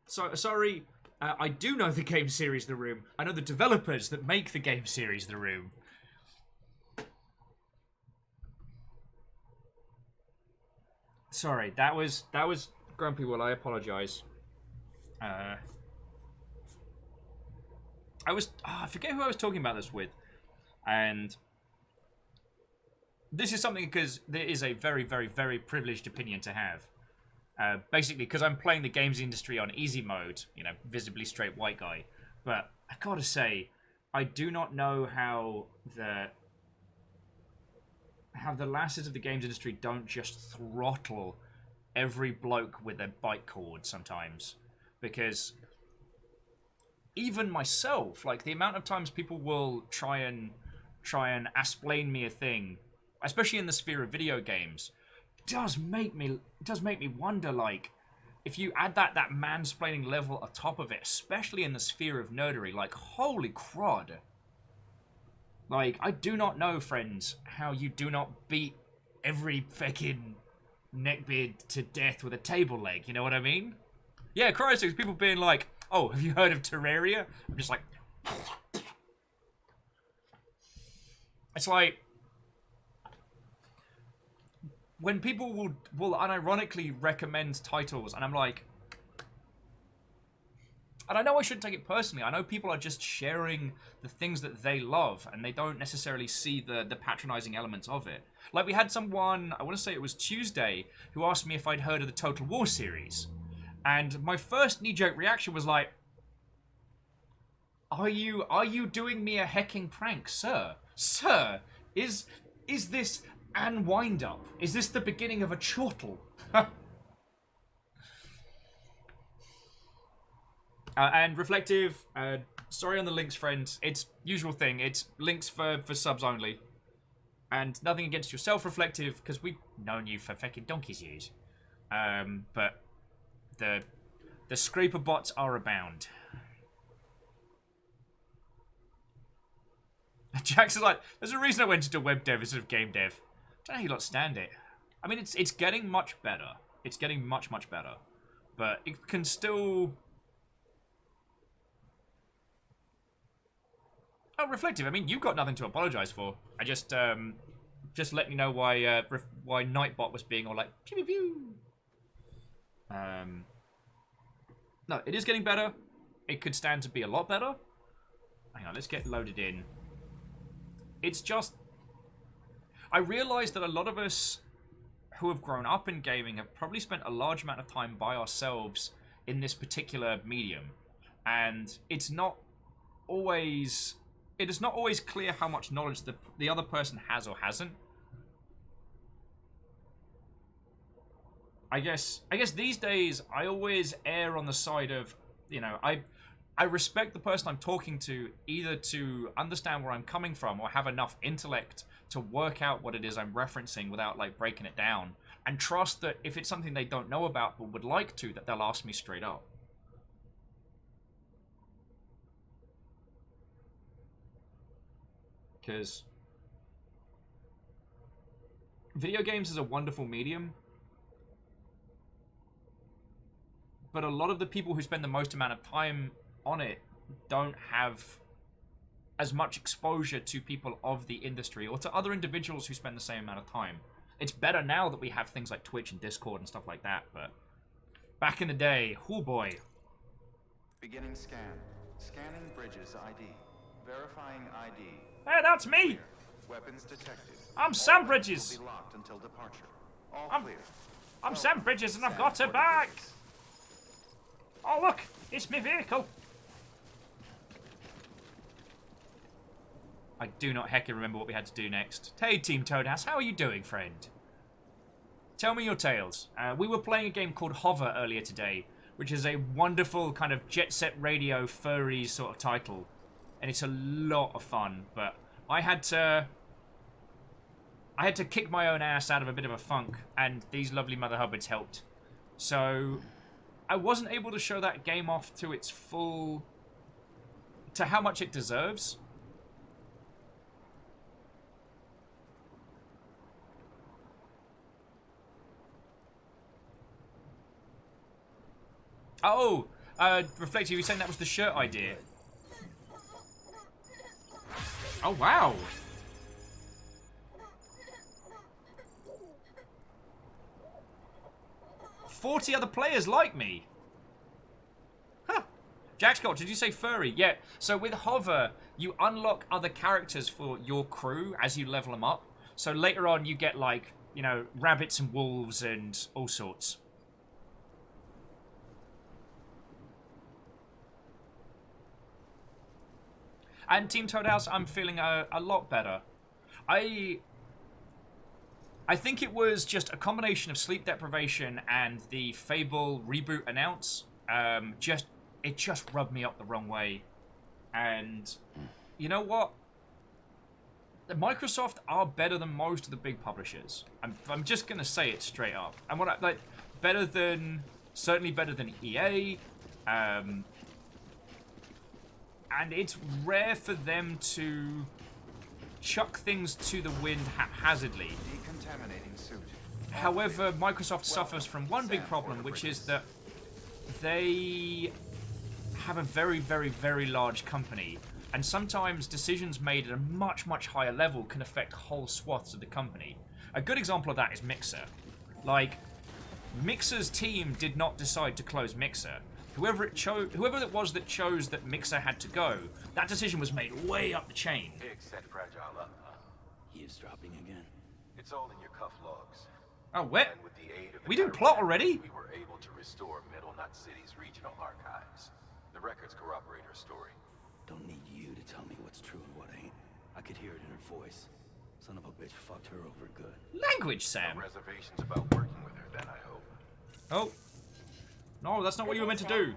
Sorry, I do know the game series The Room. I know the developers that make the game series The Room. Sorry, that was Grumpy Will. I apologize. I forget who I was talking about this with, and this is something because there is a very, very, very privileged opinion to have. Basically, because I'm playing the games industry on easy mode, you know, visibly straight white guy. But I gotta say, I do not know how the lasses of the games industry don't just throttle every bloke with their bike cord sometimes. Because even myself, like the amount of times people will try and explain me a thing, especially in the sphere of video games, does make me wonder, like, if you add that mansplaining level on top of it, especially in the sphere of nerdery, like, holy crud. Like, I do not know, friends, how you do not beat every fucking neckbeard to death with a table leg, you know what I mean? Yeah, Cryosix, people being like, oh, have you heard of Terraria? I'm just like... It's like... When people will unironically recommend titles, and I'm like... And I know I shouldn't take it personally. I know people are just sharing the things that they love, and they don't necessarily see the patronizing elements of it. Like, we had someone, I want to say it was Tuesday, who asked me if I'd heard of the Total War series. And my first knee-jerk reaction was like... Are you doing me a hecking prank, sir? Sir, is this an wind-up? Is this the beginning of a chortle? And Reflective, sorry on the links, friend. It's usual thing. It's links for subs only. And nothing against yourself, Reflective, because we've known you for fucking donkey's years. But the scraper bots are abound. Jackson's like, there's a reason I went into web dev instead of game dev. I don't know how you lot stand it. I mean, it's getting much better. It's getting much, much better. But it can still... Oh, Reflective, I mean, you've got nothing to apologize for. I just letting you know why Nightbot was being all like, pew pew pew. No, it is getting better. It could stand to be a lot better. Hang on, let's get loaded in. It's just... I realise that a lot of us who have grown up in gaming have probably spent a large amount of time by ourselves in this particular medium. And it's not always... It is not always clear how much knowledge the other person has or hasn't. I guess these days I always err on the side of, you know, I respect the person I'm talking to either to understand where I'm coming from or have enough intellect to work out what it is I'm referencing without, like, breaking it down. And trust that if it's something they don't know about but would like to, that they'll ask me straight up. Because video games is a wonderful medium. But a lot of the people who spend the most amount of time on it don't have as much exposure to people of the industry or to other individuals who spend the same amount of time. It's better now that we have things like Twitch and Discord and stuff like that, but back in the day, oh boy. Beginning scan. Scanning Bridges ID. Verifying ID. Hey, that's me! Weapons detected. I'm Sam Bridges! Will be locked until departure. All clear. I'm Sam Bridges and I've got her back! Oh look, it's my vehicle. I do not heckin' remember what we had to do next. Hey Team Toadhouse, how are you doing, friend? Tell me your tales. We were playing a game called Hover earlier today, which is a wonderful kind of Jet Set Radio furry sort of title. And it's a lot of fun, but I had to kick my own ass out of a bit of a funk, and these lovely Mother Hubbards helped. So I wasn't able to show that game off to its full... to how much it deserves. Oh, Reflective, you were saying that was the shirt idea. Oh, wow. "40 other players like me." Huh. Jack Scott, did you say furry? Yeah. So with Hover, you unlock other characters for your crew as you level them up. So later on, you get, like, you know, rabbits and wolves and all sorts. And Team Toad House, I'm feeling a lot better. I think it was just a combination of sleep deprivation and the Fable reboot announce. It just rubbed me up the wrong way. And you know what? Microsoft are better than most of the big publishers. I'm just gonna say it straight up. And what certainly better than EA. And it's rare for them to chuck things to the wind haphazardly. Decontaminating suit. However, Microsoft suffers from one big problem, which is that they have a very, very, very large company. And sometimes decisions made at a much, much higher level can affect whole swaths of the company. A good example of that is Mixer. Like, Mixer's team did not decide to close Mixer. Whoever it was that chose that Mixer had to go, that decision was made way up the chain. Big set fragile up, huh? Eavesdropping again. It's all in your cuff logs. Oh, what? And with the aid of We didn't plot environmental, already? We were able to restore Middle Nut City's regional archives. The records corroborate her story. Don't need you to tell me what's true and what ain't. I could hear it in her voice. Son of a bitch fucked her over good. Language, Sam. No reservations about working with her, then, I hope. Oh. No, that's not what you were meant to do.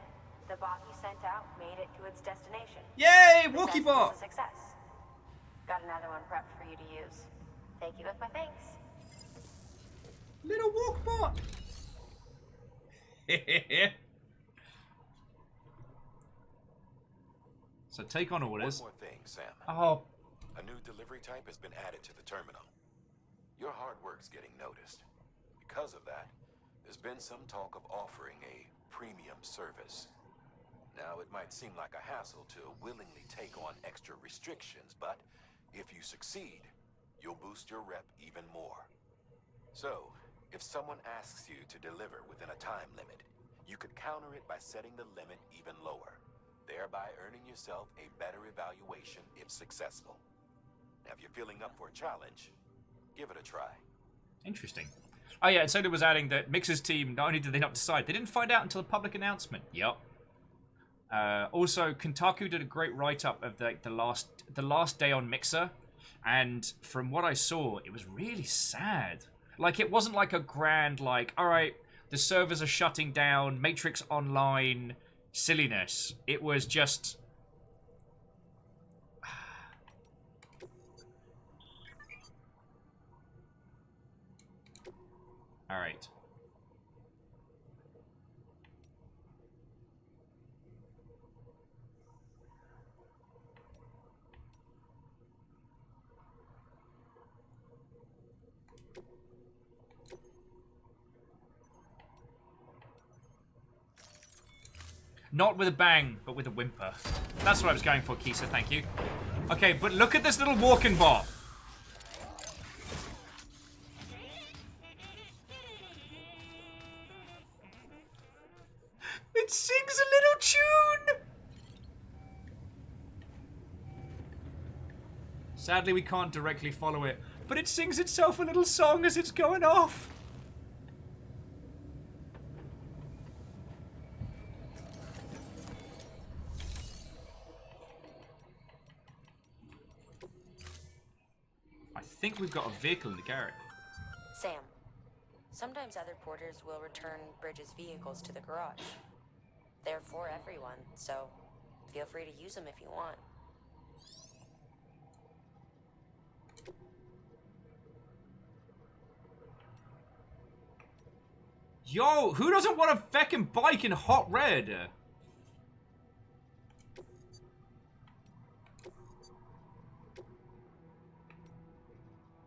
The bot you sent out made it to its destination. Yay, The Wookie test bot! was a success. Got another one prepped for you to use. Thank you with my thanks. Little walk bot. So take on orders. One more thing, Sam. Oh, A new delivery type has been added to the terminal. Your hard work's getting noticed. Because of that, there's been some talk of offering a premium service. Now, it might seem like a hassle to willingly take on extra restrictions, but if you succeed, you'll boost your rep even more. So, if someone asks you to deliver within a time limit, you could counter it by setting the limit even lower, thereby earning yourself a better evaluation if successful. Now, if you're feeling up for a challenge, give it a try. interesting. Oh yeah, and Soda was adding that Mixer's team, not only did they not decide, they didn't find out until the public announcement. Yup. Also, Kotaku did a great write-up of the last day on Mixer, and from what I saw, it was really sad. Like, it wasn't like a grand, like, alright, the servers are shutting down, Matrix Online silliness. It was just... Alright. Not with a bang, but with a whimper. That's what I was going for, Kisa, thank you. Okay, but look at this little walking bot. It sings a little tune! Sadly, we can't directly follow it, but it sings itself a little song as it's going off. I think we've got a vehicle in the garage. Sam, sometimes other porters will return Bridges' vehicles to the garage. They're for everyone, so feel free to use them if you want. Yo, who doesn't want a feckin' bike in hot red?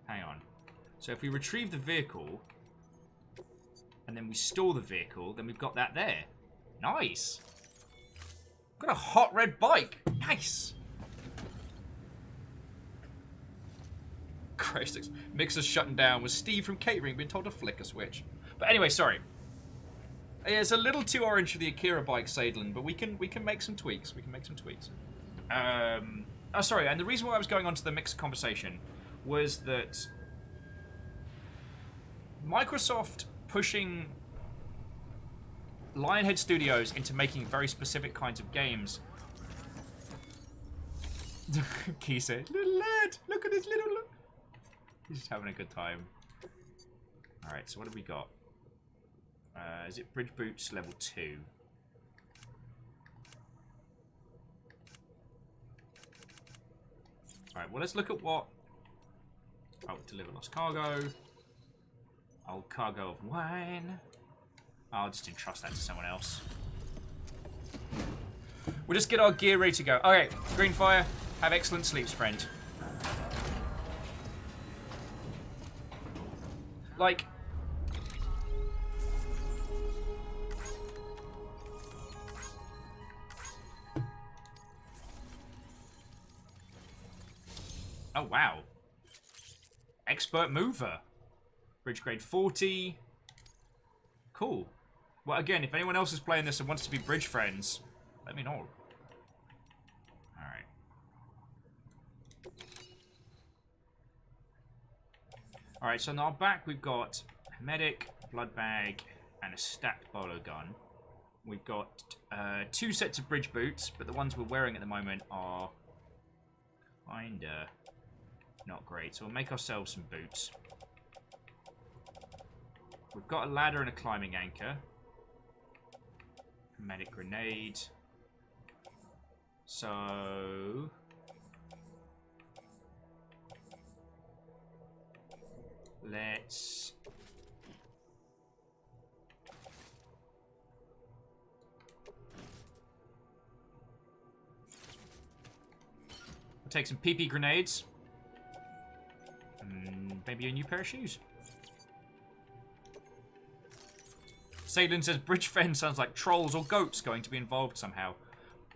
Hang on. So if we retrieve the vehicle, and then we store the vehicle, then we've got that there. Nice. Got a hot red bike. Nice. Christ, mixer's shutting down. Was Steve from catering being told to flick a switch? But anyway, sorry. It's a little too orange for the Akira bike, Sadlin, but we can make some tweaks. We can make some tweaks. Oh, sorry. And the reason why I was going on to the mixer conversation was that Microsoft pushing Lionhead Studios into making very specific kinds of games. Key said, "Little lad, look at his little look." He's just having a good time. All right, so what have we got? Is it Bridge Boots level 2? Alright, well, let's look at what... Oh, deliver lost cargo. Old cargo of wine. I'll just entrust that to someone else. We'll just get our gear ready to go. Okay, Greenfire, have excellent sleeps, friend. Like... Oh, wow. Expert mover. Bridge grade 40. Cool. Well, again, if anyone else is playing this and wants to be bridge friends, let me know. Alright. Alright, so in our back we've got a medic, blood bag, and a stacked bolo gun. We've got 2 sets of bridge boots, but the ones we're wearing at the moment are kinda not great, so we'll make ourselves some boots. We've got a ladder and a climbing anchor. A medic grenade. So... let's... we'll take some PP grenades. Maybe a new pair of shoes. Sadlin says bridge friend sounds like trolls or goats going to be involved somehow.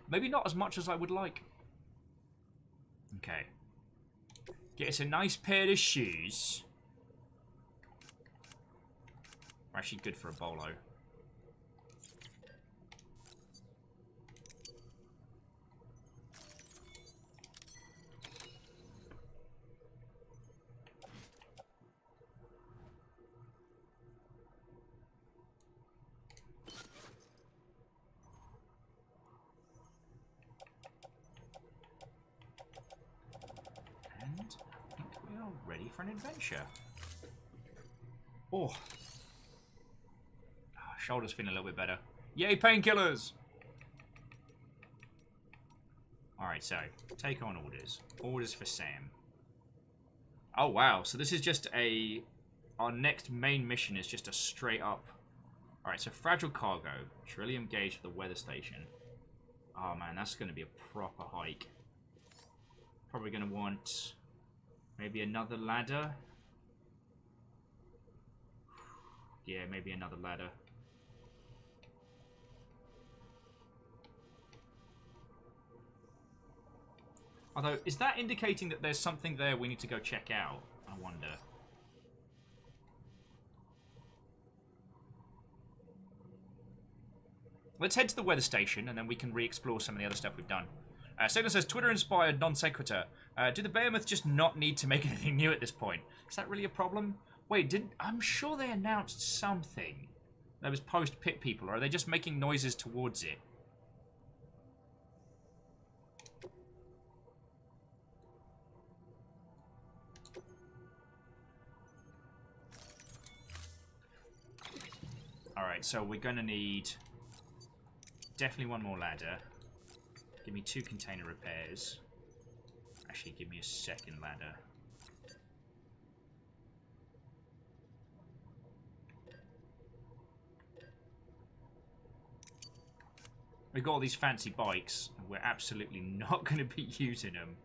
Maybe not as much as I would like. Okay. Get us a nice pair of shoes. We're actually good for a bolo. Ready for an adventure. Oh. Shoulder's feeling a little bit better. Yay, painkillers! Alright, so, take on orders. Orders for Sam. Oh, wow. So this is just a... our next main mission is just a straight up... Alright, so fragile cargo. Trillium gauge for the weather station. Oh, man, that's going to be a proper hike. Probably going to want... maybe another ladder? Yeah, maybe another ladder. Although, is that indicating that there's something there we need to go check out? I wonder. Let's head to the weather station, and then we can re-explore some of the other stuff we've done. Sagan says, Twitter-inspired non sequitur. Do the Behemoth just not need to make anything new at this point? Is that really a problem? Wait, I'm sure they announced something that was post-pit people, or are they just making noises towards it? Alright, so we're going to need definitely one more ladder. Give me 2 container repairs. Actually, give me a second ladder. We've got all these fancy bikes, and we're absolutely not going to be using them.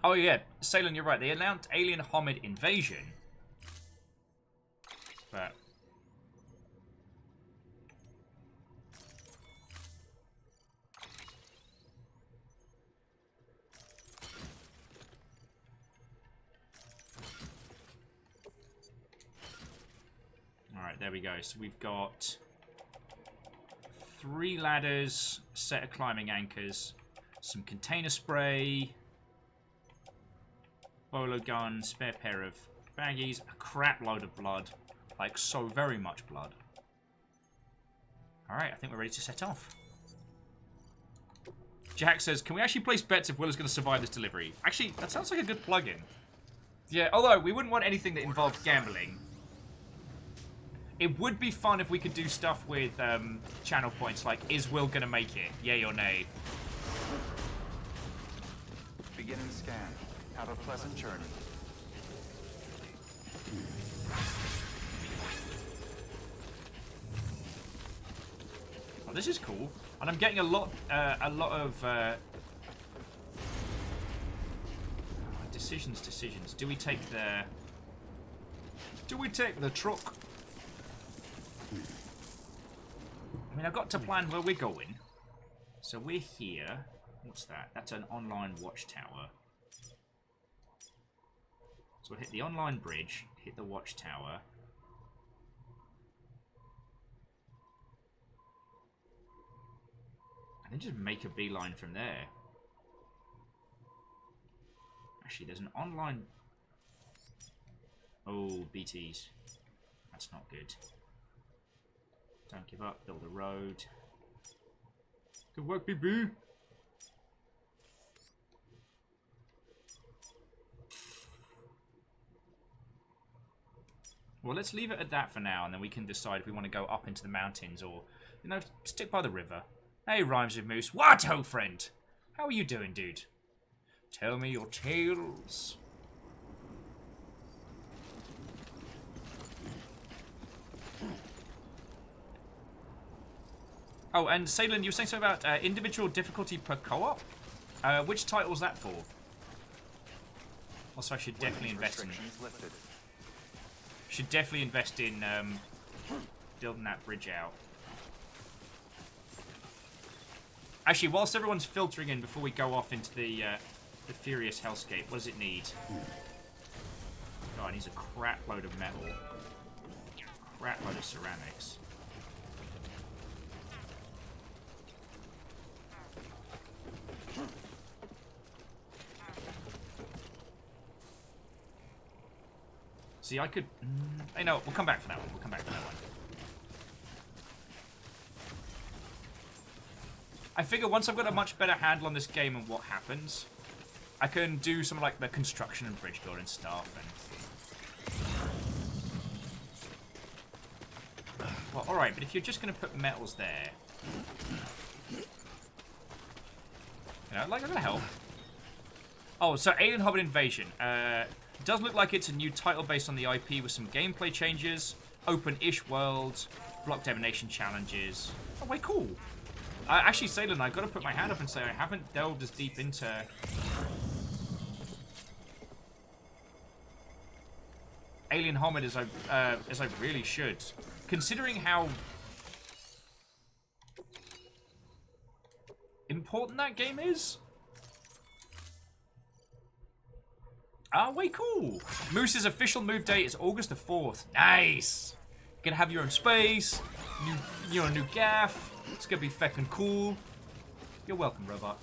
Oh yeah, Salem, you're right. They announced alien hominid invasion. But... Alright, there we go. So we've got 3 ladders, a set of climbing anchors, some container spray, bolo gun, spare pair of baggies, a crap load of blood. Like, so very much blood. Alright, I think we're ready to set off. Jack says, can we actually place bets if Will is going to survive this delivery? Actually, that sounds like a good plug-in. Yeah, although we wouldn't want anything that involved gambling. It would be fun if we could do stuff with channel points, like, is Will going to make it? Yay or nay? Beginning scan. Have a pleasant journey. Oh, this is cool. And I'm getting a lot of decisions. Do we take the truck? I mean, I've got to plan where we're going. So we're here. What's that? That's an online watchtower. So we'll hit the online bridge, hit the watchtower. And then just make a beeline from there. Actually, there's an online... Oh, BTs. That's not good. Don't give up, build a road. Good work, BB! Well, let's leave it at that for now, and then we can decide if we want to go up into the mountains or, you know, stick by the river. Hey, Rhymes with Moose. What, ho, friend? How are you doing, dude? Tell me your tales. Oh, and Salem, you were saying something about individual difficulty per co-op? Which title is that for? Also, I should definitely invest in... Should definitely invest in building that bridge out. Actually, whilst everyone's filtering in before we go off into the furious hellscape, what does it need? Oh, it needs a crap load of metal. Crap load of ceramics. See, I could... I know, we'll come back for that one. We'll come back for that one. I figure once I've got a much better handle on this game and what happens, I can do some like the construction and bridge building stuff. And well, alright, but if you're just going to put metals there... You know, like, I'm going to help. Oh, so Alien Hobbit Invasion. It does look like it's a new title based on the IP with some gameplay changes, open-ish world, block domination challenges. Oh, wait, cool. Actually, Salem, I've got to put my hand up and say I haven't delved as deep into... Alien Hominid as I really should. Considering how... important that game is? Ah, way cool. Moose's official move date is August the 4th. Nice. Gonna have your own space, new gaff. It's gonna be feckin' cool. You're welcome, robot.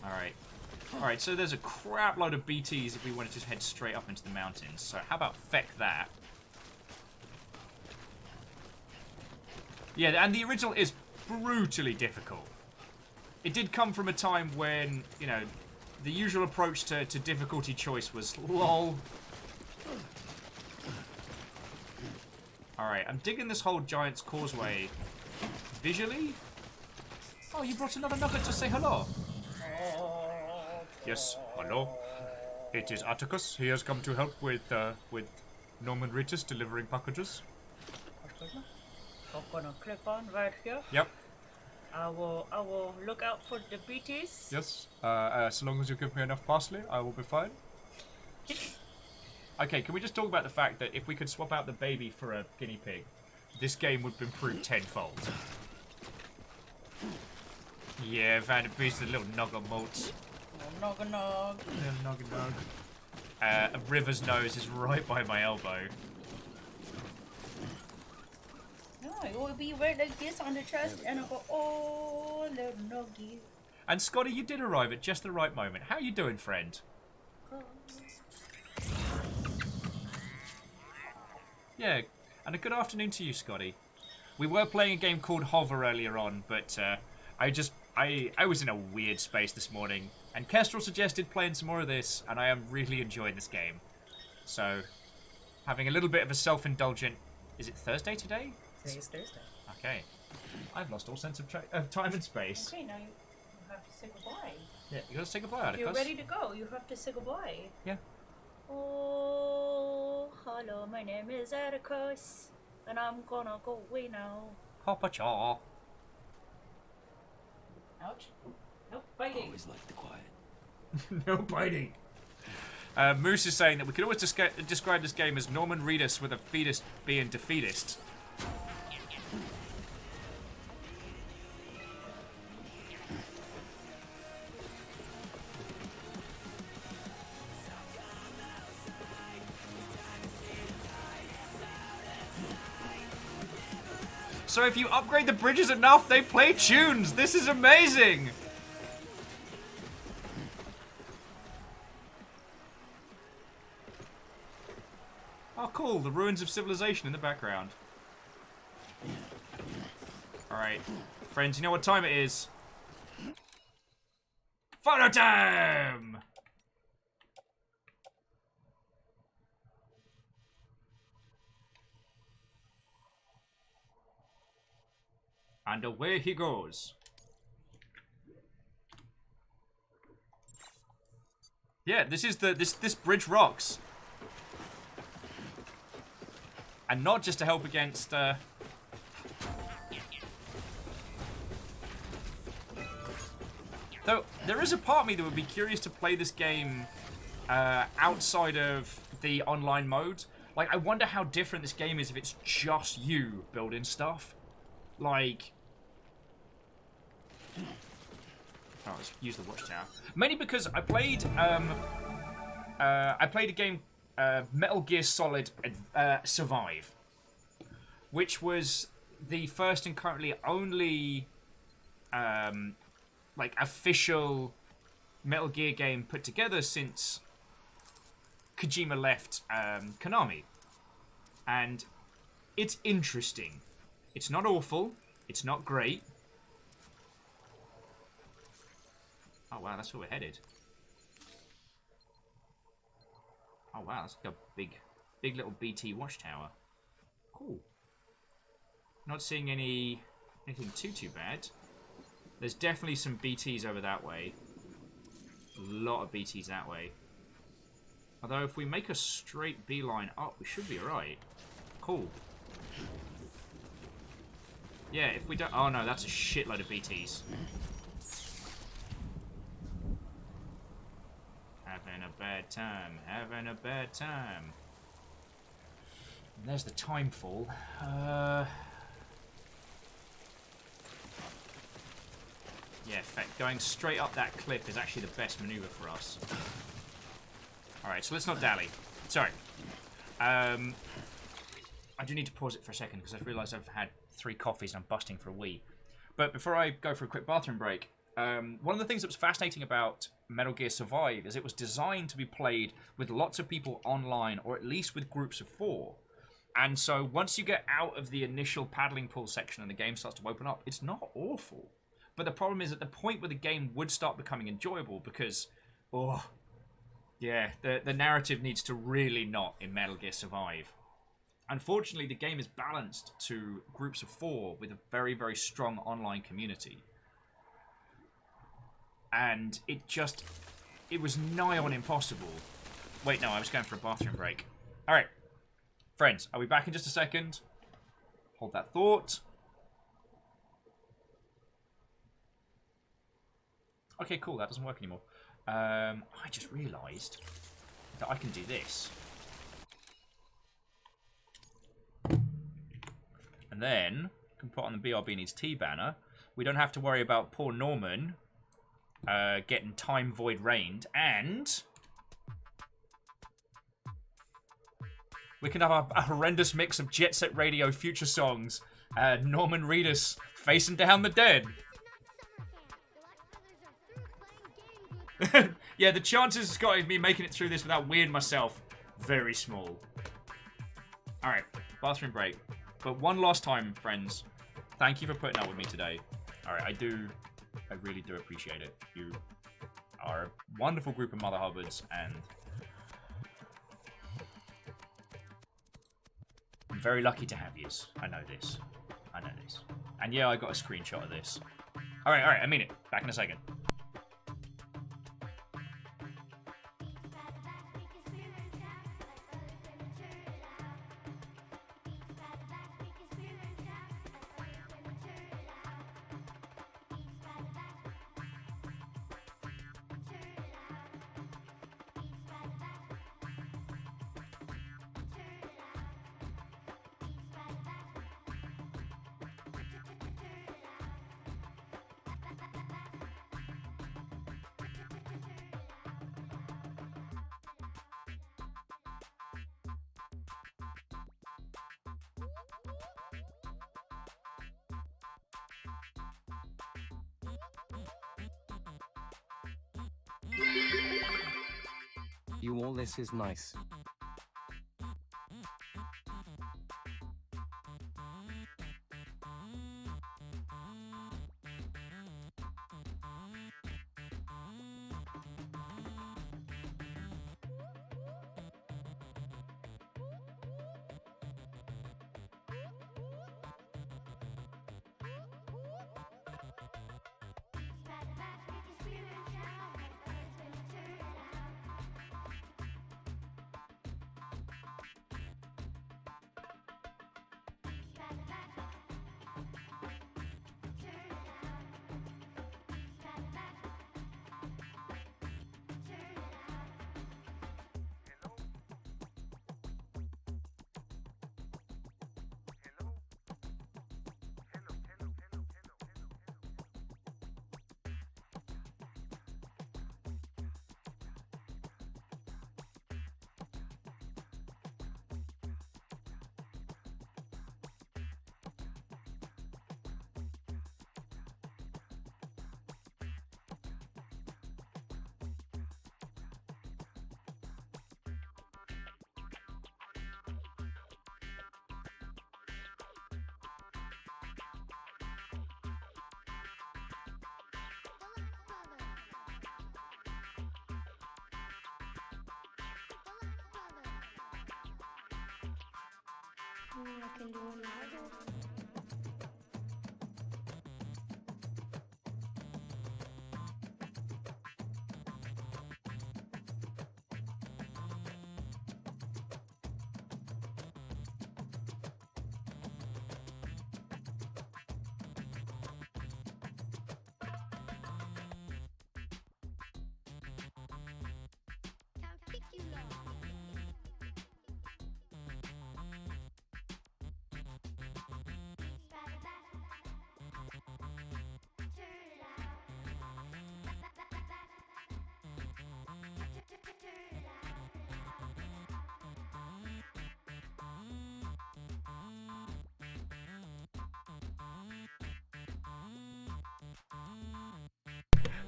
Alright, so there's a crap load of BTs if we want to just head straight up into the mountains. So how about feck that? Yeah, and the original is brutally difficult. It did come from a time when, you know, the usual approach to difficulty choice was lol. Alright, I'm digging this whole Giant's Causeway visually. Oh, you brought another nugget to say hello. Yes, hello. It is Atticus. He has come to help with Norman Reedus delivering packages. I'm gonna click on right here. Yep. I will look out for the BTs. Yes. As long as you give me enough parsley, I will be fine. Okay, can we just talk about the fact that if we could swap out the baby for a guinea pig, this game would improve tenfold. Yeah, Vanderbeest, the little nugger motes. Nog a nog. Little nugger nog. A river's nose is right by my elbow. No, it will be right like this on the chest, and I'll go, oh, little nuggy. And Scotty, you did arrive at just the right moment. How you doing, friend? Yeah, and a good afternoon to you, Scotty. We were playing a game called Hover earlier on, but I was in a weird space this morning, and Kestrel suggested playing some more of this, and I am really enjoying this game. So, having a little bit of a self-indulgent... Is it Thursday today? Today is Thursday. Okay. I've lost all sense of time and space. Okay, now you have to say goodbye. Yeah, you gotta say goodbye, Atticus. You're ready to go. You have to say goodbye. Yeah. Oh, hello, my name is Atticus, and I'm gonna go away now. Papa Chaw. Ouch. Nope, biting. Always like the quiet. No biting. Moose is saying that we could always describe this game as Norman Reedus with a fetus being defeatist. So if you upgrade the bridges enough, they play tunes. This is amazing. Oh, cool. The ruins of civilization in the background. Alright. Friends, you know what time it is? Photo time! And away he goes. Yeah, this is this bridge rocks. And not just to help against though there is a part of me that would be curious to play this game outside of the online mode. Like, I wonder how different this game is if it's just you building stuff. Like, oh, let's use the watchtower. Mainly because I played a game, Metal Gear Solid Survive, which was the first and currently only like official Metal Gear game put together since Kojima left Konami, and it's interesting. It's not awful. It's not great. Oh wow, that's where we're headed. Oh wow, that's like a big little BT watchtower. Cool. Not seeing anything too bad. There's definitely some BTs over that way. A lot of BTs that way. Although if we make a straight beeline up, we should be alright. Cool. Yeah, if we don't... Oh no, that's a shitload of BTs. Having a bad time. Having a bad time. And there's the time fall. Yeah, in fact, going straight up that cliff is actually the best maneuver for us. Alright, so let's not dally. Sorry. I do need to pause it for a second because I've realised I've had 3 coffees and I'm busting for a wee. But before I go for a quick bathroom break, one of the things that was fascinating about Metal Gear Survive is it was designed to be played with lots of people online, or at least with groups of 4. And so once you get out of the initial paddling pool section and the game starts to open up, it's not awful. But the problem is at the point where the game would start becoming enjoyable because, oh, yeah, the narrative needs to really not in Metal Gear Survive. Unfortunately, the game is balanced to groups of 4 with a very, very strong online community. And it was nigh on impossible. Wait, no, I was going for a bathroom break. Alright, friends, I'll be back in just a second. Hold that thought. Okay, cool. That doesn't work anymore. I just realised that I can do this. And then I can put on the BRB needs T banner. We don't have to worry about poor Norman getting time void rained, and we can have a horrendous mix of Jet Set Radio future songs. Norman Reedus facing down the dead. Yeah, the chances of me making it through this without weird myself, very small. Alright, bathroom break. But one last time, friends, thank you for putting up with me today. Alright, I really do appreciate it. You are a wonderful group of Mother Hubbards, and I'm very lucky to have yous. I know this. I know this. And yeah, I got a screenshot of this. Alright, I mean it. Back in a second. You all this is nice. I can do another.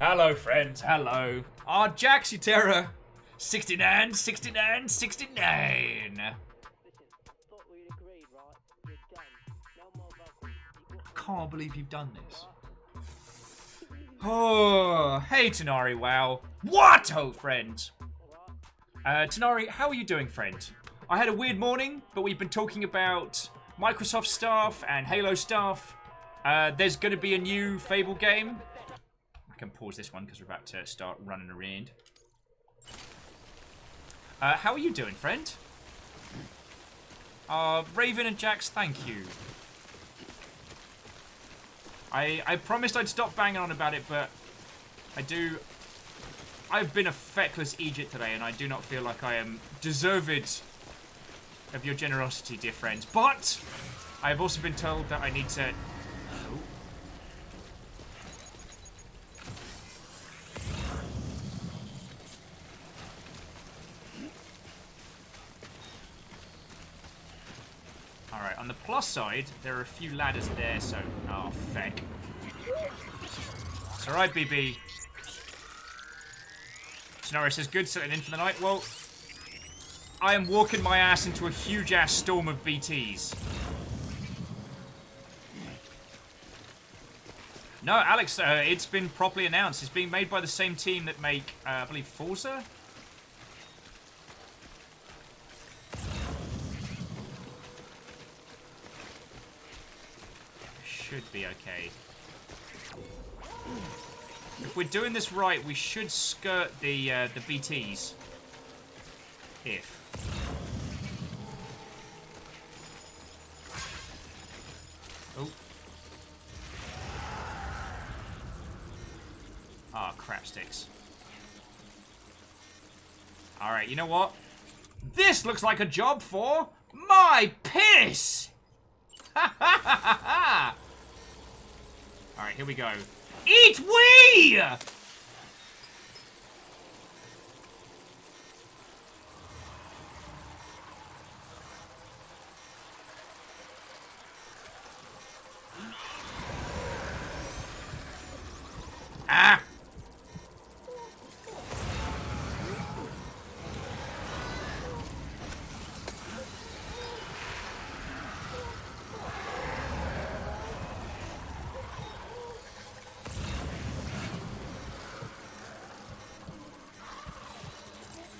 Hello, friends. Hello. Ah, Jaxie Terror. 69, 69, 69. I can't believe you've done this. Oh, hey, Tanari. Wow. What? Oh, friend. Tanari, how are you doing, friend? I had a weird morning, but we've been talking about Microsoft stuff and Halo stuff. There's going to be a new Fable game. I can pause this one because we're about to start running around. How are you doing, friend? Raven and Jax, thank you. I promised I'd stop banging on about it, but I've been a feckless Egypt today, and I do not feel like I am deserved of your generosity, dear friends. But I have also been told that I need to... Alright, on the plus side, there are a few ladders there, so... Oh, feck. It's alright, BB. Scenario says, good, settling in for the night. Well, I am walking my ass into a huge-ass storm of BTs. No, Alex, it's been properly announced. It's being made by the same team that make, I believe, Forza? Should be okay. If we're doing this right, we should skirt the BTs. If. Oh. Ah, crap sticks. Alright, you know what? This looks like a job for my piss! Ha ha ha ha ha! Alright, here we go. Eat we! Ah!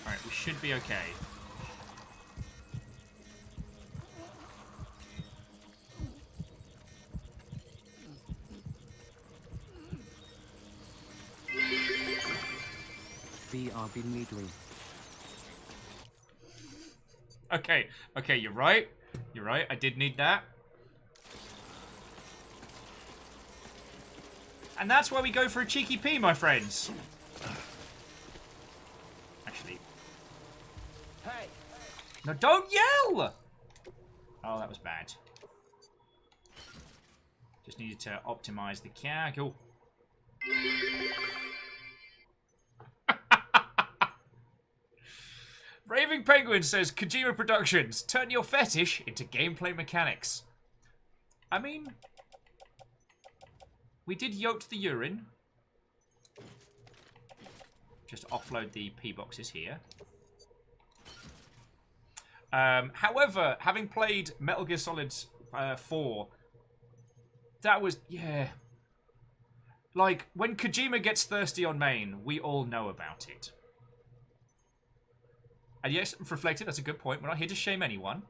Alright, we should be okay. BRB needling. Okay, okay, you're right. You're right, I did need that. And that's why we go for a cheeky pee, my friends. Actually. Hey! No, don't yell! Oh, that was bad. Just needed to optimize the car. Cool. Raving Penguin says, Kojima Productions, turn your fetish into gameplay mechanics. I mean, we did yoke the urine. Just offload the P boxes here. However, having played Metal Gear Solid 4, that was, yeah. Like, when Kojima gets thirsty on main, we all know about it. And yes, reflected, that's a good point. We're not here to shame anyone.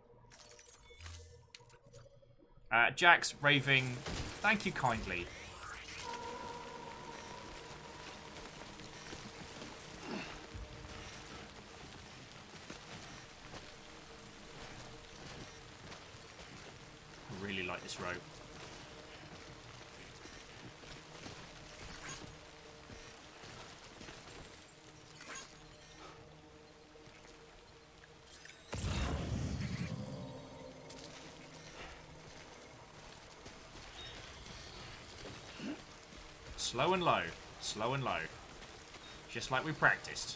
Jack's raving, thank you kindly. I really like this rope. Slow and low. Slow and low. Just like we practiced.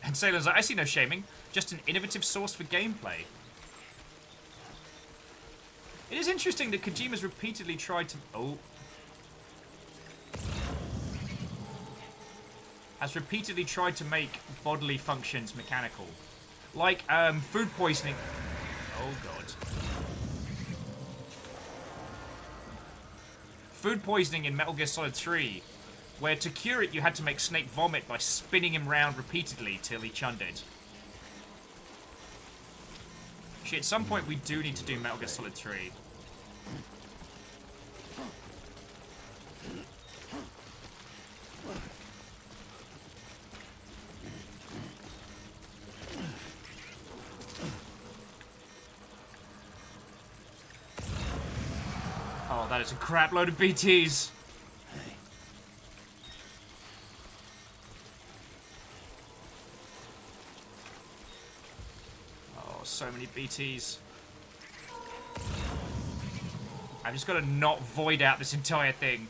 And Sailor's like, I see no shaming. Just an innovative source for gameplay. It is interesting that Kojima's repeatedly tried to... Oh. Has repeatedly tried to make bodily functions mechanical. Like, food poisoning. Oh, God. Food poisoning in Metal Gear Solid 3, where to cure it you had to make Snake vomit by spinning him round repeatedly till he chunded. Actually, at some point we do need to do Metal Gear Solid 3. Oh, that is a crap load of BTs. so many BTs. I've just got to not void out this entire thing.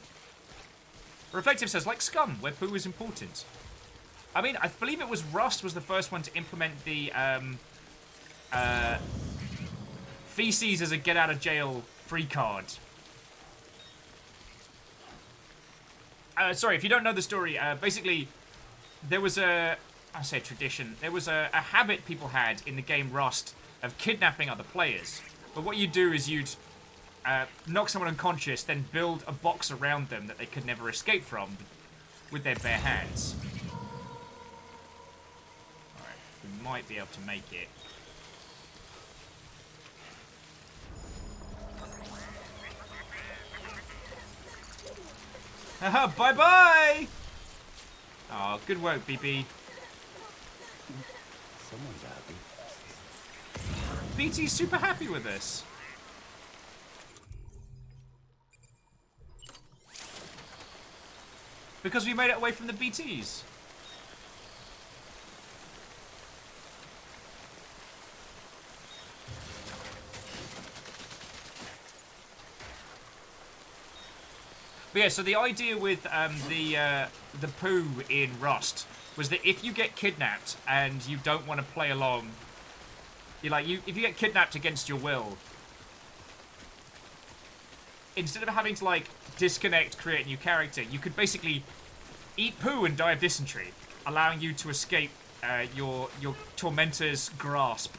Reflective says, like Scum, where poo is important. I mean, I believe it was Rust was the first one to implement the feces as a get-out-of-jail-free card. Sorry, if you don't know the story, basically, there was I say tradition, there was a habit people had in the game Rust of kidnapping other players. But what you'd do is you'd knock someone unconscious, then build a box around them that they could never escape from with their bare hands. Alright, we might be able to make it. Haha, bye-bye! Oh, good work, BB. Someone's happy. BT's super happy with this. Because we made it away from the BTs. But yeah, so the idea with the poo in Rust was that if you get kidnapped and you don't want to play along, if you get kidnapped against your will, instead of having to like disconnect, create a new character, you could basically eat poo and die of dysentery, allowing you to escape your tormentor's grasp.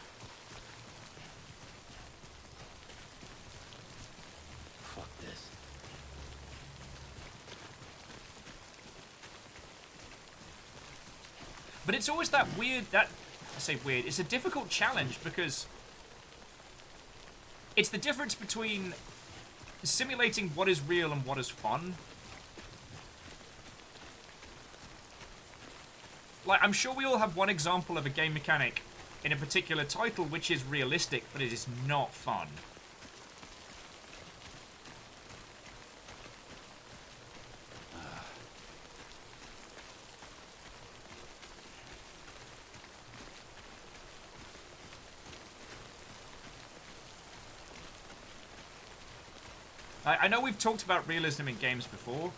Fuck this. But it's always that weird, I say weird, it's a difficult challenge because it's the difference between simulating what is real and what is fun. Like, I'm sure we all have one example of a game mechanic in a particular title which is realistic, but it is not fun. I know we've talked about realism in games before.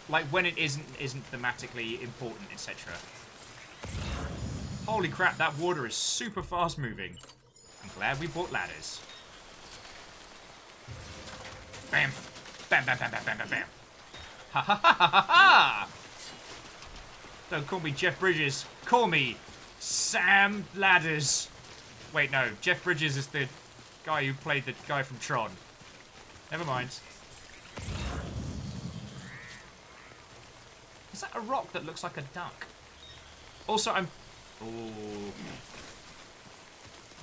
Like when it isn't thematically important, etc. Holy crap, that water is super fast moving. I'm glad we bought ladders. Bam! Bam, bam, bam, bam, bam, bam, bam. Ha ha ha ha ha ha! Don't call me Jeff Bridges. Call me Sam Ladders. Wait, no. Jeff Bridges is the guy who played the guy from Tron. Never mind. Is that a rock that looks like a duck? Also, I'm... Ooh.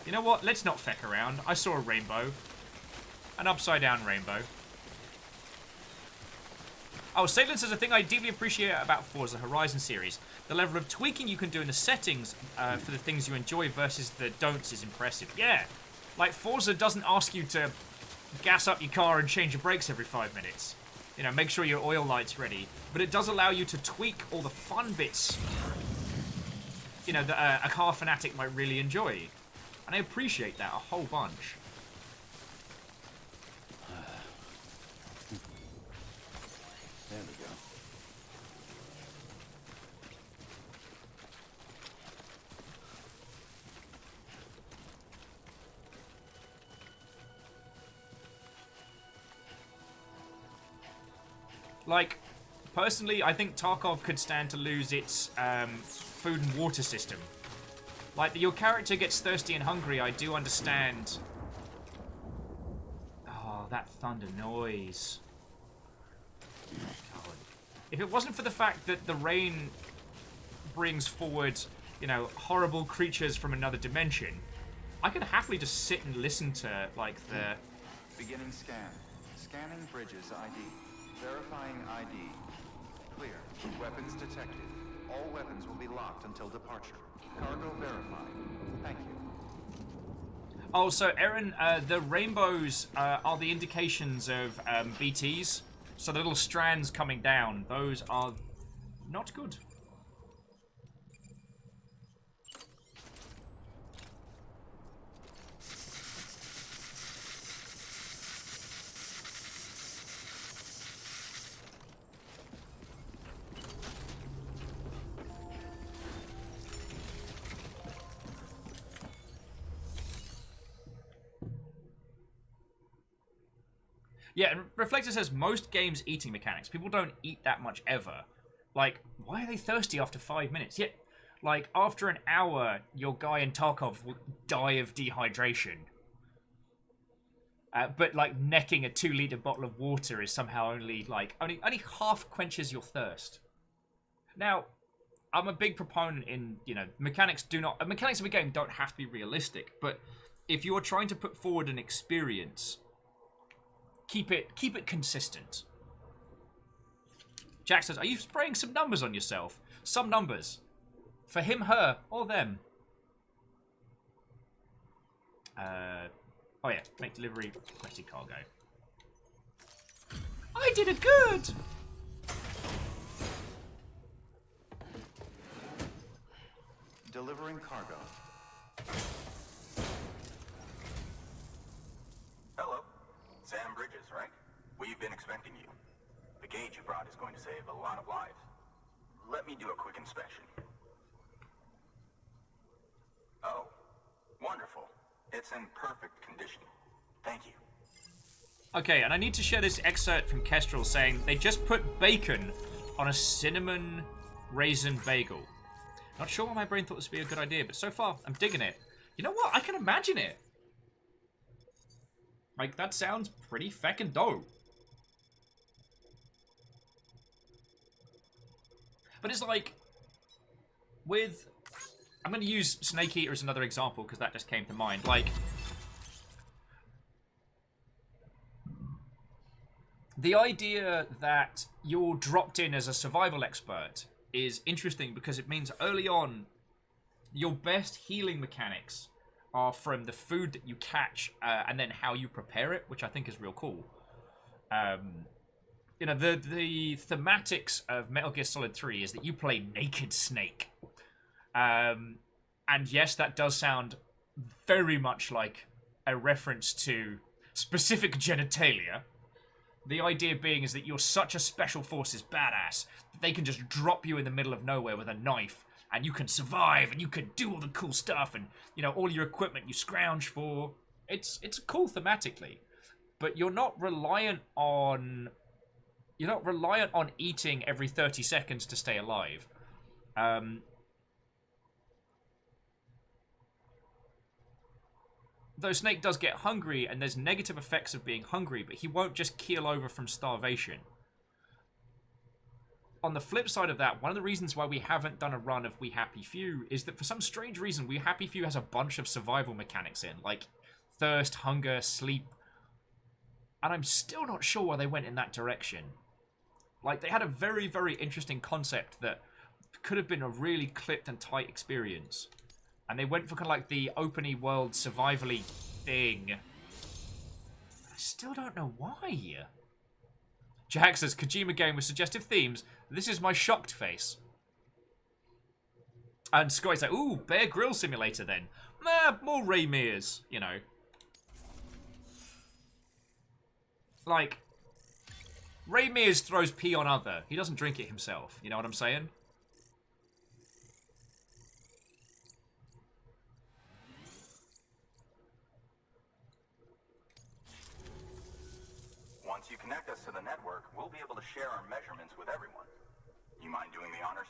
You know what? Let's not feck around. I saw a rainbow. An upside-down rainbow. Oh, Salem says a thing I deeply appreciate about Forza Horizon series. The level of tweaking you can do in the settings for the things you enjoy versus the don'ts is impressive. Yeah. Like, Forza doesn't ask you to gas up your car and change your brakes every 5 minutes. You know, make sure your oil light's ready. But it does allow you to tweak all the fun bits, you know, that a car fanatic might really enjoy. And I appreciate that a whole bunch. There we go. Like, personally, I think Tarkov could stand to lose its food and water system. Like, your character gets thirsty and hungry, I do understand. Oh, that thunder noise. God. If it wasn't for the fact that the rain brings forward, you know, horrible creatures from another dimension, I could happily just sit and listen to, like, the... Beginning scan. Scanning Bridges ID. Verifying ID. Clear. Weapons detected. All weapons will be locked until departure. Cargo verified. Thank you. Oh, so, Aaron, the rainbows are the indications of BTs. So the little strands coming down, those are not good. Yeah, and Reflector says most games eating mechanics. People don't eat that much ever. Like, why are they thirsty after 5 minutes? Yet, like, after an hour, your guy in Tarkov will die of dehydration. But, like, necking a 2-liter bottle of water is somehow only half quenches your thirst. Now, I'm a big proponent in, mechanics of a game don't have to be realistic, but if you're trying to put forward an experience, keep it consistent. Jack says, are you spraying some numbers on yourself? Some numbers. For him, her, or them. Oh yeah, make delivery, requested cargo. I did a good! Delivering cargo. Hello. Sam Bridges, right? We've been expecting you. The gauge you brought is going to save a lot of lives. Let me do a quick inspection. Oh, wonderful. It's in perfect condition. Thank you. Okay, and I need to share this excerpt from Kestrel saying they just put bacon on a cinnamon raisin bagel. Not sure why my brain thought this would be a good idea, but so far, I'm digging it. You know what? I can imagine it. Like, that sounds pretty feckin' dope. But it's like, I'm going to use Snake Eater as another example, because that just came to mind. Like, the idea that you're dropped in as a survival expert is interesting because it means early on, your best healing mechanics are from the food that you catch and then how you prepare it, which I think is real cool. The thematics of Metal Gear Solid 3 is that you play Naked Snake. And yes, that does sound very much like a reference to specific genitalia. The idea being is that you're such a special forces badass that they can just drop you in the middle of nowhere with a knife and you can survive and you can do all the cool stuff and, all your equipment you scrounge for. It's cool thematically, but you're not reliant on eating every 30 seconds to stay alive. Though Snake does get hungry, and there's negative effects of being hungry, but he won't just keel over from starvation. On the flip side of that, one of the reasons why we haven't done a run of We Happy Few is that for some strange reason, We Happy Few has a bunch of survival mechanics in, like thirst, hunger, sleep. And I'm still not sure why they went in that direction. Like, they had a very, very interesting concept that could have been a really clipped and tight experience. And they went for kind of like the open-y world survival-y thing. I still don't know why. Jack says, Kojima game with suggestive themes. This is my shocked face. And Scotty's like, ooh, Bear Grill Simulator then. More Ray Mears, Like, Ray Mears throws pee on other. He doesn't drink it himself. You know what I'm saying? Once you connect us to the network, we'll be able to share our measurements with everyone. You mind doing the honors?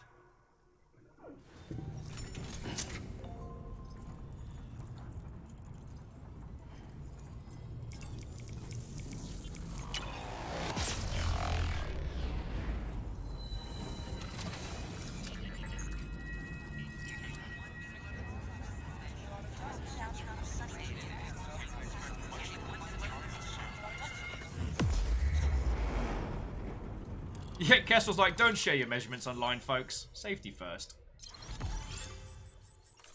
Yeah, Kessel's like, don't share your measurements online, folks. Safety first.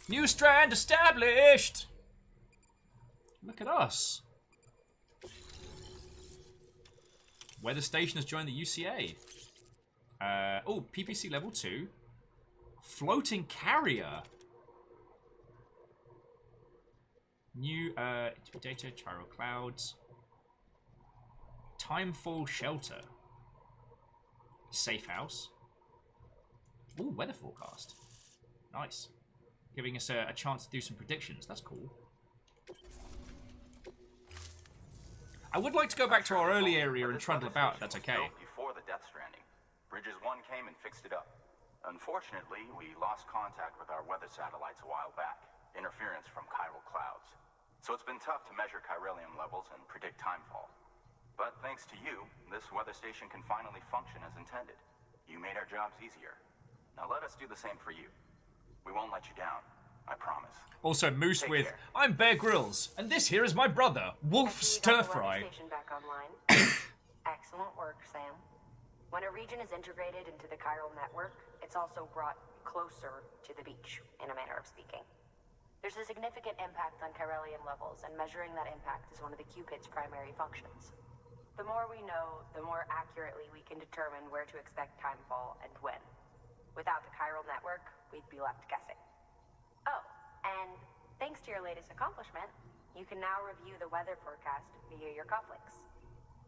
New strand established! Look at us. Weather station has joined the UCA. PPC level 2. Floating carrier. New data, chiral clouds. Timefall shelter. Safe house. Ooh, weather forecast. Nice. Giving us a chance to do some predictions. That's cool. I would like to go back to our early area But and this trundle weather about, if station that's was okay. built before the Death Stranding. Bridges 1 came and fixed it up. Unfortunately, we lost contact with our weather satellites a while back. Interference from chiral clouds. So it's been tough to measure chiralium levels and predict timefall. But thanks to you, this weather station can finally function as intended. You made our jobs easier. Now let us do the same for you. We won't let you down, I promise. Also, Moose Take with, care. I'm Bear Grylls, and this here is my brother, Wolf Stir Fry. Back online. Excellent work, Sam. When a region is integrated into the chiral network, it's also brought closer to the beach, in a manner of speaking. There's a significant impact on chiralium levels, and measuring that impact is one of the Cupid's primary functions. The more we know, the more accurately we can determine where to expect timefall and when. Without the chiral network, we'd be left guessing. Oh, and thanks to your latest accomplishment, you can now review the weather forecast via your cufflinks.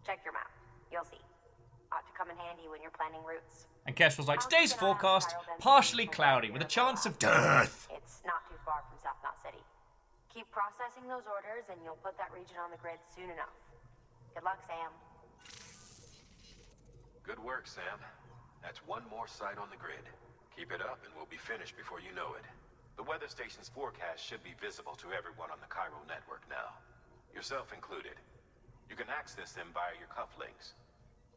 Check your map. You'll see. Ought to come in handy when you're planning routes. And Kesh was like, I'll today's keep an eye on forecast, chiral density partially from cloudy, down with a here chance of in the lab. death. It's not too far from South Knot City. Keep processing those orders and you'll put that region on the grid soon enough. Good luck, Sam. Good work, Sam. That's one more site on the grid. Keep it up and we'll be finished before you know it. The weather station's forecast should be visible to everyone on the chiral network now. Yourself included. You can access them via your cufflinks.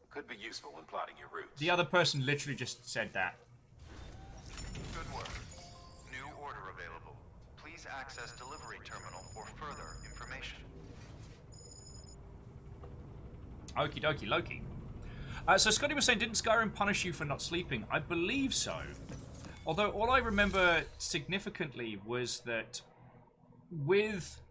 Could be useful when plotting your routes. The other person literally just said that. Good work. New order available. Please access delivery terminal for further information. Okie dokie Loki. So Scotty was saying, didn't Skyrim punish you for not sleeping? I believe so. Although all I remember significantly was that with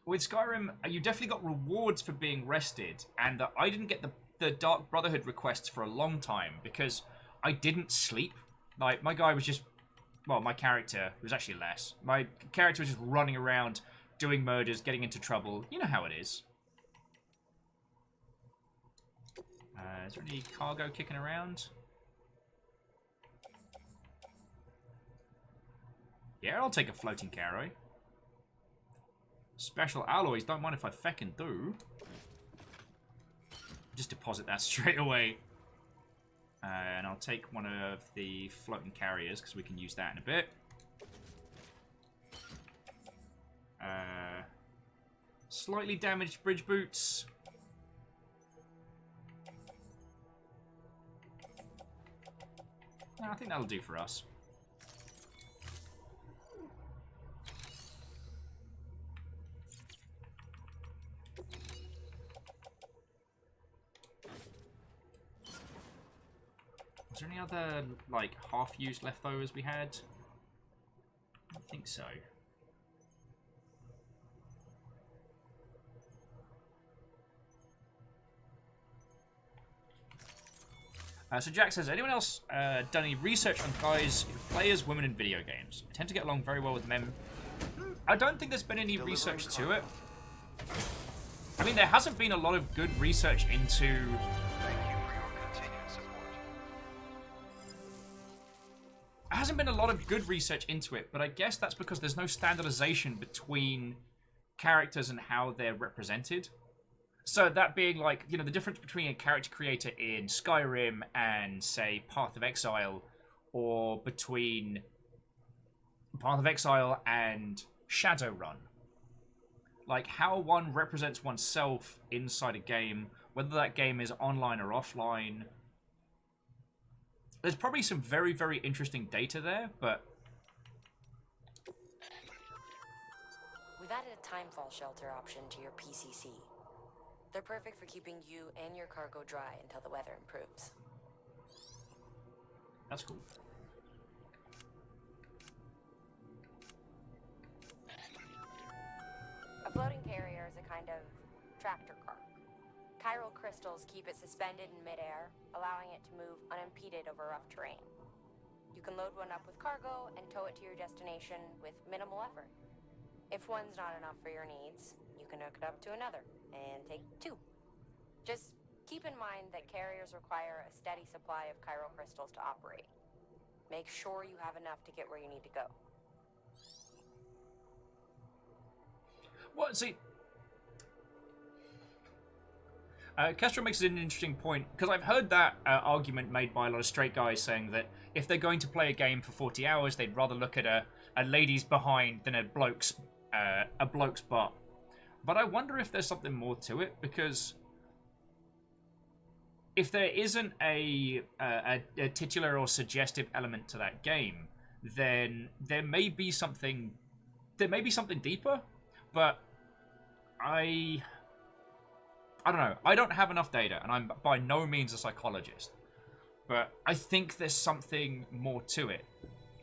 Skyrim, you definitely got rewards for being rested, and that I didn't get the Dark Brotherhood requests for a long time because I didn't sleep. Like, my guy was just, well, my character was actually less. My character was just running around, doing murders, getting into trouble. You know how it is. Is there any cargo kicking around? Yeah, I'll take a floating carry. Special alloys, don't mind if I feckin' do. Just deposit that straight away. And I'll take one of the floating carriers, because we can use that in a bit. Slightly damaged bridge boots. I think that'll do for us. Was there any other, like, half-used leftovers we had? I don't think so. So Jack says, anyone else done any research on guys who play as women in video games? I tend to get along very well with men. I don't think there's been any research to it. I mean, there hasn't been a lot of good research into... Thank you for your continued support. There hasn't been a lot of good research into it, but I guess that's because there's no standardization between characters and how they're represented. So that being like, you know, the difference between a character creator in Skyrim and, say, Path of Exile, or between Path of Exile and Shadowrun. Like, how one represents oneself inside a game, whether that game is online or offline. There's probably some very, very interesting data there, but... We've added a timefall shelter option to your PCC. They're perfect for keeping you and your cargo dry until the weather improves. That's cool. A floating carrier is a kind of tractor car. Chiral crystals keep it suspended in midair, allowing it to move unimpeded over rough terrain. You can load one up with cargo and tow it to your destination with minimal effort. If one's not enough for your needs, you can hook it up to another and take two. Just keep in mind that carriers require a steady supply of chiral crystals to operate. Make sure you have enough to get where you need to go. What? See, Kestrel makes an interesting point, because I've heard that argument made by a lot of straight guys saying that if they're going to play a game for 40 hours, they'd rather look at a lady's behind than a bloke's butt. But I wonder if there's something more to it, because if there isn't a titular or suggestive element to that game, then there may be something deeper, but I don't know. I don't have enough data, and I'm by no means a psychologist. But I think there's something more to it.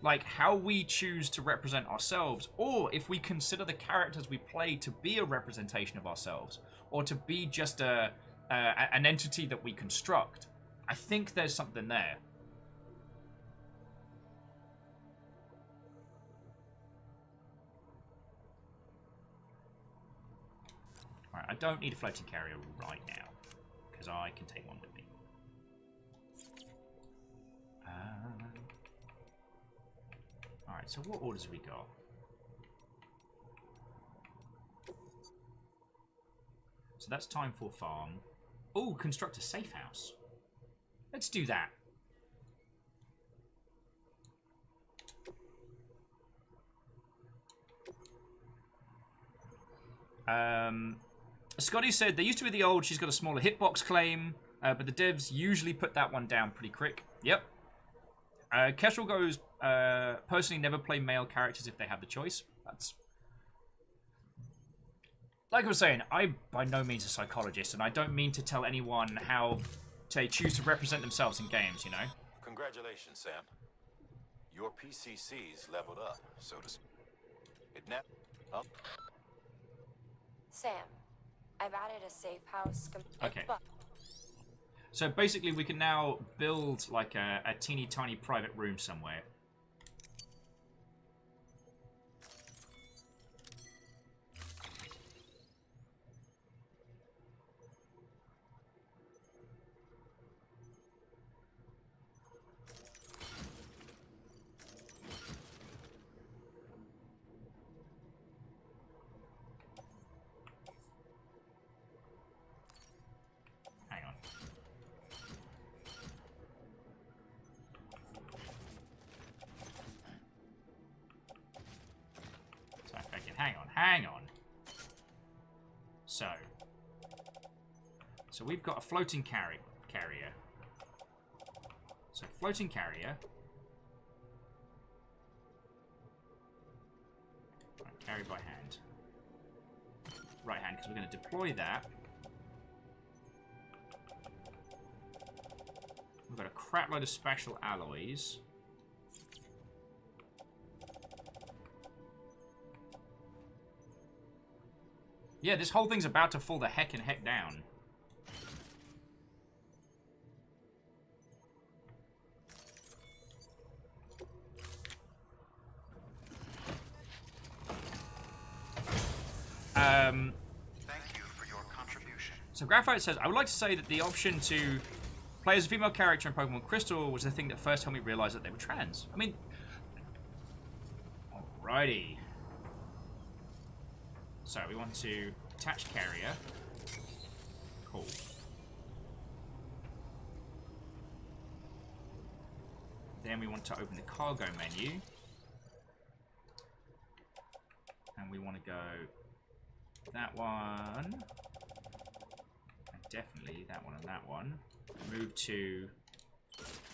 Like how we choose to represent ourselves, or if we consider the characters we play to be a representation of ourselves, or to be just an entity that we construct. I think there's something there. Alright, I don't need a floating carrier right now, because I can take one with me. Alright, so what orders have we got? So that's time for farm. Oh, construct a safe house. Let's do that. Scotty said, they used to be the old, she's got a smaller hitbox claim, but the devs usually put that one down pretty quick. Yep. Kestrel goes, personally never play male characters if they have the choice. That's... Like I was saying, I'm by no means a psychologist, and I don't mean to tell anyone how they choose to represent themselves in games, you know? Congratulations, Sam. Your PCC's leveled up, so to speak. It now... Up. Sam, I've added a safe house. Okay. So basically we can now build like a teeny tiny private room somewhere. Hang on. So we've got a floating carrier. So floating carrier. Right, carry by hand. Right hand, because we're going to deploy that. We've got a crap load of special alloys. Yeah, this whole thing's about to fall the heck down. Thank you for your contribution. So Graphite says, I would like to say that the option to play as a female character in Pokemon Crystal was the thing that first helped me realize that they were trans. I mean... Alrighty. So we want to attach carrier. Cool. Then we want to open the cargo menu. And we want to go that one. And definitely that one and that one. Move to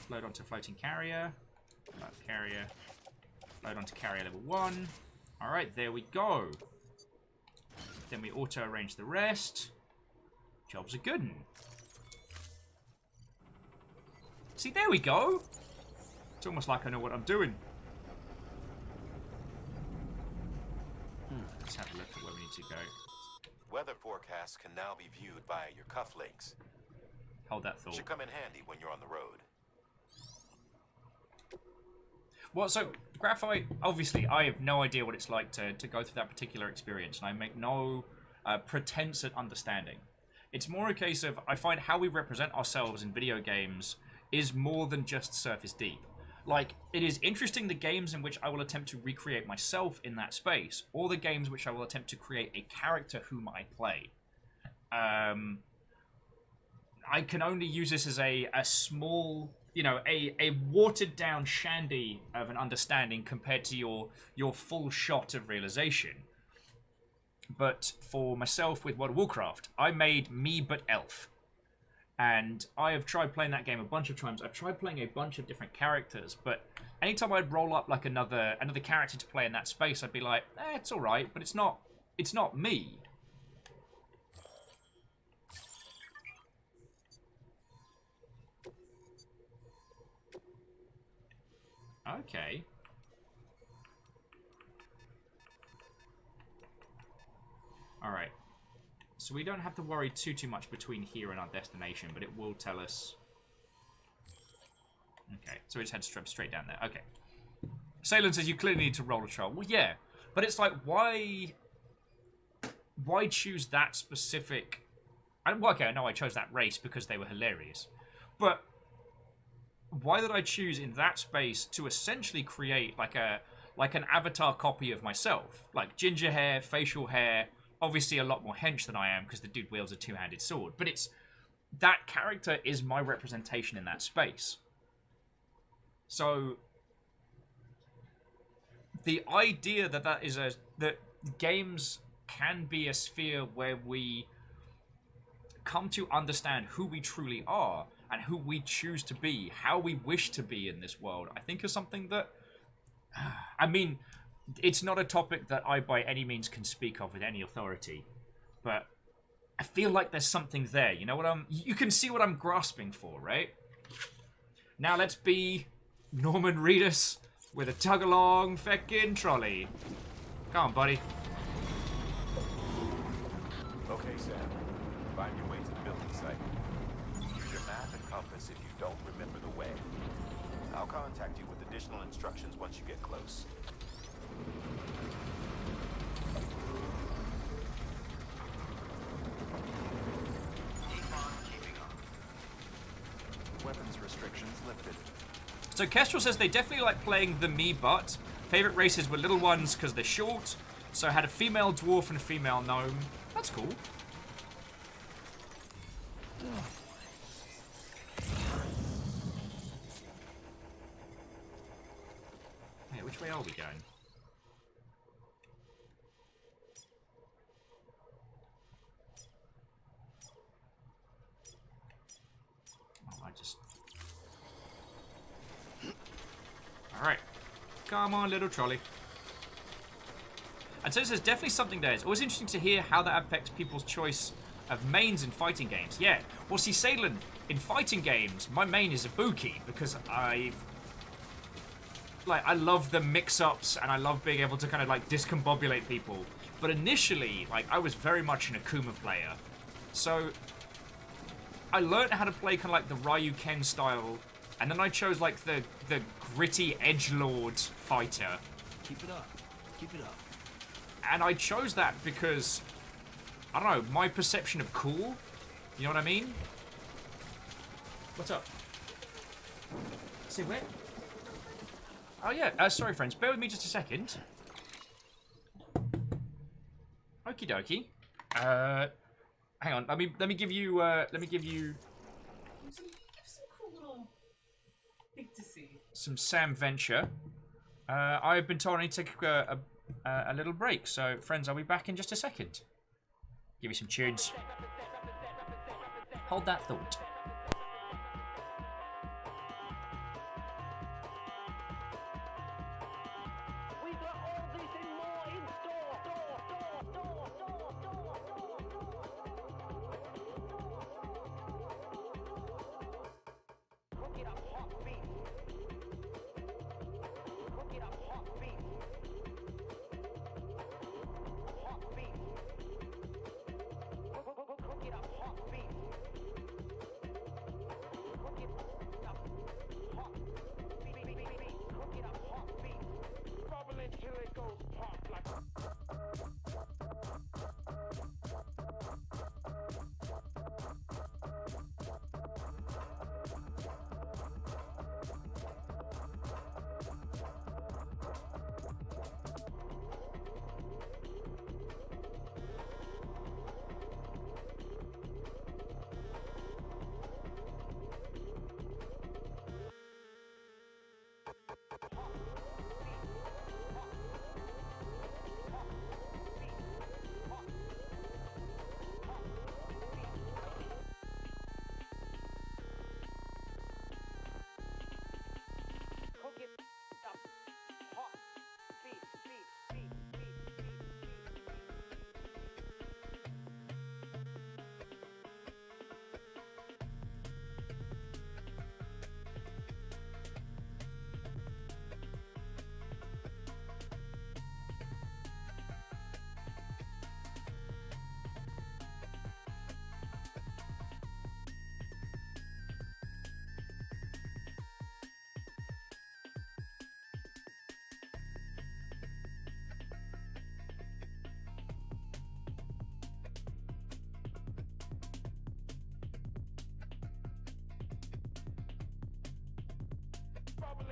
load onto floating carrier. Carrier. Load onto carrier level 1. Alright, there we go. Then we auto-arrange the rest. Job's a good one. See, there we go. It's almost like I know what I'm doing. Let's have a look at where we need to go. Weather forecasts can now be viewed via your cufflinks. Hold that thought. Should come in handy when you're on the road. Well, so, Graphite, obviously, I have no idea what it's like to go through that particular experience, and I make no pretense at understanding. It's more a case of, I find how we represent ourselves in video games is more than just surface deep. Like, it is interesting the games in which I will attempt to recreate myself in that space, or the games which I will attempt to create a character whom I play. I can only use this as a small, you know, a watered down shandy of an understanding compared to your full shot of realization. But for myself with World of Warcraft, I made me but elf. And I have tried playing that game a bunch of times. I've tried playing a bunch of different characters, but anytime I'd roll up like another character to play in that space, I'd be like, it's alright, but it's not me. Okay. Alright. So we don't have to worry too much between here and our destination, but it will tell us... Okay, so we just head straight down there. Okay. Salem says you clearly need to roll a trial. Well, yeah, but it's like, why choose that specific... Well, okay, I know I chose that race because they were hilarious. But why did I choose in that space to essentially create like an avatar copy of myself? Like ginger hair, facial hair... Obviously a lot more hench than I am because the dude wields a two-handed sword. But it's... That character is my representation in that space. So... The idea that that games can be a sphere where we come to understand who we truly are and who we choose to be, how we wish to be in this world, I think is something that... I mean... It's not a topic that I by any means can speak of with any authority, but I feel like there's something there. You know what you can see what I'm grasping for, right? Now let's be Norman Reedus with a tug-along feckin' trolley. Come on, buddy. Okay, Sam. Find your way to the building site. Use your map and compass if you don't remember the way. I'll contact you with additional instructions once you get close. Weapons restrictions lifted. So Kestrel says they definitely like playing the me but. Favorite races were little ones because they're short. So I had a female dwarf and a female gnome. That's cool. Yeah, which way are we going? Alright. Come on, little trolley. And so there's definitely something there. It's always interesting to hear how that affects people's choice of mains in fighting games. Yeah. Well, see, Salen, in fighting games, my main is Ibuki because I love the mix-ups and I love being able to kind of like discombobulate people. But initially, like, I was very much an Akuma player. So I learned how to play kind of like the Ryu Ken style. And then I chose, like, the gritty edgelord fighter. Keep it up. Keep it up. And I chose that because, I don't know, my perception of cool. You know what I mean? What's up? Say where? Oh, yeah. Sorry, friends. Bear with me just a second. Okie dokie. Hang on. Let me give you, some Sam Venture. I've been told I need to take a little break, so friends, I'll be back in just a second. Give you some tunes. Hold that thought.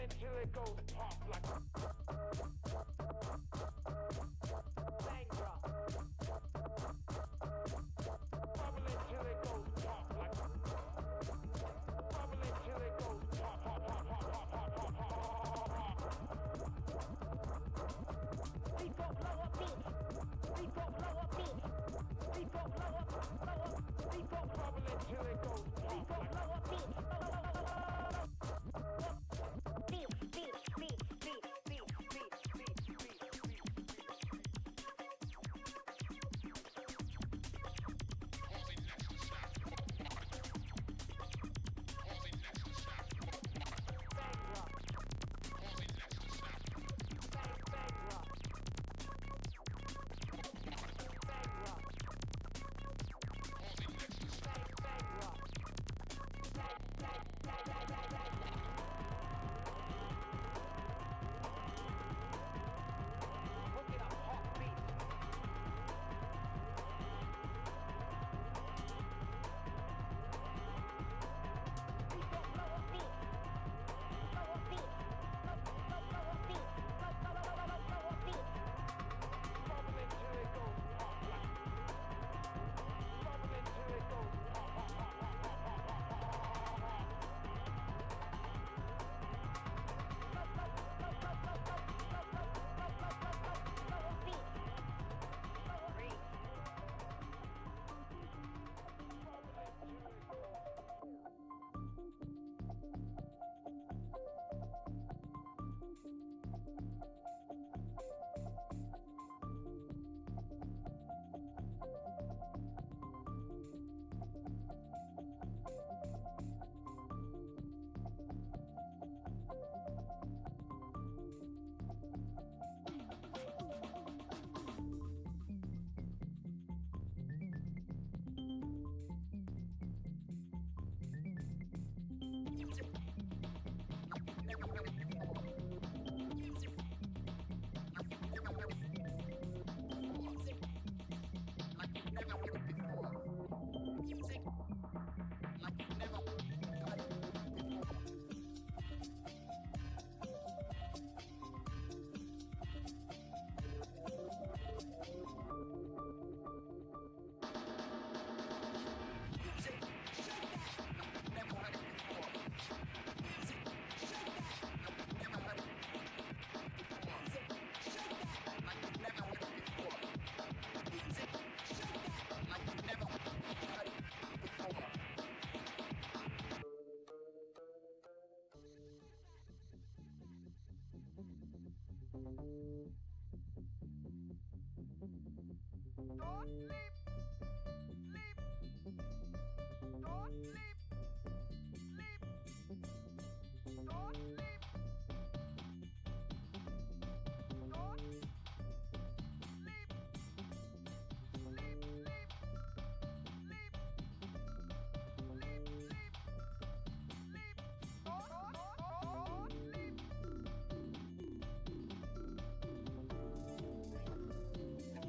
until it goes pop like bang drop. Bubble until it goes pop like bubble until it goes pop pop pop pop pop pop pop pop pop. Reverb lower beat. Reverb lower beat. Reverb lower reverb bubble until it goes pop. Reverb lower beat.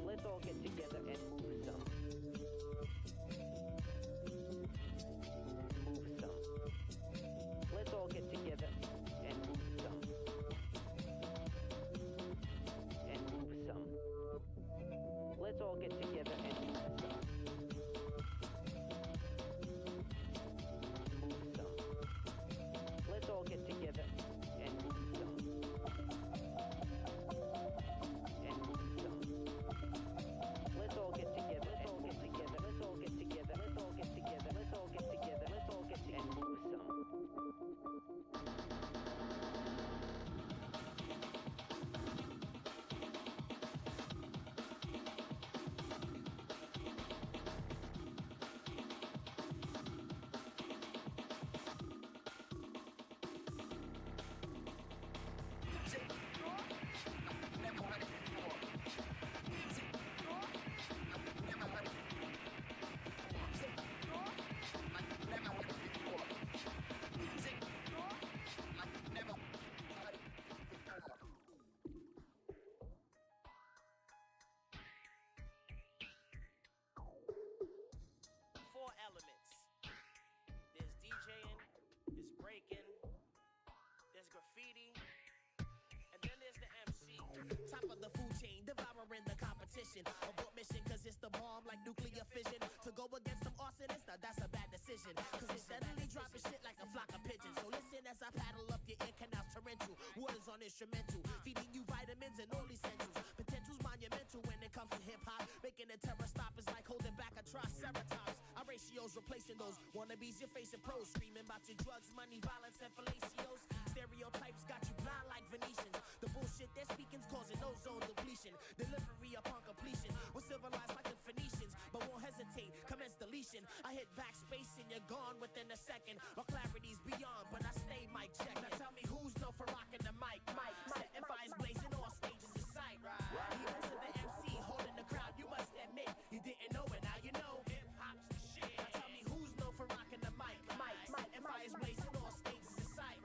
Let's all get together and move some. Top of the food chain, devouring the competition. Abort mission, cause it's the bomb like nuclear fission. To go against them arsonists, now that's a bad decision. Cause it's steadily dropping shit like a flock of pigeons. So listen as I paddle up your ear canals torrential. Waters on instrumental, feeding you vitamins and all essentials. Potential's monumental when it comes to hip hop. Making a terror stop is like holding back a triceratops. Our ratios replacing those wannabes you're facing pros. Screaming about your drugs, money, violence, and fellatios. Stereotypes got you blind like Venetians. The bullshit they're speaking's causing ozone depletion. Delivery upon completion. We're civilized like the Phoenicians, but won't hesitate. Commence deletion. I hit backspace and you're gone within a second. My clarity's beyond, but I stay mic check. Now tell me who's known for rocking the mic. Setting fires blazing, all stages in sight. Even to the MC holding the crowd, you must admit you didn't know it. Now you know hip hop's the shit. Now tell me who's known for rocking the mic. Setting fires blazing, all stages in sight.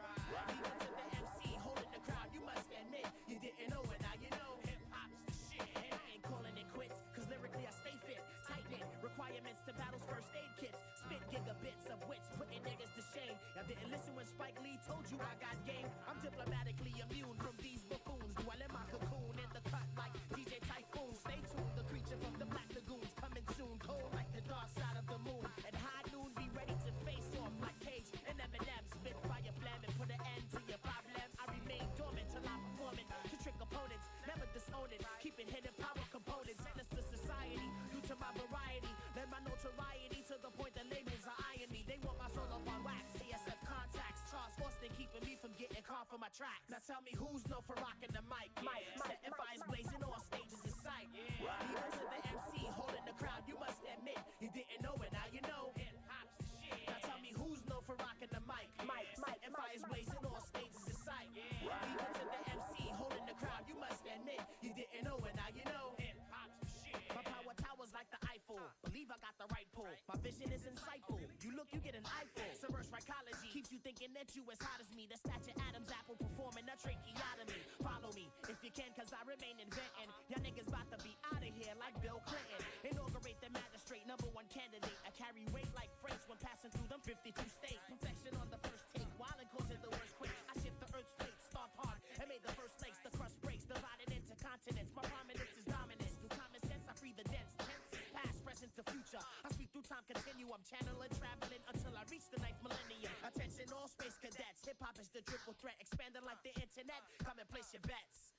Even to the MC holding the crowd, you must admit you didn't know it. Now you know hip hop's the shit. And I ain't calling it quits, cause lyrically I stay fit. Tight knit, requirements to battles, first aid kits. Spit gigabits of wits, putting niggas to shame. Y'all didn't listen when Spike Lee told you I got game. I'm diplomatically immune from these buffoons. Dwell in my cocoon in the cut like DJ Typhoon. Stay tuned, the creature from the Black Lagoons coming soon. Cold like the dark side of the moon. At high noon, be ready to face off like Cage and Eminem. Spit fire flamming, put an end to your problem. I remain dormant till I'm performing to trick opponents. Never disown it, keeping hidden power components. Sentence to society due to my variety. Lend my notoriety to the point that labels are eyeing me. They want my soul up on wax. CSF contacts, Charles Austin keeping me from getting caught for my tracks. Now tell me who's known for rocking the mic. Setting fires blazing, all stages in sight. Even to the MC holding the crowd, you must admit you didn't know it. Now you know hip hop's the shit. Now tell me who's known for rocking the mic. Setting fires blazing, all stages in sight. Even to the MC holding the crowd, you must admit you didn't know it. Now you know hip hop's the shit. My power towers like the Eiffel. Believe I got the right pull. My vision is insightful. You look, you get an eyeful. Subverse psychology keeps you thinking that you as hot as me. The stature Adam's apple performing a tracheotomy. Follow me if you can, cause I remain inventing. Y'all niggas about to be out of here like Bill Clinton. Inaugurate the magistrate, #1 candidate. I carry weight like freights when passing through them 52 states. Perfection on the first take, while it causing the worst quakes. I shift the earth's plate, stomp hard, and made the first lakes. The crust breaks, divided into continents. My prominence is dominance. Through common sense, I free the dense. Tenses, past, present, to future. I speak through time, continue. I'm channeling, traveling until I reach the 9th millennium. Attention, all space cadets. Hip hop is the triple threat, expanding like the internet. Come and place your bets.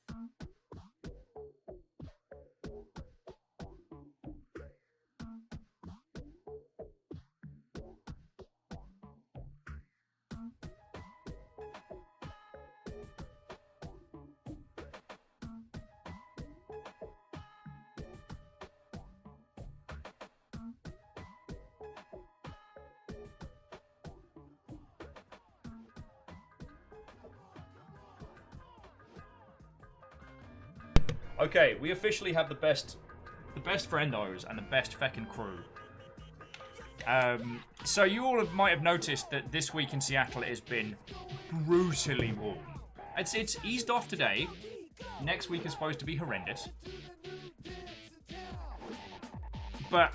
Okay, we officially have the best friendos and the best feckin' crew. So you all might have noticed that this week in Seattle it has been brutally warm. It's eased off today. Next week is supposed to be horrendous. But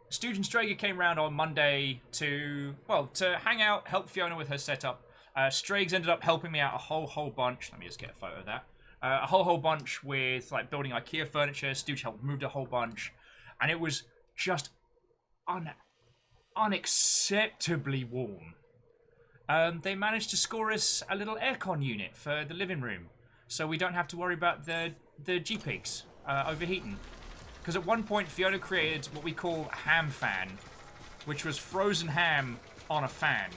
Stooge and Strager came round on Monday to hang out, help Fiona with her setup. Strags ended up helping me out a whole bunch. Let me just get a photo of that. A whole bunch with like building IKEA furniture. Stooge helped move a whole bunch, and it was just unacceptably warm. They managed to score us a little aircon unit for the living room, so we don't have to worry about the G-Pigs overheating. Because at one point, Fiona created what we call a ham fan, which was frozen ham on a fan.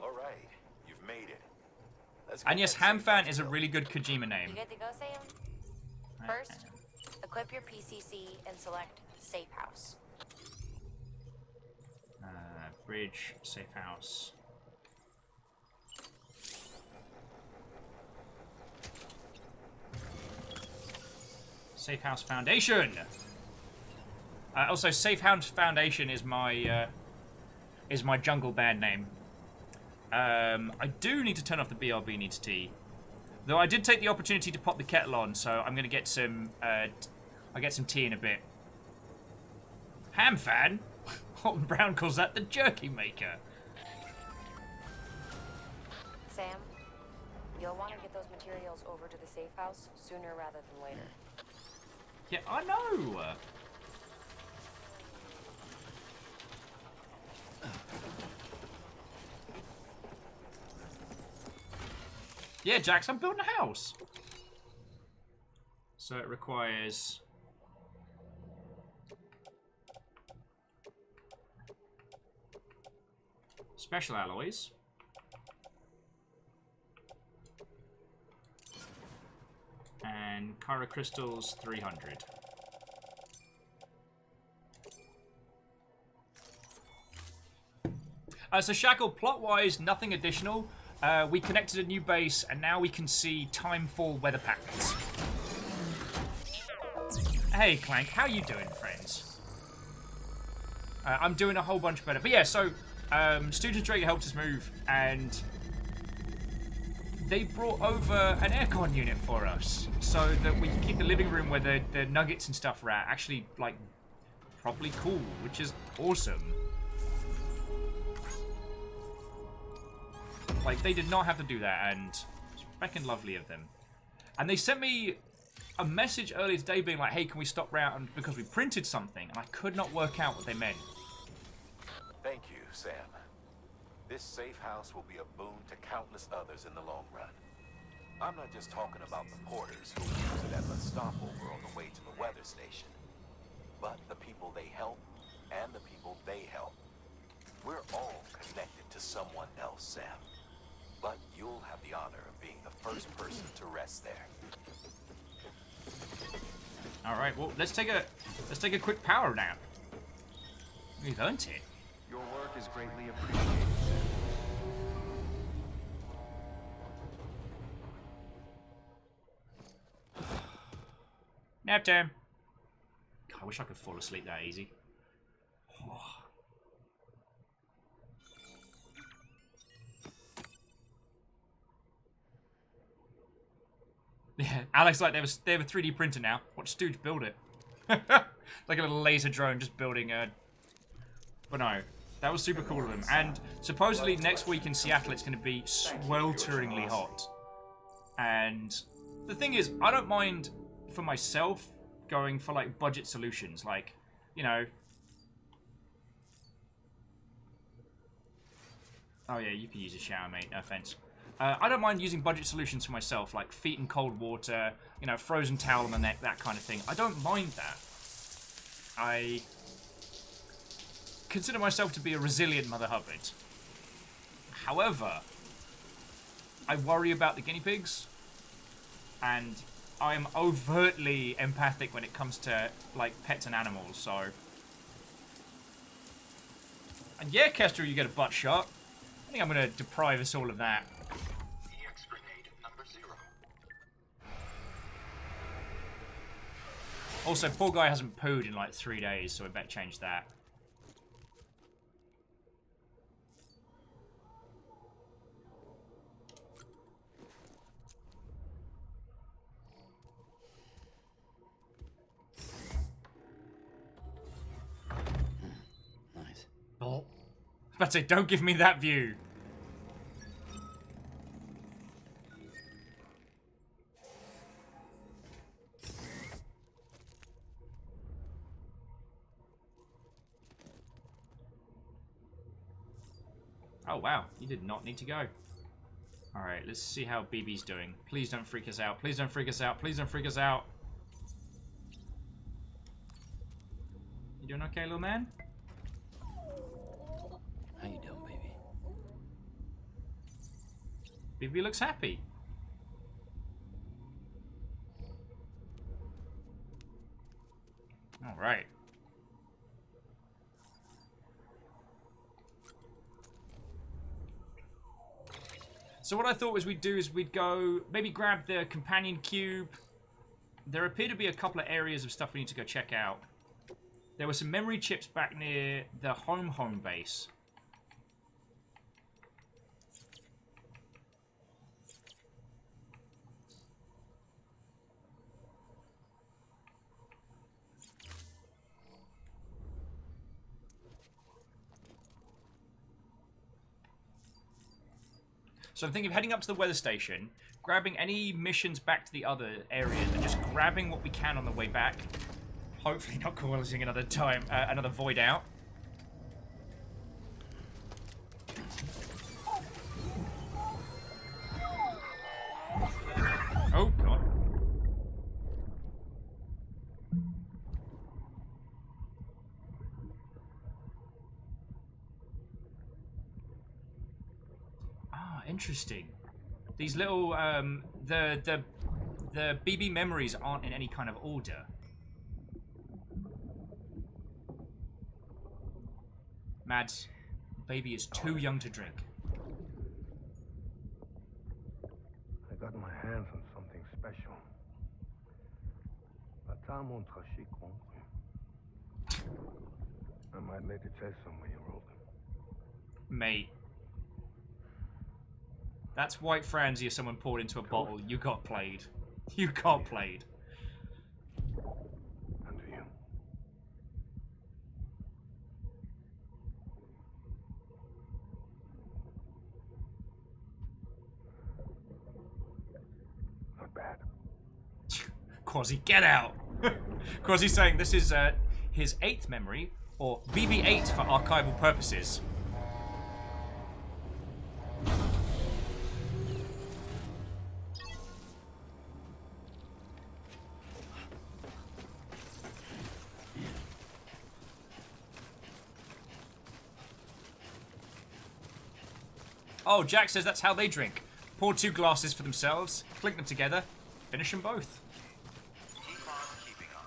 All right, you've made it. And yes, ham fan is a really good Kojima name. You good to go, Sam? First, equip your PCC and select Safe House. Bridge, safe house. Safe House Foundation. Also, Safe House Foundation is my jungle band name. I do need to turn off the BRB needs tea, though I did take the opportunity to pop the kettle on, so I'm gonna get some. I'll get some tea in a bit. Ham fan? Alton Brown calls that the jerky maker. Sam, you'll want to get those materials over to the safe house sooner rather than later. Yeah, I know. Yeah, Jax, I'm building a house. So it requires... special alloys. And Kyra crystals, 300. So Shackle, plot-wise, nothing additional. We connected a new base, and now we can see Timefall weather patterns. Hey, Clank, how you doing, friends? I'm doing a whole bunch better. But yeah, so Student Drake helped us move, and they brought over an aircon unit for us, so that we can keep the living room where the nuggets and stuff are at actually, like, properly cool, which is awesome. Like, they did not have to do that, and it's fucking lovely of them. And they sent me a message earlier today being like, hey, can we stop round because we printed something, and I could not work out what they meant. Thank you, Sam. This safe house will be a boon to countless others in the long run. I'm not just talking about the porters who use it as a stopover on the way to the weather station, but the people they help and the people they help. We're all connected to someone else, Sam. But you'll have the honor of being the first person to rest there. All right, well, let's take a quick power nap. We've earned it. Your work is greatly appreciated, Sam. Nap time. God, I wish I could fall asleep that easy. Oh. Yeah, Alex, like, they have a 3D printer now. Watch Stooge build it. Like a little laser drone just building a... But no, that was super cool of them. And supposedly next week in Seattle it's going to be swelteringly hot. And the thing is, I don't mind for myself going for, like, budget solutions. Like, you know... Oh yeah, you can use a shower, mate. No offense. I don't mind using budget solutions for myself, like feet in cold water, you know, frozen towel on the neck, that kind of thing. I don't mind that. I consider myself to be a resilient Mother Hubbard. However, I worry about the guinea pigs, and I am overtly empathic when it comes to, like, pets and animals, so... And yeah, Kestrel, you get a butt shot. I think I'm going to deprive us all of that. Also, poor guy hasn't pooed in like 3 days, so I better change that. Nice. Oh. But say, don't give me that view. Oh, wow. You did not need to go. Alright, let's see how BB's doing. Please don't freak us out. Please don't freak us out. Please don't freak us out. You doing okay, little man? How you doing, baby? BB looks happy. Alright. So what I thought was we'd do is we'd go, maybe grab the companion cube. There appear to be a couple of areas of stuff we need to go check out. There were some memory chips back near the home base. So I'm thinking of heading up to the weather station, grabbing any missions back to the other areas, and just grabbing what we can on the way back. Hopefully not causing another void out. Oh, God. Ah, interesting. These little, the BB memories aren't in any kind of order. Mads, baby is too young to drink. I got my hands on something special. I might make a test some when you're older. Mate. That's white Franzia someone poured into a bottle. You got played. You got played. Under you. Not bad. Quasi, get out! Quasi's saying this is his 8th memory, or BB-8 for archival purposes. Oh, Jack says that's how they drink. Pour 2 glasses for themselves, clink them together, finish them both. Keep on keeping on.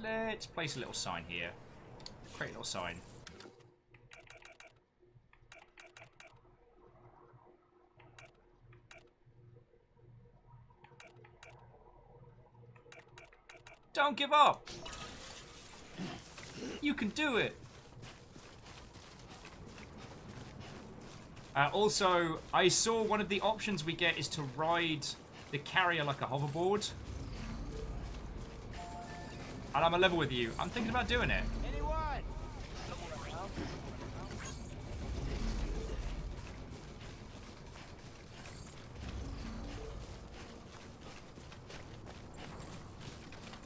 Let's place a little sign here. Create a little sign. Don't give up! You can do it! Also, I saw one of the options we get is to ride the carrier like a hoverboard. And I'm a level with you. I'm thinking about doing it. Anyone?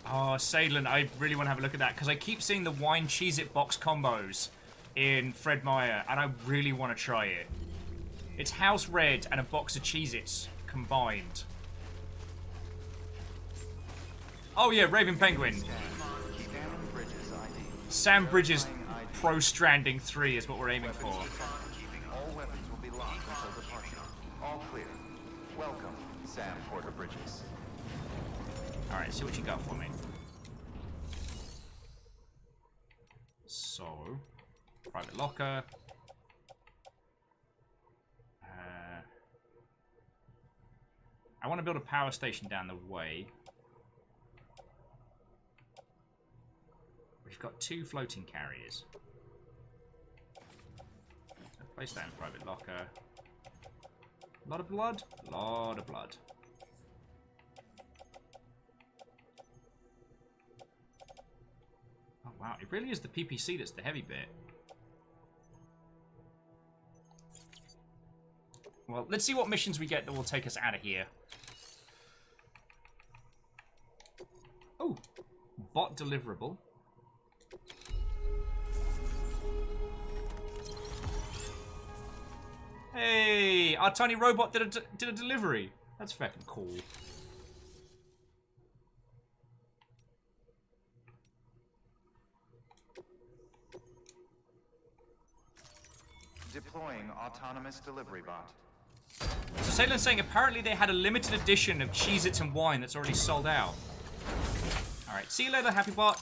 Oh, Sadlin, I really want to have a look at that because I keep seeing the wine Cheez-It box combos in Fred Meyer, and I really want to try it. It's House Red and a box of Cheez-Its combined. Oh yeah, Raven Penguin. Sam Bridges Pro Stranding 3 is what we're aiming for. All weapons will be locked until departure. All clear. Welcome, Sam Porter Bridges. Alright, see what you got for me. So, private locker. I want to build a power station down the way. We've got 2 floating carriers. So place that in private locker. A lot of blood? A lot of blood. Oh wow, it really is the PPC that's the heavy bit. Well, let's see what missions we get that will take us out of here. Oh, bot deliverable. Hey, our tiny robot did a delivery. That's fucking cool. Deploying autonomous delivery bot. So Salen's saying apparently they had a limited edition of Cheez-Its and wine that's already sold out. Alright, see you later, Happy Bot.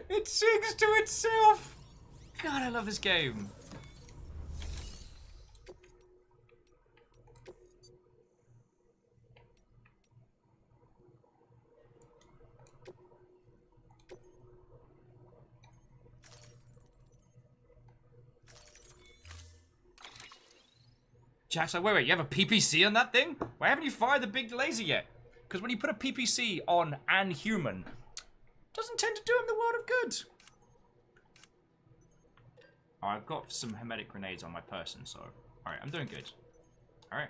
It sings to itself! God, I love this game. Jack's like, wait, you have a PPC on that thing? Why haven't you fired the big laser yet? Because when you put a PPC on an human, Doesn't tend to do him the world of good. Oh, I've got some hermetic grenades on my person, so... Alright, I'm doing good. Alright.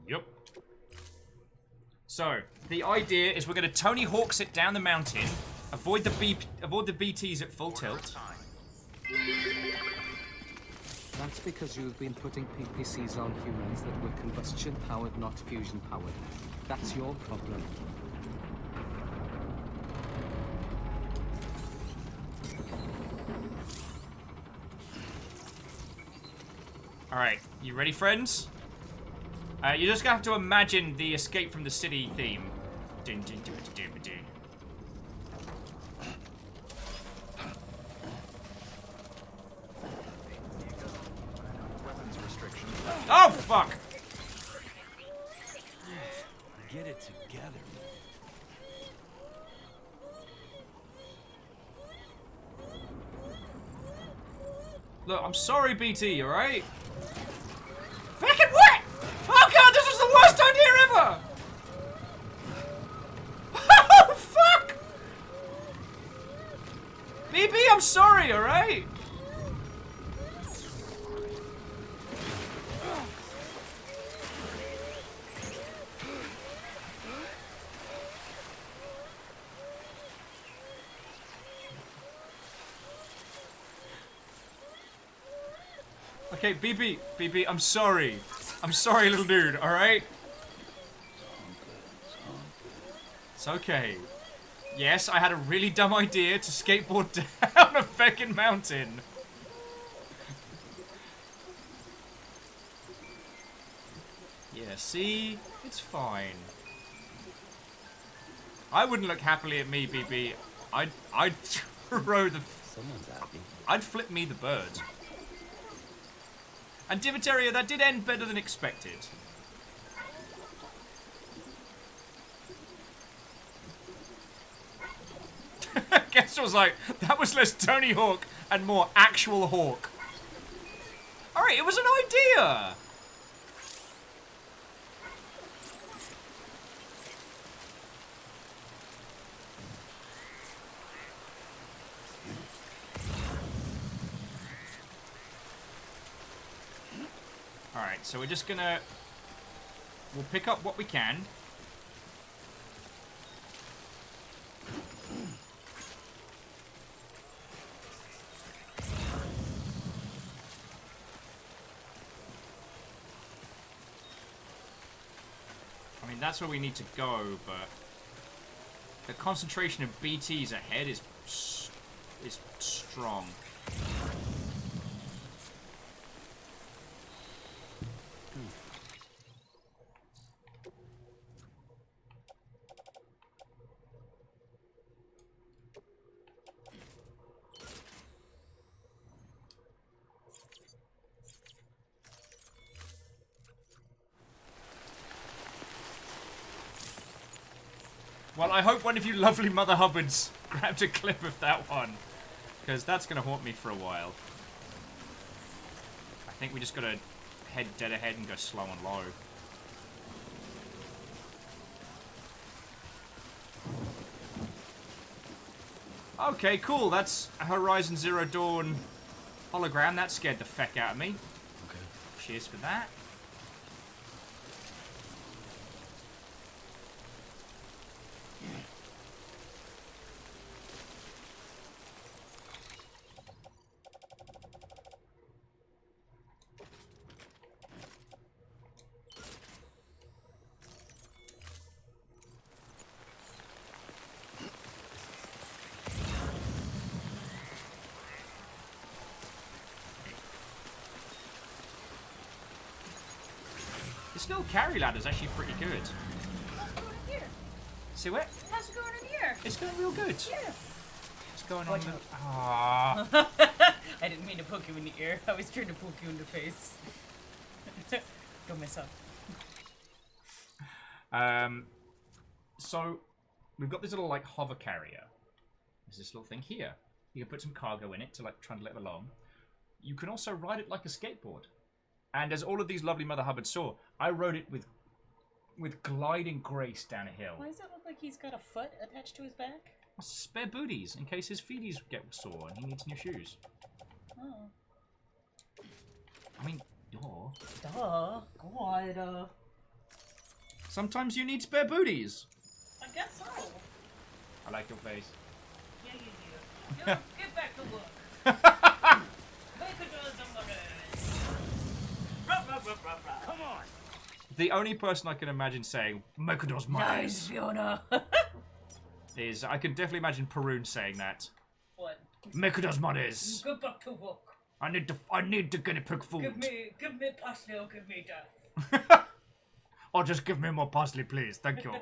Yep. So, the idea is we're going to Tony Hawks it down the mountain, avoid the BTs at full tilt. That's because you've been putting PPCs on humans that were combustion-powered, not fusion-powered. That's your problem. Alright, you ready, friends? You're just gonna have to imagine the Escape from the City theme. Dun, dun, dun, dun, dun, dun. Weapons restrictions. Oh, fuck! Get it together. Look, I'm sorry, BT, alright? Fucking what? Oh god, this was the worst idea ever! Oh, fuck! BB, I'm sorry, alright? Okay, BB, I'm sorry. I'm sorry, little dude, alright? It's okay. Yes, I had a really dumb idea to skateboard down a fucking mountain. Yeah, see? It's fine. I wouldn't look happily at me, BB. I'd throw the... Someone's happy. I'd flip me the bird. And Diviteria, that did end better than expected. Guess was like, that was less Tony Hawk and more actual Hawk. Alright, it was an idea! Alright, so we're just gonna... We'll pick up what we can. I mean, that's where we need to go, but... The concentration of BTs ahead is strong. Well, I hope one of you lovely Mother Hubbards grabbed a clip of that one, because that's going to haunt me for a while. I think we just got to head dead ahead and go slow and low. Okay, cool. That's a Horizon Zero Dawn hologram. That scared the feck out of me. Okay. Cheers for that. This little carry ladder is actually pretty good. How's it going in here? See what? How's it going in here? It's going real good. Yeah. It's going on Watch the... out. Ah. I didn't mean to poke you in the ear. I was trying to poke you in the face. Don't mess up. So we've got this little like hover carrier. There's this little thing here. You can put some cargo in it to like trundle it along. You can also ride it like a skateboard. And as all of these lovely Mother Hubbards saw, I rode it with gliding grace down a hill. Why does it look like he's got a foot attached to his back? Spare booties in case his feeties get sore and he needs new shoes. Oh. I mean, duh. Duh. God. Sometimes you need spare booties. I guess so. I like your face. Yeah, you do. Get back to work. Make it do somebody. Come on. The only person I can imagine saying "Mekador's mine" Nice, Fiona. is I can definitely imagine Perun saying that. What? Mekador's monies. Go back to work. I need to get a pick food. Give me parsley or give me death. Or just give me more parsley, please. Thank you.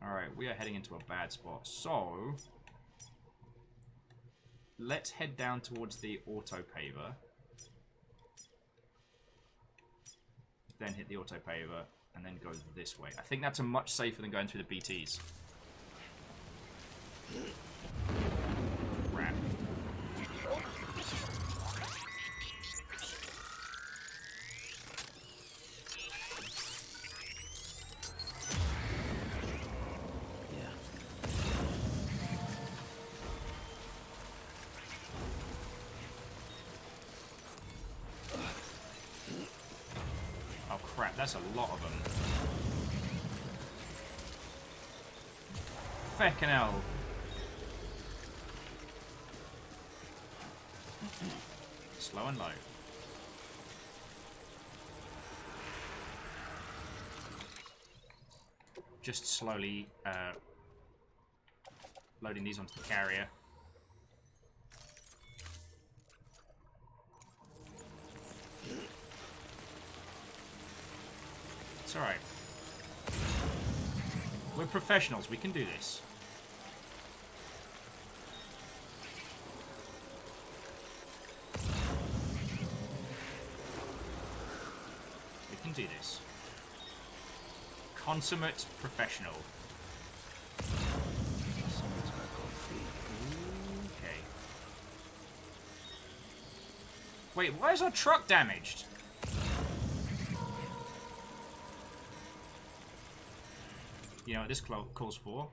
Alright, we are heading into a bad spot. So, let's head down towards the auto paver. Then hit the auto paver, and then go this way. I think that's a much safer than going through the BTs. Crap. Oh crap, that's a lot of them. Feckin' hell. Slow and low. Just slowly loading these onto the carrier. It's alright. We're professionals, we can do this. We can do this. Consummate professional. Okay. Wait, why is our truck damaged? You know what this calls for?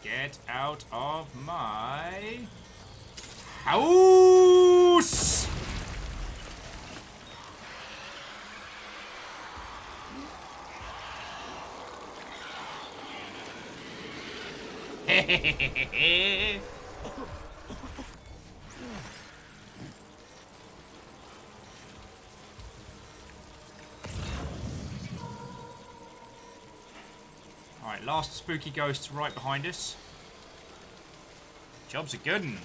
Get out of my house! Hehehehe. Alright, last spooky ghost right behind us. Job's a good one.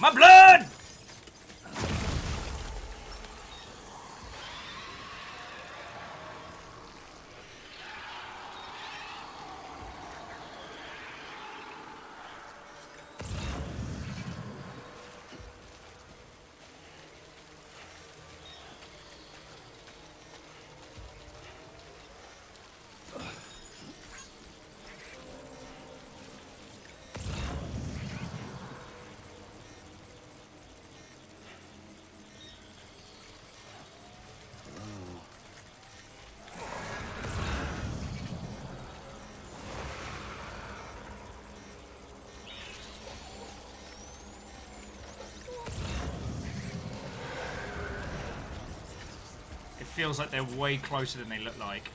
My blood! It feels like they're way closer than they look like.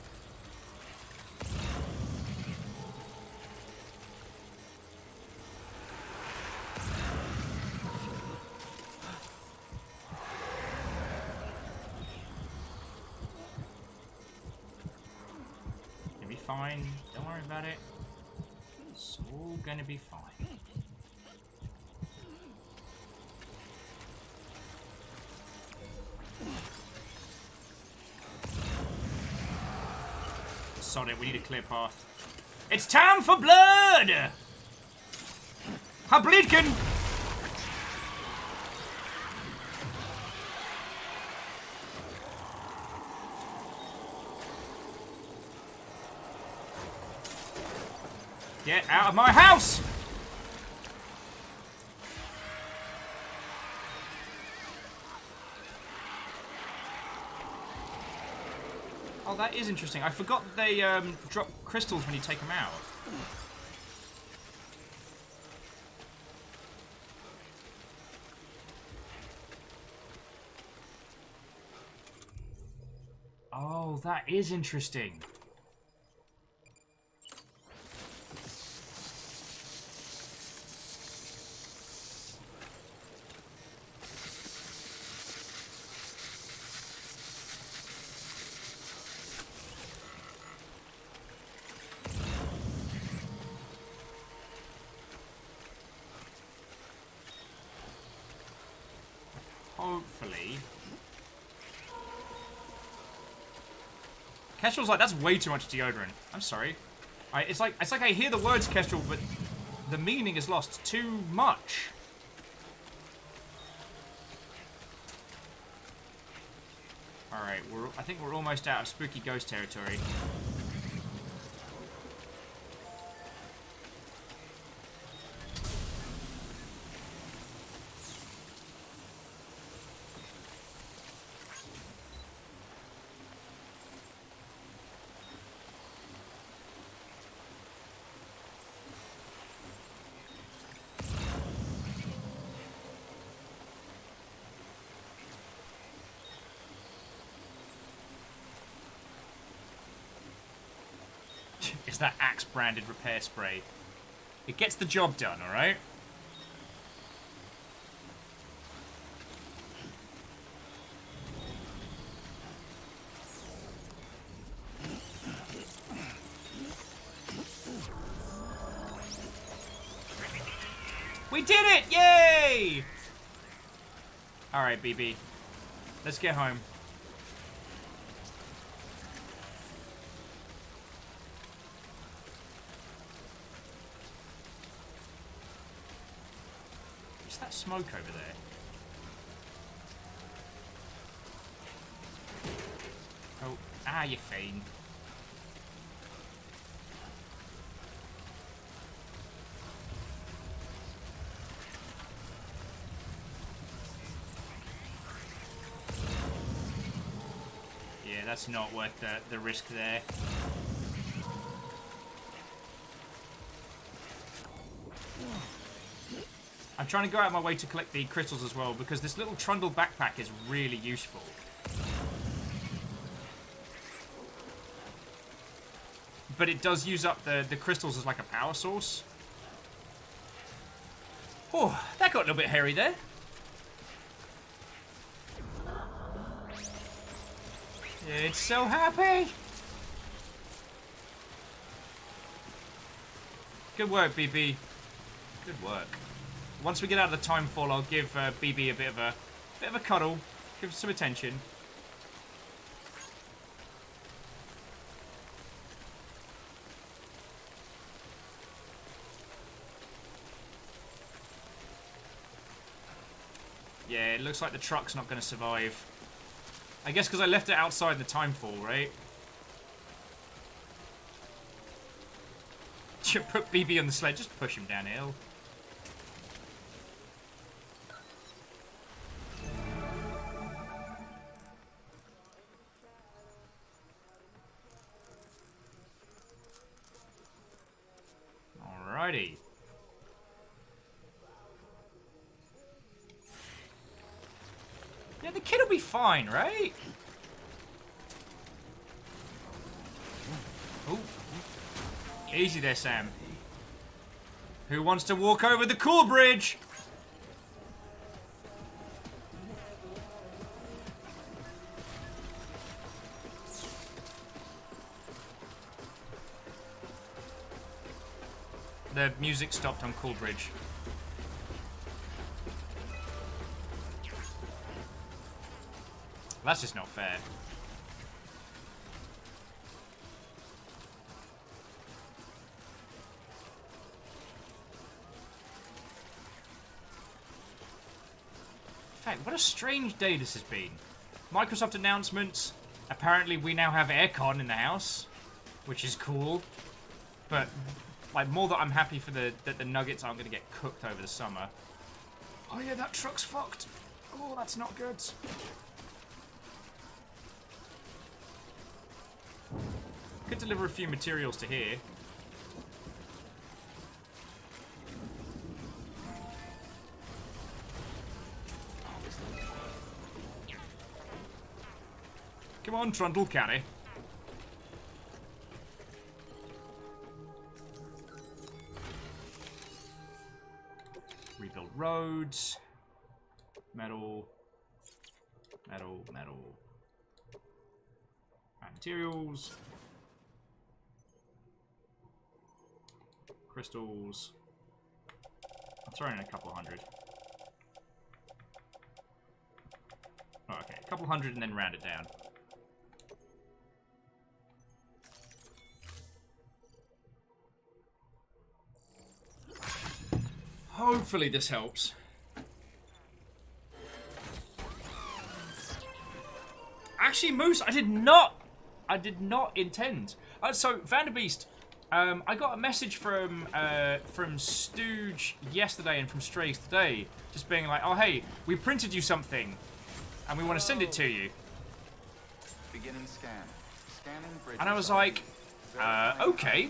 You'll be fine. Don't worry about it. It's all gonna be fine. sod it. We need a clear path. It's time for blood! Hablitkin! Get out of my house! Oh, that is interesting. I forgot that they drop crystals when you take them out. Oh, that is interesting. Hopefully. Kestrel's like, that's way too much deodorant. I'm sorry. It's like I hear the words Kestrel, but the meaning is lost. Too much. Alright, I think we're almost out of spooky ghost territory. Is that Axe branded repair spray? It gets the job done, alright? We did it! Yay! Alright, BB. Let's get home. What's that smoke over there? Oh, you're fine. Yeah, that's not worth the risk there. I'm trying to go out of my way to collect the crystals as well, because this little trundle backpack is really useful. But it does use up the crystals as like a power source. Oh, that got a little bit hairy there. It's so happy. Good work, BB. Good work. Once we get out of the timefall, I'll give BB a bit of a cuddle, give some attention. Yeah, it looks like the truck's not going to survive. I guess because I left it outside the timefall, right? Should put BB on the sled, just push him downhill. Alrighty. Yeah, the kid will be fine, right? Oh. Easy there, Sam. Who wants to walk over the cool bridge? The music stopped on Cool Bridge. That's just not fair. fact, what a strange day this has been. Microsoft announcements. Apparently, we now have aircon in the house, which is cool. But, like, more that I'm happy for that the nuggets aren't going to get cooked over the summer. Oh yeah, that truck's fucked. Oh, that's not good. Could deliver a few materials to here. Come on, Trundle, carry. Rebuild roads. Metal. Metal, metal. And materials. Crystals. I'm throwing in a couple hundred. Oh, okay, a couple hundred and then round it down. Hopefully this helps. Actually, Moose, I did not intend. So, Vanderbeest, I got a message from Stooge yesterday and from Strays today, just being like, oh hey, we printed you something, and we want to send it to you. Beginning scan. Scanning bridges. And I was like, okay.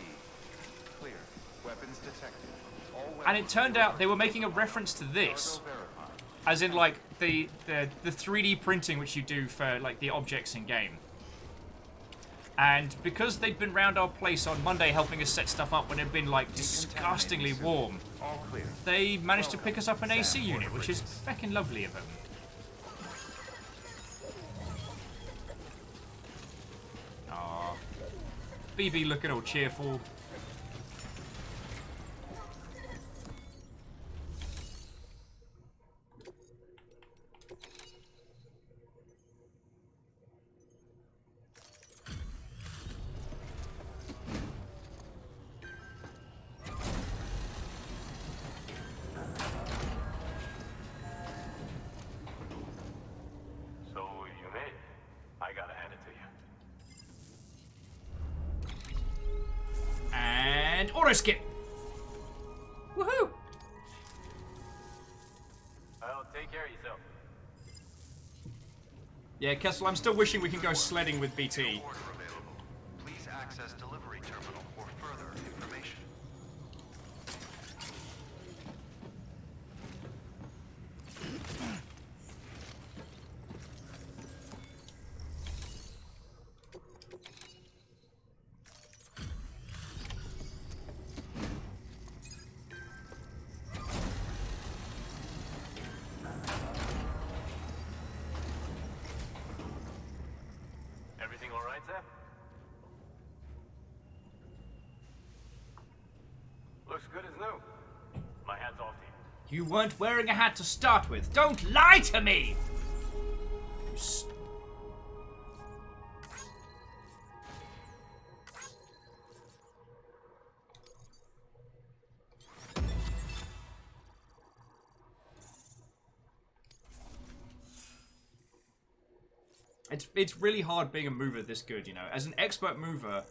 Clear. Weapons detected. And it turned out they were making a reference to this, as in like the 3D printing which you do for like the objects in game. And because they'd been round our place on Monday helping us set stuff up when it had been like disgustingly warm, they managed to pick us up an AC unit, which is fucking lovely of them. Aww. BB looking all cheerful. Skip. Woohoo! Well, take care of yourself. Yeah, Kessel, I'm still wishing we can go sledding with BT. Please access delivery terminal for further information. Looks good as new. My hat's off to you. You weren't wearing a hat to start with. Don't lie to me! It's really hard being a mover this good, you know. As an expert mover,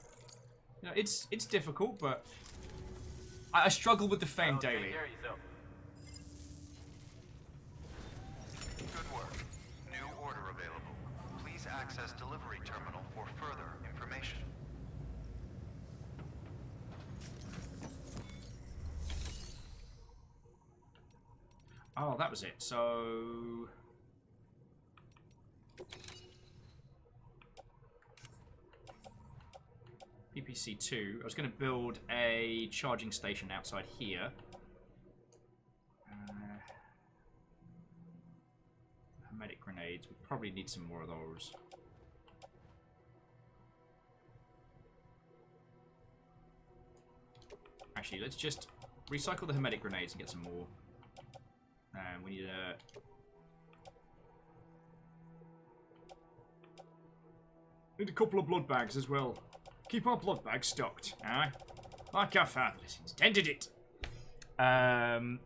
you know, it's difficult, but I struggle with the fame daily. Good work. New order available. Please access delivery terminal for further information. Oh, that was it. So PPC 2. I was going to build a charging station outside here. Hermetic grenades. We probably need some more of those. Actually, let's just recycle the hermetic grenades and get some more. We need a... Need a couple of blood bags as well. Keep our blood bags stocked, aye? Like our fathers intended it. Vanderbeest,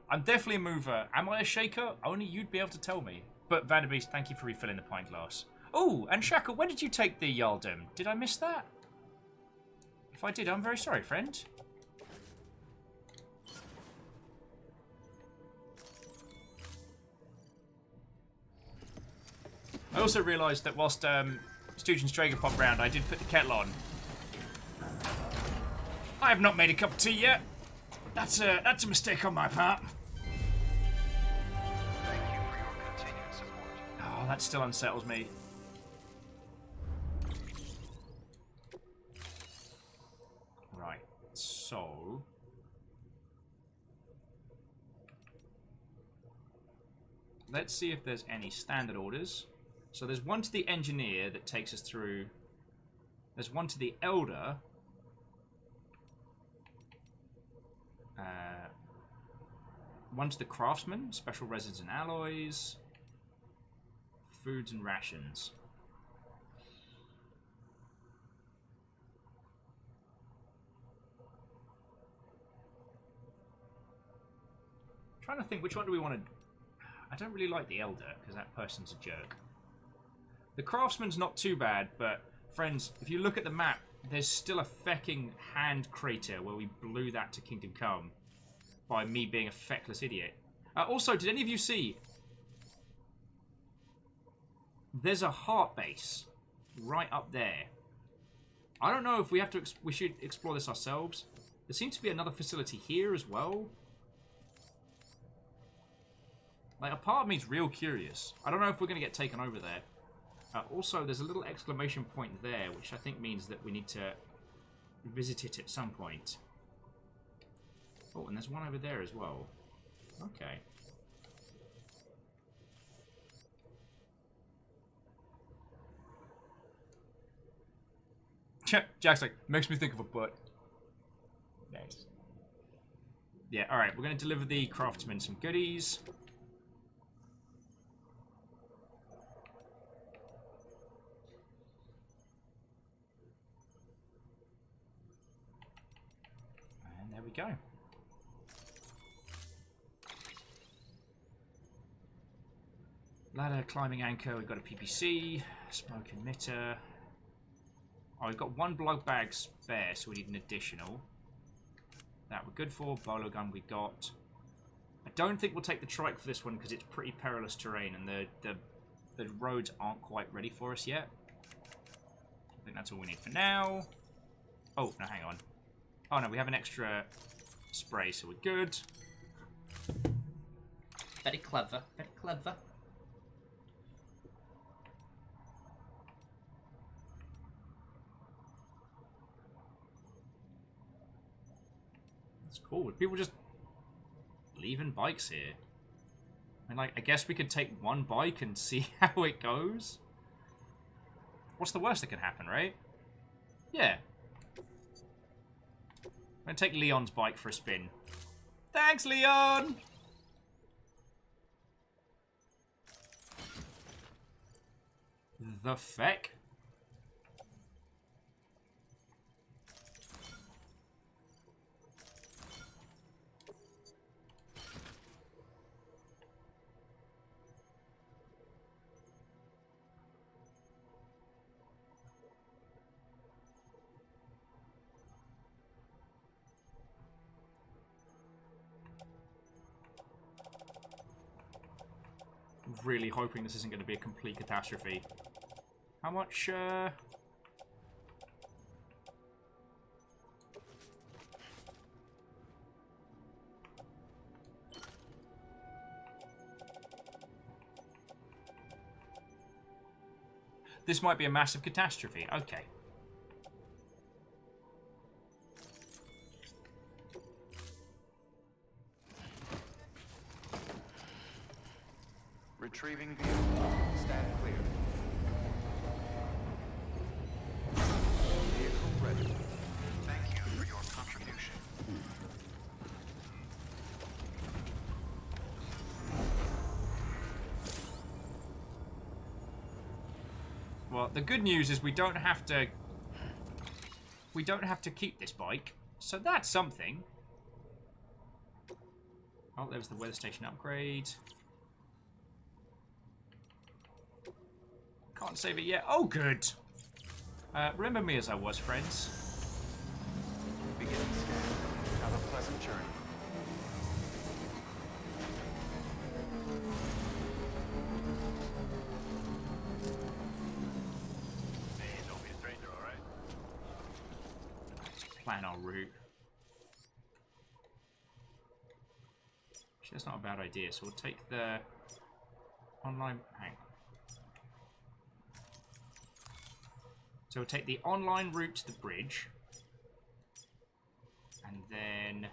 I'm definitely a mover. Am I a shaker? Only you'd be able to tell me. But Vanderbeest, thank you for refilling the pint glass. Oh, and Shaka, when did you take the Yaldum? Did I miss that? If I did, I'm very sorry, friend. I also realised that whilst Stooge and Strager popped round, I did put the kettle on. I have not made a cup of tea yet. That's a mistake on my part. Thank you for your continued support. Oh, that still unsettles me. Right, so... let's see if there's any standard orders. So there's one to the engineer that takes us through. There's one to the elder. One to the craftsman, special resins and alloys. Foods and rations. I'm trying to think, which one do we want to... I don't really like the elder, because that person's a jerk. The craftsman's not too bad, but friends, if you look at the map, there's still a fecking hand crater where we blew that to Kingdom Come by me being a feckless idiot. Also, did any of you see? There's a heart base right up there. I don't know if we have to. We should explore this ourselves. There seems to be another facility here as well. Like, a part of me's real curious. I don't know if we're going to get taken over there. Also, there's a little exclamation point there, which I think means that we need to visit it at some point. Oh, and there's one over there as well. Okay. Jack's like, makes me think of a butt. Nice. Yeah, alright, we're going to deliver the craftsman some goodies. And there we go. Ladder, climbing anchor, we've got a PPC, smoke emitter. Oh, we've got one blood bag spare, so we need an additional. That we're good for. Bolo gun we got. I don't think we'll take the trike for this one because it's pretty perilous terrain and the roads aren't quite ready for us yet. I think that's all we need for now. Oh, no, hang on. Oh, no, we have an extra spray, so we're good. Very clever, very clever. That's cool. Would people just leaving bikes here? I mean, like, I guess we could take one bike and see how it goes. What's the worst that can happen, right? Yeah. I'm gonna take Leon's bike for a spin. Thanks, Leon! The feck? Really hoping this isn't going to be a complete catastrophe. How much, This might be a massive catastrophe. Okay. Retrieving view. Stand clear. Vehicle ready. Thank you for your contribution. Well, the good news is we don't have to keep this bike. So that's something. Oh, there was the weather station upgrade. Can't save it yet. Oh, good. Remember me as I was, friends. Beginning scan. Have a pleasant journey. Hey, don't be a stranger, all right? Let's plan our route. Actually, that's not a bad idea. So we'll take the online... Hang on. So we'll take the online route to the bridge. And then...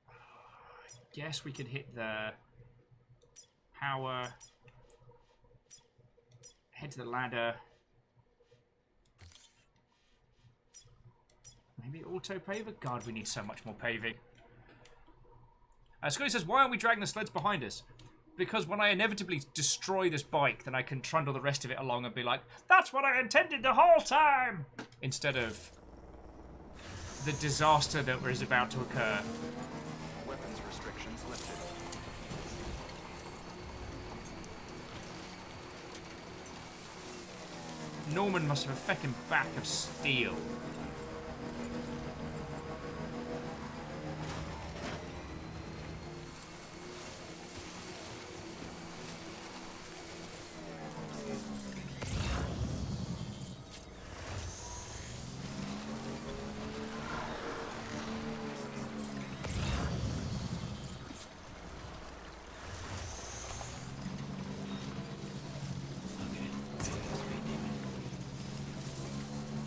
I guess we could hit the power, head to the ladder. Maybe auto paver? God, we need so much more paving. Scotty says, why aren't we dragging the sleds behind us? Because when I inevitably destroy this bike, then I can trundle the rest of it along and be like, that's what I intended the whole time! Instead of the disaster that is about to occur. Weapons restrictions lifted. Norman must have a feckin' back of steel.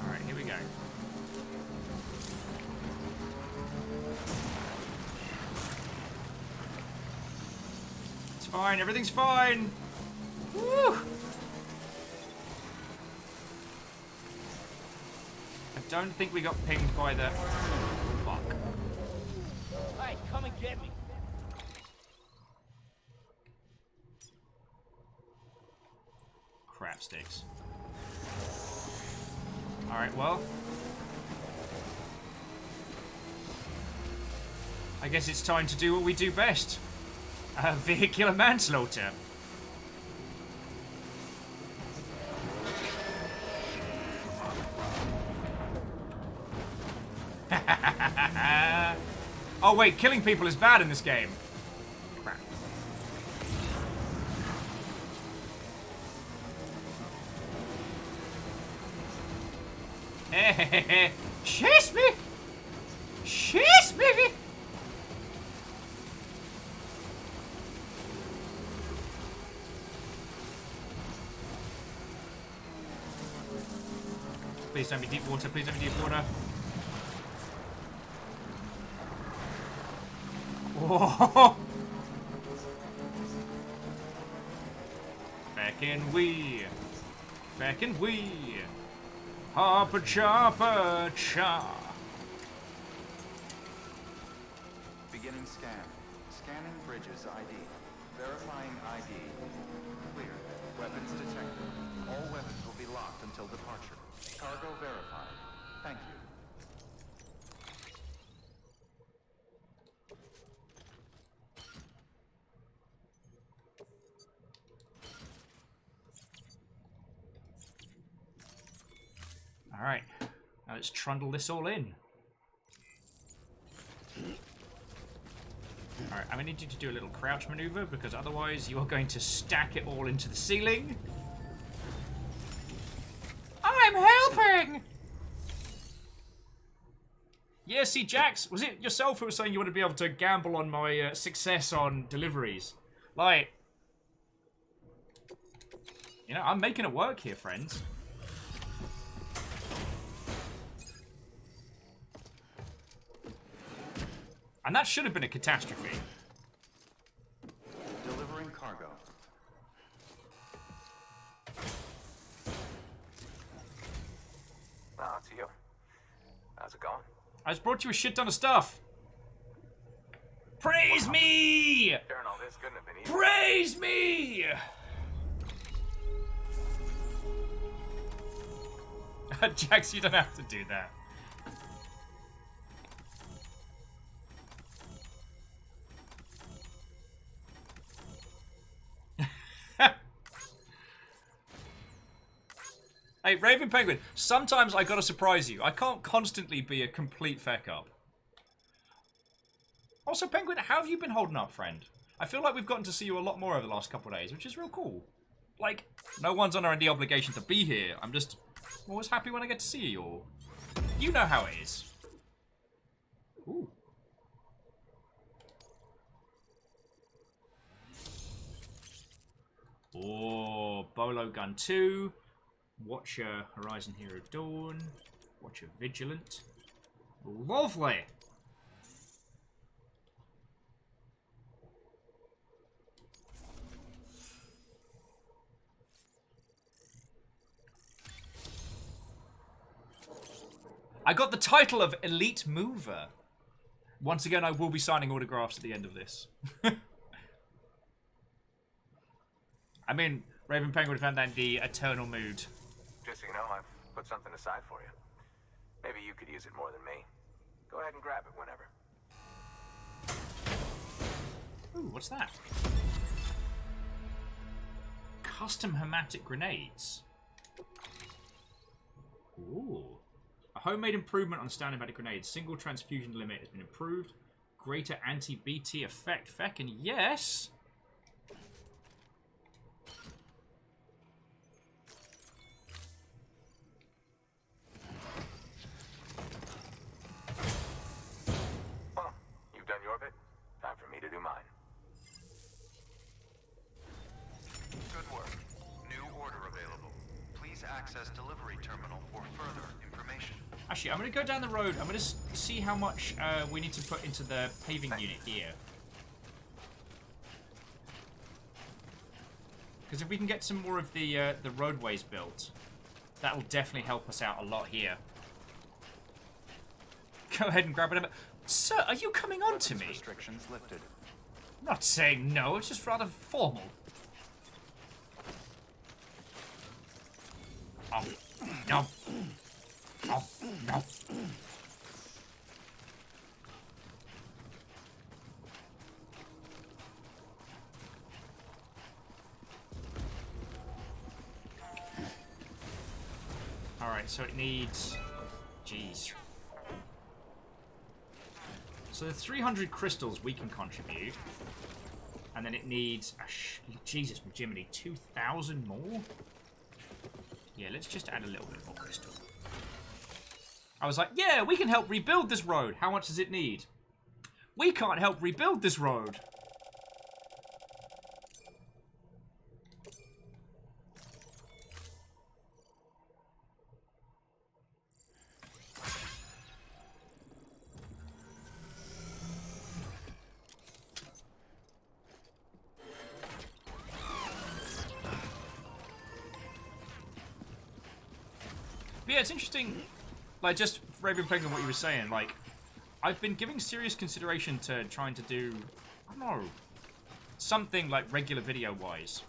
Alright, here we go. It's fine, everything's fine! Woo! I don't think we got pinged by the... Fuck. Hey, come and get me. Crap sticks. Alright, well. I guess it's time to do what we do best. Vehicular manslaughter. Oh wait, killing people is bad in this game. Crap. Chase me! Chase me! Please don't be deep water, please don't be deep water. Whoa! Feckin' we. Feckin' we. Hopper chopper cha. Beginning scan. Scanning bridges ID. Verifying ID. Clear. Weapons detected. All weapons will be locked until departure. Cargo verified. Thank you. Alright. Now let's trundle this all in. Alright, I'm going to need you to do a little crouch maneuver because otherwise you are going to stack it all into the ceiling. I'm helping! Yeah, see, Jax, was it yourself who was saying you want to be able to gamble on my success on deliveries? Like, you know, I'm making it work here, friends. And that should have been a catastrophe. Delivering cargo. Ah, it's you. How's it going? I just brought you a shit ton of stuff. Praise me! Sharing all this couldn't have been easy. Praise me! Jax, you don't have to do that. Hey, Raven Penguin, sometimes I gotta surprise you. I can't constantly be a complete feck up. Also, Penguin, how have you been holding up, friend? I feel like we've gotten to see you a lot more over the last couple of days, which is real cool. Like, no one's under any obligation to be here. I'm always happy when I get to see you all. You know how it is. Ooh. Oh, Bolo Gun 2. Watcher Horizon Hero Dawn. Watcher Vigilant. Lovely! I got the title of Elite Mover. Once again, I will be signing autographs at the end of this. I mean, Raven Penguin found that in the eternal mood. Just so you know, I've put something aside for you. Maybe you could use it more than me. Go ahead and grab it whenever. Ooh, what's that? Custom hematic grenades. Ooh. A homemade improvement on standard hematic grenades. Single transfusion limit has been improved. Greater anti-BT effect. Feckin' yes! Well, you've done your bit. Time for me to do mine. Good work. New order available. Please access delivery terminal for further information. Actually, I'm going to go down the road. I'm going to see how much we need to put into the paving unit here. Because if we can get some more of the roadways built, that'll definitely help us out a lot here. Go ahead and grab it. Sir, are you coming on to me? Restrictions lifted. I'm not saying no, it's just rather formal. Oh, no. Oh, no. Alright, so it needs... Jeez. So the 300 crystals we can contribute. And then it needs... Jesus, Jiminy, 2,000 more? Yeah, let's just add a little bit more crystal. I was like, yeah, we can help rebuild this road. How much does it need? We can't help rebuild this road. But yeah, it's interesting. Like, just Raven Penguin, what you were saying, like, I've been giving serious consideration to trying to do, I don't know, something like regular video-wise.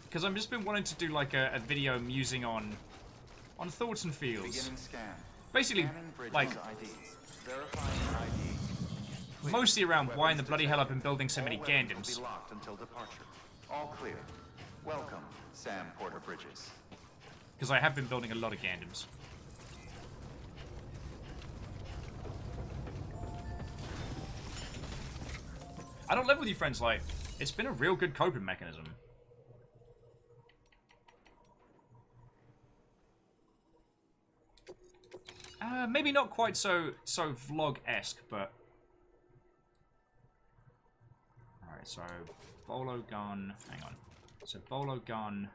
Because I've just been wanting to do like a video musing on thoughts and feels. Beginning scan. Basically, like, Verifying ID. mostly around why in the bloody hell I've been building so many All weapons Gandams. will be locked until departure. All clear. Welcome, Sam Porter Bridges. Because I have been building a lot of Gandams. I don't live with you friends, like, it's been a real good coping mechanism. Maybe not quite so vlog-esque, but... Alright, so Bolo Gun, hang on. So Bolo Gun...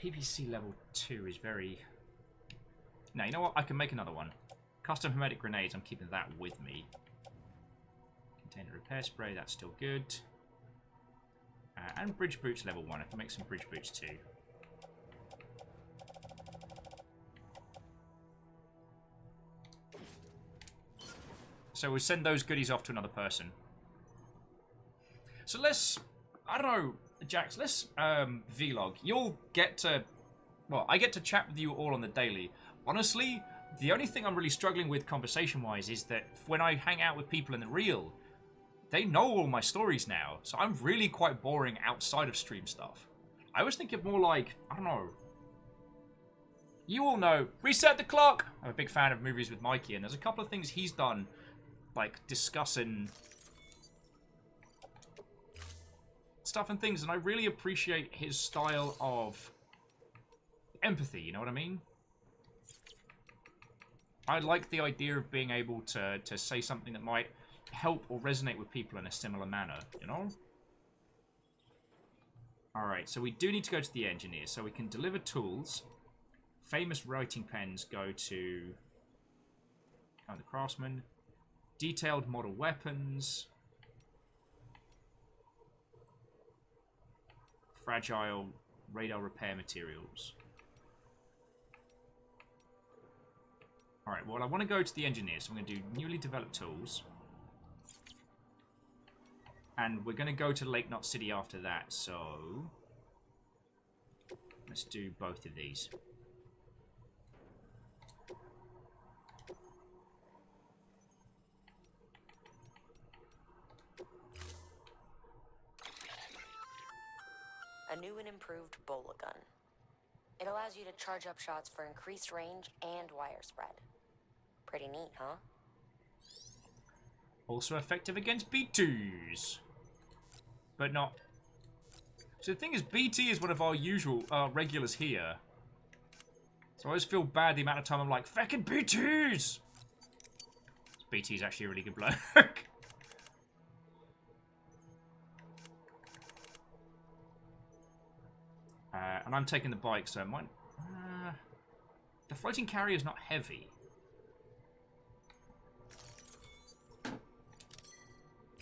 PPC level 2 is very... No, you know what? I can make another one. Custom hermetic grenades, I'm keeping that with me. Container repair spray, that's still good. And bridge boots level 1. I can make some bridge boots too. So we'll send those goodies off to another person. So let's, I don't know, Jax, let's vlog. You'll get to... Well, I get to chat with you all on the daily. Honestly, the only thing I'm really struggling with conversation-wise is that when I hang out with people in the real, they know all my stories now, so I'm really quite boring outside of stream stuff. I was thinking more like, I don't know. You all know, reset the clock! I'm a big fan of movies with Mikey, and there's a couple of things he's done, like discussing stuff and things, and I really appreciate his style of empathy, you know what I mean? I like the idea of being able to say something that might help or resonate with people in a similar manner, you know? Alright, so we do need to go to the engineer, so we can deliver tools. Famous writing pens go to the craftsman. Detailed model weapons. Fragile radar repair materials. Alright, well I want to go to the engineer, so I'm going to do newly developed tools. And we're going to go to Lake Knot City after that, so let's do both of these. A new and improved Bola gun. It allows you to charge up shots for increased range and wire spread. Pretty neat, huh? Also effective against B2s. But not... So the thing is, BT is one of our usual, regulars here. So I always feel bad the amount of time I'm like, feckin' B2s! BT is actually a really good bloke. And I'm taking the bike, so mine... the floating carrier is not heavy.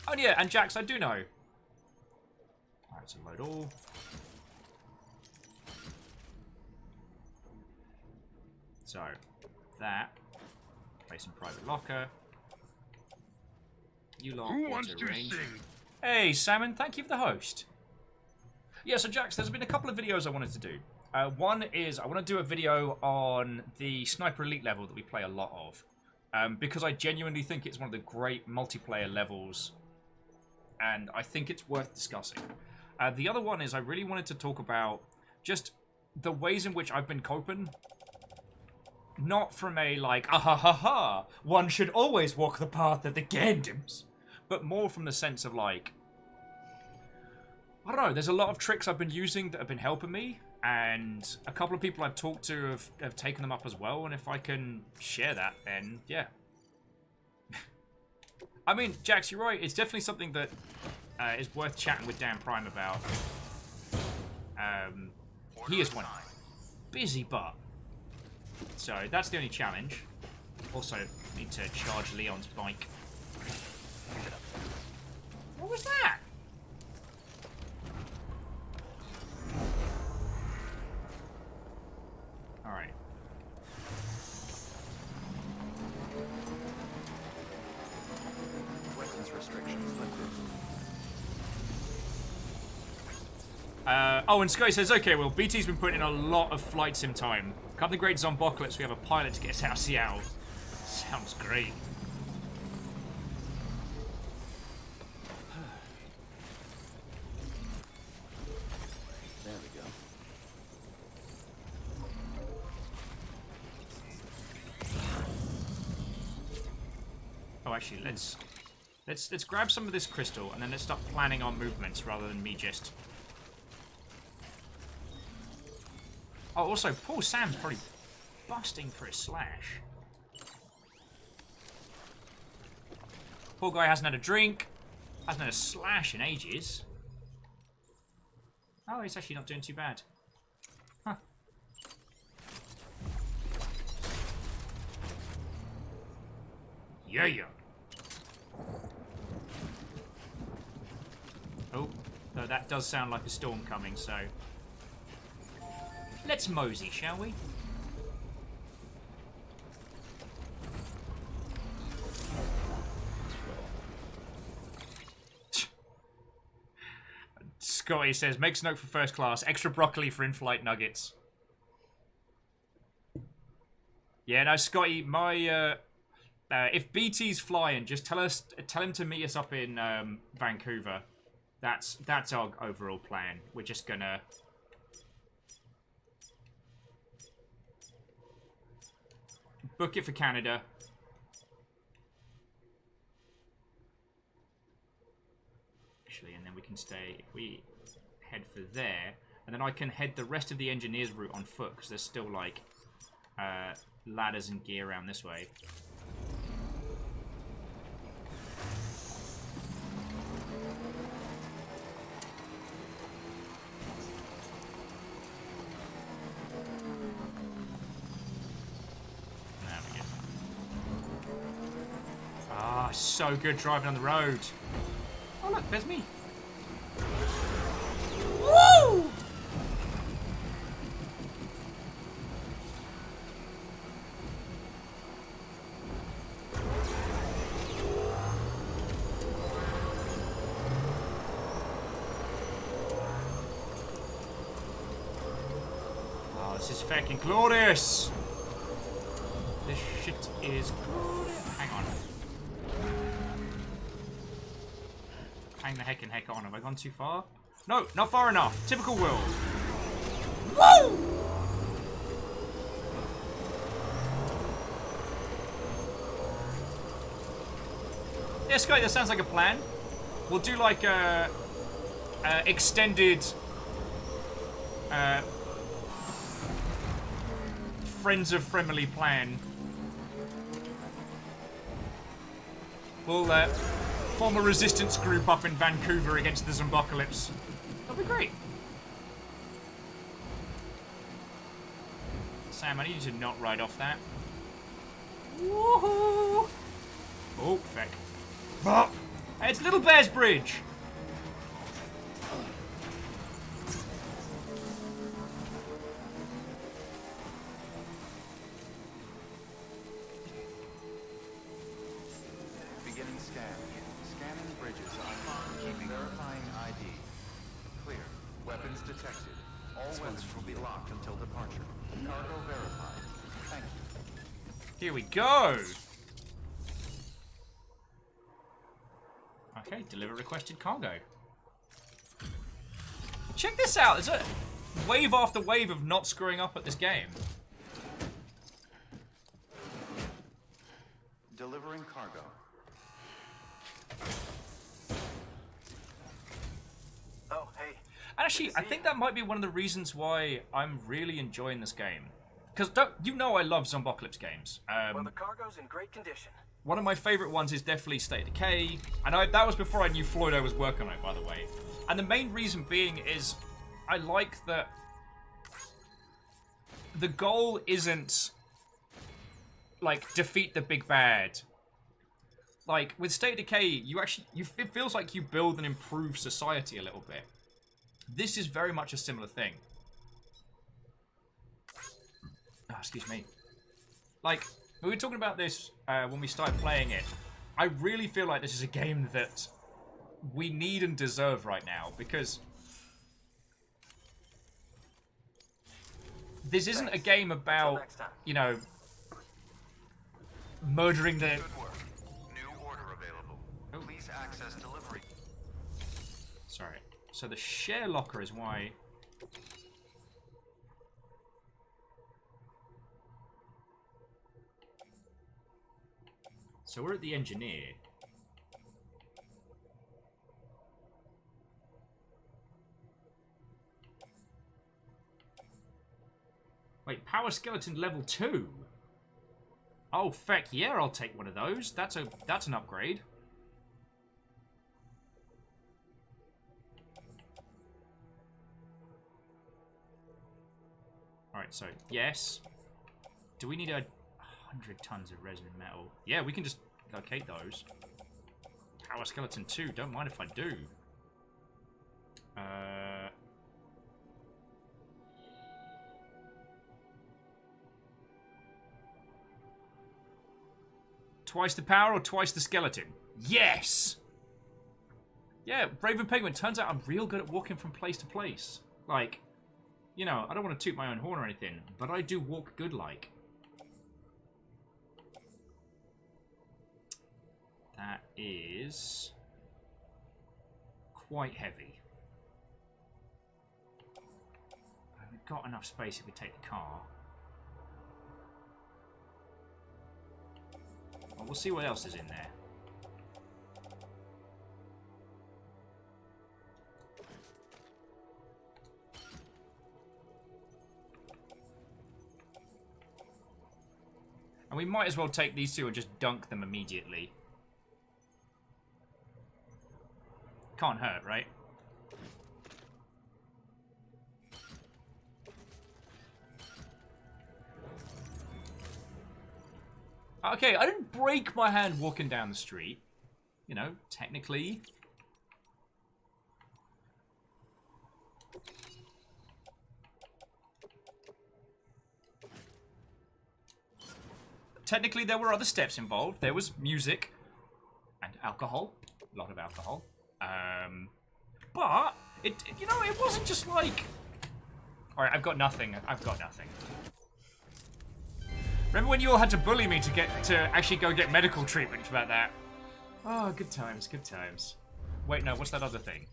Oh yeah, and Jax, I do know. Alright, so load all. So, that. Place in private locker. You lot. Who wants to range. sing? Hey, Salmon, thank you for the host. Yeah, so Jax, there's been a couple of videos I wanted to do. One is I want to do a video on the Sniper Elite level that we play a lot of. Because I genuinely think it's one of the great multiplayer levels, and I think it's worth discussing. The other one is I really wanted to talk about just the ways in which I've been coping. Not from a, like, ah ha ha ha, one should always walk the path of the Gandams, but more from the sense of, like, I don't know, there's a lot of tricks I've been using that have been helping me, and a couple of people I've talked to have taken them up as well, and if I can share that, then yeah. I mean, Jax, you're right, it's definitely something that is worth chatting with Dan Prime about. He is one busy butt. So, that's the only challenge. Also, need to charge Leon's bike. What was that? Alright. Weapons restrictions lifted. Oh, and Sky says, okay, well, BT's been putting in a lot of flight sim time. Come the great Zombocalypse, we have a pilot to get us out of Seattle. Sounds great. There we go. Oh, actually, let's grab some of this crystal and then let's start planning our movements rather than me just. Oh, also, poor Sam's probably busting for a slash. Poor guy hasn't had a drink, hasn't had a slash in ages. Oh, he's actually not doing too bad. Huh. Yeah. Oh, though that does sound like a storm coming, so... Let's mosey, shall we? Scotty says, makes note for first class. Extra broccoli for in-flight nuggets. Yeah, no, Scotty, my... if BT's flying, just tell him to meet us up in Vancouver. That's our overall plan. We're just gonna... book it for Canada. Actually, and then we can stay... If we head for there, and then I can head the rest of the engineers route on foot, because there's still, like, ladders and gear around this way. There we go. Ah, so good driving on the road. Oh look, there's me. Woo! Oh, this is fucking glorious. This shit is glorious. Hang on. Hang the heck on. Have I gone too far? No, not far enough. Typical Will. Woo! Yeah, Scotty, that sounds like a plan. We'll do like a extended Friends of Fremily plan. We'll form a resistance group up in Vancouver against the Zombocalypse. That'll be great. Sam, I need you to not ride off that. Woohoo! Oh, feck. Oh, it's Little Bear's Bridge. Beginning scan. Scanning bridges on. Keeping verifying ID. Clear. Weapons detected. All weapons will be locked until departure. Cargo verified. Thank you. Here we go. Okay, deliver requested cargo. Check this out. There's a wave after wave of not screwing up at this game. Delivering cargo. Oh, hey. Actually, I think that might be one of the reasons why I'm really enjoying this game. Because you know I love Zombocalypse games. Well, the cargo's in great condition. One of my favourite ones is definitely State of Decay, and that was before I knew Floydo was working on it, by the way. And the main reason being is I like that the goal isn't like defeat the big bad. Like with State of Decay, it feels like you build and improve society a little bit. This is very much a similar thing. Oh, excuse me. Like, we were talking about this when we started playing it. I really feel like this is a game that we need and deserve right now, because this isn't a game about, you know, murdering the... Good work. New order available. Please access delivery. Sorry. So the share locker is why... So we're at the engineer. Wait, power skeleton level 2? Oh, feck, yeah, I'll take one of those. That's an upgrade. Alright, so, yes. Do we need 100 tons of resonant metal? Yeah, we can just locate those. Power skeleton 2, don't mind if I do. Twice the power or twice the skeleton? Yes! Yeah, Raven Penguin, turns out I'm real good at walking from place to place. Like, you know, I don't want to toot my own horn or anything, but I do walk good like. That is quite heavy. We've got enough space if we take the car. Well, we'll see what else is in there. And we might as well take these two and just dunk them immediately. Can't hurt, right? Okay, I didn't break my hand walking down the street. You know, technically. Technically, there were other steps involved. There was music and alcohol. A lot of alcohol. But, you know, it wasn't just like... Alright, I've got nothing. I've got nothing. Remember when you all had to bully me to actually go get medical treatment about that? Oh, good times, good times. Wait, no, what's that other thing?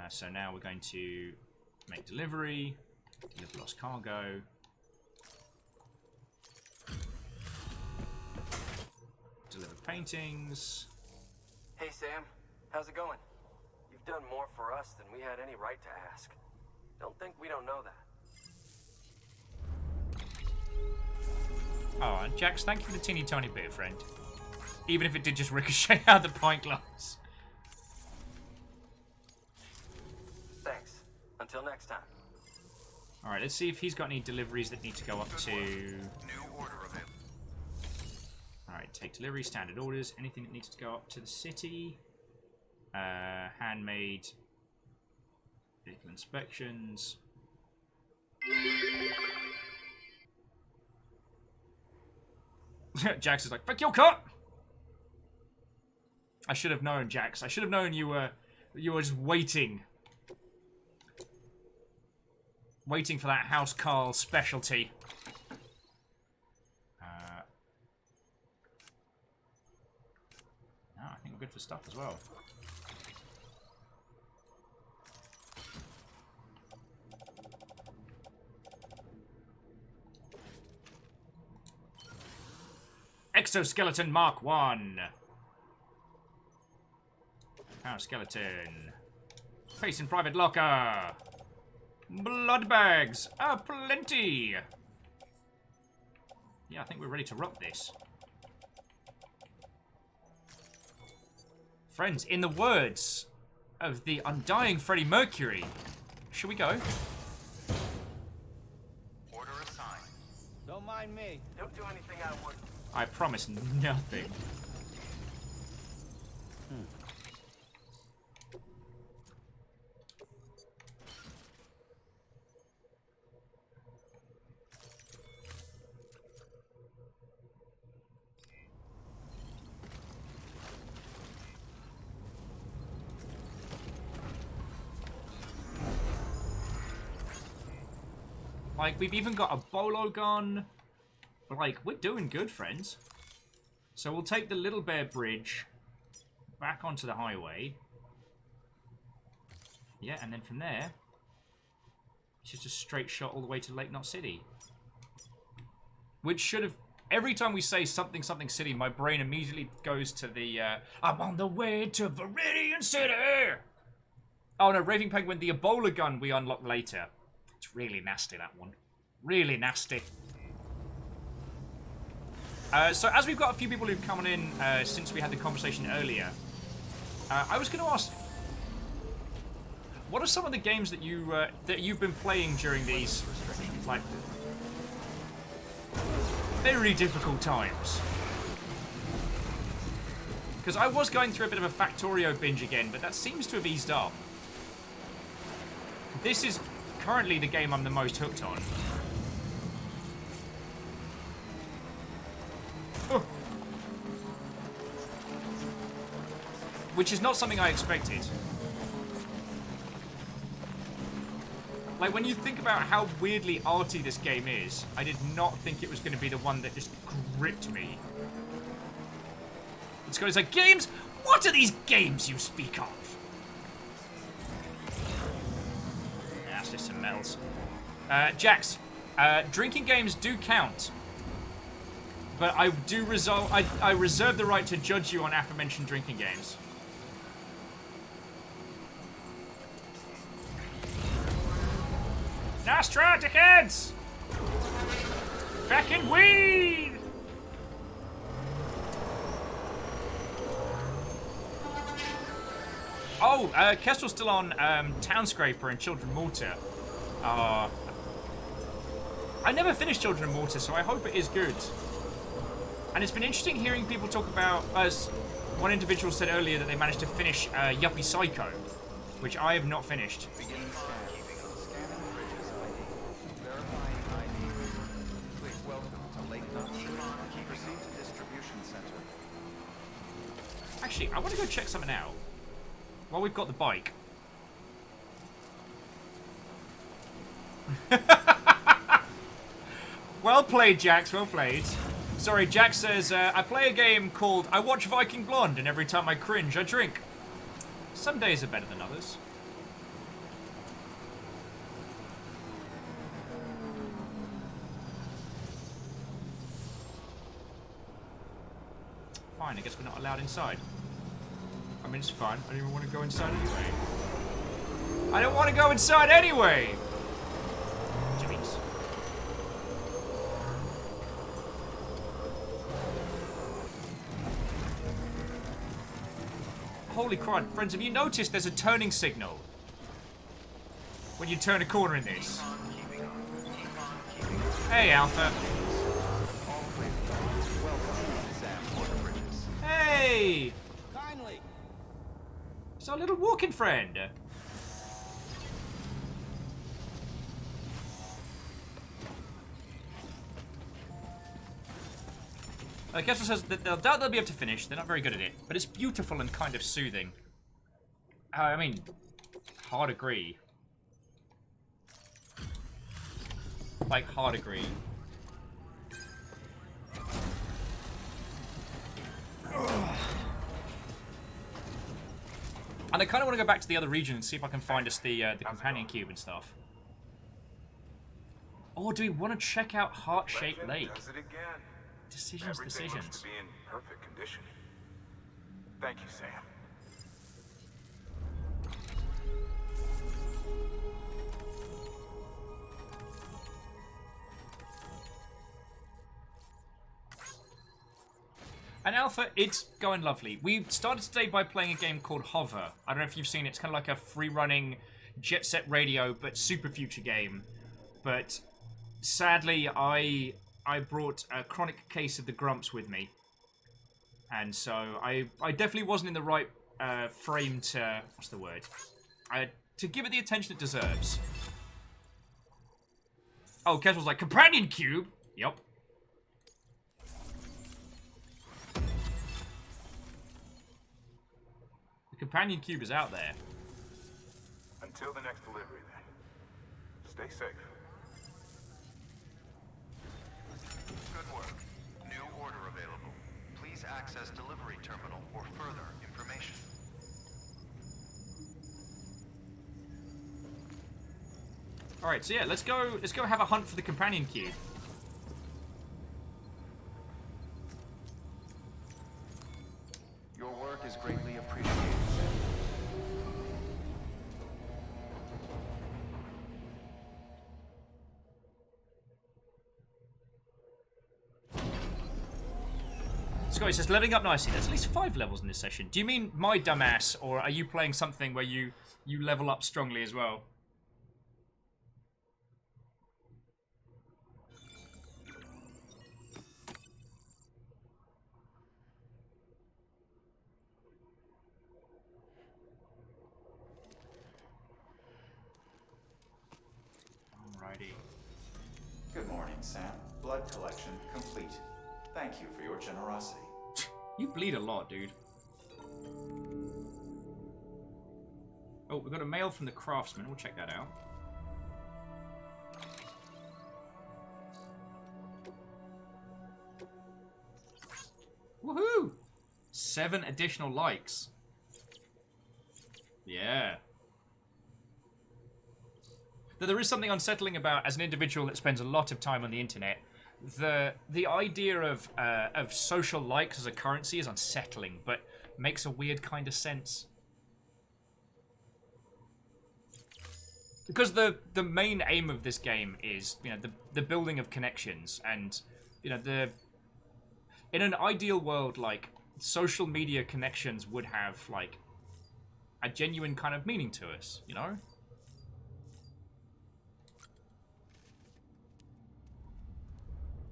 So now we're going to make delivery, deliver lost cargo. Deliver paintings. Hey, Sam. How's it going? You've done more for us than we had any right to ask. Don't think we don't know that. Oh, and Jax, thank you for the teeny tiny bit, friend. Even if it did just ricochet out the pint glass. Thanks. Until next time. Alright, let's see if he's got any deliveries that need to go up to... New order of him. Alright, take delivery, standard orders. Anything that needs to go up to the city. Handmade. Vehicle inspections. Jax is like, fuck your cut! I should have known, Jax. I should have known you were just waiting. Waiting for that House Carl specialty. I think we're good for stuff as well. Exoskeleton Mark 1. Power skeleton. Face in private locker. Blood bags. Plenty. Yeah, I think we're ready to rock this. Friends, in the words of the undying Freddie Mercury, should we go? Order assigned. Don't mind me. Don't do anything I wouldn't. I promise nothing. Like, we've even got a bolo gun. Like, we're doing good, friends. So we'll take the Little Bear Bridge back onto the highway. Yeah, and then from there, it's just a straight shot all the way to Lake Knot City. Which should have... Every time we say something, something city, my brain immediately goes to the, I'm on the way to Viridian City! Oh no, Raving Penguin, the Ebola gun we unlock later. It's really nasty, that one. Really nasty. So as we've got a few people who've come in since we had the conversation earlier, I was going to ask, what are some of the games that you've been playing during these like very difficult times? Because I was going through a bit of a Factorio binge again, but that seems to have eased up. This is currently the game I'm the most hooked on. Which is not something I expected. Like, when you think about how weirdly arty this game is, I did not think it was going to be the one that just gripped me. It's going to say, games? What are these games you speak of? Yeah, that's just some metals. Jax, drinking games do count. But I reserve the right to judge you on aforementioned drinking games. Nastra, dickheads! Fucking weed! Oh, Kestrel's still on Townscraper and Children Mortar. I never finished Children of Mortar, so I hope it is good. And it's been interesting hearing people talk about, as one individual said earlier, that they managed to finish Yuppie Psycho, which I have not finished. Beginning scan. Scanning bridges ID. Verifying ID. Click welcome to Lake Nottingham. Proceed to distribution center. Actually, I want to go check something out. While we've got the bike. Well played, Jax. Well played. Sorry, Jax says, I play a game called I Watch Viking Blonde, and every time I cringe, I drink. Some days are better than others. Fine, I guess we're not allowed inside. I mean, it's fine. I don't even want to go inside anyway. I don't want to go inside anyway! Jimmies. Holy crud, friends, have you noticed there's a turning signal when you turn a corner in this? Hey, Alpha. Hey! Kindly. It's our little walking friend. Kessler says that they'll doubt they'll be able to finish. They're not very good at it, but it's beautiful and kind of soothing. I mean, hard agree. Like, hard agree. And I kind of want to go back to the other region and see if I can find us the companion cube and stuff. Or do we want to check out Heart-Shaped Lake? Does it again. Decisions, Everything decisions. looks to be in perfect condition. Thank you, Sam. And Alpha, it's going lovely. We started today by playing a game called Hover. I don't know if you've seen it. It's kind of like a free-running Jet Set Radio, but super future game. But sadly, I brought a chronic case of the grumps with me. And so I definitely wasn't in the right frame to... What's the word? To give it the attention it deserves. Oh, Kestrel's like, companion cube? Yup. The companion cube is out there. Until the next delivery, then. Stay safe. Good work. New order available. Please access delivery terminal for further information. Alright, so yeah, let's go have a hunt for the companion cube. Your work is greatly appreciated. Scotty says, leveling up nicely. There's at least 5 levels in this session. Do you mean my dumbass, or are you playing something where you level up strongly as well? Alrighty. Good morning, Sam. Blood collection complete. Thank you for your generosity. You bleed a lot, dude. Oh, we've got a mail from the craftsman. We'll check that out. Woohoo! 7 additional likes. Yeah. Though there is something unsettling about, as an individual that spends a lot of time on the internet, the idea of social likes as a currency is unsettling, but makes a weird kind of sense. Because the main aim of this game is, you know, the building of connections, and, you know, in an ideal world, like, social media connections would have, like, a genuine kind of meaning to us, you know?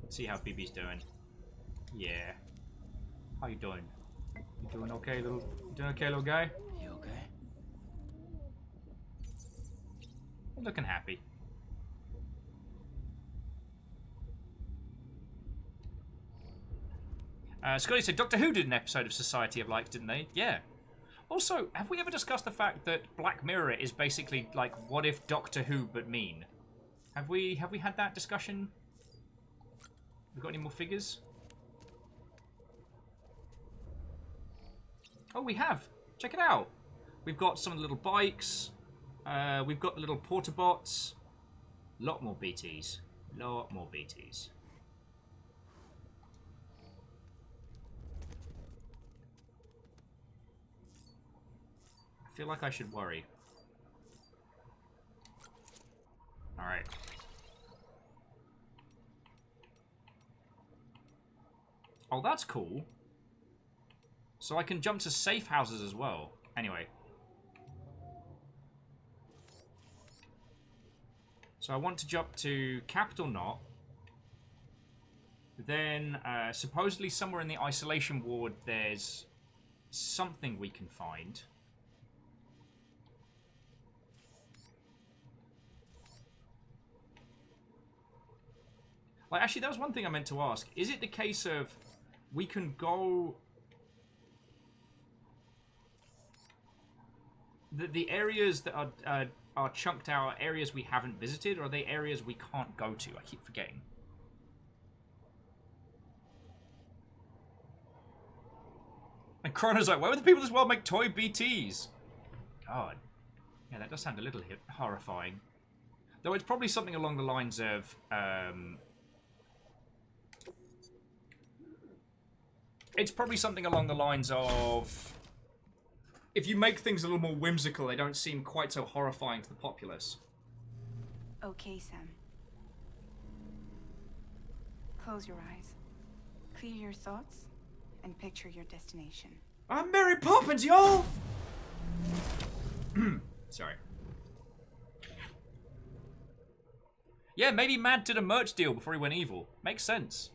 Let's see how BB's doing. Yeah. How you doing? You doing okay, little guy? You okay? You're looking happy. Scotty said Doctor Who did an episode of Society of Likes, didn't they? Yeah. Also, have we ever discussed the fact that Black Mirror is basically like what if Doctor Who but mean? Have we had that discussion? We got any more figures? Oh, we have. Check it out. We've got some of the little bikes. We've got the little porta bots. Lot more BTs. Lot more BTs. I feel like I should worry. Alright. Oh, that's cool. So I can jump to safe houses as well. Anyway. So I want to jump to Capital Knot. Then, supposedly somewhere in the isolation ward, there's something we can find. Like, actually, that was one thing I meant to ask. Is it the case of we can go... The areas that are chunked out are areas we haven't visited, or are they areas we can't go to? I keep forgetting. And Chrono's like, why would the people of this world make toy BTs? God. Yeah, that does sound a little horrifying. Though it's probably something along the lines of... It's probably something along the lines of... If you make things a little more whimsical, they don't seem quite so horrifying to the populace. Okay, Sam. Close your eyes. Clear your thoughts, and picture your destination. I'm Mary Poppins, y'all! Sorry. Yeah, maybe Matt did a merch deal before he went evil. Makes sense.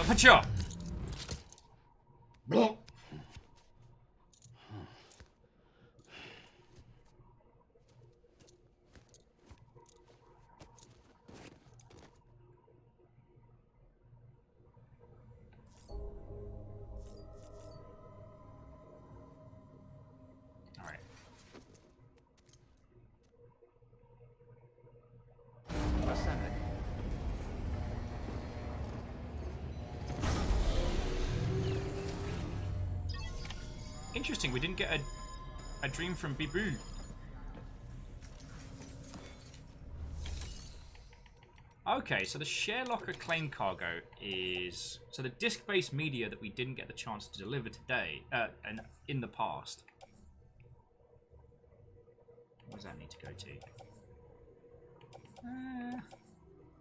Hacha! Blah. All right. Ascending. Interesting, we didn't get a dream from Bibu. Okay, so the share locker claim cargo is... So the disc-based media that we didn't get the chance to deliver today, and in the past. What does that need to go to?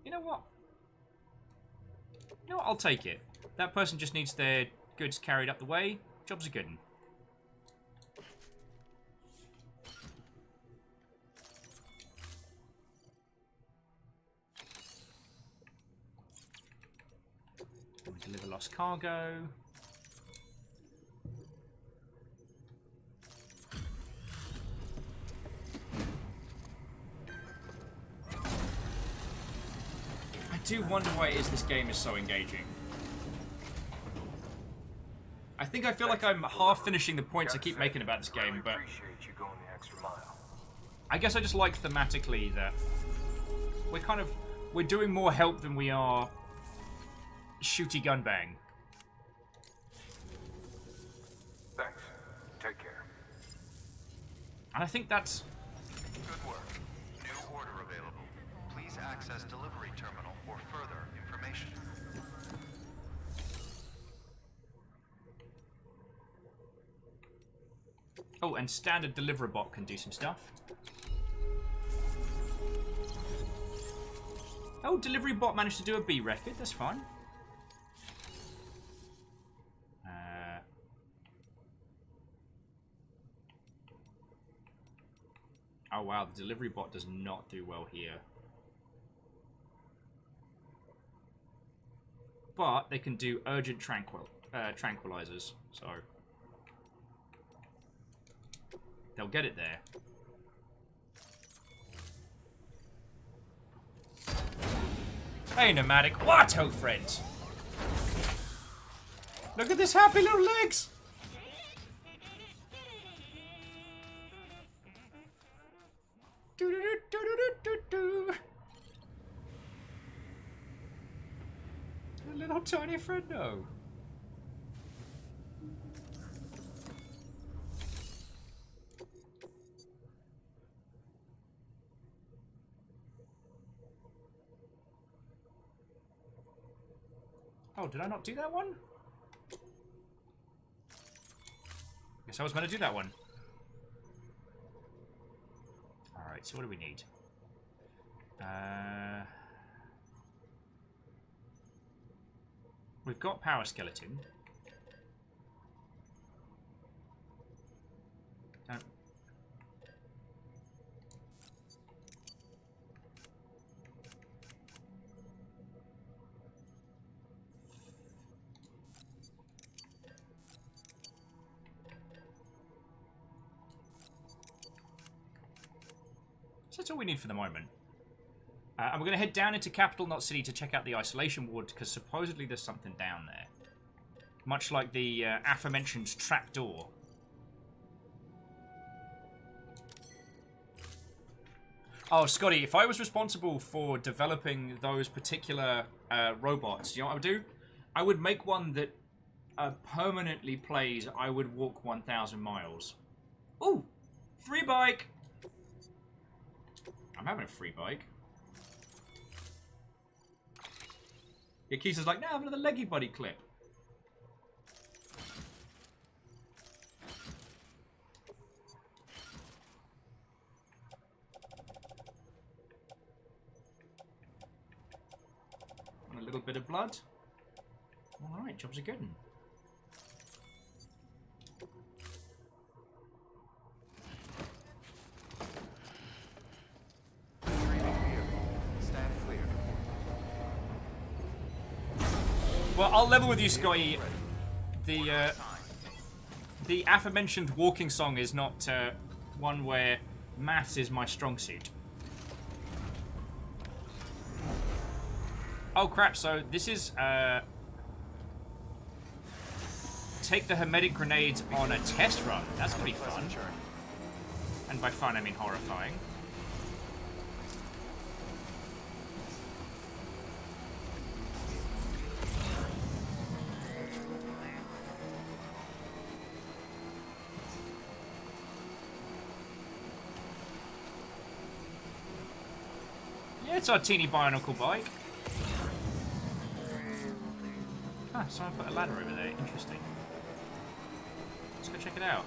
You know what? You know what, I'll take it. That person just needs their goods carried up the way. Job's a good one. Deliver lost cargo. I do wonder why it is this game is so engaging. I think I feel like I'm half finishing the points I keep making about this game, but I guess I just like thematically that we're doing more help than we are shooty gun bang. Thanks. Take care. And I think that's... Good work. New order available. Please access delivery terminal for further information. Oh, and standard delivery bot can do some stuff. Oh, delivery bot managed to do a B record. That's fine. Oh wow, the delivery bot does not do well here. But they can do urgent tranquilizers, so they'll get it there. Hey, nomadic, what, old friend? Look at this happy little legs. Do do do do do do. A little tiny friendo. Oh, did I not do that one? Guess I was meant to do that one. Alright, so what do we need? We've got power skeleton. Don't. So that's all we need for the moment. And we're going to head down into Capital Knot City to check out the isolation ward, because supposedly there's something down there. Much like the aforementioned trapdoor. Oh, Scotty, if I was responsible for developing those particular robots, you know what I would do? I would make one that permanently plays I Would Walk 1,000 Miles. Ooh! Free bike! I'm having a free bike. Yeah, Keith like, now have another leggy buddy clip. And a little bit of blood. Alright, job's a good one. Stand clear. Well, I'll level with you, Scotty. The aforementioned walking song is not one where maths is my strong suit. Oh crap, so this is take the hermetic grenades on a test run. That's pretty fun. And by fun I mean horrifying. Yeah, it's our teeny bionicle bike. Ah, someone put a ladder over there. Interesting. Let's go check it out.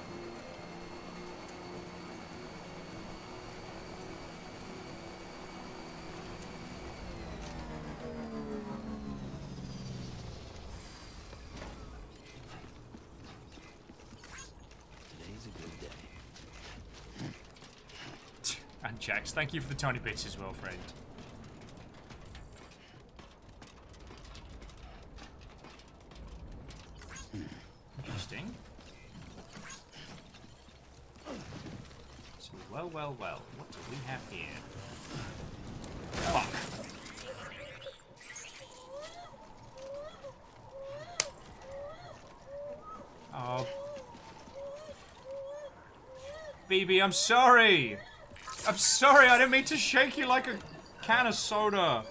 Today's a good day. And Jax, thank you for the tiny bits as well, friend. Interesting. So, well. What do we have here? Fuck. Oh. BB, I'm sorry! I'm sorry, I didn't mean to shake you like a can of soda.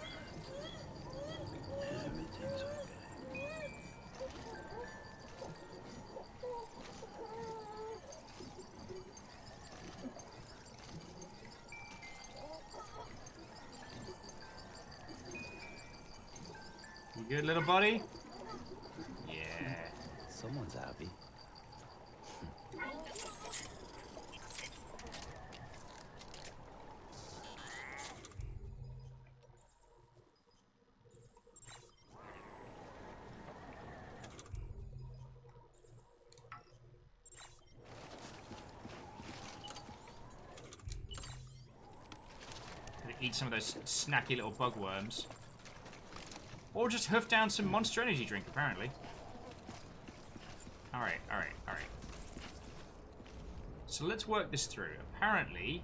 You good, little buddy? Yeah. Someone's happy. Gonna eat some of those snacky little bugworms. Or just hoof down some Monster Energy drink, apparently. Alright. So let's work this through. Apparently,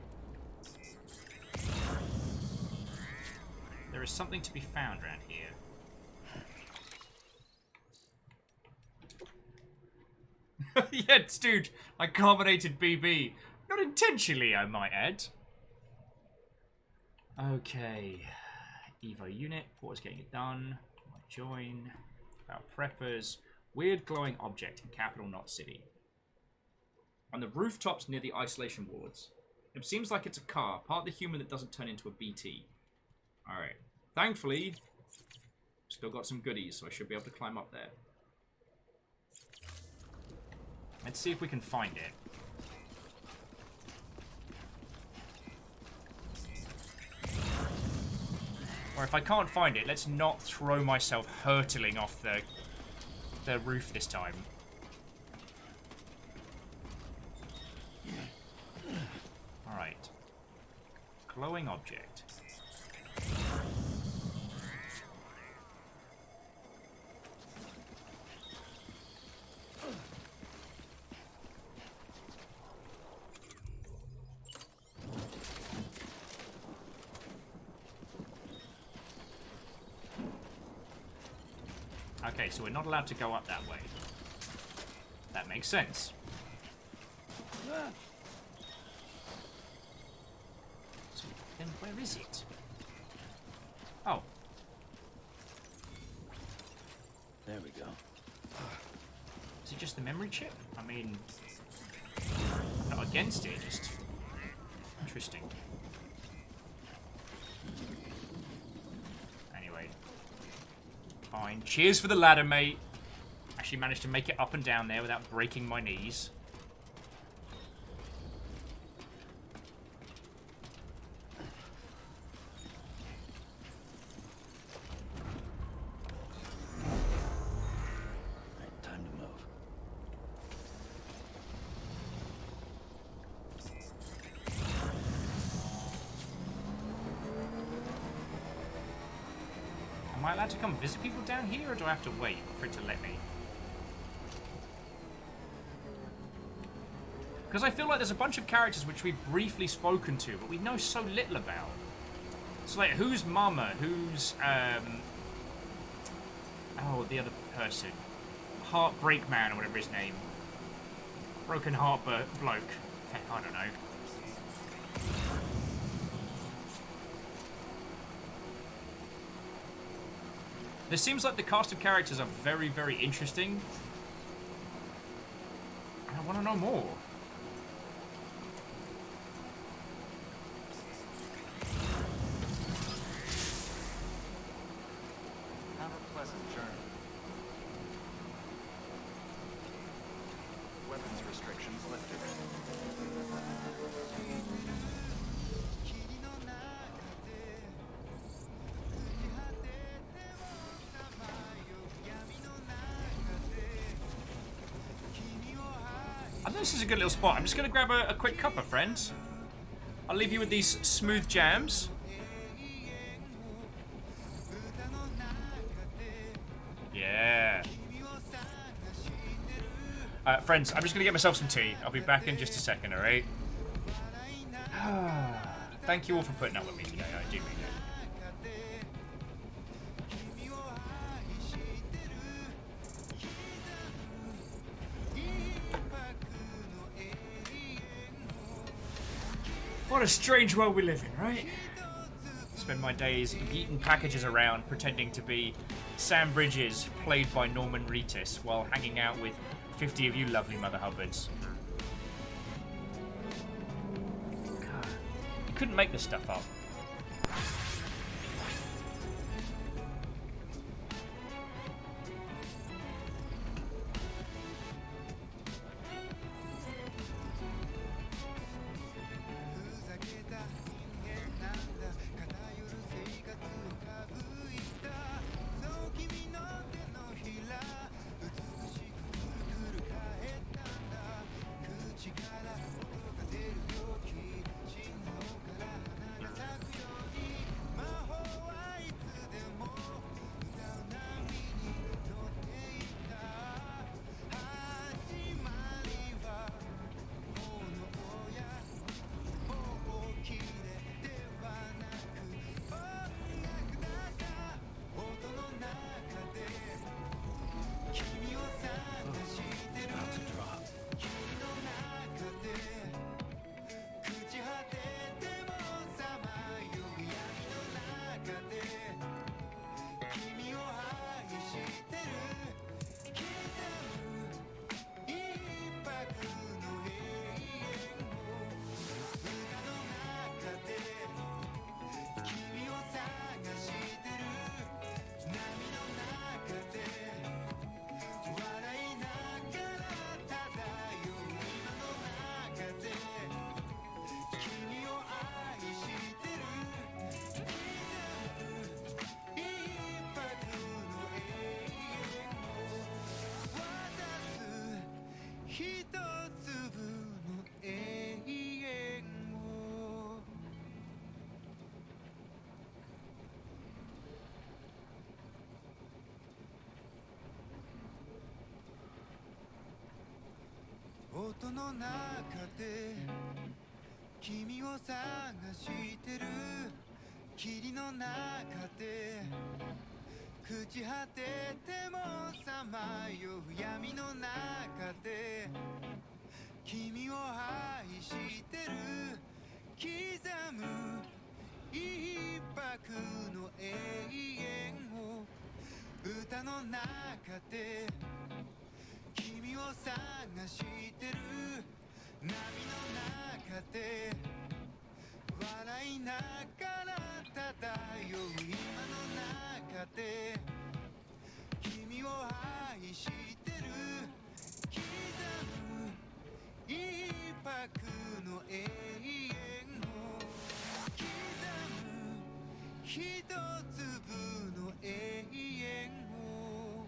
there is something to be found around here. Yes, dude, I carbonated BB. Not intentionally, I might add. Okay. Evo unit, what is getting it done? Join. Our preppers. Weird glowing object in capital Knot City. On the rooftops near the isolation wards. It seems like it's a car, part of the human that doesn't turn into a BT. Alright. Thankfully, still got some goodies, so I should be able to climb up there. Let's see if we can find it. Or if I can't find it, let's not throw myself hurtling off the roof this time. Alright. Glowing object. Okay, so we're not allowed to go up that way. That makes sense. So then where is it? Oh. There we go. Is it just the memory chip? I mean, I'm not against it, just interesting. Anyway. Fine. Cheers for the ladder, mate. Actually managed to make it up and down there without breaking my knees. Right, time to move. Am I allowed to come visit people down here, or do I have to wait for it to let me? Because I feel like there's a bunch of characters which we've briefly spoken to, but we know so little about. So, like, who's Mama? Who's, oh, the other person. Heartbreak Man, or whatever his name. Broken Heart Bloke. I don't know. This seems like the cast of characters are very, very interesting. And I want to know more. Have a pleasant journey. Weapons restrictions lifted. I think this is a good little spot. I'm just going to grab a quick cuppa, friends. I'll leave you with these smooth jams. Yeah. Friends, I'm just gonna get myself some tea. I'll be back in just a second, alright? Thank you all for putting up with me today, I do mean it. What a strange world we live in, right? Spend my days eating packages around, pretending to be Sam Bridges, played by Norman Reedus, while hanging out with 50 of you lovely Mother Hubbards. God, you couldn't make this stuff up.音の中で君を探してる霧の中で朽ち果ててもさまよう闇の中で君を愛してる刻む一拍の永遠を歌の中で君を探してる波の中で笑いながら漂う今の中で君を愛してる刻む一拍の永遠を刻む一粒の永遠を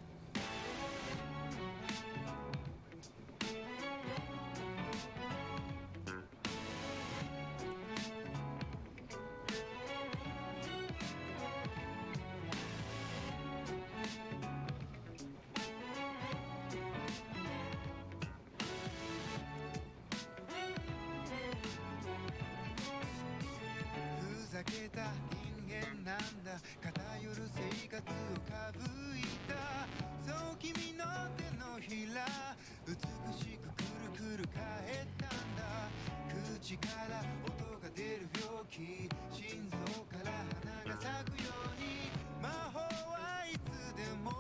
ふざけた人間なんだ偏る生活をかぶいたそう君の手のひら美しくくるくる返ったんだ口から音が出る病気心臓から花が咲くように魔法はいつでも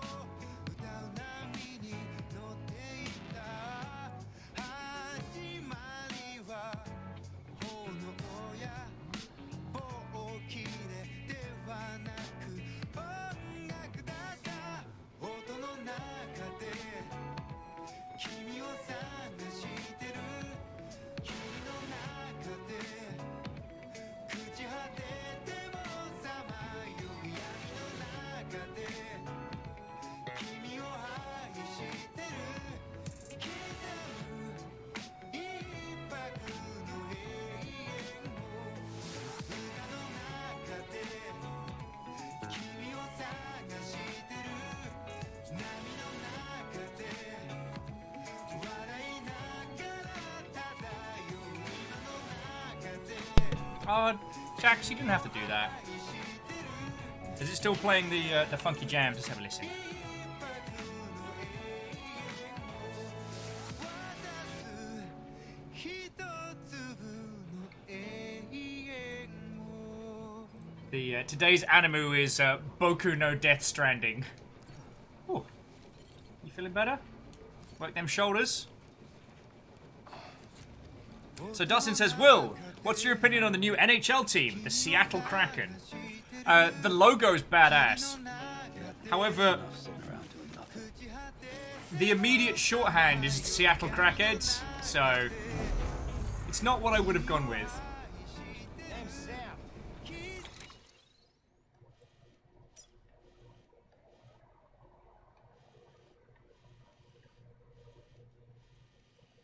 歌う波に乗っていた始まりは炎や棒切れではなく音楽だった音の中で君 Oh, Jax, you didn't have to do that. Is it still playing the funky jams? Let's have a listen. The today's animu is Boku no Death Stranding. Ooh. You feeling better? Work them shoulders. So Dustin says, Will, what's your opinion on the new NHL team, the Seattle Kraken? The logo's badass. However, the immediate shorthand is Seattle Crackheads, so it's not what I would have gone with.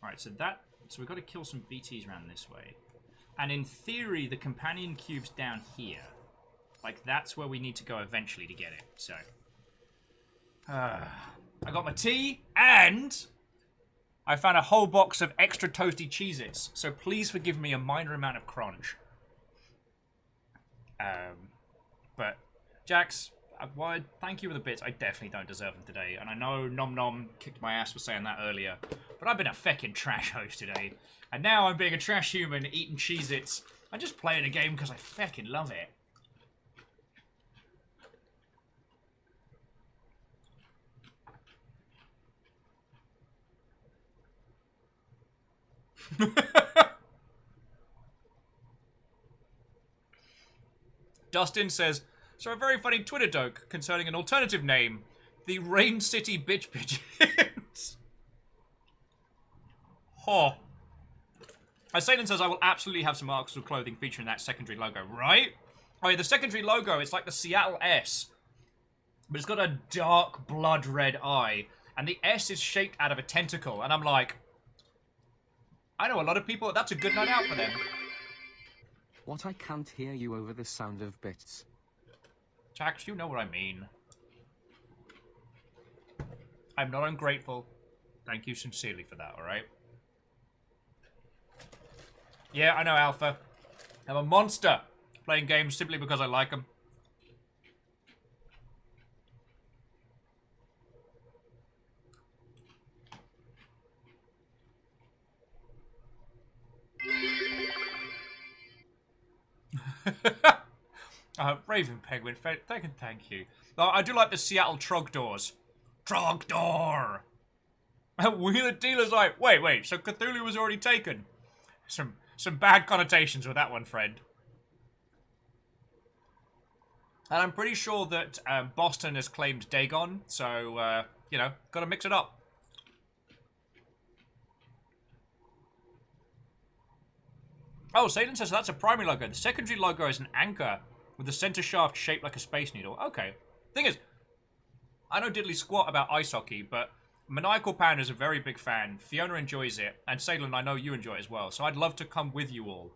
Alright, so we've got to kill some BTs around this way. And in theory, the companion cube's down here. Like, that's where we need to go eventually to get it, so. I got my tea, and I found a whole box of extra toasty Cheez-Its, so please forgive me a minor amount of crunch. But, Jax, thank you for the bits. I definitely don't deserve them today, and I know Nom Nom kicked my ass for saying that earlier, but I've been a feckin' trash host today, and now I'm being a trash human eating Cheez-Its. I'm just playing a game because I feckin' love it. Dustin says, so a very funny Twitter joke concerning an alternative name, the Rain City Bitch Pigeons. Huh. As Satan says, I will absolutely have some articles of clothing featuring that secondary logo, right? Oh yeah, the secondary logo, it's like the Seattle S, but it's got a dark blood red eye, and the S is shaped out of a tentacle, and I'm like, I know a lot of people, that's a good night out for them. What, I can't hear you over the sound of bits. Jax, you know what I mean. I'm not ungrateful. Thank you sincerely for that, alright? Yeah, I know, Alpha. I'm a monster. Playing games simply because I like them. Raven Penguin, thank you. I do like the Seattle Trogdors. Trogdor! Wheeler Dealer's like, wait, so Cthulhu was already taken? Some bad connotations with that one, friend. And I'm pretty sure that Boston has claimed Dagon, so, you know, gotta mix it up. Oh, Satan says that's a primary logo. The secondary logo is an anchor with the center shaft shaped like a space needle. Okay. Thing is, I know diddly squat about ice hockey, but Maniacal Pan is a very big fan. Fiona enjoys it, and Salem, I know you enjoy it as well, so I'd love to come with you all.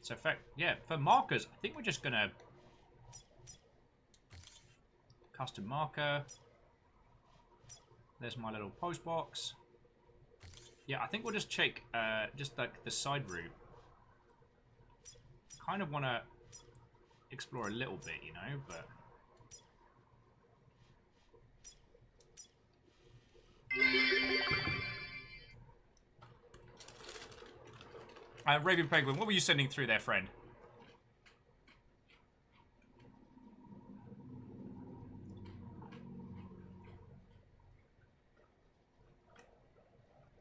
So, for markers, I think we're just gonna custom marker. There's my little post box. Yeah, I think we'll just check just like the side route. Kind of want to explore a little bit, you know, but Raven Penguin, what were you sending through there, friend?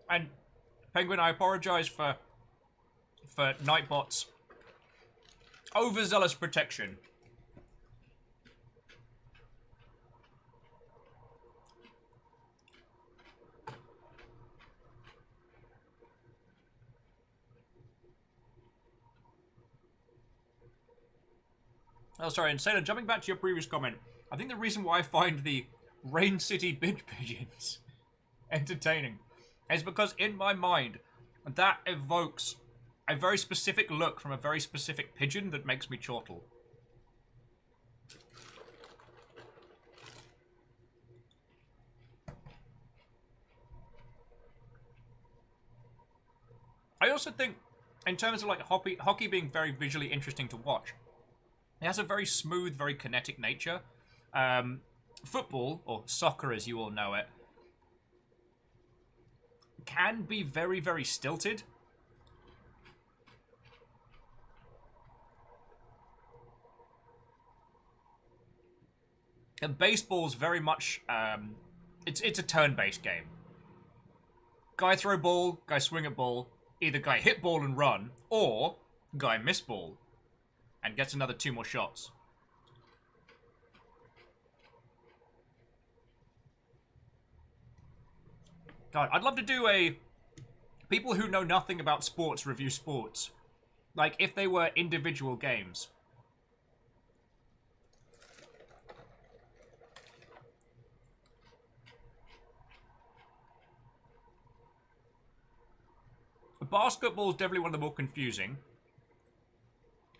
And Penguin, I apologize for Nightbot's overzealous protection. Oh, sorry, and Sailor, jumping back to your previous comment, I think the reason why I find the Rain City Bitch Pigeons entertaining is because in my mind, that evokes a very specific look from a very specific pigeon that makes me chortle. I also think, in terms of like hockey being very visually interesting to watch, it has a very smooth, very kinetic nature. Football, or soccer as you all know it, can be very, very stilted. And baseball's very much, it's a turn-based game. Guy throw ball, guy swing at ball, either guy hit ball and run, or guy miss ball and gets another 2 more shots. God, I'd love to do a people who know nothing about sports review sports. Like, if they were individual games. Basketball is definitely one of the more confusing.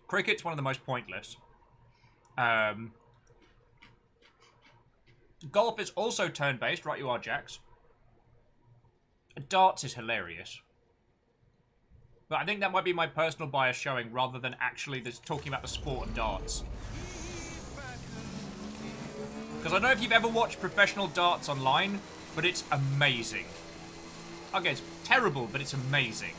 Cricket's one of the most pointless. Golf is also turn-based, right you are, Jax. Darts is hilarious. But I think that might be my personal bias showing rather than actually talking about the sport of darts. Because I don't know if you've ever watched professional darts online, but it's amazing. Okay, it's terrible, but it's amazing.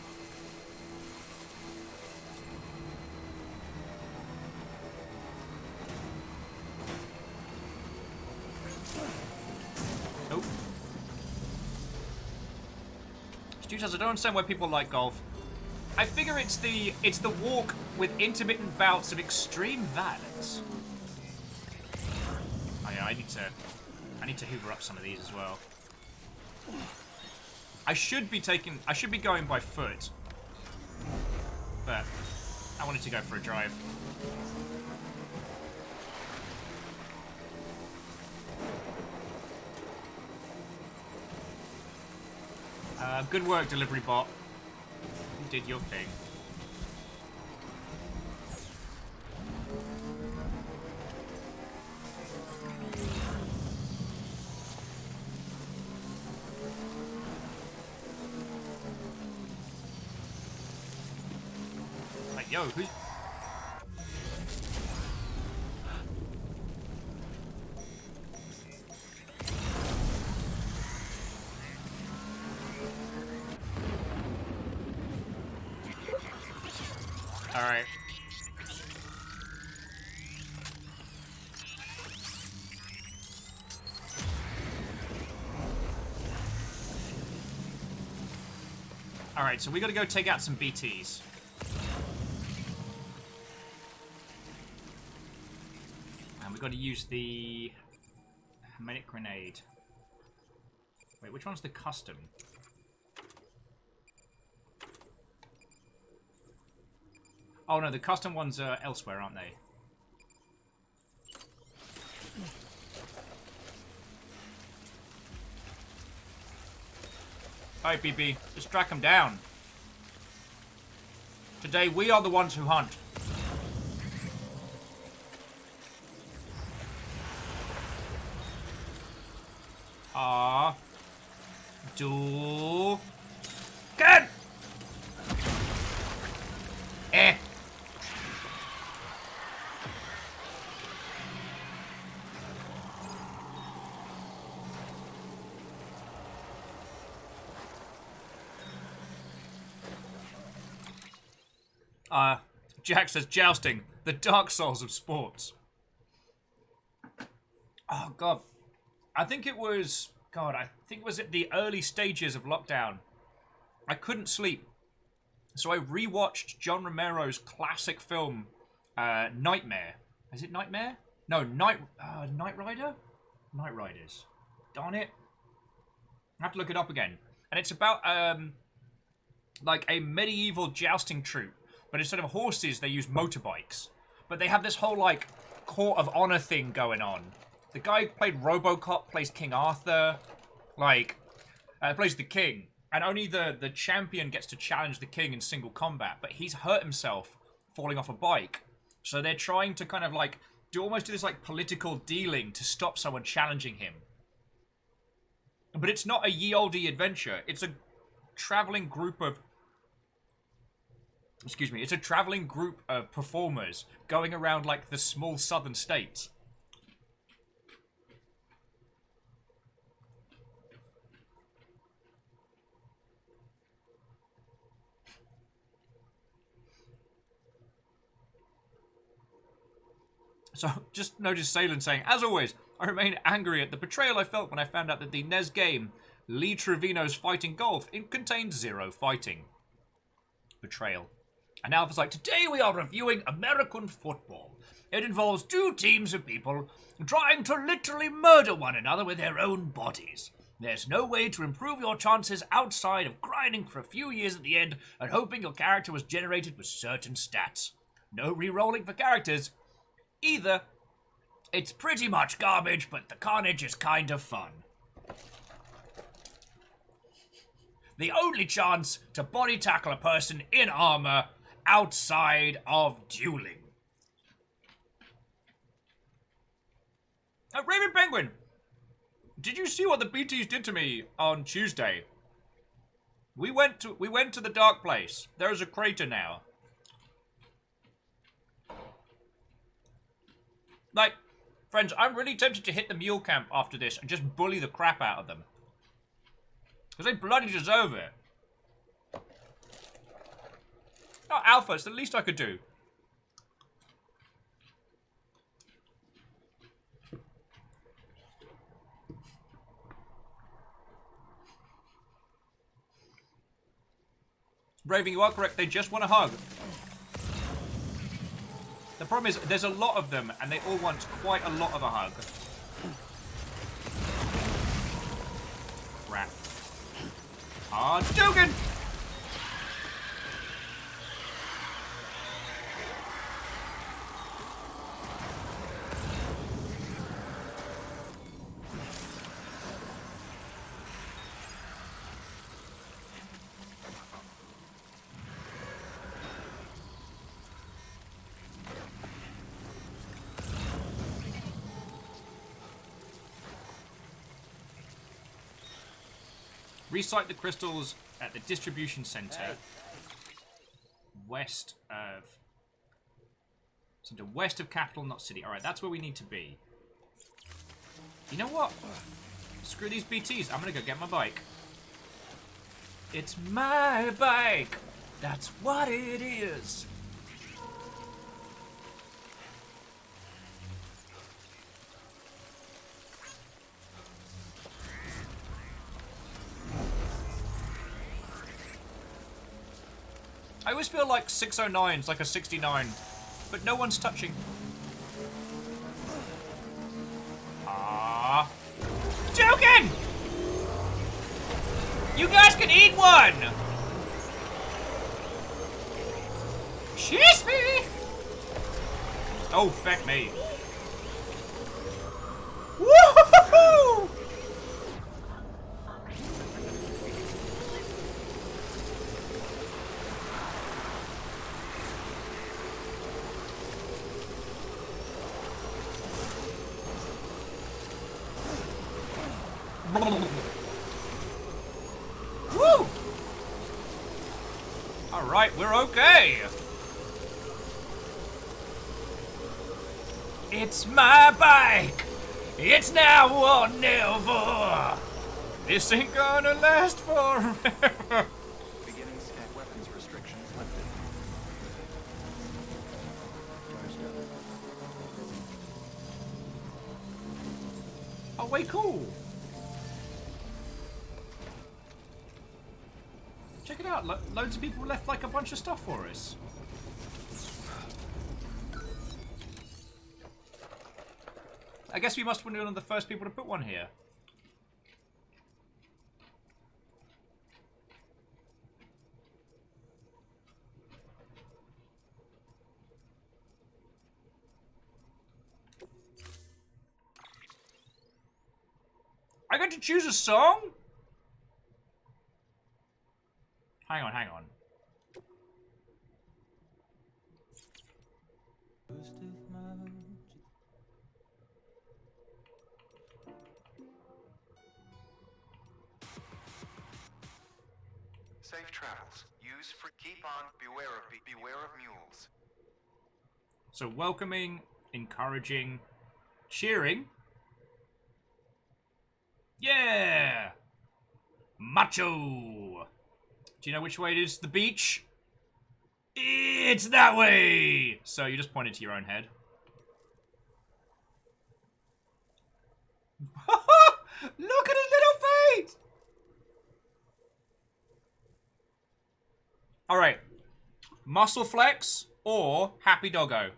Nope. Stu says, I don't understand why people like golf. I figure it's the walk with intermittent bouts of extreme violence. Oh yeah, I need to hoover up some of these as well. I should be going by foot. But I wanted to go for a drive. Good work, delivery bot. You did your thing. Like, yo, who's... Alright. Alright, so we gotta go take out some BTs. And we gotta use the hermetic grenade. Wait, which one's the custom? Oh no, the custom ones are elsewhere, aren't they? Alright, BB, just track them down. Today we are the ones who hunt. Do... Good! Eh. Jack says jousting, the Dark Souls of sports. Oh god. I think it was at the early stages of lockdown. I couldn't sleep. So I rewatched John Romero's classic film, Nightmare. Is it Nightmare? No, Night Rider? Night Riders. Darn it. I have to look it up again. And it's about, like a medieval jousting troupe. But instead of horses, they use motorbikes. But they have this whole, like, court of honor thing going on. The guy who played RoboCop plays King Arthur. Like, plays the king. And only the champion gets to challenge the king in single combat. But he's hurt himself falling off a bike. So they're trying to kind of, like, do this, like, political dealing to stop someone challenging him. But it's not a ye olde adventure. It's a traveling group of Excuse me. It's a traveling group of performers going around like the small southern states. So, just noticed Salen saying, as always, I remain angry at the betrayal I felt when I found out that the NES game, Lee Trevino's Fighting Golf, it contained zero fighting. Betrayal. And Alpha's like, today we are reviewing American football. It involves two teams of people trying to literally murder one another with their own bodies. There's no way to improve your chances outside of grinding for a few years at the end and hoping your character was generated with certain stats. No re-rolling for characters. Either, it's pretty much garbage, but the carnage is kind of fun. The only chance to body tackle a person in armor outside of dueling. Raven Penguin, did you see what the BTs did to me on Tuesday? We went to the dark place. There is a crater now. Like, friends, I'm really tempted to hit the mule camp after this and just bully the crap out of them. Because they bloody deserve it. Oh, Alpha, it's the least I could do. Raven, you are correct. They just want a hug. The problem is, there's a lot of them, and they all want quite a lot of a hug. Crap. Dugan! Recite the crystals at the distribution center. West of capital, not city. Alright, that's where we need to be. You know what? Screw these BTs. I'm gonna go get my bike. It's my bike. That's what it is. I always feel like 609 is like a 69, but no one's touching. Ah, Joking! You guys can eat one! Kiss me! Oh, feck me. Woohoo! Woo! Alright, we're okay. It's my bike. It's now or never. This ain't gonna last forever. Beginning scan weapons restrictions lifted. Oh, wait, cool. Check it out. Loads of people left like a bunch of stuff for us. I guess we must have been one of the first people to put one here. I got to choose a song? Hang on, hang on. Safe travels. Use for keep on. Beware of mules. So welcoming, encouraging, cheering. Yeah! Macho! Do you know which way it is to the beach? It's that way! So you just pointed to your own head. Look at his little feet! Alright. Muscle flex or happy doggo?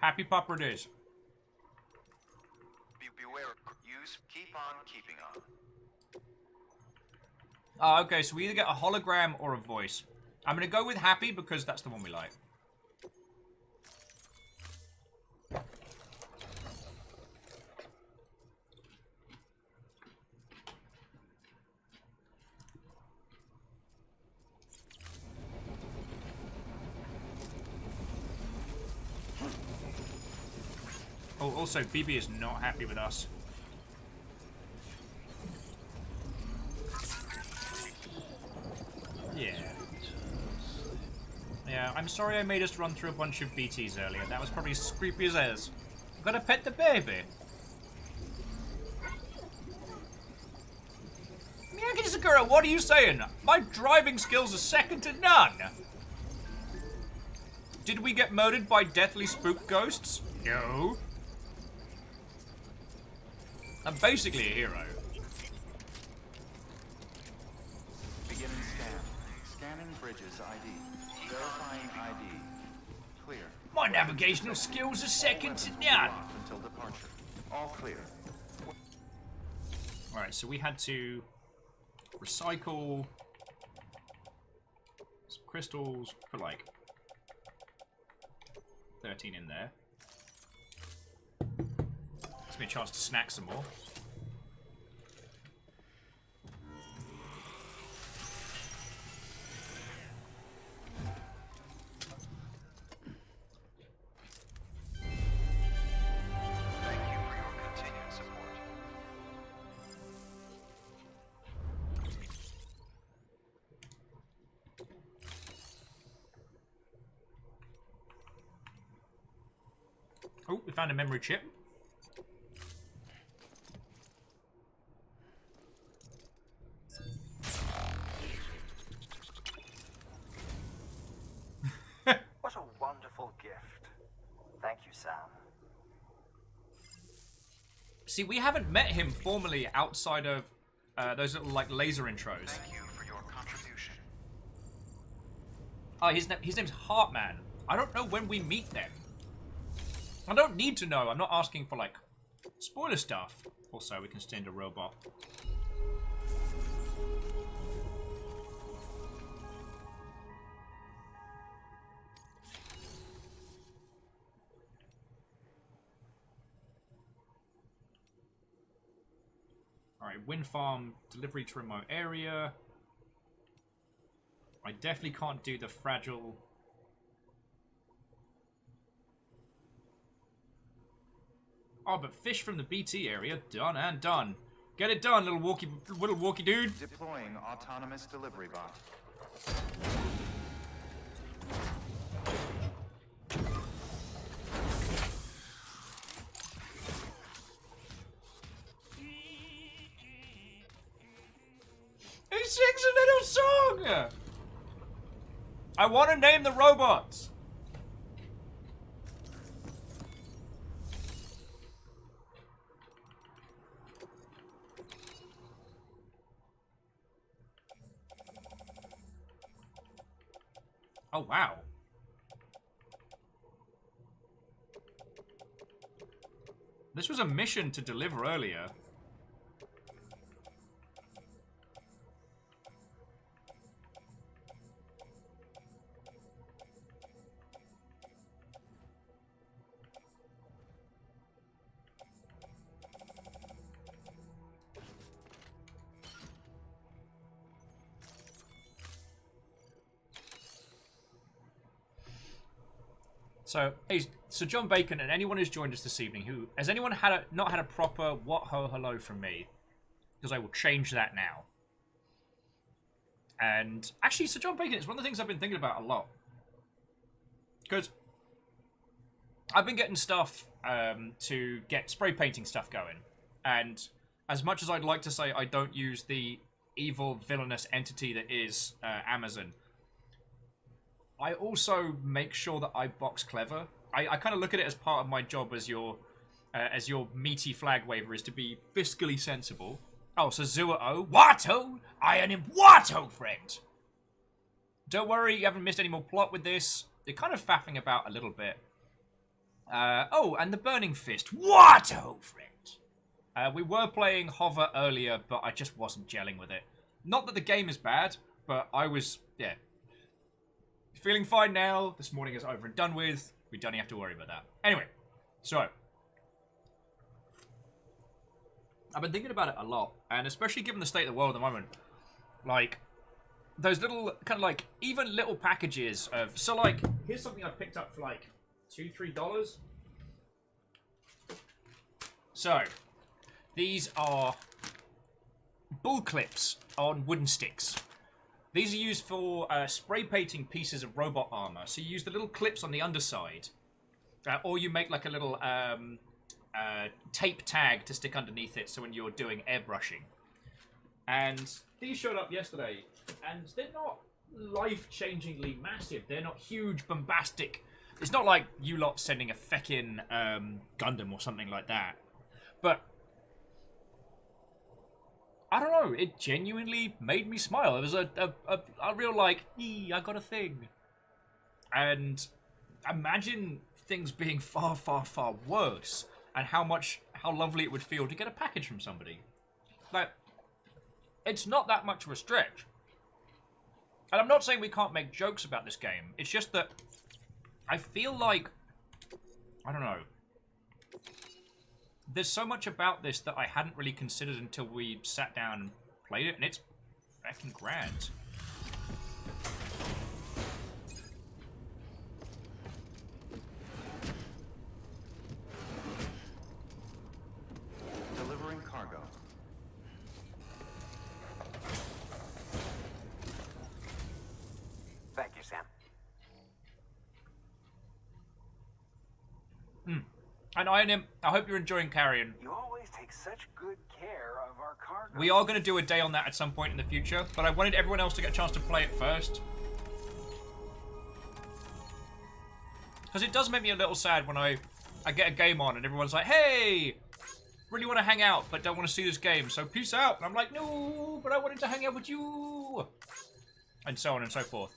Happy pupper it is. Beware. Use keep on keeping on. Oh, okay, so we either get a hologram or a voice. I'm gonna go with happy because that's the one we like. Oh, also, BB is not happy with us. Yeah. Yeah, I'm sorry I made us run through a bunch of BTs earlier. That was probably as creepy as is. Gotta pet the baby. Miyagi-Sakura, what are you saying? My driving skills are second to none. Did we get murdered by deathly spook ghosts? No. I'm basically a hero. Beginning scan. Scanning bridges ID. Verifying ID. Clear. My navigational skills are second to none. Until departure. All clear. Alright, so we had to recycle some crystals, put like 13 in there. Gives me a chance to snack some more. Thank you for your continued support. Oh, we found a memory chip. What a wonderful gift. Thank you, Sam. See, we haven't met him formally outside of those little like laser intros. Thank you for your contribution. Oh, his name's Heartman. I don't know when we meet them. I don't need to know. I'm not asking for like spoiler stuff. Also, we can stand a robot. Alright, wind farm, delivery to remote area. I definitely can't do the fragile... Oh, but fish from the BT area, done and done. Get it done, little walkie dude. Deploying autonomous delivery bot. He sings a little song! I want to name the robots! Oh, wow. This was a mission to deliver earlier. So, hey, so John Bacon and anyone who's joined us this evening, who has anyone not had a proper what ho hello from me? Because I will change that now. And actually, so John Bacon, it's one of the things I've been thinking about a lot. Because I've been getting stuff to get spray painting stuff going. And as much as I'd like to say I don't use the evil, villainous entity that is Amazon, I also make sure that I box clever. I kind of look at it as part of my job as your meaty flag waver is to be fiscally sensible. Oh, so Zuo, Watto, I am Watto, friend. Don't worry, you haven't missed any more plot with this. They're kind of faffing about a little bit. Oh, and the Burning Fist, Watto, friend. We were playing Hover earlier, but I just wasn't gelling with it. Not that the game is bad, but I was, yeah. Feeling fine now. This morning is over and done with. We don't have to worry about that. Anyway, so I've been thinking about it a lot, and especially given the state of the world at the moment, like those little kind of like even little packages of so like here's something I picked up for like $2-3. So these are bull clips on wooden sticks. These are used for spray painting pieces of robot armor. So you use the little clips on the underside, or you make like a little tape tag to stick underneath it. So when you're doing airbrushing, and these showed up yesterday, and they're not life-changingly massive. They're not huge, bombastic. It's not like you lot sending a feckin' Gundam or something like that, but I don't know, it genuinely made me smile. It was a real, like, I got a thing. And imagine things being far, far, far worse, and how lovely it would feel to get a package from somebody. Like, it's not that much of a stretch. And I'm not saying we can't make jokes about this game. It's just that I feel like, I don't know, there's so much about this that I hadn't really considered until we sat down and played it, and it's fucking grand. Delivering cargo. Thank you, Sam. And I hope you're enjoying Carrion. You always take such good care of our cargo. We are going to do a day on that at some point in the future, but I wanted everyone else to get a chance to play it first. Because it does make me a little sad when I get a game on and everyone's like, hey, really want to hang out, but don't want to see this game, so peace out. And I'm like, no, but I wanted to hang out with you. And so on and so forth.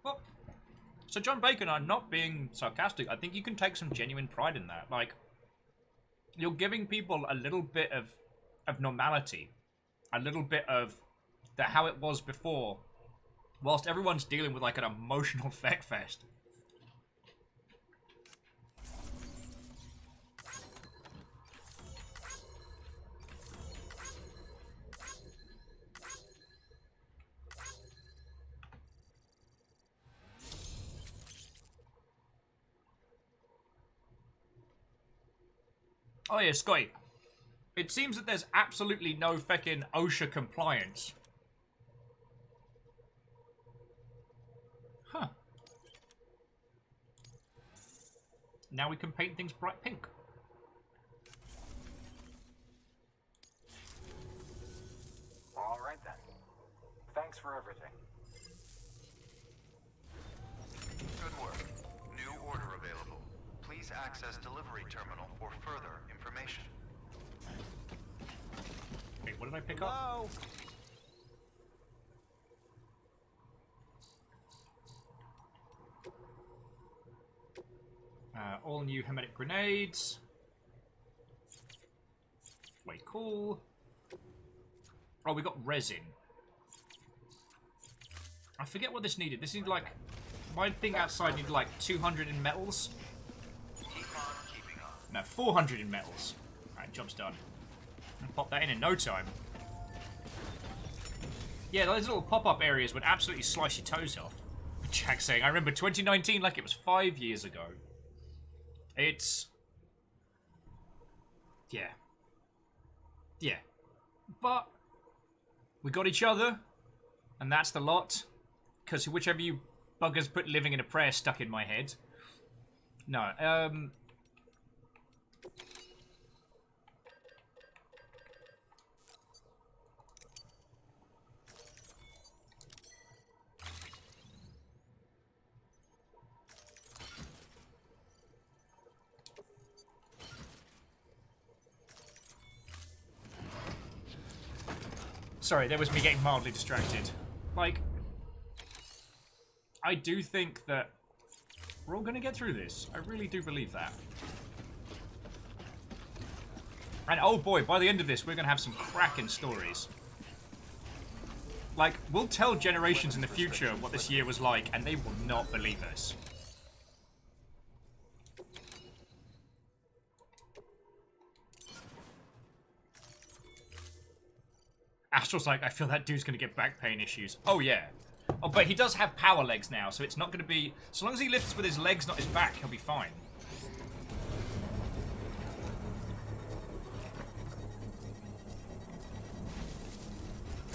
Well, so John Bacon, I'm not being sarcastic. I think you can take some genuine pride in that. Like, you're giving people a little bit of normality. A little bit of how it was before. Whilst everyone's dealing with like an emotional feck fest. Oh yeah, Scotty. It seems that there's absolutely no feckin' OSHA compliance. Huh. Now we can paint things bright pink. All right then. Thanks for everything. Good work. New order available. Please access delivery terminal for further information. Wait, what did I pick up? All new hermetic grenades. Way cool. Oh, we got resin. I forget what this needed. This needed like... My thing outside needed like 200 in metals. No, 400 in metals. Alright, job's done. I'll pop that in no time. Yeah, those little pop-up areas would absolutely slice your toes off. Jack saying, I remember 2019 like it was 5 years ago. It's... Yeah. Yeah. But we got each other, and that's the lot. Because whichever you buggers put living in a prayer stuck in my head. No, sorry, that was me getting mildly distracted. Like, I do think that we're all going to get through this. I really do believe that. And oh boy, by the end of this, we're going to have some cracking stories. Like, we'll tell generations in the future what this year was like, and they will not believe us. Astral's like, I feel that dude's going to get back pain issues. Oh, yeah. Oh, but he does have power legs now, so it's not going to be... So long as he lifts with his legs, not his back, he'll be fine.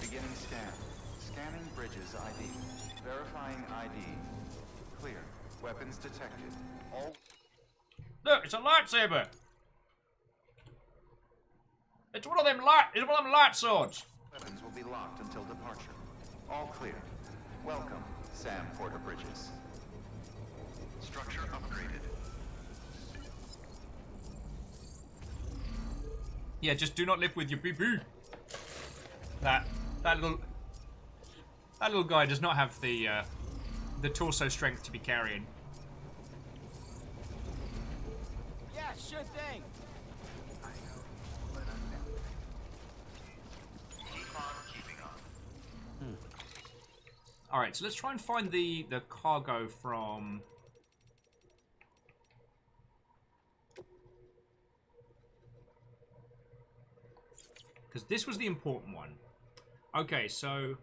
Beginning scan. Scanning bridges ID. Verifying ID. Clear. Weapons detected. All... Look, it's a lightsaber! It's one of them light swords! Weapons will be locked until departure. All clear. Welcome, Sam Porter Bridges. Structure upgraded. Yeah, just do not live with your boo-boo. That little guy does not have the torso strength to be carrying. Yeah, sure thing. Alright, so let's try and find the cargo from... Because this was the important one. Okay, so...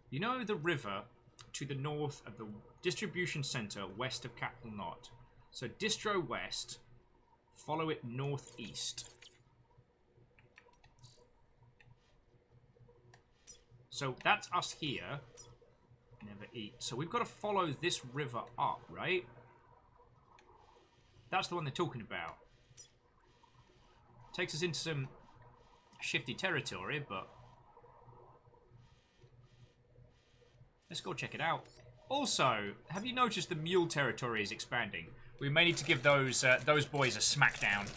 You know the river to the north of the distribution center west of Capital Knot. So distro west, follow it northeast. So that's us here. Never eat. So we've got to follow this river up, right? That's the one they're talking about. Takes us into some shifty territory, but let's go check it out. Also, have you noticed the mule territory is expanding? We may need to give those boys a smackdown.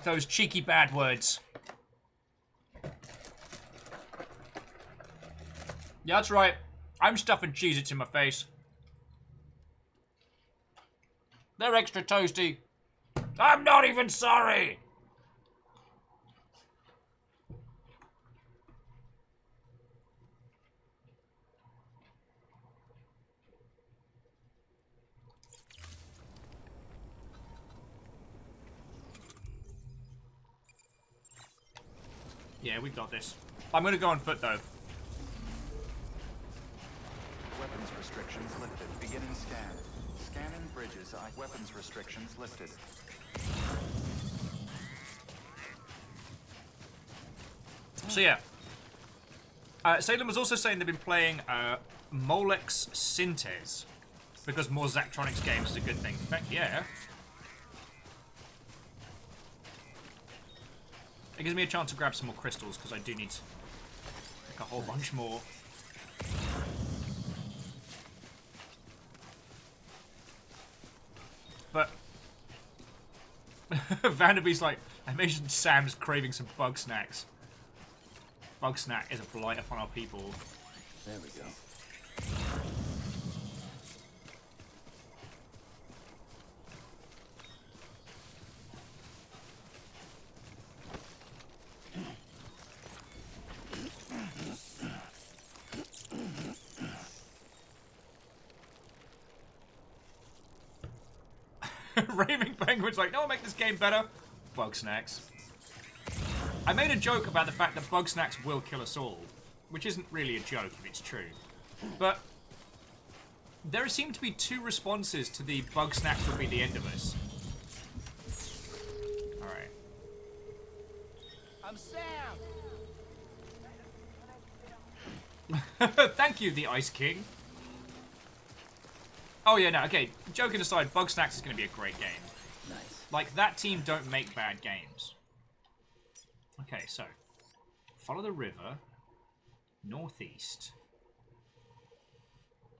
Those cheeky bad words. Yeah, that's right. I'm stuffing Cheez-Its in my face. They're extra toasty. I'm not even sorry! Yeah, we got this. I'm gonna go on foot, though. Weapons restrictions lifted. Beginning scan. Scanning bridges. Weapons restrictions lifted. So yeah. Salem was also saying they've been playing Molex Synthes because more Zachtronics games is a good thing. In fact, yeah. It gives me a chance to grab some more crystals because I do need like a whole bunch more. But Vanderbee's like, I imagine Sam's craving some bug snacks. Bug snack is a blight upon our people. There we go. Raving Penguin's like, no, I'll make this game better. Bug snacks. I made a joke about the fact that bug snacks will kill us all. which isn't really a joke if it's true. But there seem to be 2 responses to the bug snacks will be the end of us. Alright. I'm Sam. Thank you, the Ice King. Oh yeah, no, okay, joking aside, Bugsnax is going to be a great game. Nice. Like, that team don't make bad games. Okay, so, follow the river, northeast.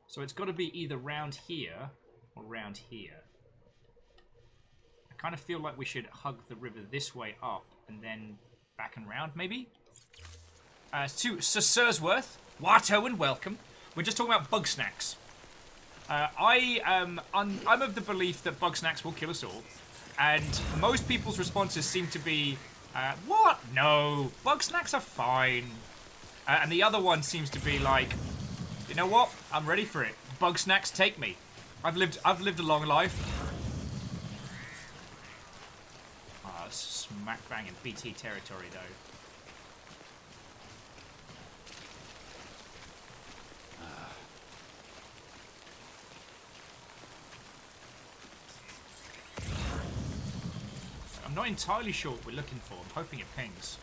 So it's got to be either round here or round here. I kind of feel like we should hug the river this way up and then back and round, maybe? To Sir Sursworth, Watto and welcome. We're just talking about Bugsnax. I'm of the belief that Bugsnax will kill us all, and most people's responses seem to be, what? No, Bugsnax are fine. And the other one seems to be like, you know what? I'm ready for it. Bugsnax, take me. I've lived a long life. Ah, smack bang in BT territory though. I'm not entirely sure what we're looking for. I'm hoping it pings.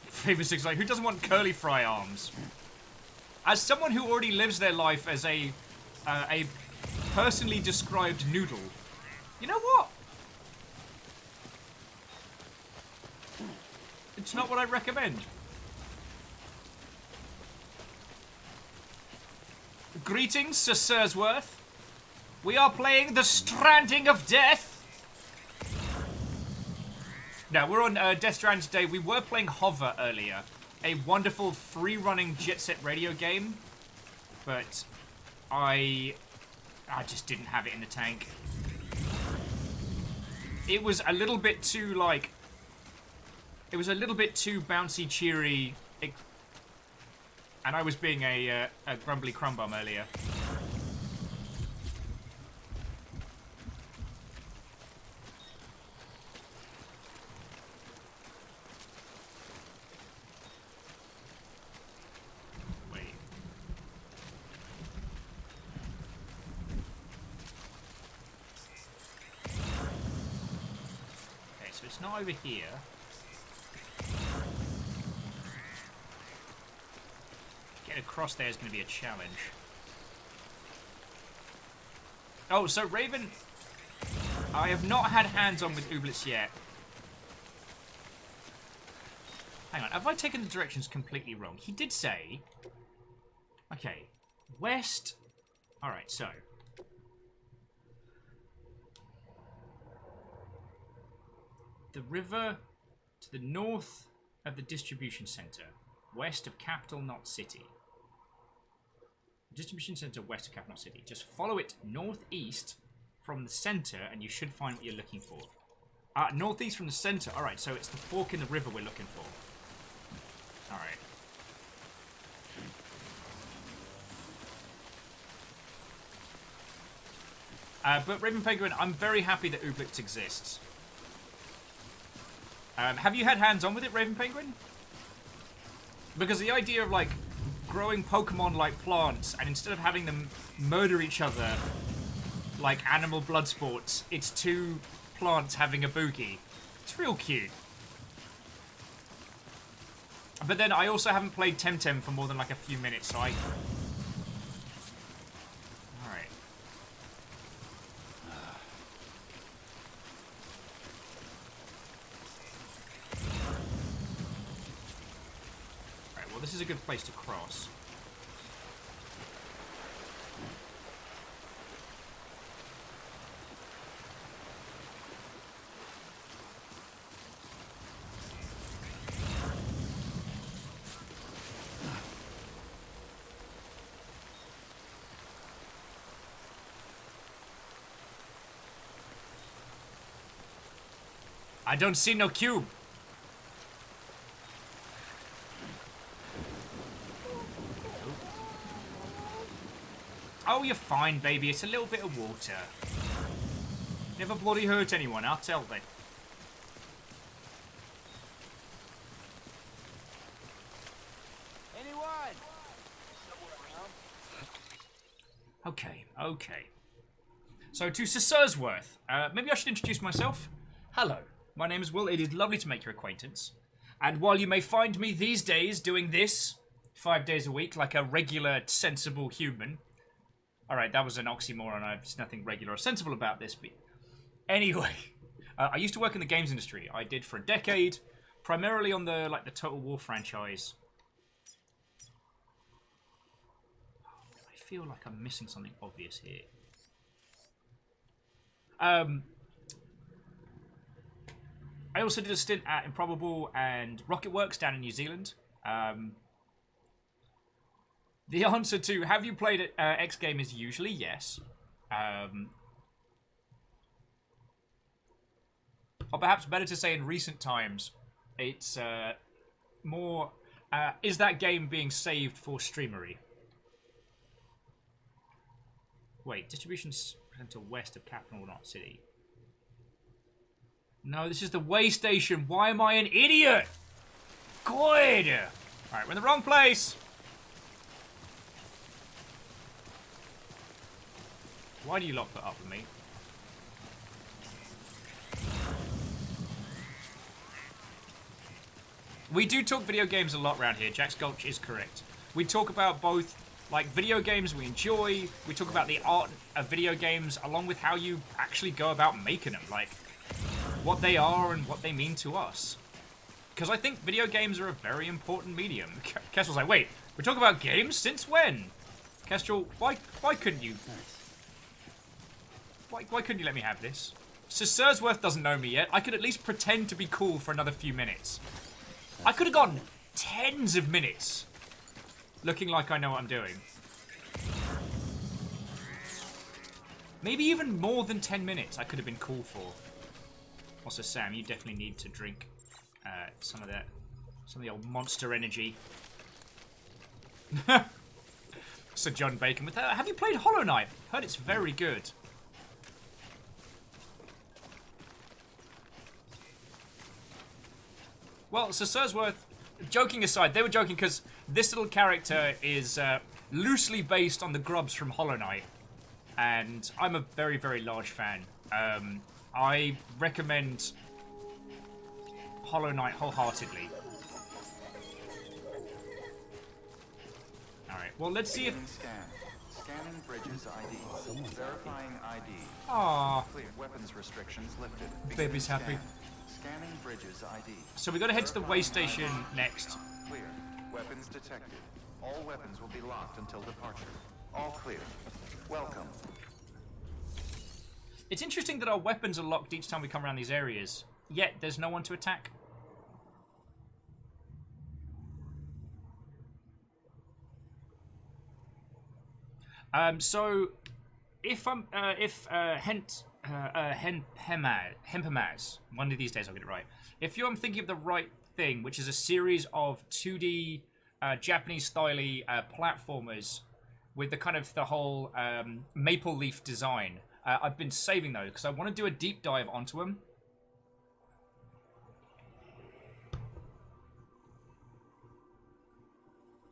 Favour 6 like, who doesn't want curly fry arms? As someone who already lives their life as a personally described noodle, you know what? It's not what I recommend. Greetings, Sir Sursworth. We are playing the Stranding of Death. Now, we're on Death Stranding today. We were playing Hover earlier. A wonderful free-running Jet Set Radio game. But I just didn't have it in the tank. It was a little bit too, like... It was a little bit too bouncy, cheery. And I was being a grumbly crumbum earlier. It's not over here. Getting across there is going to be a challenge. Oh, so Raven... I have not had hands-on with Ooblets yet. Hang on, have I taken the directions completely wrong? He did say... Okay, west... Alright, so... The river to the north of the distribution center, west of Capital Knot City. Distribution center west of Capital Knot City. Just follow it northeast from the center and you should find what you're looking for. Northeast from the center. Alright, so it's the fork in the river we're looking for. Alright. But Raven Penguin, I'm very happy that Ooblets exists. Have you had hands-on with it, Raven Penguin? Because the idea of, like, growing Pokemon like plants, and instead of having them murder each other like animal blood sports, it's 2 plants having a boogie. It's real cute. But then I also haven't played Temtem for more than, like, a few minutes, so I... Alright. Well, this is a good place to cross. I don't see no cube. Oh, you're fine, baby. It's a little bit of water. Never bloody hurt anyone, I'll tell thee. Okay, okay. So to Sir Sursworth, maybe I should introduce myself. Hello, my name is Will. It is lovely to make your acquaintance. And while you may find me these days doing this 5 days a week like a regular, sensible human. Alright, that was an oxymoron. There's nothing regular or sensible about this. But anyway, I used to work in the games industry. I did for a decade, primarily on the Total War franchise. I feel like I'm missing something obvious here. I also did a stint at Improbable and Rocketworks down in New Zealand. The answer to have you played X game is usually yes. Or perhaps better to say in recent times, it's more, is that game being saved for streamery? Wait, distribution center west of Capital Knot City. No, this is the way station. Why am I an idiot? Good. Alright, we're in the wrong place. Why do you lot put up with me? We do talk video games a lot around here. Jack Sculch is correct. We talk about both, like, video games we enjoy. We talk about the art of video games along with how you actually go about making them. Like, what they are and what they mean to us. Because I think video games are a very important medium. Kestrel's like, wait, we talk about games? Since when? Kestrel, why couldn't you... Why couldn't you let me have this? Sir Sursworth doesn't know me yet. I could at least pretend to be cool for another few minutes. I could have gotten tens of minutes looking like I know what I'm doing. Maybe even more than 10 minutes I could have been cool for. Also, Sam, you definitely need to drink some of the old Monster Energy. Sir John Bacon with that. Have you played Hollow Knight? Heard it's very good. Well, Sir Sursworth, joking aside, they were joking because this little character is loosely based on the grubs from Hollow Knight. And I'm a very, very large fan. I recommend Hollow Knight wholeheartedly. Alright, well, let's see if... Scanning Bridges ID. Verifying ID. Aww. Clear. Weapons restrictions lifted. Baby's happy. Scanning Bridges ID. So we got to head to the way station next. Clear. Weapons detected. All weapons will be locked until departure. All clear. Welcome. It's interesting that our weapons are locked each time we come around these areas, yet there's no one to attack. So if Hempemaz, one of these days I'll get it right. If I'm thinking of the right thing, which is a series of 2D Japanese-style platformers with the kind of the whole maple leaf design. I've been saving those because I want to do a deep dive onto them.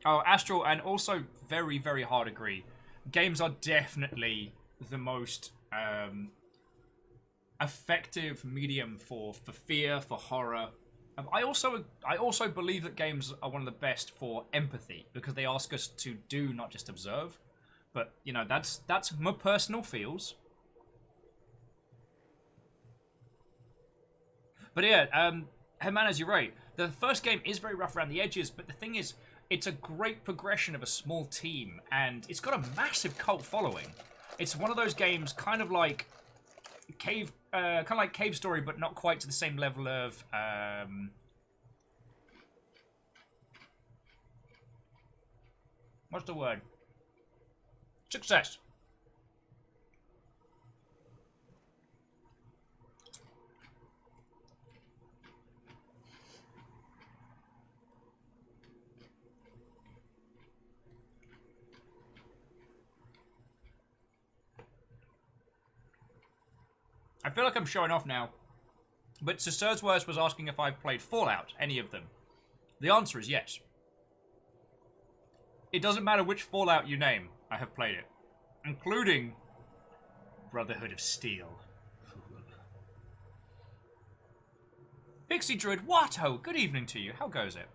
Oh, Astral, and also very, very hard agree. Games are definitely the most effective medium for fear, for horror. I also believe that games are one of the best for empathy because they ask us to do, not just observe. But you know, that's my personal feels. But yeah, Hermanas, you're right. The first game is very rough around the edges, but the thing is, it's a great progression of a small team, and it's got a massive cult following. It's one of those games, kind of like Cave Story, but not quite to the same level of. What's the word? Success. I feel like I'm showing off now, but Sir Sursworth was asking if I've played Fallout, any of them. The answer is yes. It doesn't matter which Fallout you name, I have played it. including Brotherhood of Steel. Pixie Druid Watto, good evening to you. How goes it?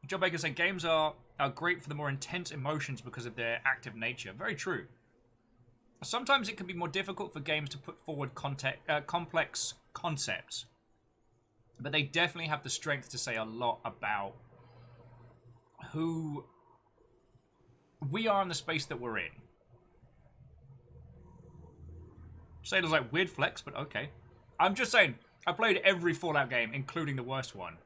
John Baker saying games are great for the more intense emotions because of their active nature. Very true. Sometimes it can be more difficult for games to put forward complex concepts. But they definitely have the strength to say a lot about who we are in the space that we're in. Sailor's like, weird flex, but okay. I'm just saying, I played every Fallout game, including the worst one.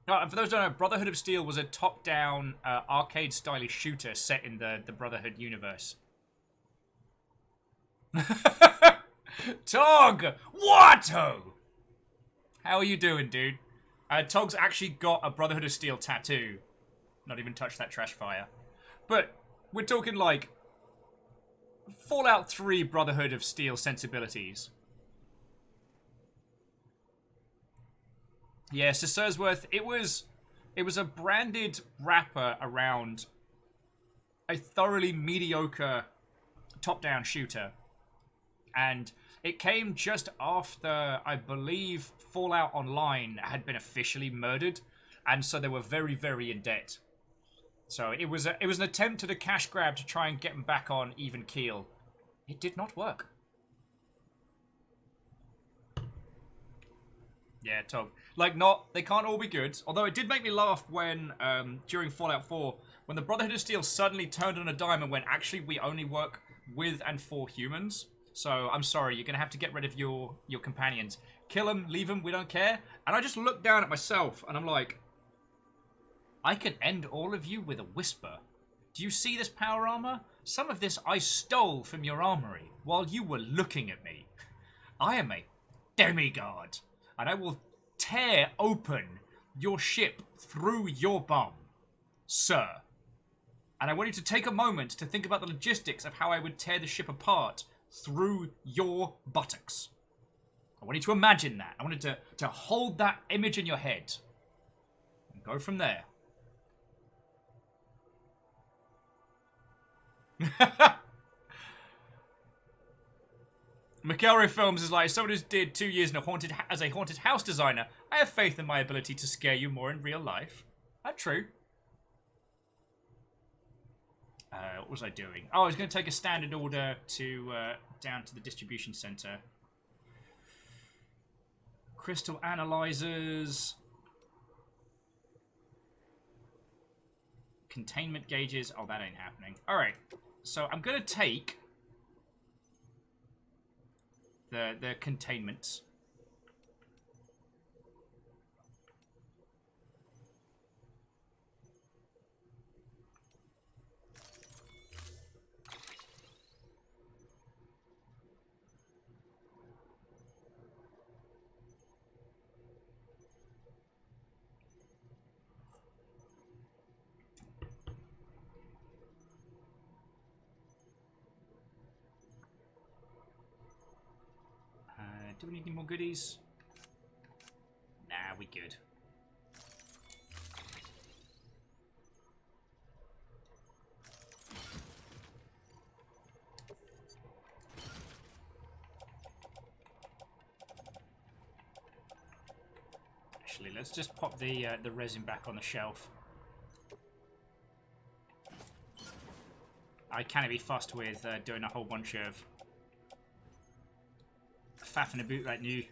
And for those who don't know, Brotherhood of Steel was a top-down, arcade-style shooter set in the Brotherhood universe. Tog! Watto! How are you doing, dude? Tog's actually got a Brotherhood of Steel tattoo. Not even touched that trash fire. But we're talking like Fallout 3 Brotherhood of Steel sensibilities. Yeah, so Sursworth, it was a branded wrapper around a thoroughly mediocre top-down shooter. And it came just after, I believe, Fallout Online had been officially murdered, and so they were very, very in debt. So it was an attempt to the cash grab to try and get them back on even keel. It did not work. Yeah, Tog. Like, they can't all be good. Although it did make me laugh when, during Fallout 4, when the Brotherhood of Steel suddenly turned on a dime and went, actually, we only work with and for humans. So, I'm sorry, you're going to have to get rid of your companions. Kill them, leave them, we don't care. And I just looked down at myself, and I'm like, I can end all of you with a whisper. Do you see this power armor? Some of this I stole from your armory while you were looking at me. I am a demigod, and I will tear open your ship through your bomb, sir. And I want you to take a moment to think about the logistics of how I would tear the ship apart through your buttocks. I want you to imagine that. I want you to hold that image in your head and go from there. McElroy Films is like, someone who did 2 years as a haunted house designer, I have faith in my ability to scare you more in real life. That's true. What was I doing? Oh, I was going to take a standard order to down to the distribution center. Crystal analyzers. Containment gauges. Oh, that ain't happening. All right. So I'm going to take the containments. Do we need any more goodies? Nah, we good. Actually, let's just pop the resin back on the shelf. I can't be fussed with doing a whole bunch of faffing about like new.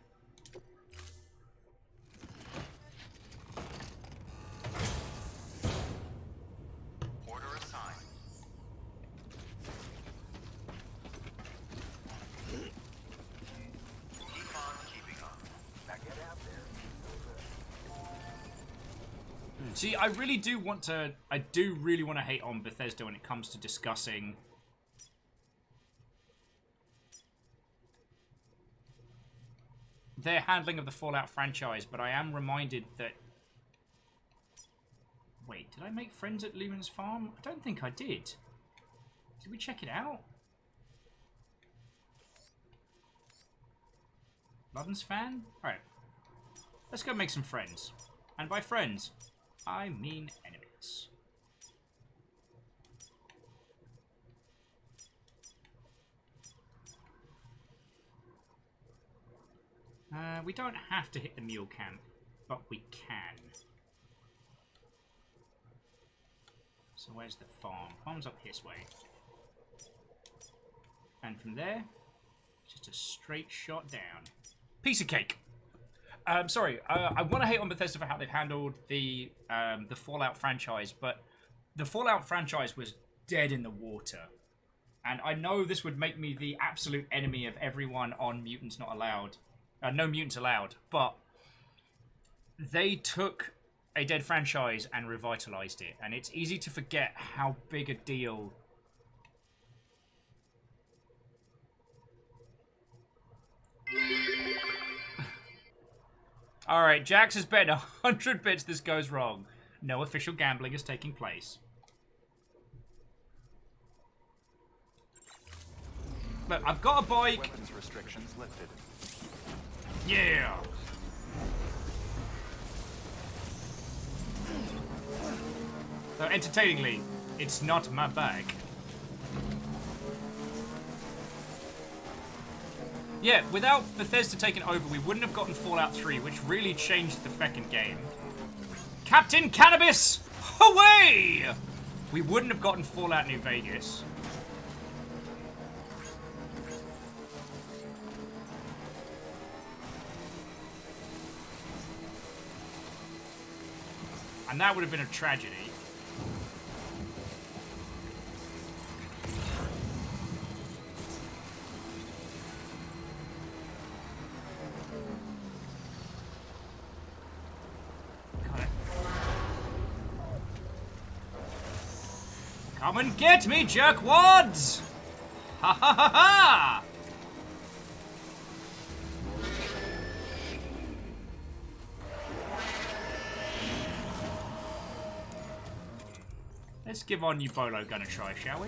Order assigned. Keep on keeping on. Now get out there. See, I really do want to. I do really want to hate on Bethesda when it comes to discussing their handling of the Fallout franchise, but I am reminded that... Wait, did I make friends at Lumen's Farm? I don't think I did. Did we check it out? Lovin's fan? Alright. Let's go make some friends. And by friends, I mean enemies. We don't have to hit the mule camp, but we can. So where's the farm? Farm's up this way. And from there, just a straight shot down. Piece of cake. Sorry, I want to hate on Bethesda for how they've handled the Fallout franchise, but the Fallout franchise was dead in the water. And I know this would make me the absolute enemy of everyone on Mutants Not Allowed. No Mutants Allowed, but they took a dead franchise and revitalized it, and it's easy to forget how big a deal Alright, Jax has bet 100 bits this goes wrong. No official gambling is taking place. Look, I've got a bike. Weapons restrictions lifted. Yeah. Though entertainingly, it's not my bag. Yeah, without Bethesda taking over, we wouldn't have gotten Fallout 3, which really changed the feckin' game. Captain Cannabis, away! We wouldn't have gotten Fallout New Vegas. And that would have been a tragedy. Come and get me, jerkwads! Ha ha ha ha! Let's give our new bolo gun a try, shall we?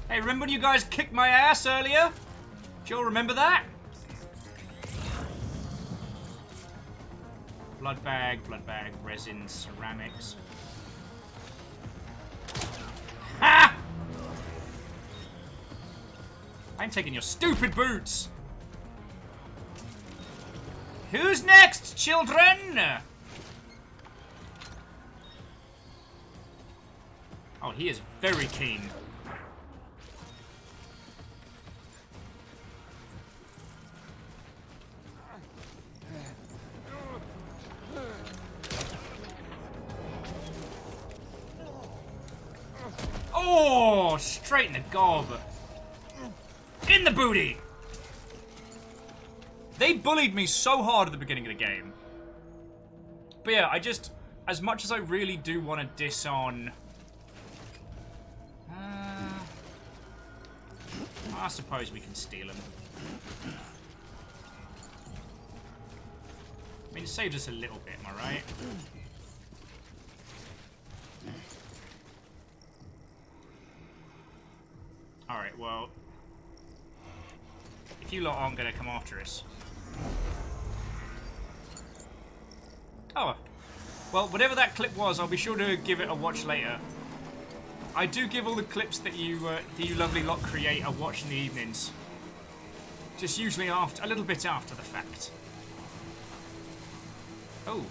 Hey, remember when you guys kicked my ass earlier? Do you all remember that? Blood bag, resin, ceramics. Ha! I'm taking your stupid boots! Who's next, children? Oh, he is very keen. Oh, straight in the gob. In the booty. They bullied me so hard at the beginning of the game. But yeah, I just, as much as I really do want to diss on... I suppose we can steal them. I mean, it saves us a little bit, am I right? Alright, well... if you lot aren't going to come after us... Oh. Well, whatever that clip was, I'll be sure to give it a watch later. I do give all the clips that you lovely lot create a watch in the evenings. Just usually after, a little bit after the fact. Oh.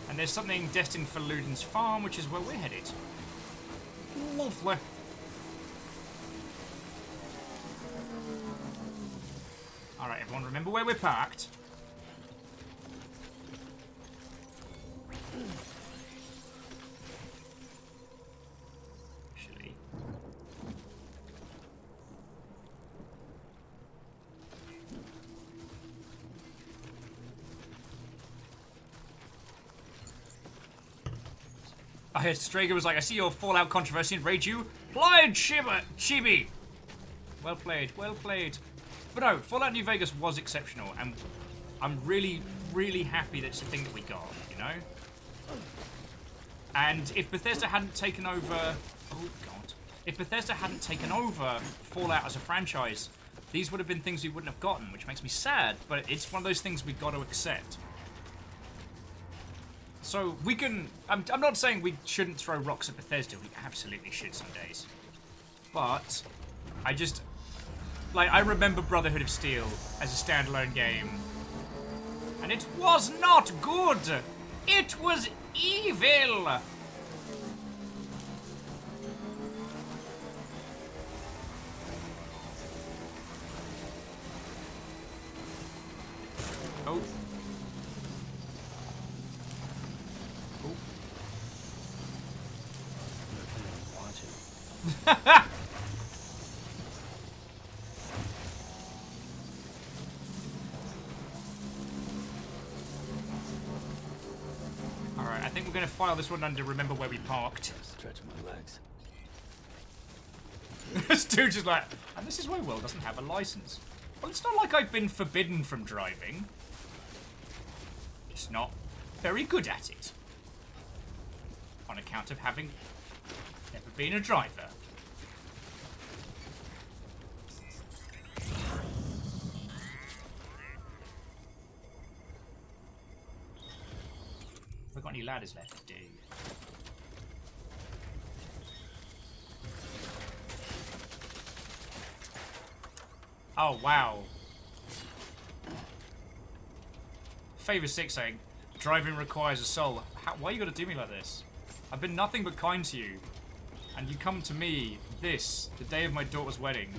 And there's something destined for Luden's farm, which is where we're headed. Lovely. Alright, everyone, remember where we're parked? Actually. I heard Strager was like, I see your Fallout controversy and rage you. Played, Chibi! Well played, well played. But no, Fallout New Vegas was exceptional, and I'm really, really happy that's the thing that we got, you know? And if Bethesda hadn't taken over... Oh, God. if Bethesda hadn't taken over Fallout as a franchise, these would have been things we wouldn't have gotten, which makes me sad, but it's one of those things we've got to accept. So we can... I'm not saying we shouldn't throw rocks at Bethesda. We absolutely should some days. But I just... Like, I remember Brotherhood of Steel as a standalone game. And it was not good! It was evil! Oh. Alright, I think we're going to file this one under remember where we parked. Stretch my legs. This dude's just like, and this is why Will doesn't have a license. Well, it's not like I've been forbidden from driving. Just not very good at it. On account of having never been a driver. Have we got any ladders left? Do. Oh, wow. Favor 6 saying, driving requires a soul. Why you gotta do me like this? I've been nothing but kind to you. And you come to me, the day of my daughter's wedding.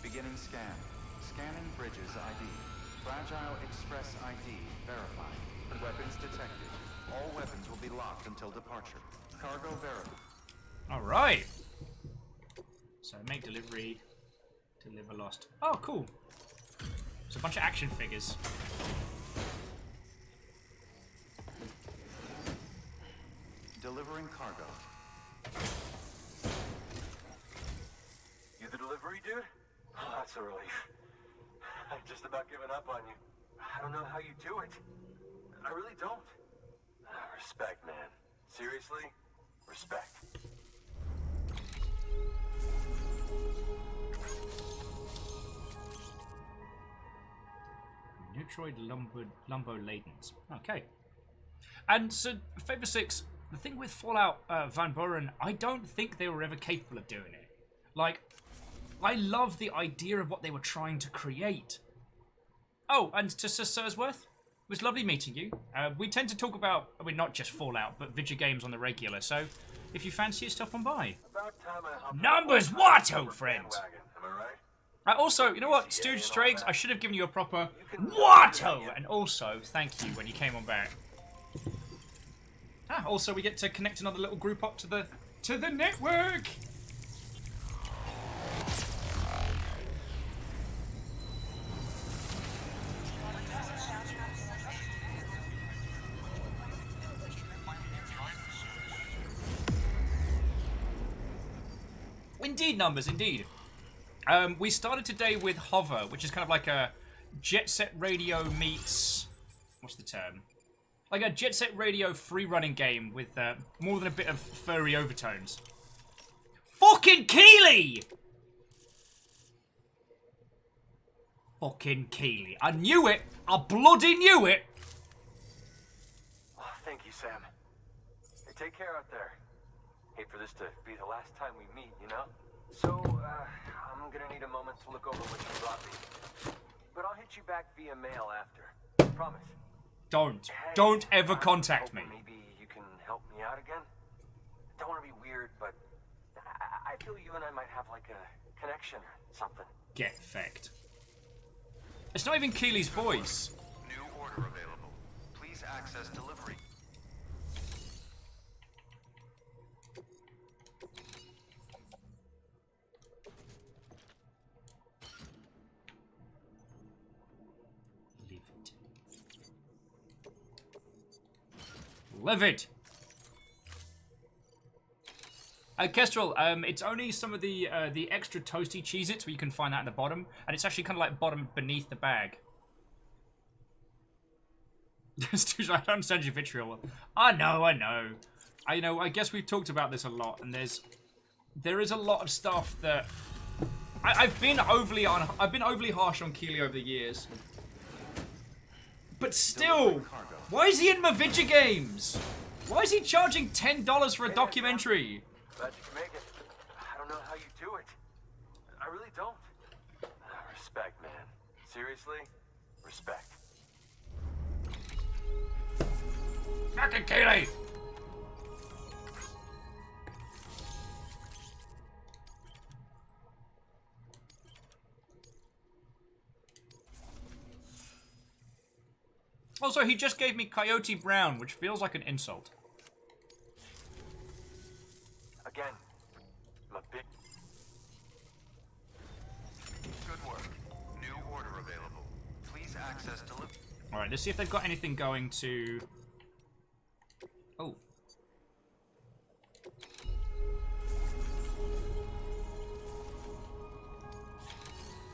Beginning scan. Scanning bridges ID. Fragile Express ID verified. Weapons detected. All weapons will be locked until departure. Cargo verified. Alright. So make delivery. Deliver lost. Oh, cool. There's a bunch of action figures. Delivering cargo. You the delivery dude? Oh, that's a relief. I've just about given up on you. I don't know how you do it. I really don't. Respect, man. Seriously? Respect. Neutroid Lumbo Ladens. Okay. And so, Favor 6, the thing with Fallout Van Buren, I don't think they were ever capable of doing it. Like, I love the idea of what they were trying to create. Oh, and to Sir Sursworth, it was lovely meeting you. We tend to talk about, I mean, not just Fallout, but video games on the regular, so if you fancy it, stop on by. Numbers what, old friend? Am I right? Also, you know what, Stooge Straigs, I should have given you a proper Watto! And also, thank you when you came on back. Also, we get to connect another little group up to the network! Indeed, Numbers, indeed. We started today with Hover, which is kind of like a Jet Set Radio meets... What's the term? Like a Jet Set Radio free-running game with more than a bit of furry overtones. Fucking Keeley! Fucking Keeley. I knew it! I bloody knew it! Oh, thank you, Sam. Hey, take care out there. Hate for this to be the last time we meet, you know? So, I'm gonna need a moment to look over what you brought me. But I'll hit you back via mail after. Promise. Don't ever contact me. Maybe you can help me out again? Don't want to be weird, but I feel you and I might have like a connection or something. Get fecked. It's not even Keeley's voice. New order available. Please access delivery. Livid. Kestrel, it's only some of the extra toasty Cheez-Its where you can find that at the bottom, and it's actually kind of like bottom beneath the bag. I don't understand your vitriol. I know. I guess we've talked about this a lot, and there's there is a lot of stuff that I've been overly harsh on Keely over the years. But still, why is he in my video games? Why is he charging $10 for a documentary? Glad you can make it. I don't know how you do it. I really don't. Respect, man. Seriously, respect. Fucking Keely! Also, he just gave me Coyote Brown, which feels like an insult. Again, I'm a bit... Good work. New order available. Please access delivery. Alright, let's see if they've got anything going to... Oh.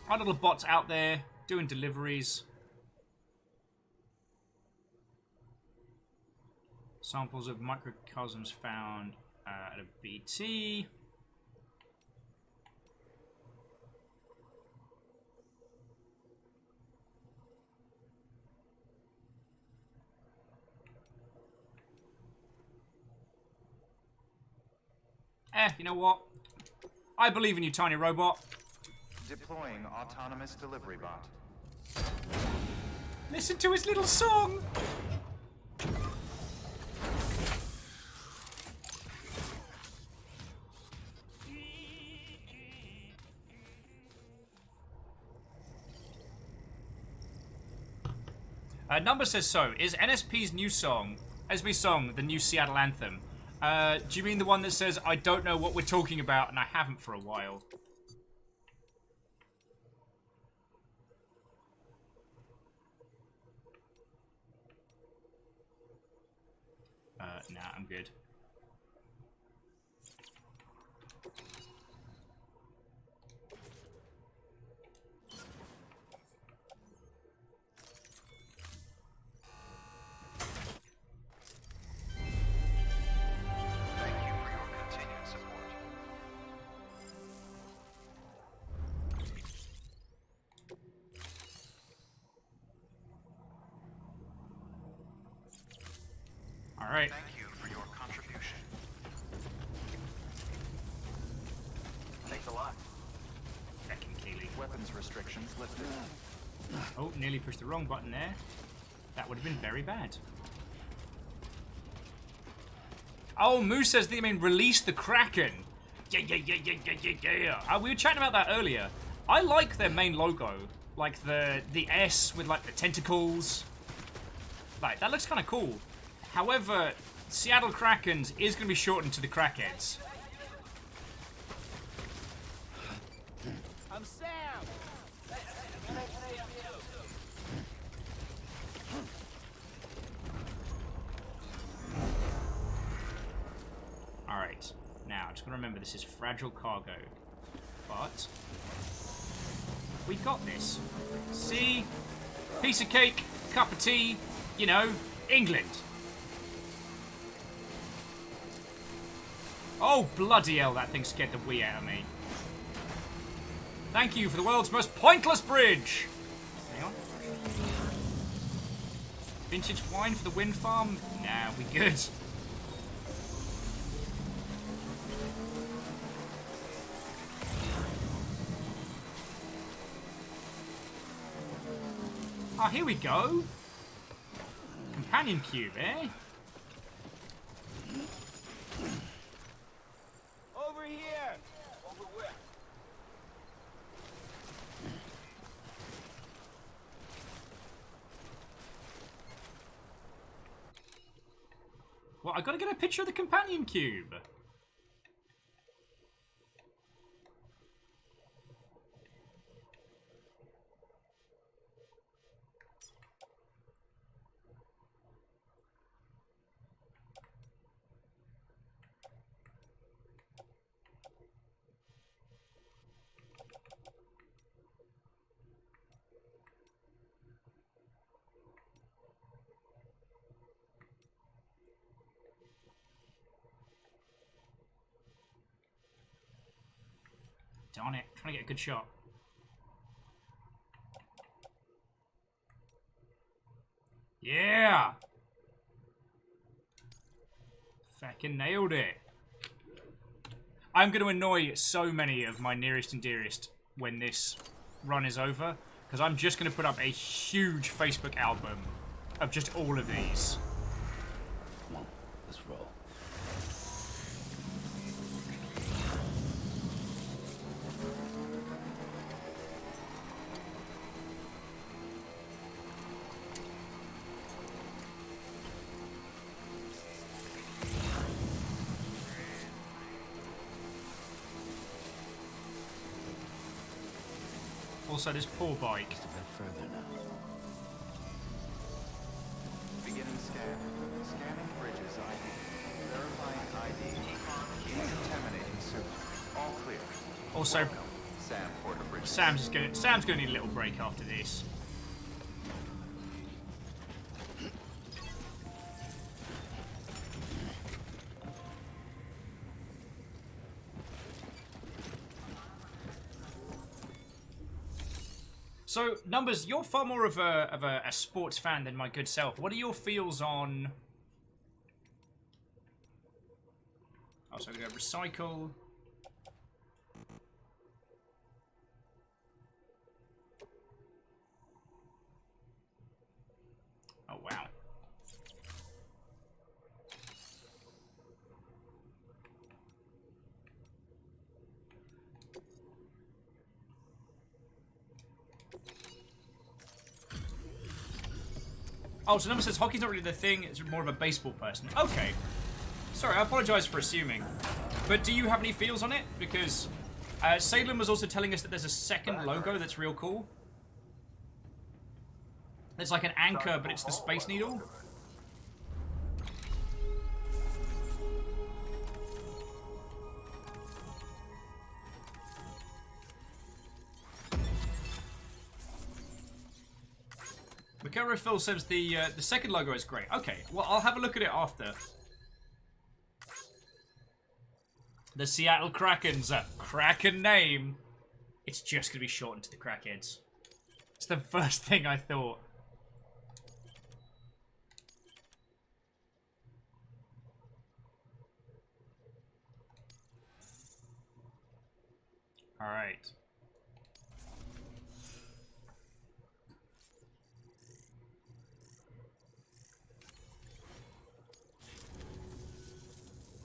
Our little bot's out there, doing deliveries. Samples of microcosms found at a BT. You know what? I believe in you, tiny robot. Deploying autonomous delivery bot. Listen to his little song. Number says so. Is NSP's new song, the new Seattle anthem? Do you mean the one that says, I don't know what we're talking about and I haven't for a while? Nah, I'm good. Thank you for your continued support. All right. Thank you for your contribution. Thanks a lot. Second Keely. Weapons restrictions lifted. Oh, nearly pushed the wrong button there. That would have been very bad. Oh, Moose says they mean release the Kraken. Yeah. We were chatting about that earlier. I like their main logo. Like the S with like the tentacles. Like, that looks kind of cool. However, Seattle Krakens is going to be shortened to the Crackheads. I'm Sam. Alright, now, just gotta remember this is fragile cargo. But we got this. See? Piece of cake, cup of tea, you know, England. Oh, bloody hell, that thing scared the wee out of me. Thank you for the world's most pointless bridge! Hang on. Vintage wine for the wind farm? Nah, we good. Oh, here we go. Companion cube, eh? Over here. Over where? Well, I gotta get a picture of the companion cube. Darn it. I'm trying to get a good shot. Yeah! Fucking nailed it. I'm going to annoy so many of my nearest and dearest when this run is over, because I'm just going to put up a huge Facebook album of just all of these. Come on, let's roll. Also, this poor bike. Just a bit further now. Beginning scan. Scanning bridges ID. Verifying ID. Decontaminating suit. All clear. Also, Welcome, Sam Porter Bridges. Sam's gonna need a little break after this. So, Numbers, you're far more of a sports fan than my good self. What are your feels on... Oh, so I'm going to recycle. Oh, wow. Oh, so Number says hockey's not really the thing, it's more of a baseball person. Okay. Sorry, I apologize for assuming. But do you have any feels on it? Because Salem was also telling us that there's a second logo that's real cool. There's like an anchor, but it's the Space Needle. Mikero Phil says the second logo is great. Okay, well, I'll have a look at it after. The Seattle Kraken's a Kraken name. It's just going to be shortened to the Crackheads. It's the first thing I thought. Alright.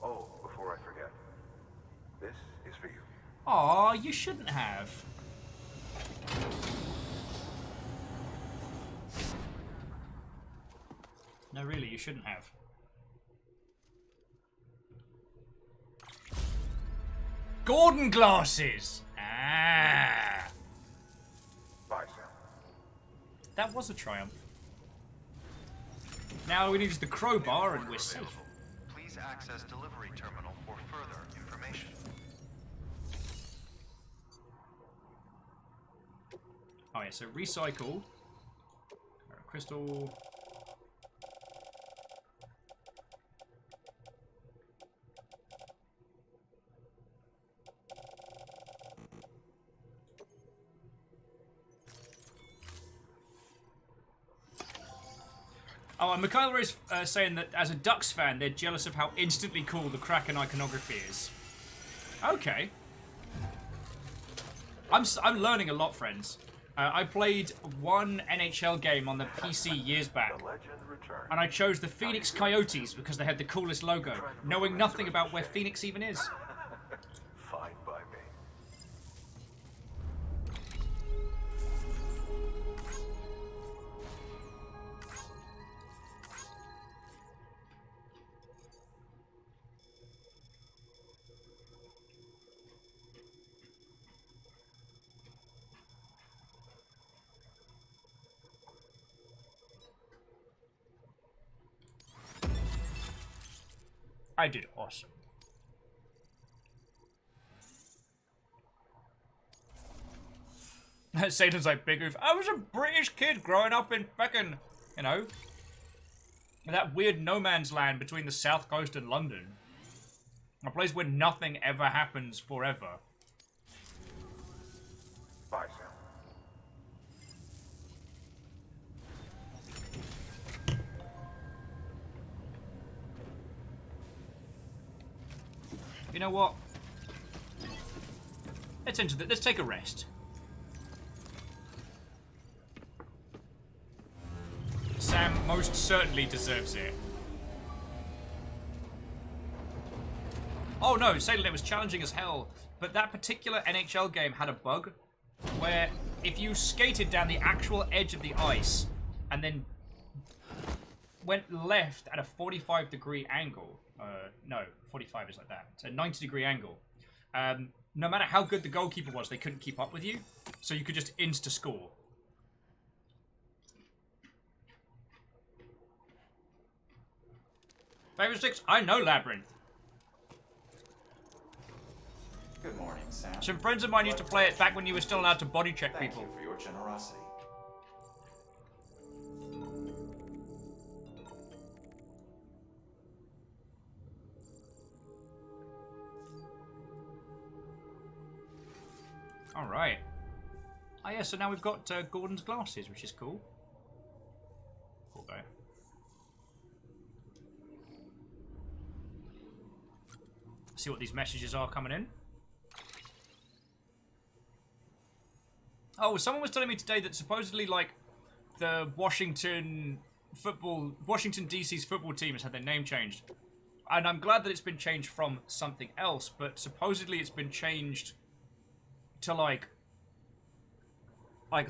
Oh, before I forget, this is for you. Aw, you shouldn't have. No, really, you shouldn't have. Gordon glasses! Ah! Bye, Sam. That was a triumph. Now we need the crowbar and we're safe. Please access delivery terminal for further information. Oh yeah, so recycle. Crystal. Oh, and Michaela is saying that as a Ducks fan, they're jealous of how instantly cool the Kraken iconography is. Okay. I'm learning a lot, friends. I played one NHL game on the PC years back, and I chose the Phoenix Coyotes because they had the coolest logo, knowing nothing about where Phoenix even is. Fine by me. I did awesome. Satan's like, big oof. I was a British kid growing up in fucking, you know, that weird no man's land between the south coast and London. A place where nothing ever happens forever. Bye, Sam. You know what? Let's take a rest. Sam most certainly deserves it. Oh no, Sailor was challenging as hell, but that particular NHL game had a bug where if you skated down the actual edge of the ice and then went left at a 45-degree angle, no, 45 is like that, it's a 90-degree angle, no matter how good the goalkeeper was, they couldn't keep up with you, so you could just insta-score. Favorite sticks? I know Labyrinth. Good morning, Sam. Some friends of mine used to play it back when you were still allowed to body check people. Thank you for your generosity. Alright. Oh yeah, so now we've got Gordon's glasses, which is cool. Cool guy. See what these messages are coming in. Oh, someone was telling me today that supposedly, like, the Washington DC's football team has had their name changed. And I'm glad that it's been changed from something else, but supposedly it's been changed to, like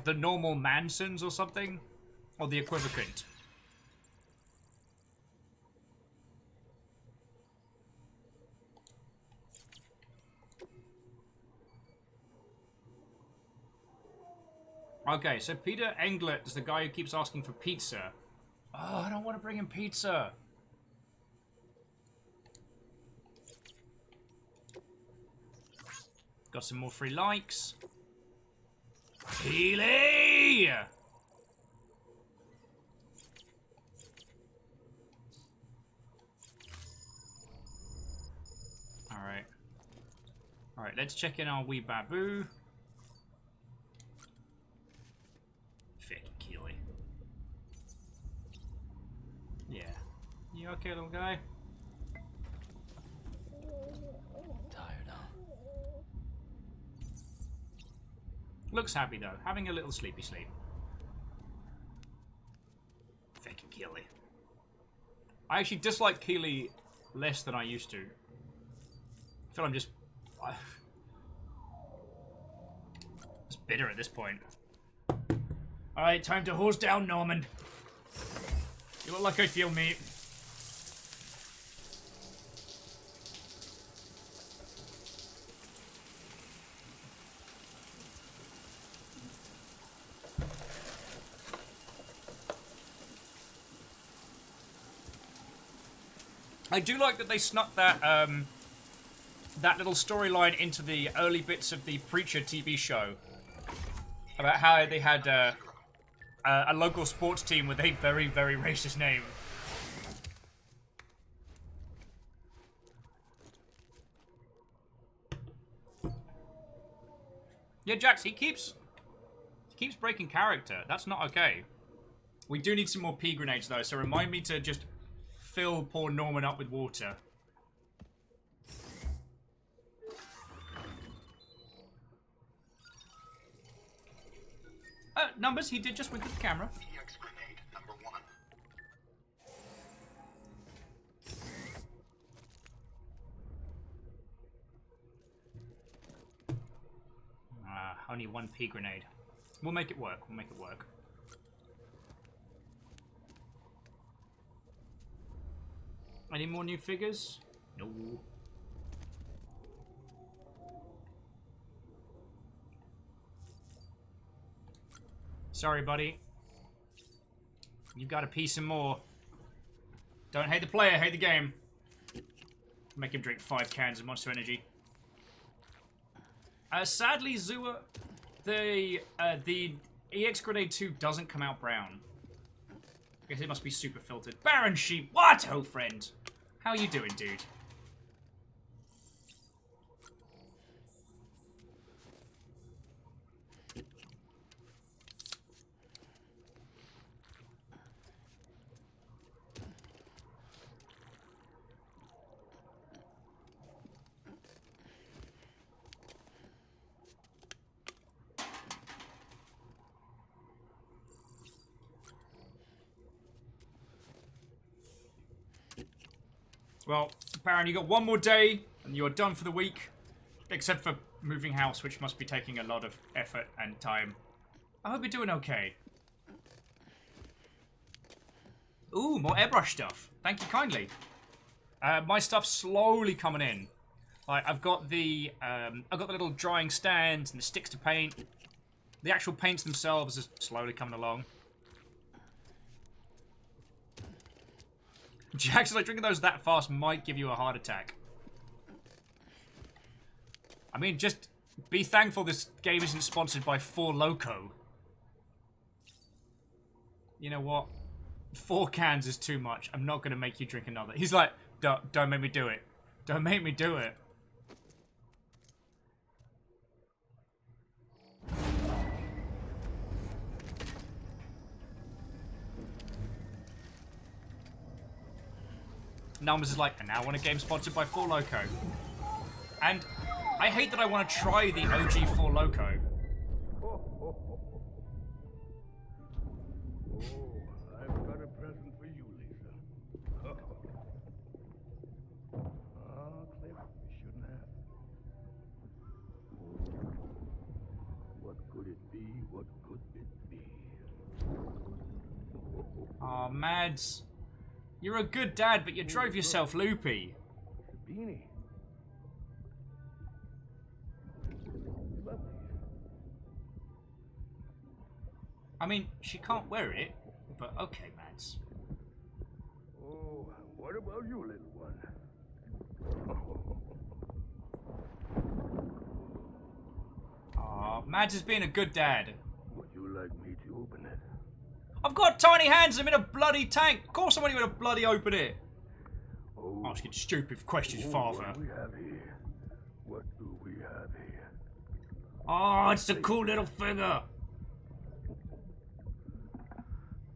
the normal Mansons or something. Or the equivalent. Okay, so Peter Englert is the guy who keeps asking for pizza. Oh, I don't want to bring him pizza. Got some more free likes. Healy! Alright. Alright, let's check in our wee baboo. Keely. Yeah. You okay, little guy? Tired, huh? Looks happy though, having a little sleepy sleep. Fucking Keely. I actually dislike Keely less than I used to. I feel I'm just bitter at this point. Alright, time to hose down, Norman. You look like I feel, mate. I do like that they snuck that that little storyline into the early bits of the Preacher TV show about how they had a local sports team with a very, very racist name. Yeah, Jax, he keeps breaking character. That's not okay. We do need some more pea grenades though, so remind me to just fill poor Norman up with water. Numbers, he did just wink at the camera. EX grenade number 1. Only one pea grenade. We'll make it work. We'll make it work. Any more new figures? No. Sorry, buddy. You've got to pee some more. Don't hate the player, hate the game. Make him drink 5 cans of Monster Energy. Sadly, Zua, the EX Grenade 2 doesn't come out brown. I guess it must be super filtered. Baron Sheep, what, oh friend? How you doing, dude? Well, Baron, you got one more day, and you are done for the week. Except for moving house, which must be taking a lot of effort and time. I hope you're doing okay. Ooh, more airbrush stuff. Thank you kindly. My stuff's slowly coming in. Like, I've got the little drying stands and the sticks to paint. The actual paints themselves are slowly coming along. Jack's like, drinking those that fast might give you a heart attack. I mean, just be thankful this game isn't sponsored by 4 Loko. You know what? 4 cans is too much. I'm not going to make you drink another. He's like, don't make me do it. Don't make me do it. Numbers is like, and now I want a game sponsored by 4 Loko. And I hate that I want to try the OG 4 Loko. Oh, I've got a present for you, Lisa. Cliff, you shouldn't have. What could it be? What could it be? Aw, Mads. You're a good dad, but you drove yourself loopy. It's a beanie. I mean, she can't wear it, but okay, Mads. Oh, what about you, little one? Aw, Mads is being a good dad. Would you like me to open it? I've got tiny hands, I'm in a bloody tank. Of course somebody would have bloody open it. Asking stupid questions, father. What do we have here? What do we have here? Oh, it's a cool little figure.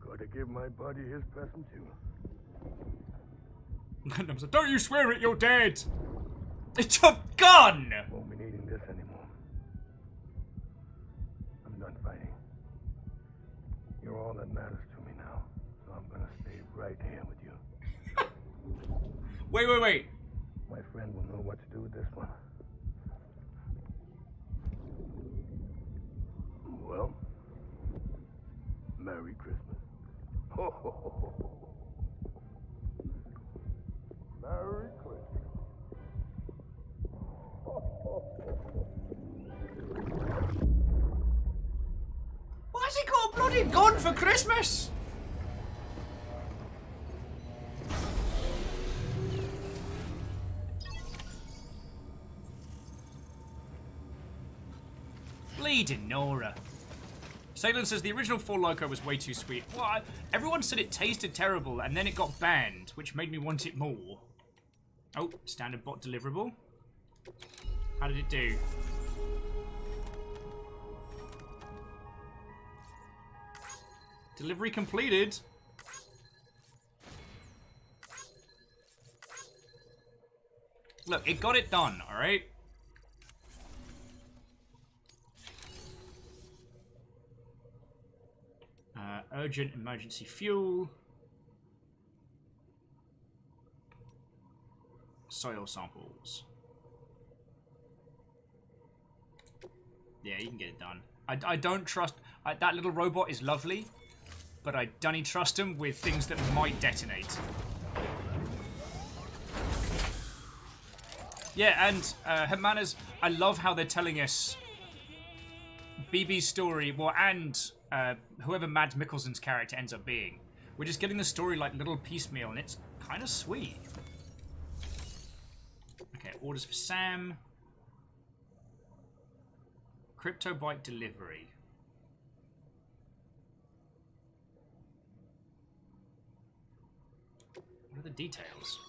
Gotta give my buddy his present too. And I was like, don't you swear at your dad. It's a gun. Won't be needing this anymore. I'm done fighting. You're all that matters to me now, so I'm gonna stay right here with you. Wait. My friend will know what to do with this one. Well, Merry Christmas. Ho, ho, ho, ho, ho. Merry Christmas. Ho, ho, ho, ho. Why has he got a bloody gun for Christmas? Bleeding Nora. Salem says the original 4 Loko was way too sweet. Well, everyone said it tasted terrible and then it got banned, which made me want it more. Oh, standard bot deliverable. How did it do? Delivery completed. Look, it got it done, alright? Urgent emergency fuel. Soil samples. Yeah, you can get it done. I don't trust... that little robot is lovely, but I don't trust him with things that might detonate. Yeah, and Hermanas, I love how they're telling us BB's story, well, and whoever Mads Mikkelsen's character ends up being. We're just getting the story like little piecemeal, and it's kind of sweet. Okay, orders for Sam. Crypto bike delivery. What are the details?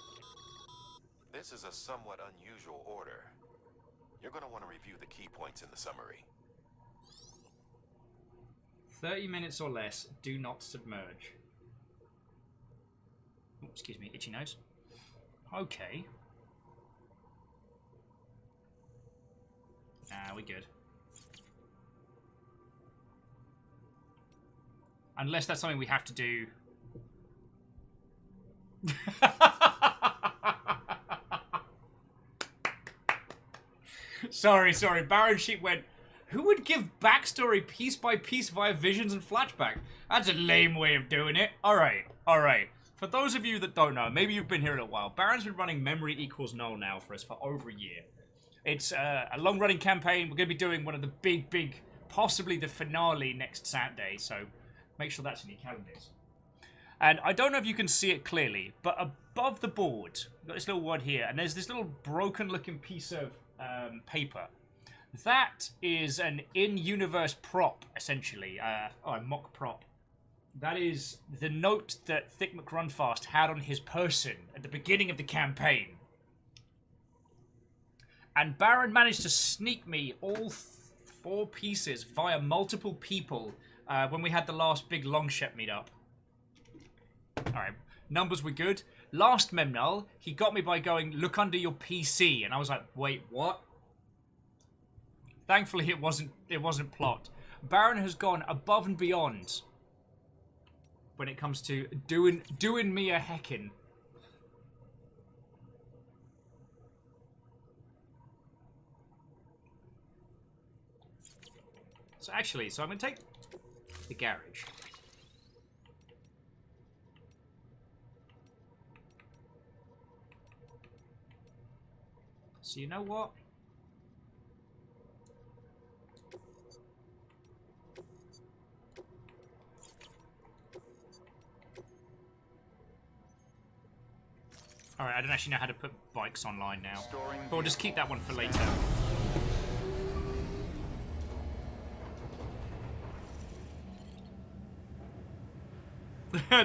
This is a somewhat unusual order. You're going to want to review the key points in the summary. 30 minutes or less, do not submerge. Oh, excuse me, itchy nose. Okay. We're good. Unless that's something we have to do. Sorry. Baron Sheep went, who would give backstory piece by piece via visions and flashback? That's a lame way of doing it. Alright. For those of you that don't know, maybe you've been here a while, Baron's been running Memory Equals Null now for us for over a year. It's a long-running campaign. We're going to be doing one of the big, possibly the finale next Saturday, so make sure that's in your calendars. And I don't know if you can see it clearly, but above the board, we've got this little word here, and there's this little broken-looking piece of paper. That is an in-universe prop, essentially, a mock prop. That is the note that Thick McRunfast had on his person at the beginning of the campaign. And Baron managed to sneak me all 4 pieces via multiple people when we had the last big Longship meetup. Alright, numbers were good. Last Memnull, he got me by going, look under your PC. And I was like, wait, what? Thankfully, it wasn't plot. Baron has gone above and beyond when it comes to doing me a heckin'. So I'm going to take the garage. So you know what? Alright, I don't actually know how to put bikes online now. But we'll just keep that one for later.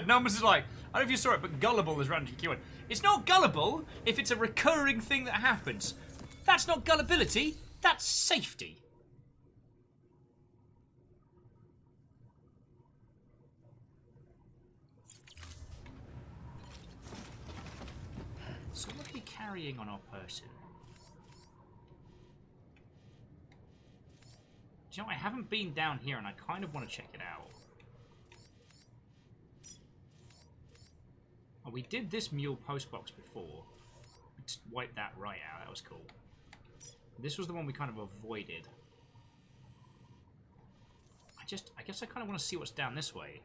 Numbers is like, I don't know if you saw it, but gullible is randomly queuing. It's not gullible if it's a recurring thing that happens. That's not gullibility, that's safety. So what are we carrying on our person? Do you know, I haven't been down here and I kind of want to check it out. Oh, we did this mule postbox before. We just wiped that right out. That was cool. This was the one we kind of avoided. I guess I kind of want to see what's down this way.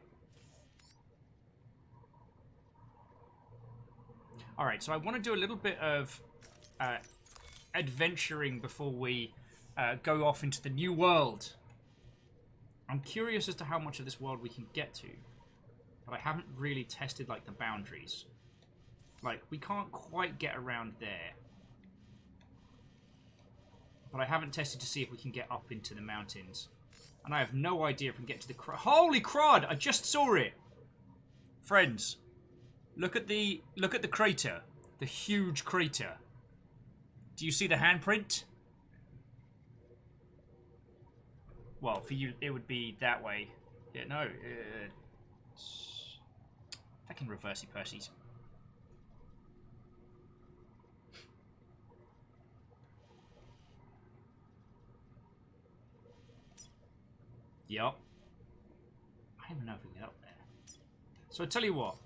Alright, so I want to do a little bit of adventuring before we go off into the new world. I'm curious as to how much of this world we can get to. But I haven't really tested, like, the boundaries. Like, we can't quite get around there. But I haven't tested to see if we can get up into the mountains. And I have no idea if we can get to the... Holy crud! I just saw it! Friends, look at the crater. The huge crater. Do you see the handprint? Well, for you, it would be that way. Yeah, no, fucking reversey Percy's. Yup. I don't even know if we can get up there. So I tell you what.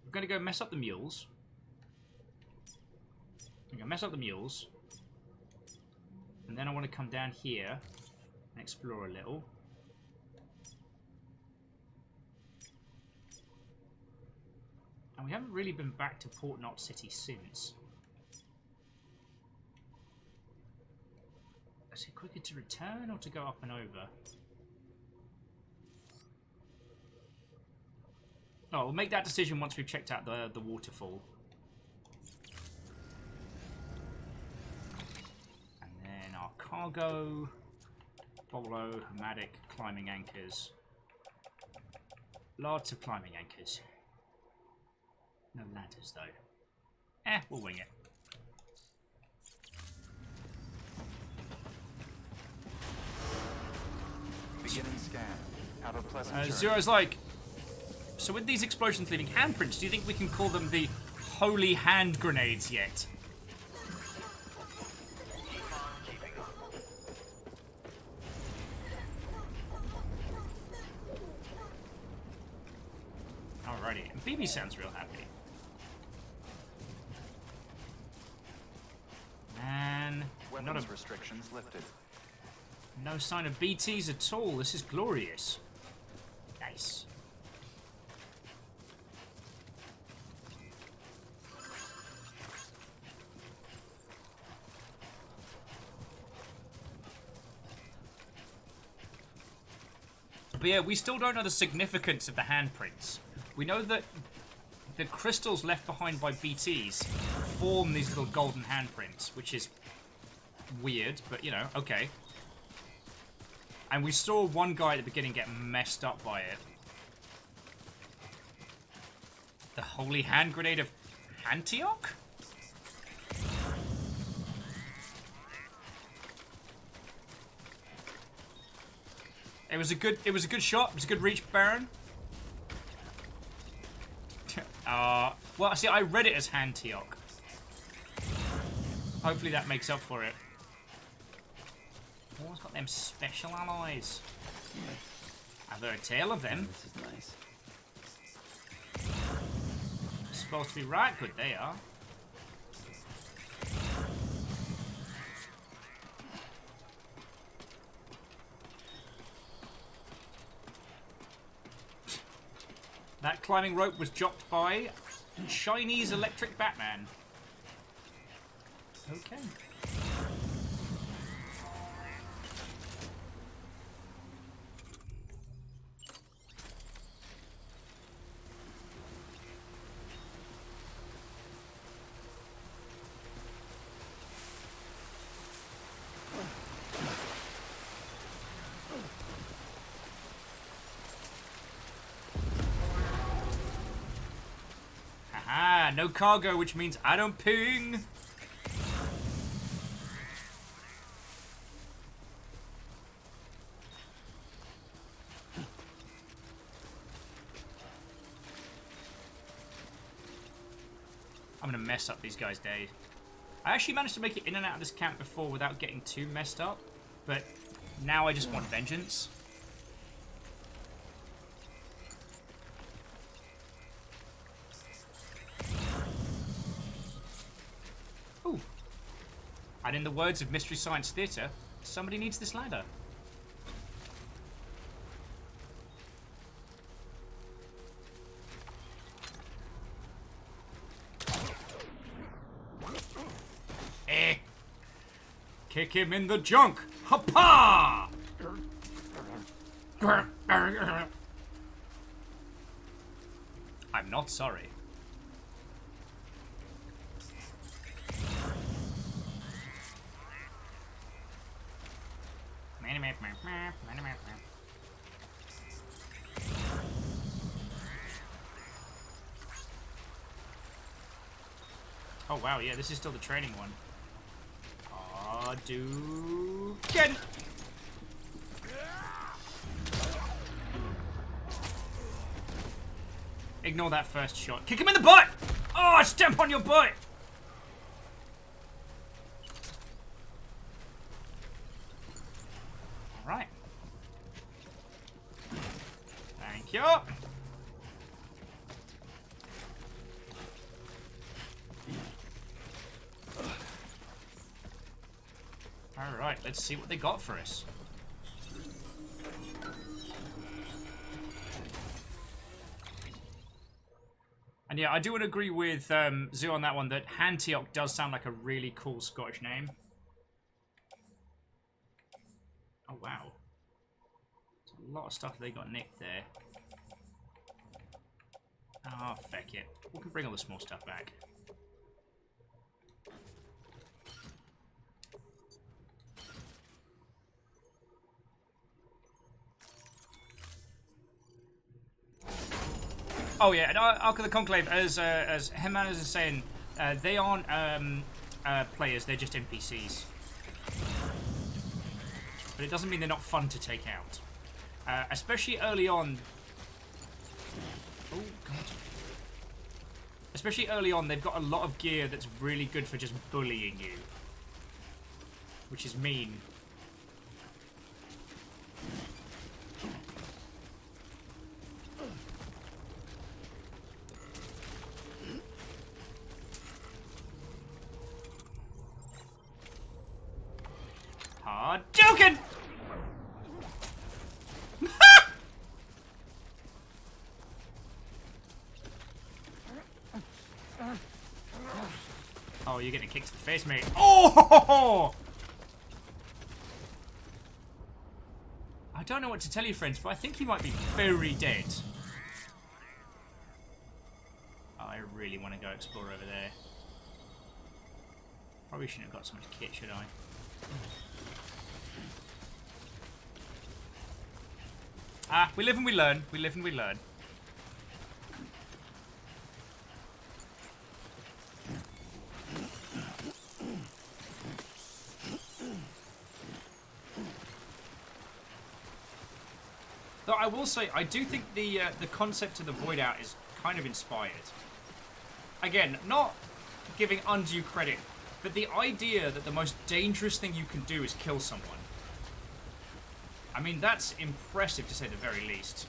We're going to go mess up the mules. I'm going to mess up the mules. And then I want to come down here and explore a little. And we haven't really been back to Port Knot City since. Is it quicker to return or to go up and over? Oh, we'll make that decision once we've checked out the waterfall. And then our cargo, bolo, hamadic, climbing anchors. Lots of climbing anchors. No ladders, though. We'll wing it. Beginning scan. Have a pleasant journey. Zero's like, so with these explosions leaving handprints, do you think we can call them the holy hand grenades yet? Alrighty, and BB sounds real happy. Man, not weapons a... restrictions lifted. No sign of BTs at all. This is glorious. Nice. But yeah, we still don't know the significance of the handprints. We know that the crystals left behind by BTs form these little golden handprints, which is weird, but you know, okay. And we saw one guy at the beginning get messed up by it. The Holy Hand Grenade of Antioch? It was a good shot. It was a good reach, Baron. Well, see, I read it as Antioch. Hopefully that makes up for it. Oh, it's got them special alloys. I've heard a tale of them. This is nice. Supposed to be right good, they are. That climbing rope was dropped by Chinese Electric Batman. Okay. Haha, no cargo, which means I don't ping. I'm gonna mess up these guys' day. I actually managed to make it in and out of this camp before without getting too messed up, but now I just want vengeance. Ooh. And in the words of Mystery Science Theatre, somebody needs this ladder. Kick him in the junk! Hapa! I'm not sorry. Oh wow, yeah, this is still the training one. Do get. Ignore that first shot. Kick him in the butt! Oh, stamp on your butt! Alright. Thank you. Alright, let's see what they got for us. And yeah, I do want to agree with Zoo on that one, that Antioch does sound like a really cool Scottish name. Oh, wow. There's a lot of stuff they got nicked there. Oh, feck it. We can bring all the small stuff back. Oh yeah, and Ark of the Conclave, as Hemanas is saying, they aren't players, they're just NPCs. But it doesn't mean they're not fun to take out. Especially early on... Oh, God. Especially early on, they've got a lot of gear that's really good for just bullying you. Which is mean. are joking! Oh, you're getting a kick to the face, mate. Oh! I don't know what to tell you, friends, but I think he might be very dead. Oh, I really want to go explore over there. Probably shouldn't have got so much kit, should I? Ah, we live and we learn. We live and we learn. Though I will say, I do think the concept of the Void Out is kind of inspired. Again, not giving undue credit, but the idea that the most dangerous thing you can do is kill someone. I mean, that's impressive to say the very least.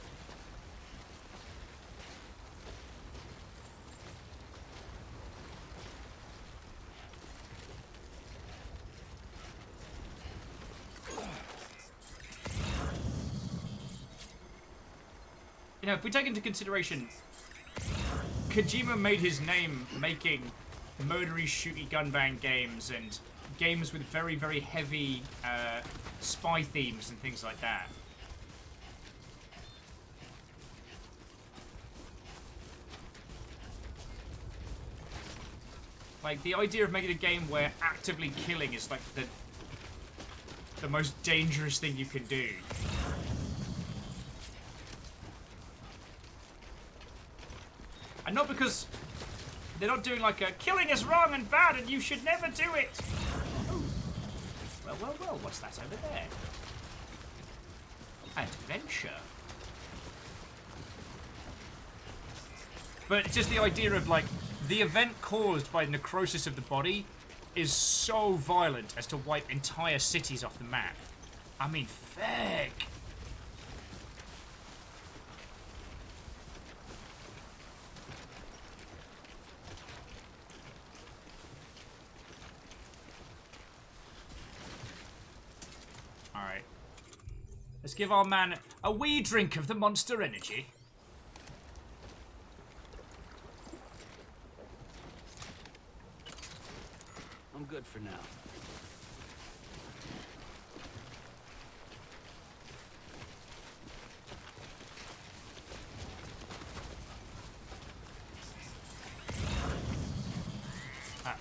You know, if we take into consideration, Kojima made his name making murdery, shooty, gunbang games and games with very, very heavy spy themes and things like that. Like, the idea of making a game where actively killing is like the most dangerous thing you can do. And not because they're not doing like a killing is wrong and bad and you should never do it. Ooh. Well, well, well, what's that over there? Adventure. But just the idea of like, the event caused by necrosis of the body is so violent as to wipe entire cities off the map. I mean, feck. Alright. Let's give our man a wee drink of the monster energy. I'm good for now.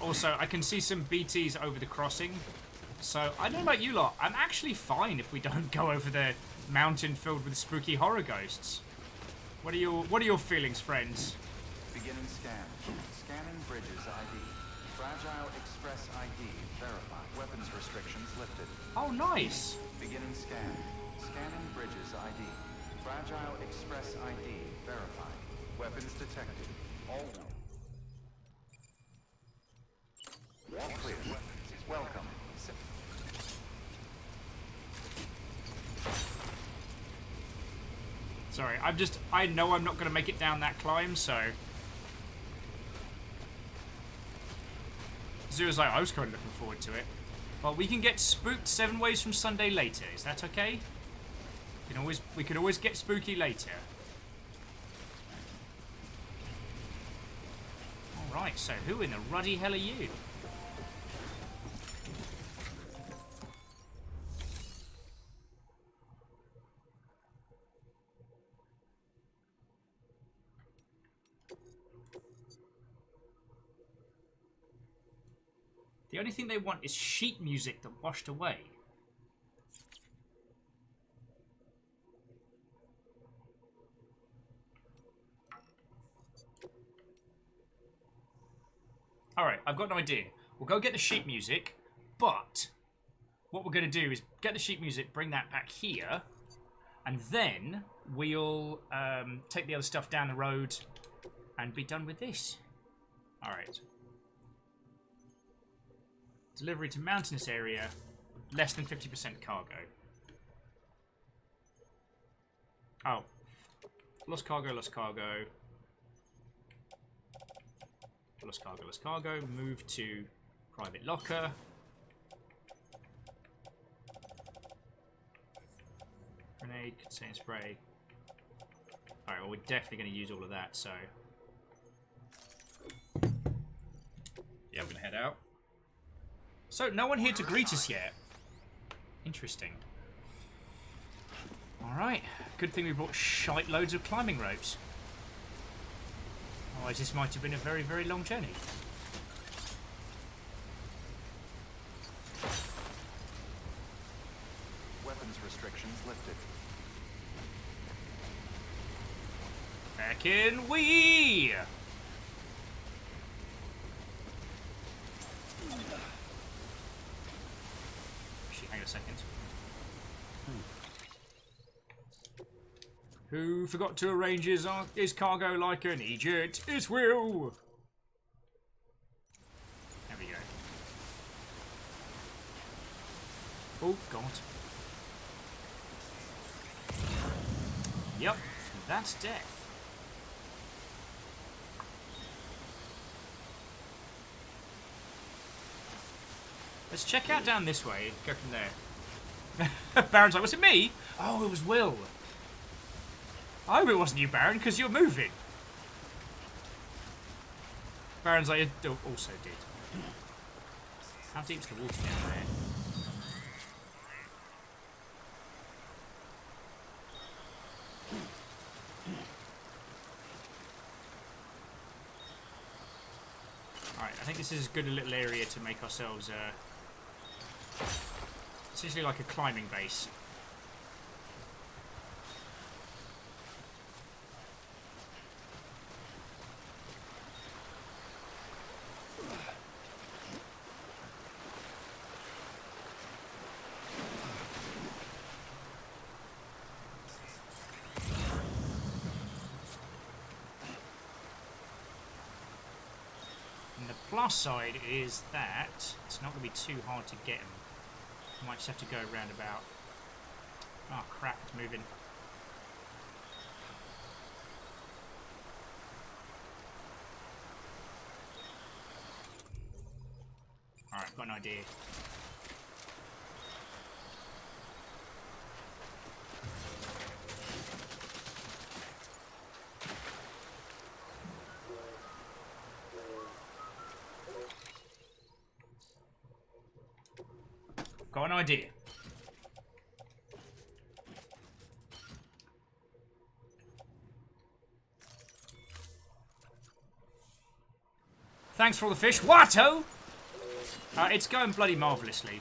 Also, I can see some BTs over the crossing. So, I don't know about you lot. I'm actually fine if we don't go over the mountain filled with spooky horror ghosts. What are your feelings, friends? Beginning scan. Scanning bridges ID. Fragile Express ID verified. Weapons restrictions lifted. Oh, nice. Beginning scan. Scanning bridges ID. Fragile Express ID verified. Weapons detected. All clear. Welcome. Sorry, I know I'm not going to make it down that climb, so... Zoo's like, I was kind of looking forward to it. Well, we can get spooked 7 ways from Sunday later. Is that okay? We can always get spooky later. Alright, so who in the ruddy hell are you? The only thing they want is sheet music that washed away. Alright, I've got an idea. We'll go get the sheet music, but what we're going to do is get the sheet music, bring that back here, and then we'll take the other stuff down the road and be done with this. Alright. Delivery to mountainous area, less than 50% cargo. Oh. Lost cargo, lost cargo. Lost cargo, lost cargo. Move to private locker. Grenade, contain spray. Alright, well, we're definitely going to use all of that, so... Yeah, I'm going to head out. So, no one here to greet us yet. Interesting. Alright, good thing we brought shite loads of climbing ropes. Otherwise, this might have been a very, very long journey. Weapons restrictions lifted. Back in we! Actually, hang on a second. Who forgot to arrange his cargo like an Egypt? It's Will! There we go. Oh, God. Yep, that's death. Let's check out down this way. Go from there. Baron's like, was it me? Oh, it was Will. I hope it wasn't you, Baron, because you're moving. Baron's like, it also did. How deep's the water down there? Alright, I think this is as good a little area to make ourselves essentially like a climbing base. And the plus side is that it's not going to be too hard to get them. Might just have to go round about. Oh crap, it's moving. Alright, got an idea. Got an idea. Thanks for all the fish. Watto! It's going bloody marvellously.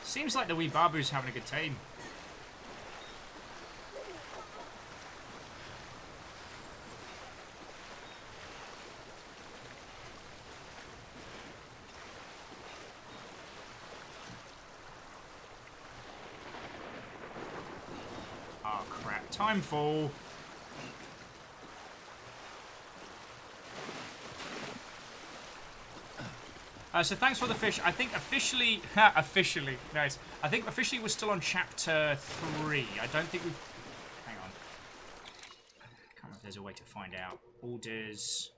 Seems like the wee Babu's having a good time. Oh crap, time fall. So thanks for the fish. I think officially, officially, nice. I think officially we're still on chapter 3. I don't think we've... Hang on. Can't remember if there's a way to find out. Orders...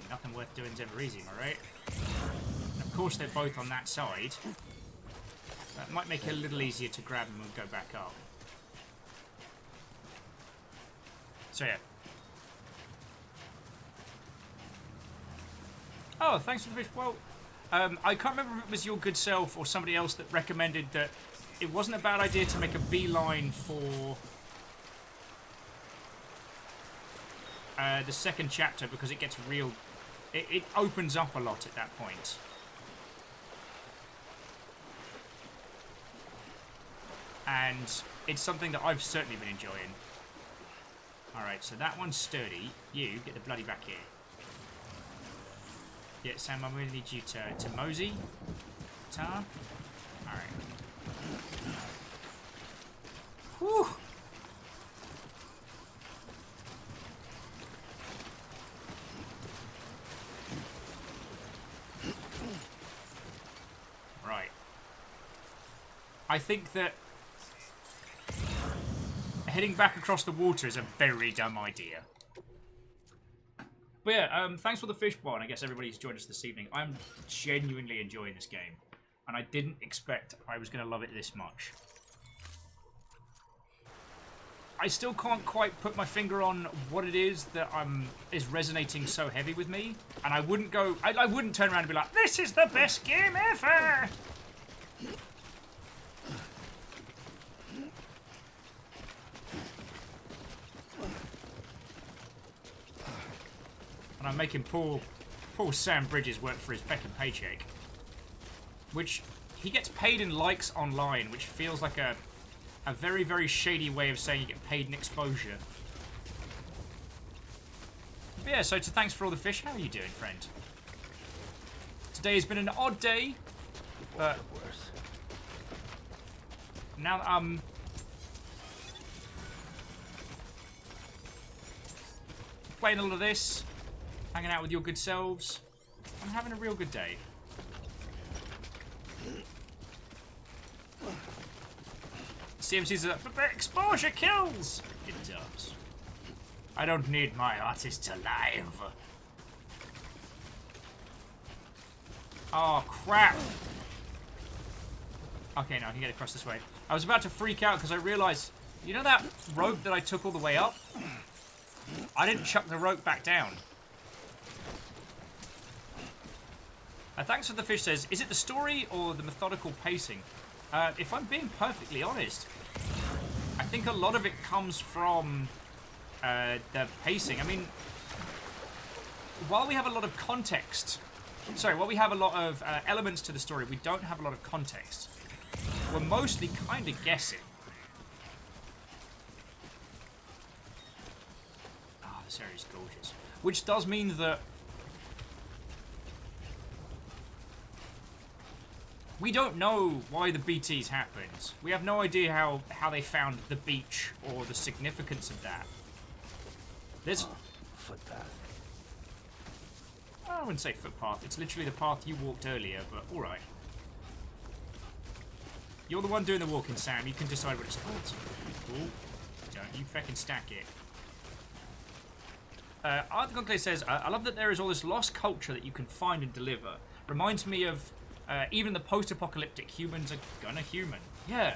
Nothing worth doing is ever easy, am I right? And of course they're both on that side. That might make it a little easier to grab them and go back up. So yeah. Oh, thanks for the fish. Well, I can't remember if it was your good self or somebody else that recommended that it wasn't a bad idea to make a beeline for the second chapter because it gets real... It opens up a lot at that point. And it's something that I've certainly been enjoying. Alright, so that one's sturdy. You, get the bloody back here. Yeah, Sam, I'm going to need you to mosey. Tar. Alright. Whew! Right. I think that heading back across the water is a very dumb idea. But yeah, thanks for the fish bar, and I guess everybody's joined us this evening. I'm genuinely enjoying this game, and I didn't expect I was going to love it this much. I still can't quite put my finger on what it is that is resonating so heavy with me, and I wouldn't go. I wouldn't turn around and be like, "This is the best game ever." And I'm making poor Sam Bridges work for his feckin' paycheck. Which, he gets paid in likes online, which feels like a very, very shady way of saying you get paid in exposure. But yeah, so thanks for all the fish. How are you doing, friend? Today has been an odd day, but now that playing a lot of this, hanging out with your good selves, I'm having a real good day. CMC's a exposure kills! It does. I don't need my artist alive. Oh, crap. Okay, now I can get across this way. I was about to freak out because I realized, you know that rope that I took all the way up? I didn't chuck the rope back down. Thanks for the fish says, is it the story or the methodical pacing? If I'm being perfectly honest, I think a lot of it comes from the pacing. I mean, while we have a lot of context, while we have a lot of elements to the story, we don't have a lot of context. We're mostly kind of guessing. Oh, this area is gorgeous. Which does mean that we don't know why the BTs happened. We have no idea how they found the beach or the significance of that. There's footpath. I wouldn't say footpath. It's literally the path you walked earlier, but alright. You're the one doing the walking, Sam. You can decide what it's called. Ooh, don't you feckin' stack it. Art Conclave says, I love that there is all this lost culture that you can find and deliver. Reminds me of even the post-apocalyptic humans are gonna human. Yeah.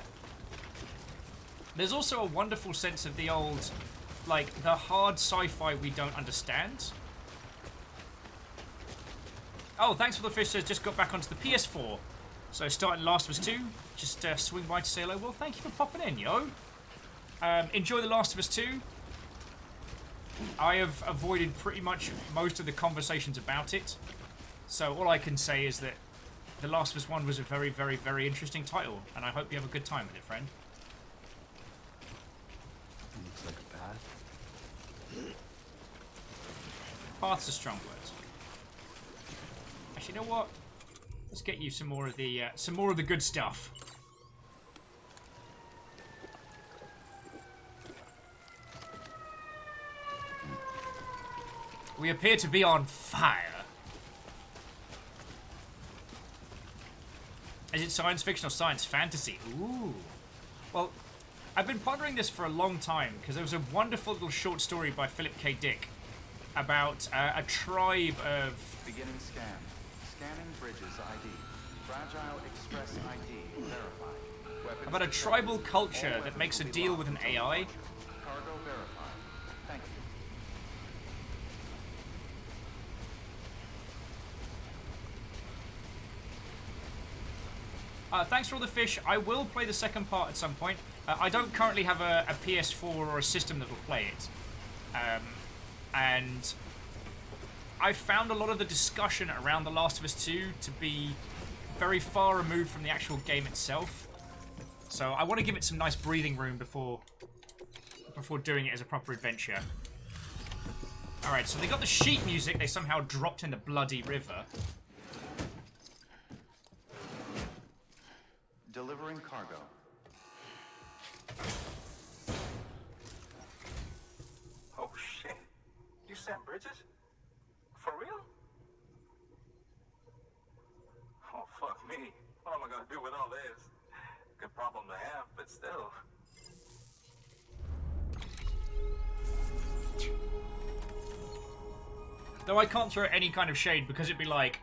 There's also a wonderful sense of the old, like, the hard sci-fi we don't understand. Oh, thanks for the fish says, just got back onto the PS4. So starting Last of Us 2, just swing by to say hello. Well, thank you for popping in, yo. Enjoy The Last of Us 2. I have avoided pretty much most of the conversations about it. So all I can say is that The Last of Us 1 was a very, very, very interesting title, and I hope you have a good time with it, friend. Looks like a path. Path's a strong word. Actually, you know what? Let's get you some more of the good stuff. We appear to be on fire. Is it science fiction or science fantasy? Ooh. Well, I've been pondering this for a long time because there was a wonderful little short story by Philip K. Dick about a tribe of... Beginning scan. Scanning bridges ID. Fragile Express ID verified. Weapons about a tribal culture that makes a deal with an AI. Cargo verified. Thank you. Thanks for all the fish. I will play the second part at some point. I don't currently have a PS4 or a system that will play it. And I found a lot of the discussion around The Last of Us 2 to be very far removed from the actual game itself. So I want to give it some nice breathing room before before doing it as a proper adventure. Alright, so they got the sheet music they somehow dropped in the bloody river. Delivering cargo. Oh shit. You Sam Bridges? For real? Oh fuck me. What am I gonna do with all this? Good problem to have, but still. Though I can't throw any kind of shade because it'd be like,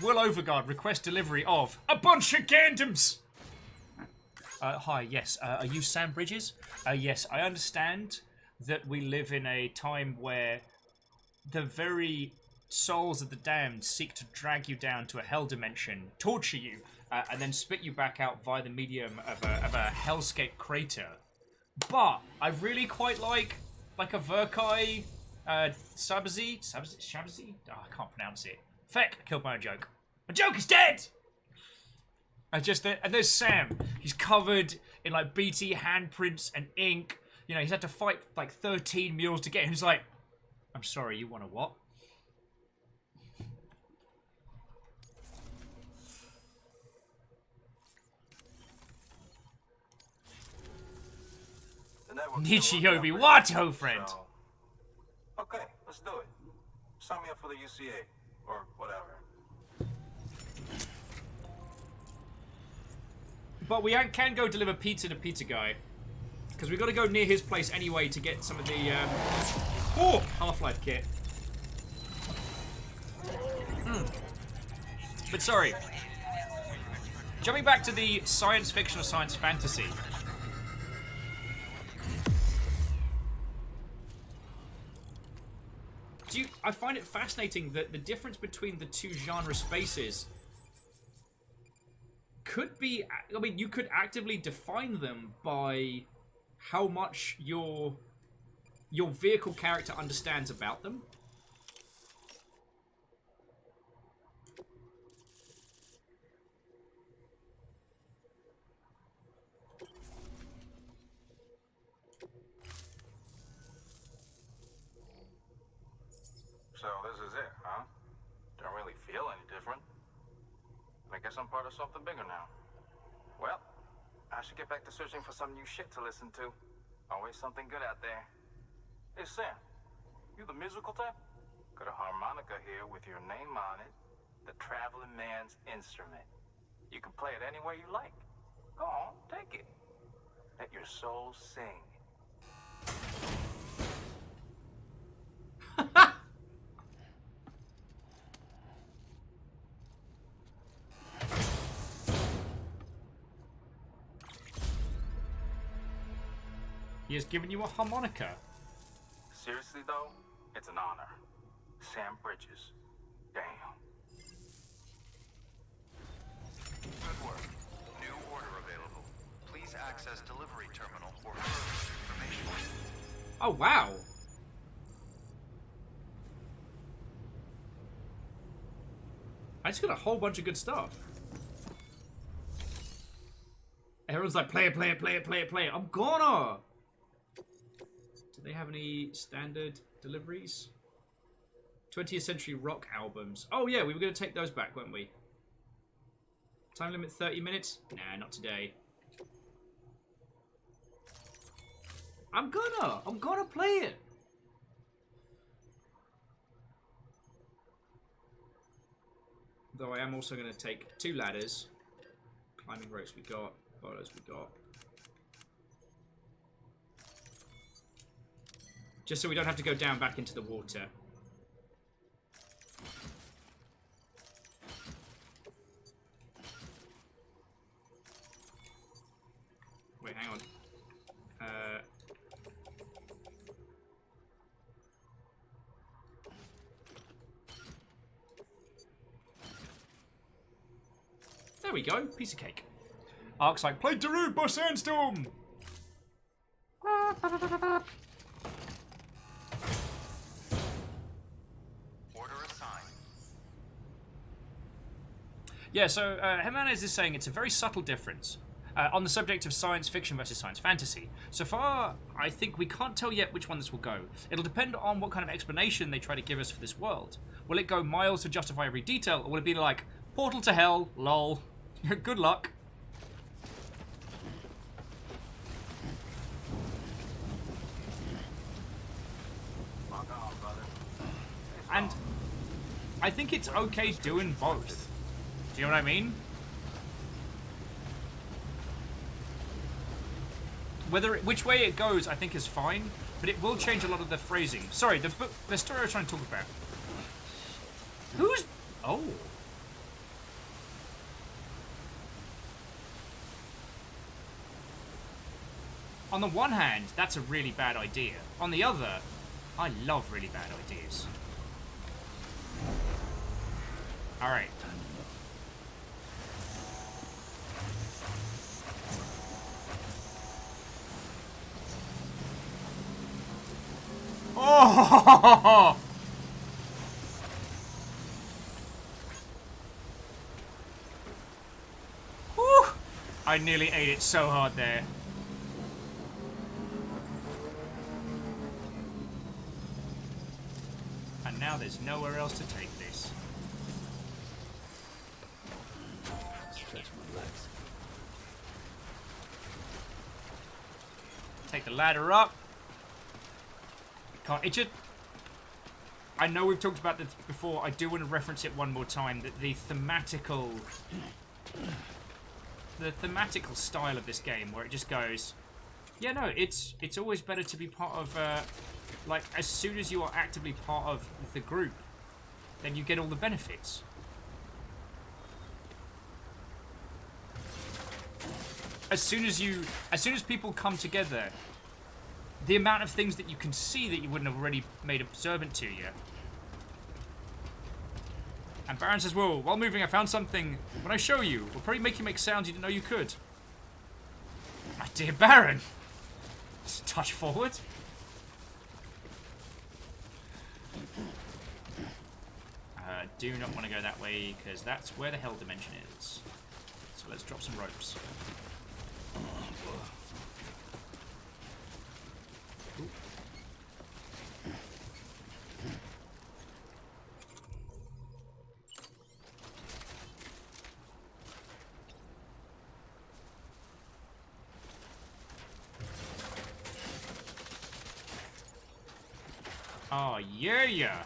Will Overguard request delivery of a bunch of Gandams! Hi, yes. Are you Sam Bridges? Yes, I understand that we live in a time where the very souls of the damned seek to drag you down to a hell dimension, torture you, and then spit you back out via the medium of a hellscape crater. But I really quite like a Verkai Shabazi? Oh, I can't pronounce it. Feck, I killed my own joke. My joke is dead! And there's Sam. He's covered in like BT handprints and ink. You know, he's had to fight like 13 mules to get him. He's like, I'm sorry, you want a what? Nichiobi Watto, friend! So, okay, let's do it. Sign me up for the UCA, or whatever. But we can go deliver pizza to Pizza Guy. Because we've got to go near his place anyway to get some of the Half-Life kit. But sorry. Jumping back to the science fiction or science fantasy. I find it fascinating that the difference between the two genre spaces could be, I mean, you could actively define them by how much your vehicle character understands about them. So this is it, huh? Don't really feel any different. I guess I'm part of something bigger now. Well, I should get back to searching for some new shit to listen to. Always something good out there. Hey Sam, you the musical type? Got a harmonica here with your name on it. The traveling man's instrument. You can play it any way you like. Go on, take it. Let your soul sing. He has given you a harmonica. Seriously though, it's an honor. Sam Bridges. Damn. Good work. New order available. Please access delivery terminal for further information. Oh, wow. I just got a whole bunch of good stuff. Everyone's like, play it, play it, play it, play it, play it. I'm gonna! Do they have any standard deliveries? 20th Century Rock albums. Oh yeah, we were going to take those back, weren't we? Time limit 30 minutes? Nah, not today. I'm gonna play it! Though I am also going to take 2 ladders. Climbing ropes we got. Photos we got. Just so we don't have to go down back into the water. Wait, hang on. There we go. Piece of cake. Ark's like, play Darude by Sandstorm! Order assigned. Yeah, so Jimenez is saying it's a very subtle difference. On the subject of science fiction versus science fantasy, so far, I think we can't tell yet which one this will go. It'll depend on what kind of explanation they try to give us for this world. Will it go miles to justify every detail, or will it be like, portal to hell, lol, good luck? And I think it's okay doing both. Do you know what I mean? Which way it goes, I think is fine, but it will change a lot of the phrasing. Sorry, the story I was trying to talk about. Who's... Oh. On the one hand, that's a really bad idea. On the other, I love really bad ideas. Alright. Oh! Whew. I nearly ate it so hard there. And now there's nowhere else to take this. Stretch my legs. Take the ladder up. Can't itch it. I know we've talked about this before. I do want to reference it one more time. That the thematical style of this game, where it just goes, yeah, no, it's always better to be part of. Like, as soon as you are actively part of the group, then you get all the benefits. As soon as people come together, the amount of things that you can see that you wouldn't have already made observant to you. And Baron says, whoa, while moving I found something. When I show you, will probably make you make sounds you didn't know you could. My dear Baron. Just touch forward. Do not want to go that way, because that's where the hell dimension is. So let's drop some ropes. Ooh. Oh, yeah.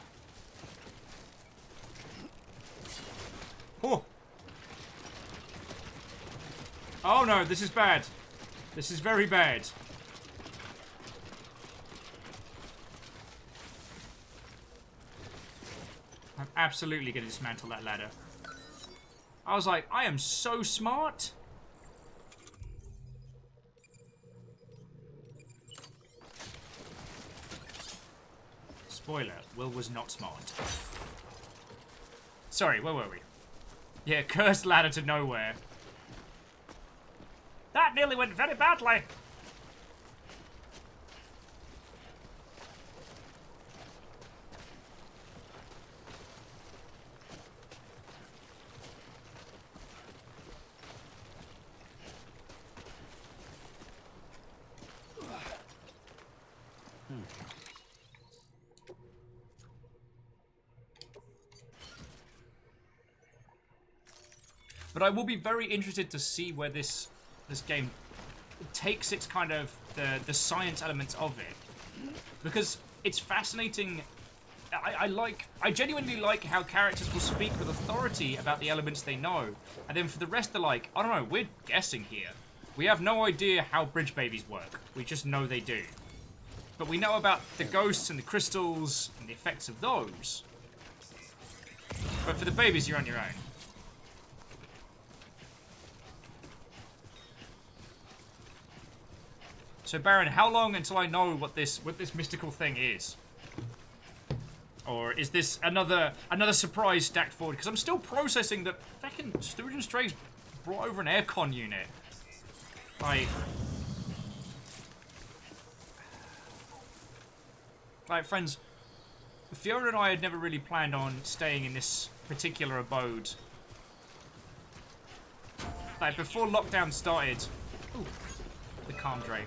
Oh. Oh no, this is bad. This is very bad. I'm absolutely going to dismantle that ladder. I was like, I am so smart. Spoiler, Will was not smart. Sorry, where were we? Yeah, cursed ladder to nowhere. That nearly went very badly. But I will be very interested to see where this game takes its kind of the science elements of it, because it's fascinating. I genuinely like how characters will speak with authority about the elements they know, and then for the rest they're like, I don't know, we're guessing here. We have no idea how bridge babies work. We just know they do. But we know about the ghosts and the crystals and the effects of those. But for the babies, you're on your own. So Baron, how long until I know what this mystical thing is? Or is this another surprise stacked forward? Because I'm still processing that fucking Sturgeon Strays brought over an aircon unit. Like, friends, Fiona and I had never really planned on staying in this particular abode like before lockdown started, ooh, the calm Dre.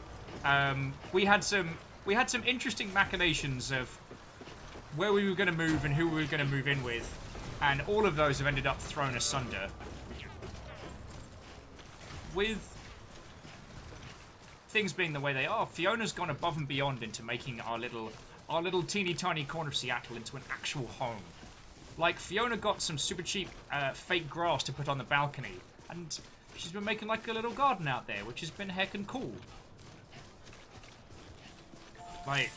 We had some interesting machinations of where we were going to move and who we were going to move in with, and all of those have ended up thrown asunder. With things being the way they are, Fiona's gone above and beyond into making our little teeny tiny corner of Seattle into an actual home. Like, Fiona got some super cheap fake grass to put on the balcony, and she's been making like a little garden out there, which has been heckin' cool. Like,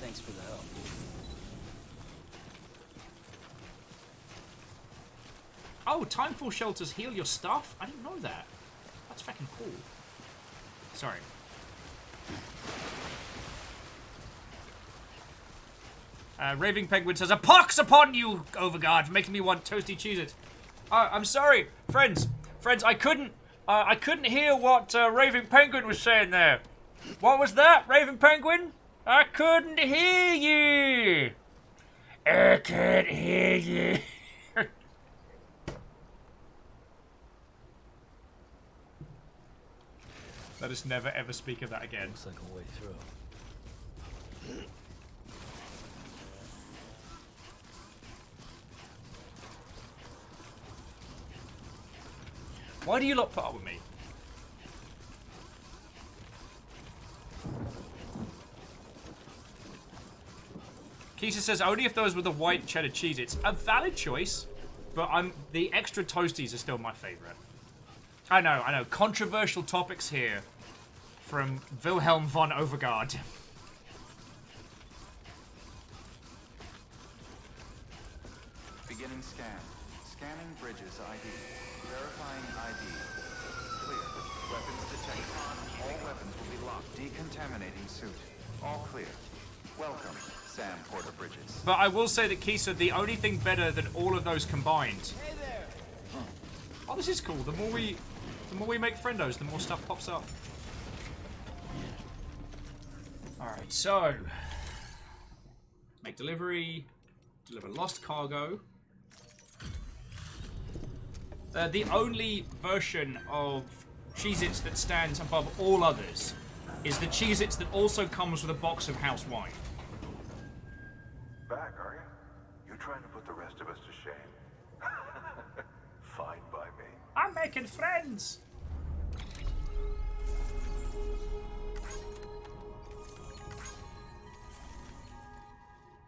Thanks for the help. oh, timefall shelters heal your stuff? I didn't know that. That's fucking cool. Sorry. Raving Penguin says, "A pox upon you, Overguard, for making me want toasty Cheez-Its." I'm sorry, friends. Friends, I couldn't hear what Raving Penguin was saying there. What was that, Raving Penguin? I couldn't hear you. I can't hear you. Let us never ever speak of that again. Looks like a way through. Why do you lot put up with me? Keisha says, only if those were the white cheddar cheese. It's a valid choice, but the extra toasties are still my favorite. I know. Controversial topics here from Wilhelm von Overguard. Beginning scan. Scanning bridges ID. Verifying ID. Clear. Weapons detected. All weapons will be locked. Decontaminating suit. All clear. Welcome, Sam Porter Bridges. But I will say that Keisha, the only thing better than all of those combined. Hey there. Oh, this is cool. The more we make friendos, the more stuff pops up. Alright, so make delivery, deliver lost cargo. The only version of Cheez-Its that stands above all others is the Cheez-Its that also comes with a box of house wine. Back, are you? You're trying to put the rest of us to shame. Fine by me. I'm making friends!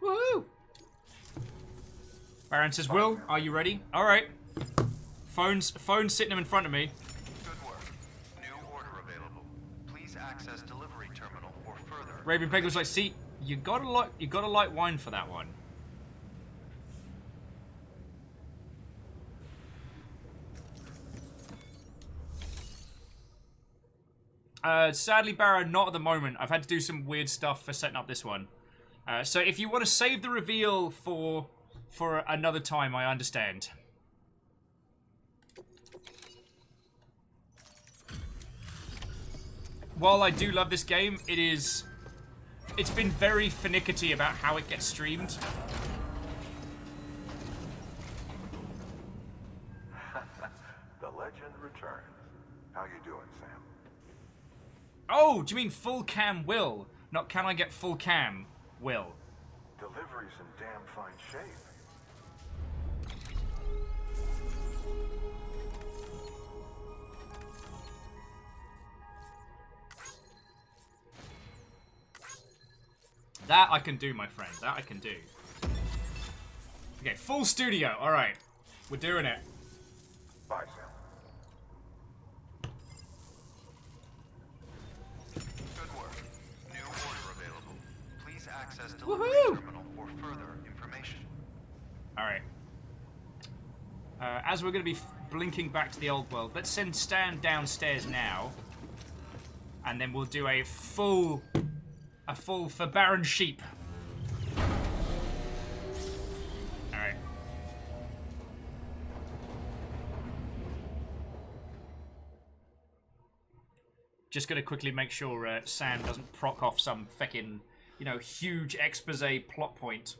Woohoo! Baron says, Will, are you ready? Alright. Phone's sitting in front of me. Good work. New order available. Please access delivery terminal or further. Raven Peg was like, see, you gotta light wine for that one. Sadly, Barrow, not at the moment. I've had to do some weird stuff for setting up this one. So if you want to save the reveal for another time, I understand. While I do love this game, it's been very finicky about how it gets streamed. The legend returns. How you doing, Sam? Oh, do you mean full cam Will? Not can I get full cam Will? Delivery's in damn fine shape. That I can do, my friend. That I can do. Okay, full studio. All right. We're doing it. Bye, Sam. Good work. New order available. Please access delivery terminal for further information. All right. As we're going to be blinking back to the old world, let's send Stan downstairs now. And then we'll do a full for Baron Sheep. Alright. Just gonna quickly make sure Sam doesn't proc off some feckin', huge expose plot point.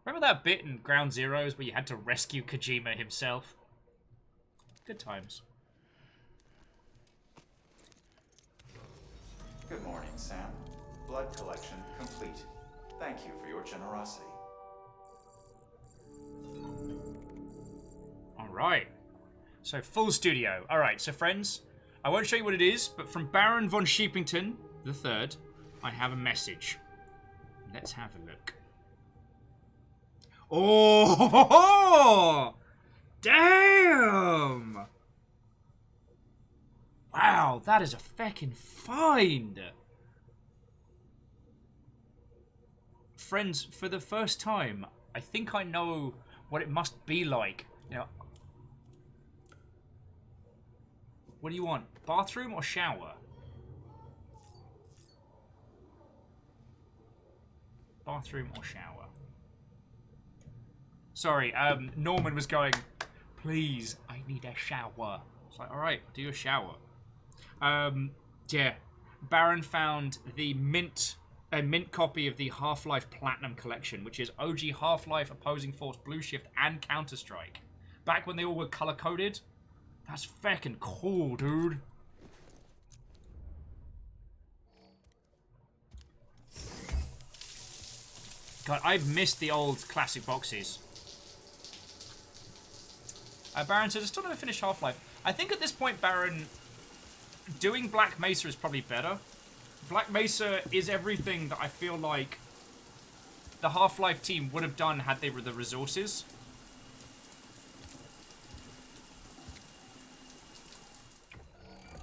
Remember that bit in Ground Zeroes where you had to rescue Kojima himself? Good times. Good morning, Sam. Blood collection complete. Thank you for your generosity. Alright. So, full studio. Alright, so friends, I won't show you what it is, but from Baron von Sheepington III, I have a message. Let's have a look. Oh! Damn! Wow, that is a feckin' find! Friends, for the first time, I think I know what it must be like. You know, what do you want? Bathroom or shower? Bathroom or shower? Sorry, Norman was going, please, I need a shower. It's like, alright, do your shower. Yeah. Baron found the mint copy of the Half-Life Platinum Collection, which is OG Half-Life, Opposing Force, Blue Shift, and Counter-Strike. Back when they all were color-coded. That's feckin' cool, dude. God, I've missed the old classic boxes. Baron says, I still haven't finished Half-Life. I think at this point, Baron, doing Black Mesa is probably better. Black Mesa is everything that I feel like the Half-Life team would have done had they were the resources.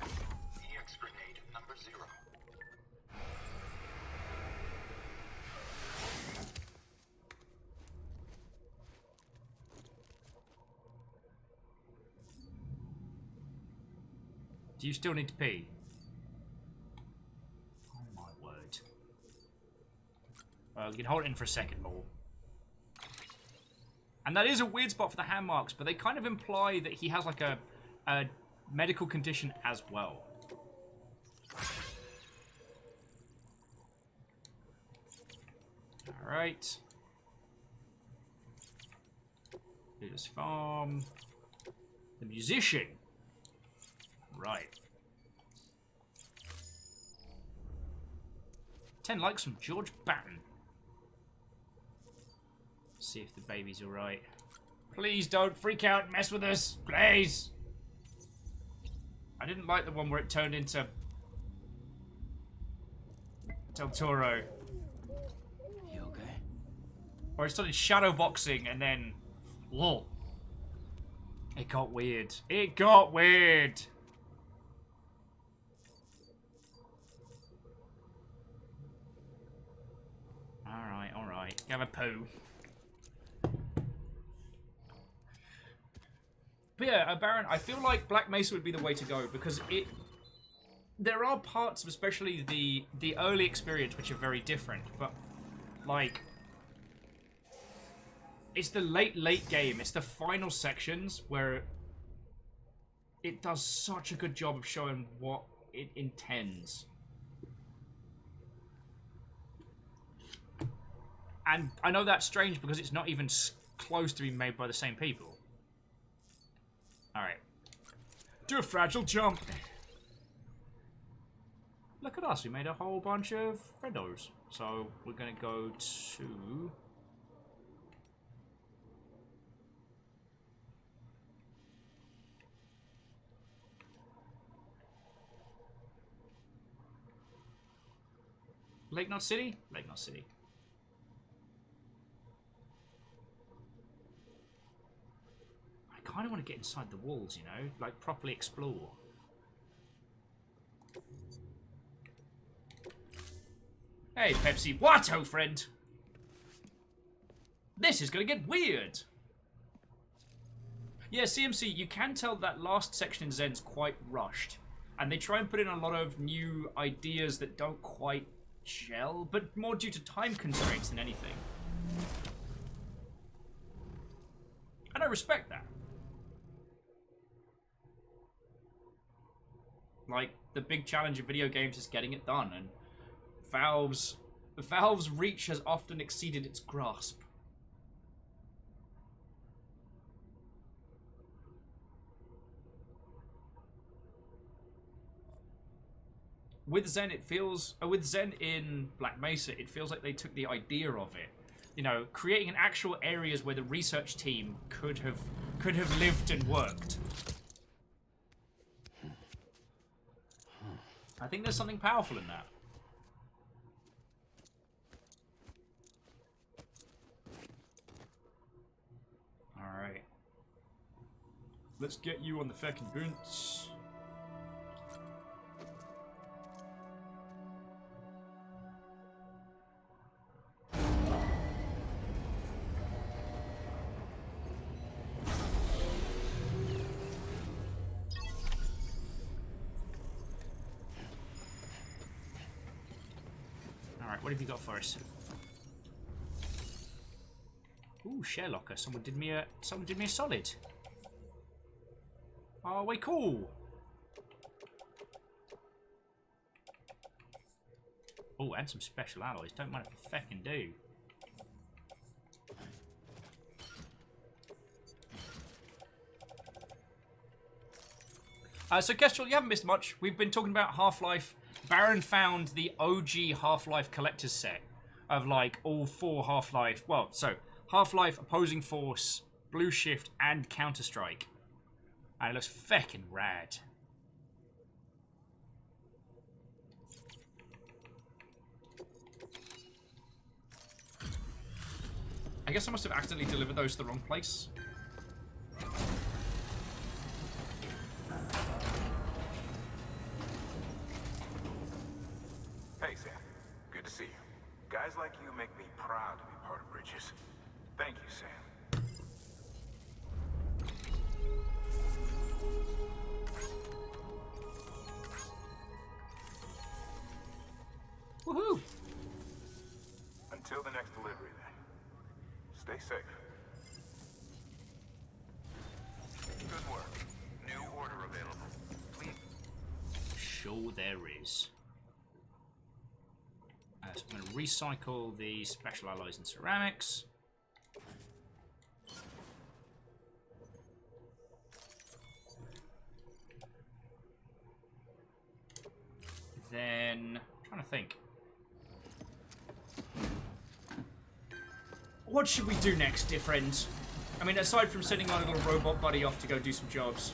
EX grenade number 0. Do you still need to pee? Oh my word. Well, you can hold it in for a second more. And that is a weird spot for the hand marks, but they kind of imply that he has like a medical condition as well. Alright. Here's farm. The musician. Right. 10 likes from George Batten. See if the baby's alright. Please don't freak out and mess with us. Please. I didn't like the one where it turned into Del Toro. You okay? Or it started shadowboxing and then... Whoa. It got weird. It got weird. Alright. Have a poo. But yeah, Baron, I feel like Black Mesa would be the way to go because it... There are parts of especially the early experience which are very different, but like... It's the late game, it's the final sections where it does such a good job of showing what it intends. And I know that's strange because it's not even close to being made by the same people. Alright. Do a fragile jump. Look at us, we made a whole bunch of friendos. So we're going to go to... Lake Knot City? Lake Knot City. I kind of want to get inside the walls, you know? Like, properly explore. Hey, Pepsi. What, oh friend? This is going to get weird. Yeah, CMC, you can tell that last section in Zen's quite rushed. And they try and put in a lot of new ideas that don't quite gel, but more due to time constraints than anything. And I respect that. Like, the big challenge of video games is getting it done, and Valve's reach has often exceeded its grasp. with Zen, it feels with Zen in Black Mesa, it feels like they took the idea of it. You know, creating an actual areas where the research team could have lived and worked. I think there's something powerful in that. Alright. Let's get you on the fucking bench. What have you got for us? Ooh, share locker. Someone did me a solid. Oh, way cool. Oh, and some special alloys. Don't mind if I feckin' do. So Kestrel, you haven't missed much. We've been talking about Half-Life. Baron found the OG Half-Life collector's set of like all 4 Half-Life. Well, so Half-Life, Opposing Force, Blue Shift, and Counter-Strike. And it looks feckin' rad. I guess I must have accidentally delivered those to the wrong place. Hey, Sam. Good to see you. Guys like you make me proud to be part of Bridges. Thank you, Sam. Woohoo! Until the next delivery, then. Stay safe. Good work. New order available. Please. Sure there is. So I'm going to recycle the special alloys and ceramics. Then, I'm trying to think. What should we do next, dear friends? I mean, aside from sending our little robot buddy off to go do some jobs.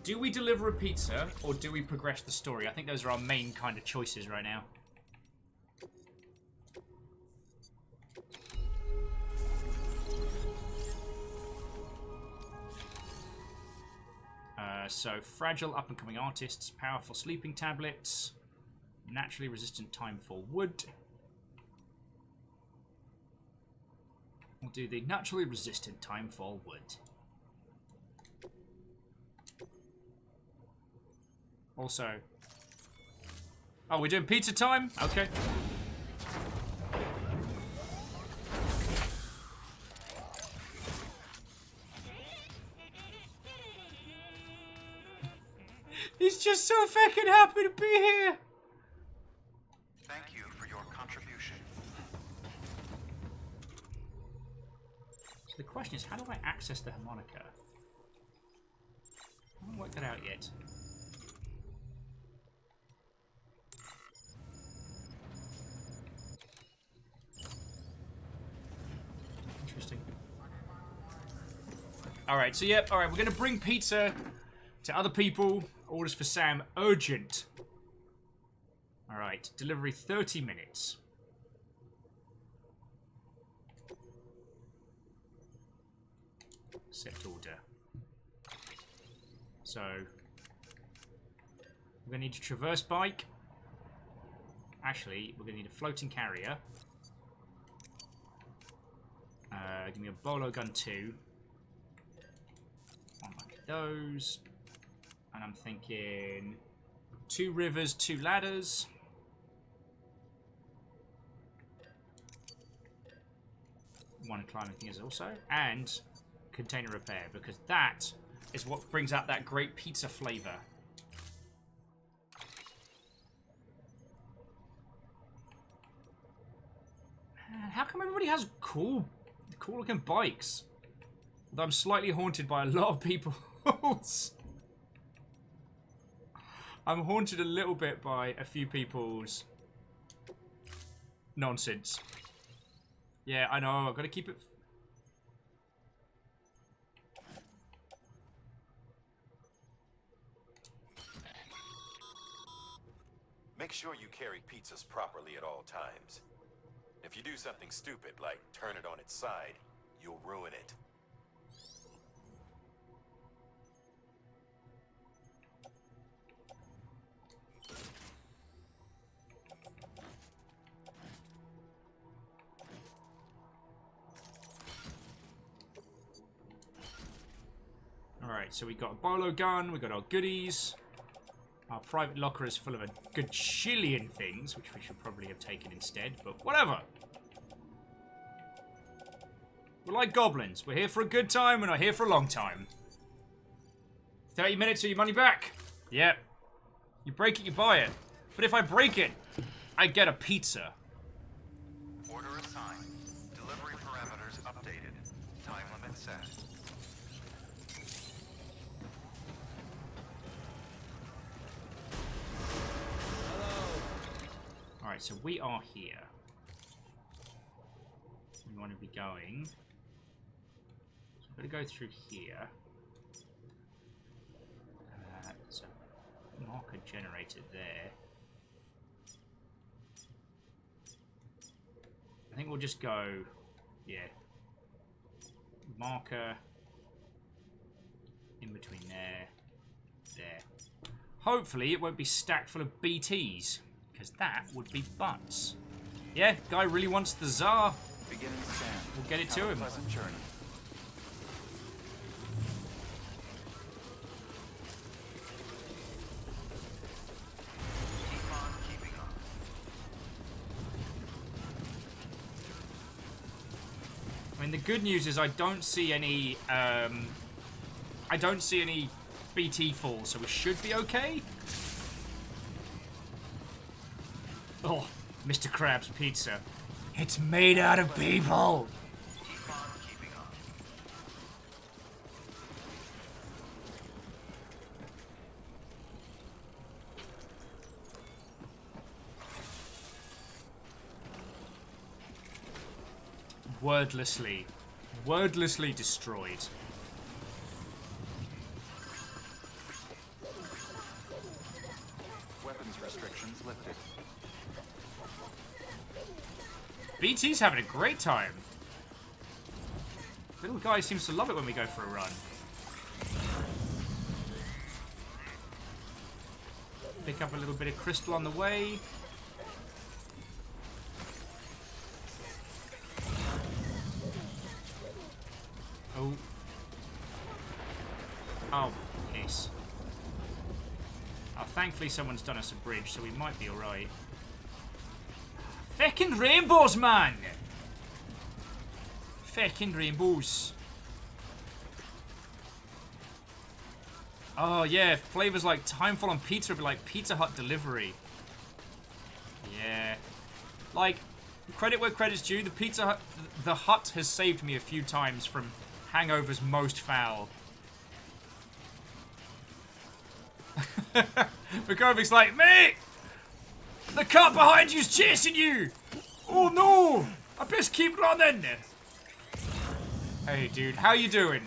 Do we deliver a pizza, or do we progress the story? I think those are our main kind of choices right now. So, fragile up-and-coming artists, powerful sleeping tablets, naturally resistant time for wood. We'll do the naturally resistant time for wood. Also... Oh, we're doing pizza time? Okay. He's just so fucking happy to be here! Thank you for your contribution. So the question is, how do I access the harmonica? I haven't worked that out yet. Interesting. Alright, so yep, alright, we're gonna bring pizza to other people. Orders for Sam, urgent. Alright, delivery 30 minutes. Set order. So, we're going to need a traverse bike. Actually, we're going to need a floating carrier. Give me a bolo gun 2. One like those. And I'm thinking 2 rivers, 2 ladders. One climbing thing is also. And container repair, because that is what brings out that great pizza flavor. How come everybody has cool cool looking bikes. Although I'm slightly haunted by a lot of people. I'm haunted a little bit by a few people's nonsense. Yeah, I know. I've got to keep it. Make sure you carry pizzas properly at all times. If you do something stupid, like turn it on its side, you'll ruin it. Alright, so we got a bolo gun, we got our goodies. Our private locker is full of a gajillion things, which we should probably have taken instead, but whatever. We're like goblins. We're here for a good time, we're not here for a long time. 30 minutes or your money back. Yep. You break it, you buy it. But if I break it, I get a pizza. Order assigned. Delivery parameters updated. Time limit set. Alright, so we are here. We want to be going. So I'm going to go through here. So, marker generated there. I think we'll just go, yeah. Marker in between there. Hopefully it won't be stacked full of BTs. Because that would be butts. Yeah, guy really wants the Tsar. Beginning scan. We'll get it to him. Pleasant journey. Keep on keeping on. I mean, the good news is I don't see any BT falls, so we should be okay. Oh, Mr. Krabs pizza. It's made out of people! Keep on keeping on. Wordlessly destroyed. Weapons restrictions lifted. BT's having a great time. Little guy seems to love it when we go for a run. Pick up a little bit of crystal on the way. Oh. Oh, piss. Oh, thankfully someone's done us a bridge, so we might be alright. Feckin' rainbows, man! Feckin' rainbows. Oh, yeah, flavors like Timefall on Pizza would be like Pizza Hut delivery. Yeah. Like, credit where credit's due, the Hut has saved me a few times from hangovers most foul. Vukovic's like, mate! The car behind you's chasing you! Oh no! I best keep running! Hey dude, how you doing?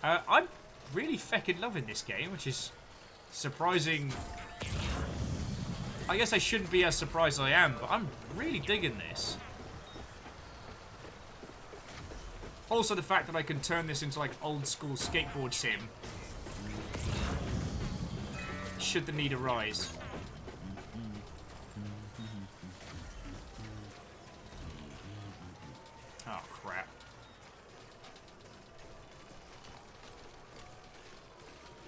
I'm really feckin' loving this game, which is surprising. I guess I shouldn't be as surprised as I am, but I'm really digging this. Also the fact that I can turn this into like old school skateboard sim. Should the need arise. Oh, crap.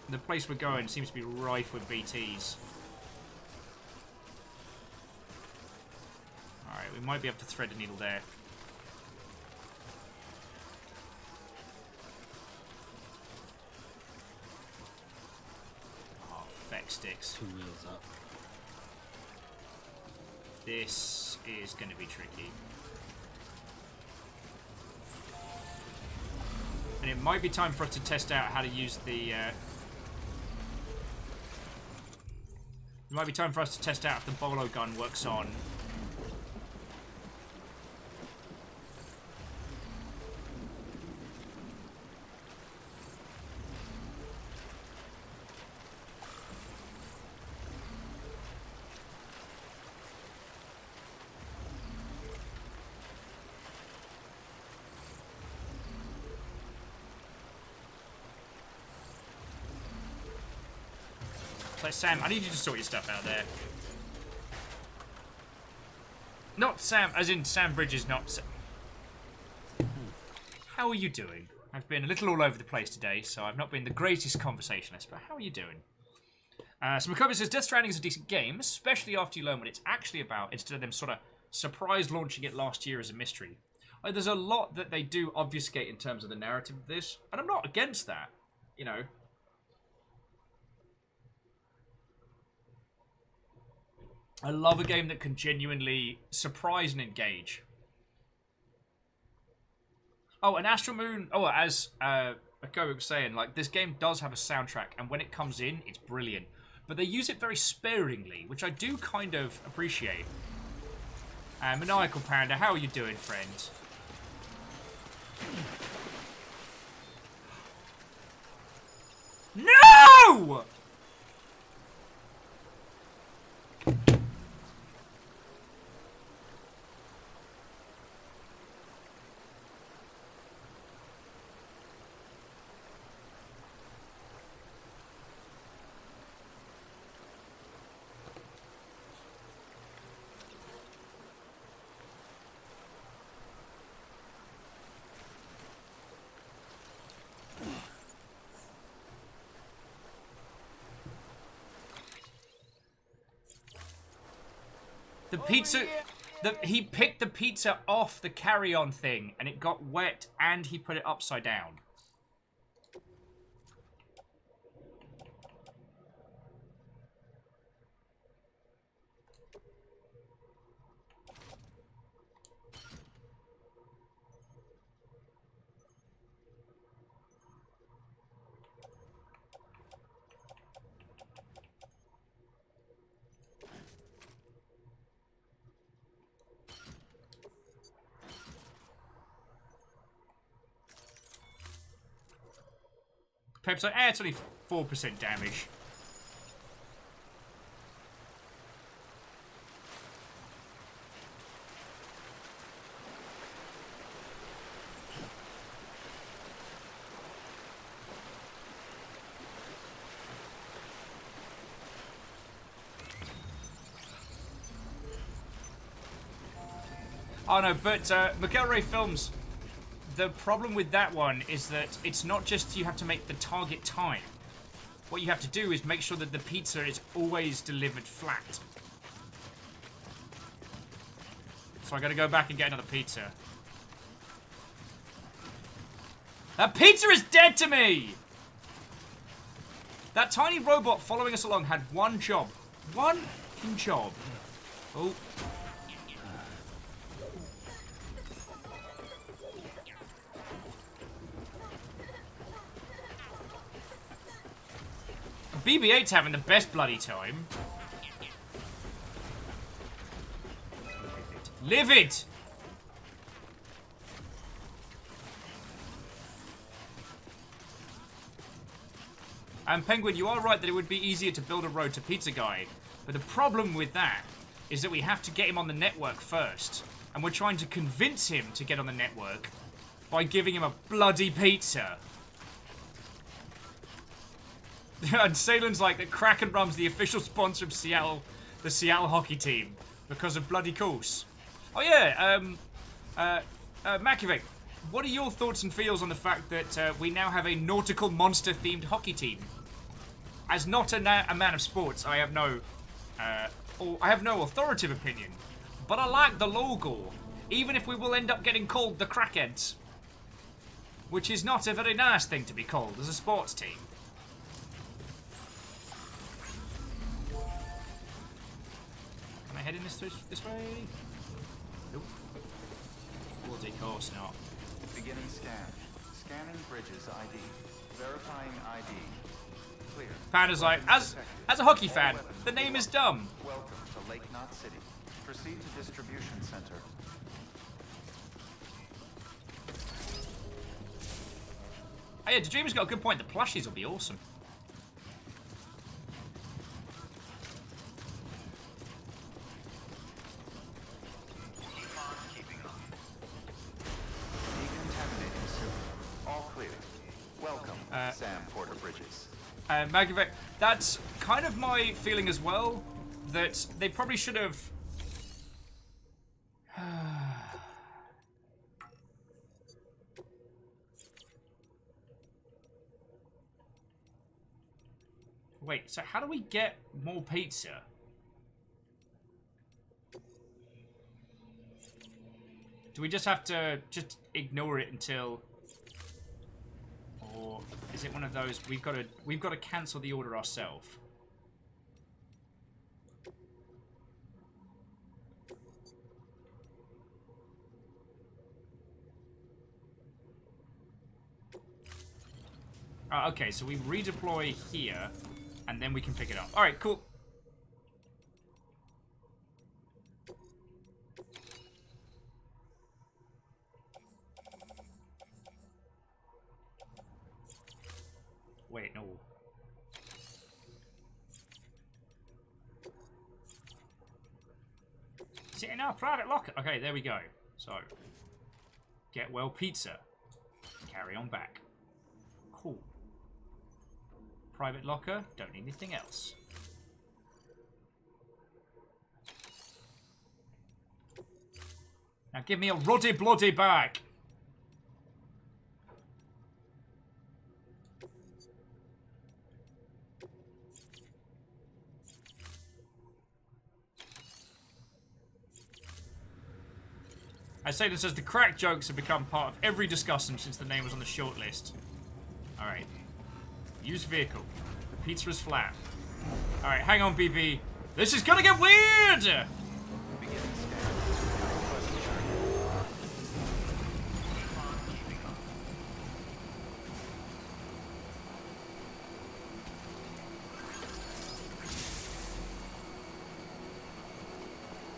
The place we're going seems to be rife with BTs. Alright, we might be able to thread the needle there. Oh, feck sticks. 2 wheels up. This is going to be tricky. And it might be time for us to test out how to use the... It might be time for us to test out if the bolo gun works on... Like, Sam, I need you to sort your stuff out there. Not Sam, as in Sam Bridges, not Sam. How are you doing? I've been a little all over the place today, so I've not been the greatest conversationalist, but how are you doing? So Makobi says, Death Stranding is a decent game, especially after you learn what it's actually about, instead of them sort of surprise launching it last year as a mystery. Like, there's a lot that they do obfuscate in terms of the narrative of this, and I'm not against that, you know. I love a game that can genuinely surprise and engage. Oh, and Astral Moon... Oh, as Makobi was saying, like, this game does have a soundtrack, and when it comes in, it's brilliant. But they use it very sparingly, which I do kind of appreciate. Maniacal Panda, how are you doing, friend? No! The pizza... he picked the pizza off the carry-on thing, and it got wet, and he put it upside down. Pep's like, it's only 4% damage. Oh no, but McElroy Films, the problem with that one is that it's not just you have to make the target time. What you have to do is make sure that the pizza is always delivered flat. So I gotta go back and get another pizza. That pizza is dead to me! That tiny robot following us along had one job. One fucking job. Oh. BB-8's having the best bloody time. Live it! And Penguin, you are right that it would be easier to build a road to Pizza Guy. But the problem with that is that we have to get him on the network first. And we're trying to convince him to get on the network by giving him a bloody pizza. And Salen's like that Kraken Rum's the official sponsor of Seattle, the Seattle hockey team, because of bloody course. Oh yeah, Makovic, what are your thoughts and feels on the fact that we now have a nautical monster-themed hockey team? As not a man of sports, I have no authoritative opinion, but I like the logo, even if we will end up getting called the Crackheads, which is not a very nice thing to be called as a sports team. Am I heading this way? Nope. Bloody course not. Beginning scan. Scanning bridges ID. Verifying ID. Clear. Panda's like, as a hockey fan, the name is dumb. Welcome to Lake Knot City. Proceed to distribution center. Oh yeah, Dreamer's got a good point. The plushies will be awesome. Decontaminating soon. All clear. Welcome, Sam Porter Bridges. Maggie, that's kind of my feeling as well. That they probably should have. Wait, so how do we get more pizza? Do we just have to ignore it until, or is it one of those we've got to cancel the order ourselves? Okay, so we redeploy here, and then we can pick it up. All right, cool. Wait, no. Is it in our private locker? Okay, there we go. So, get well pizza. Carry on back. Cool. Private locker, don't need anything else. Now give me a ruddy bloody bag. I say this as the crack jokes have become part of every discussion since the name was on the shortlist. Alright. Use vehicle. The pizza is flat. Alright, hang on, BB. This is gonna get weird!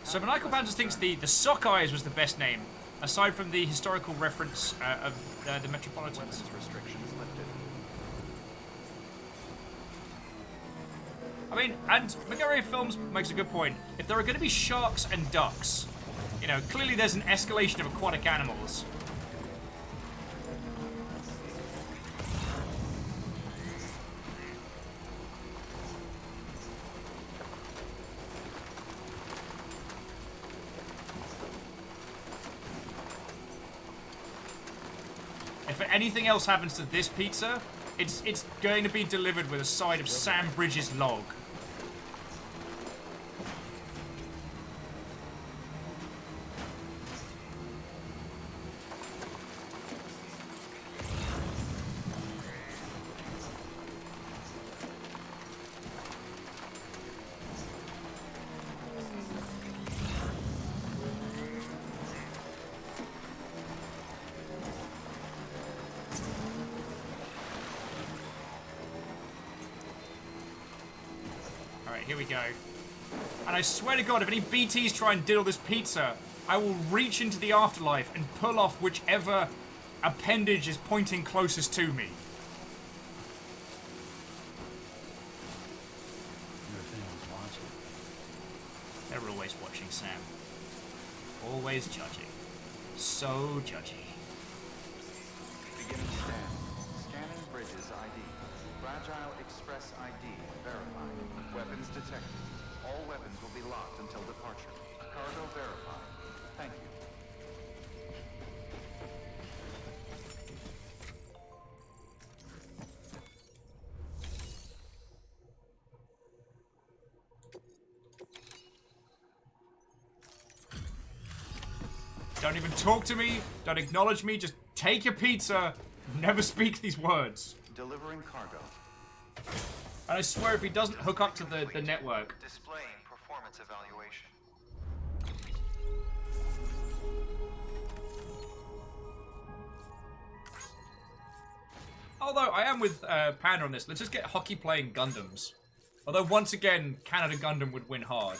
So Maniacal Pandas thinks the Sockeyes was the best name, aside from the historical reference of the Metropolitans. Restrictions lifted. I mean, and McGarry Films makes a good point. If there are going to be sharks and ducks, you know, clearly there's an escalation of aquatic animals. If anything else happens to this pizza, it's going to be delivered with a side of Sam Bridges' log. Here we go. And I swear to God, if any BTs try and diddle this pizza, I will reach into the afterlife and pull off whichever appendage is pointing closest to me. They're always watching, Sam. Always judging. So judgy. Beginning scan. Scanning bridges ID. Fragile Express ID verified. Weapons detected. All weapons will be locked until departure. Cargo verified. Thank you. Don't even talk to me. Don't acknowledge me. Just take your pizza. Never speak these words. Delivering cargo. And I swear if he doesn't hook up to the network. Displaying performance evaluation. Although I am with Panda on this. Let's just get hockey playing Gundams. Although once again, Canada Gundam would win hard.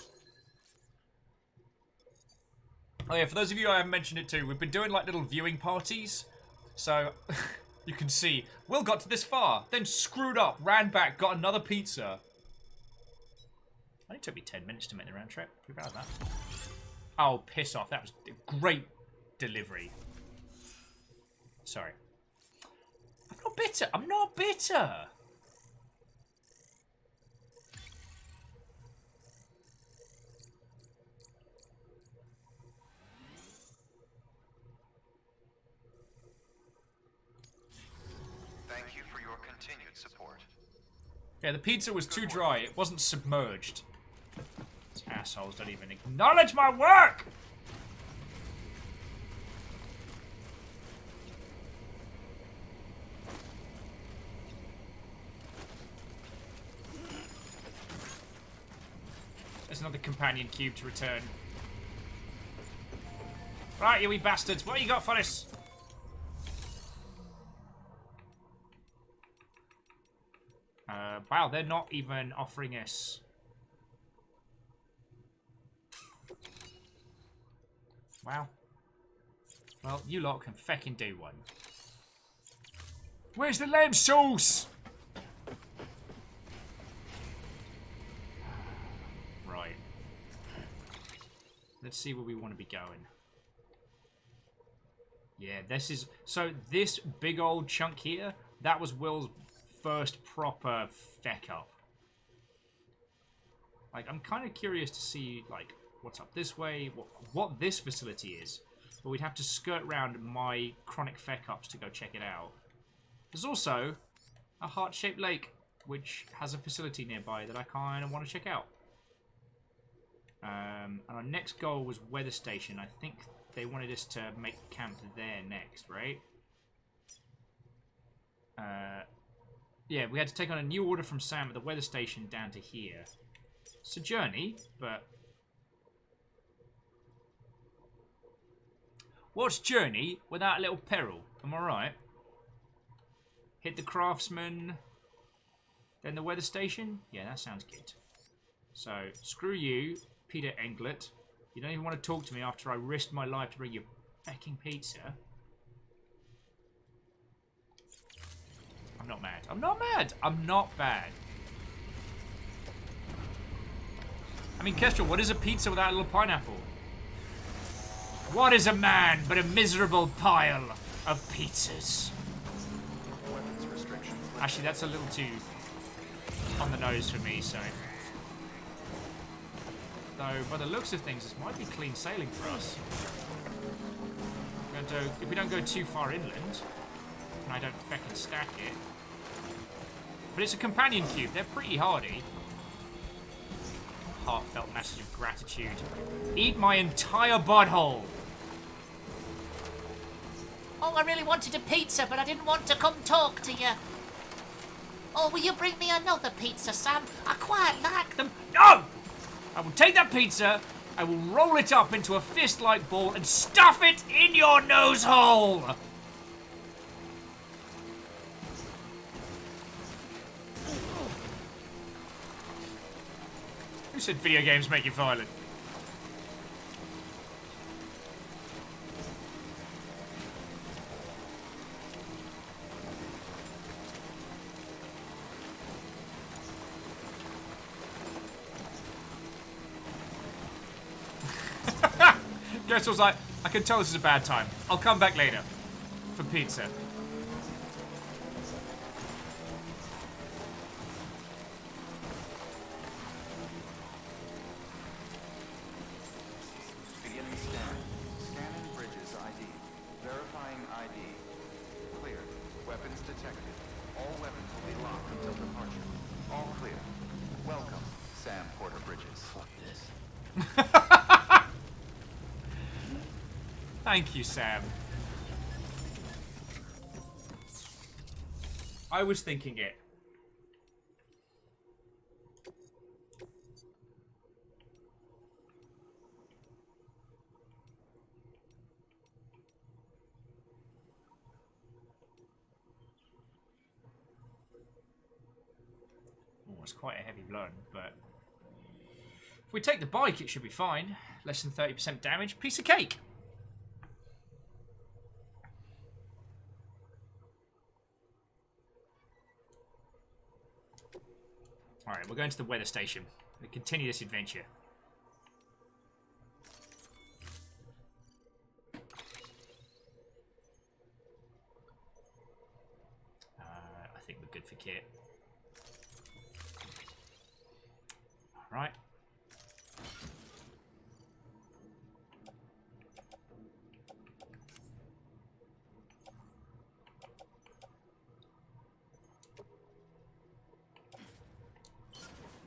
Oh yeah, for those of you I haven't mentioned it too, we've been doing like little viewing parties. So you can see, Will got to this far, then screwed up, ran back, got another pizza. Only took me 10 minutes to make the round trip. Pretty proud of that. Oh, piss off. That was a great delivery. Sorry. I'm not bitter. I'm not bitter. Thank you for your continued support. Yeah, the pizza was too dry. It wasn't submerged. These assholes don't even acknowledge my work! There's another companion cube to return. Right, you wee bastards. What you got for us? Wow, they're not even offering us... Wow. Well, you lot can feckin' do one. Where's the lamb sauce? Right. Let's see where we want to be going. Yeah, this is... So, this big old chunk here, that was Will's first proper feck up. Like, I'm kind of curious to see, like, what's up this way, what this facility is. But we'd have to skirt around my chronic feck ups to go check it out. There's also a heart-shaped lake, which has a facility nearby that I kind of want to check out. And our next goal was weather station. I think they wanted us to make camp there next, right? Yeah, we had to take on a new order from Sam at the weather station down to here. It's a journey, but... What's journey without a little peril? Am I right? Hit the craftsman, then the weather station? Yeah, that sounds good. So, screw you, Peter Englet. You don't even want to talk to me after I risked my life to bring you fucking pizza. I'm not mad. I'm not mad. I'm not bad. I mean, Kestrel, what is a pizza without a little pineapple? What is a man but a miserable pile of pizzas? Actually, that's a little too on the nose for me, so... Though, by the looks of things, this might be clean sailing for us. If we don't go too far inland, and I don't feckin' stack it. But it's a companion cube. They're pretty hardy. Heartfelt message of gratitude. Eat my entire butthole. Oh, I really wanted a pizza, but I didn't want to come talk to you. Oh, will you bring me another pizza, Sam? I quite like them. No! I will take that pizza, I will roll it up into a fist-like ball and stuff it in your nose hole! Who said video games make you violent? Guess was like, I can tell this is a bad time. I'll come back later. For pizza. Beginning scan. Scanning bridges ID. Verifying ID. Clear. Weapons detected. All weapons will be locked until departure. All clear. Welcome, Sam Porter Bridges. Fuck this. Thank you, Sam. I was thinking it. It's quite a heavy blow, but if we take the bike, it should be fine. Less than 30% damage. Piece of cake. Alright, we're going to the weather station. We continue this adventure. I think we're good for kit. Alright.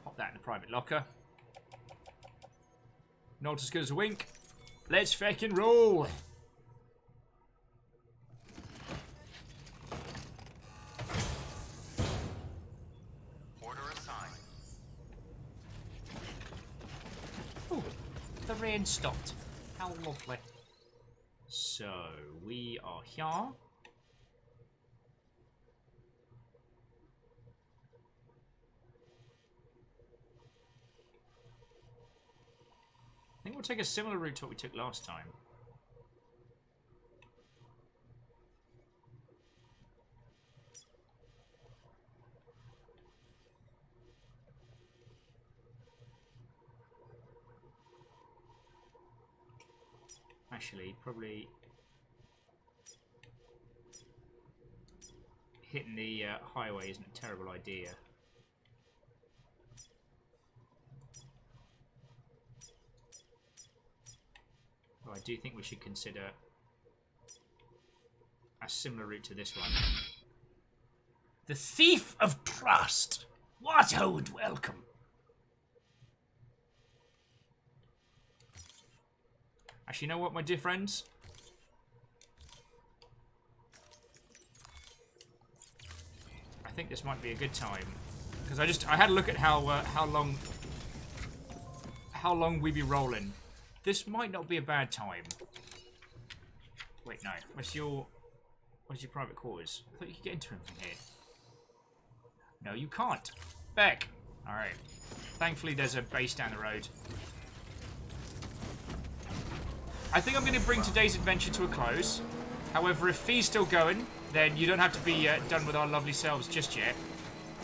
Pop that in the private locker. Not as good as a wink. Let's fucking roll! Order assigned. Ooh, the rain stopped. How lovely. So, we are here. I think we'll take a similar route to what we took last time. Actually, probably hitting the highway isn't a terrible idea. Well, I do think we should consider a similar route to this one. The Thief of Trust! What old welcome! Actually, you know what, my dear friends? I think this might be a good time. Because I had a look at how long we be rolling. This might not be a bad time. Wait, no. Where's your private quarters? I thought you could get into him from here. No, you can't. Back. Alright. Thankfully, there's a base down the road. I think I'm going to bring today's adventure to a close. However, if Fee's still going, then you don't have to be done with our lovely selves just yet.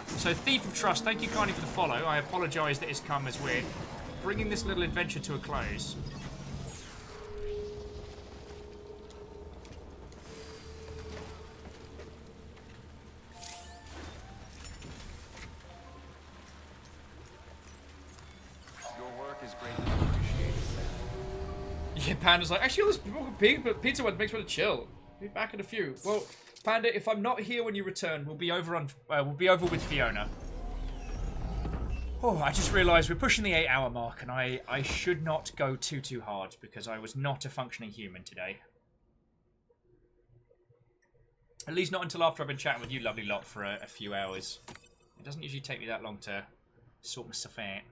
So, Thief of Trust, thank you kindly for the follow. I apologise that it's come as we're bringing this little adventure to a close. Your work is greatly appreciated, Sam. Yeah, Panda's like, actually, this pizza one makes me want to chill. Be back in a few. Well, Panda, if I'm not here when you return, we'll be over with Fiona. Oh, I just realised we're pushing the 8-hour mark, and I should not go too hard because I was not a functioning human today. At least not until after I've been chatting with you, lovely lot, for a few hours. It doesn't usually take me that long to sort my stuff out.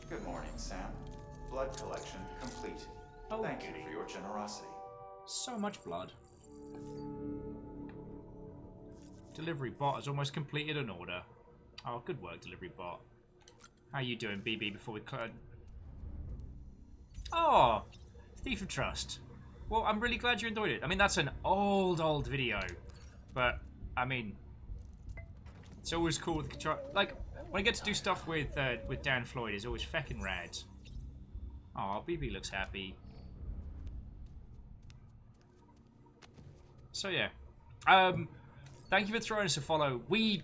Good morning, Sam. Blood collection complete. Oh, Thank you for your generosity. So much blood. Delivery bot has almost completed an order. Oh, good work, delivery bot. How you doing, BB, before we cut? Oh, Thief of Trust. Well, I'm really glad you enjoyed it. I mean, that's an old video. But, I mean, it's always cool with control. Like, when I get to do stuff with Dan Floyd, it's always feckin' rad. Oh, BB looks happy. So yeah, thank you for throwing us a follow. I'm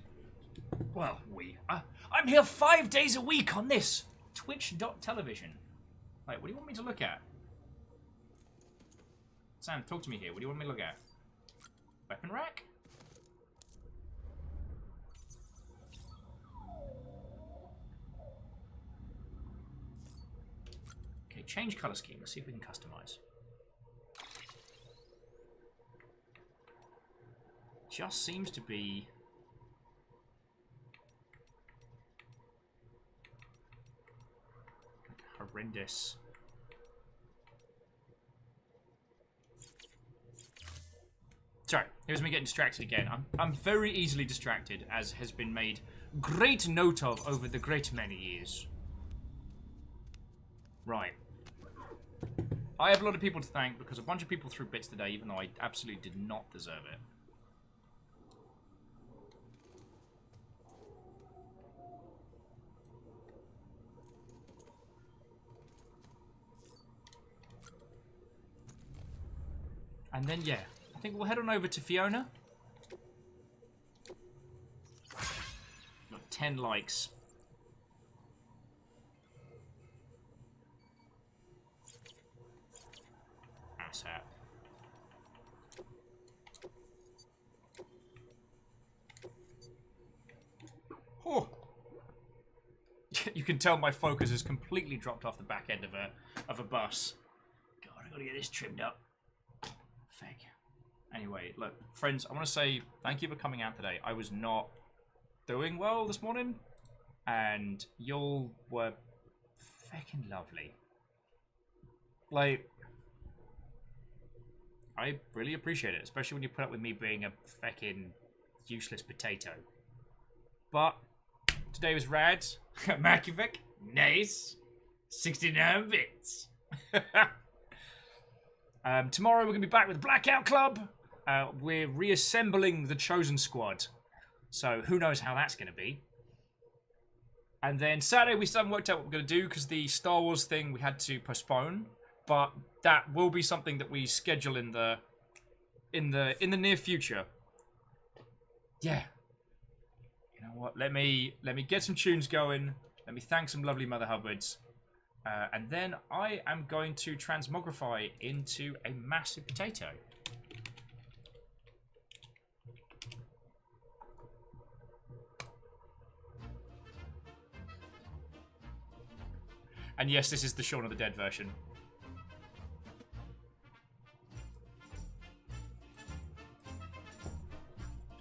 here 5 days a week on this Twitch.television. Wait, what do you want me to look at? Sam, talk to me here. What do you want me to look at? Weapon rack? Okay, change color scheme. Let's see if we can customize. Just seems to be horrendous. Sorry, here's me getting distracted again. I'm very easily distracted, as has been made great note of over the great many years. Right. I have a lot of people to thank because a bunch of people threw bits today, even though I absolutely did not deserve it. And then, yeah, I think we'll head on over to Fiona. Got 10 likes. Ass hat. Oh. You can tell my focus has completely dropped off the back end of a bus. God, I gotta get this trimmed up. Fake. Anyway, look, friends, I want to say thank you for coming out today. I was not doing well this morning, and y'all were fucking lovely. Like, I really appreciate it, especially when you put up with me being a fucking useless potato. But today was rad. Makiavik, nice. 69 bits. Tomorrow we're going to be back with the Blackout Club. We're reassembling the Chosen Squad. So who knows how that's going to be. And then Saturday we still haven't worked out what we're going to do because the Star Wars thing we had to postpone. But that will be something that we schedule in the near future. Yeah. You know what? Let me get some tunes going. Let me thank some lovely Mother Hubbards. And then I am going to transmogrify into a massive potato. And yes, this is the Shaun of the Dead version.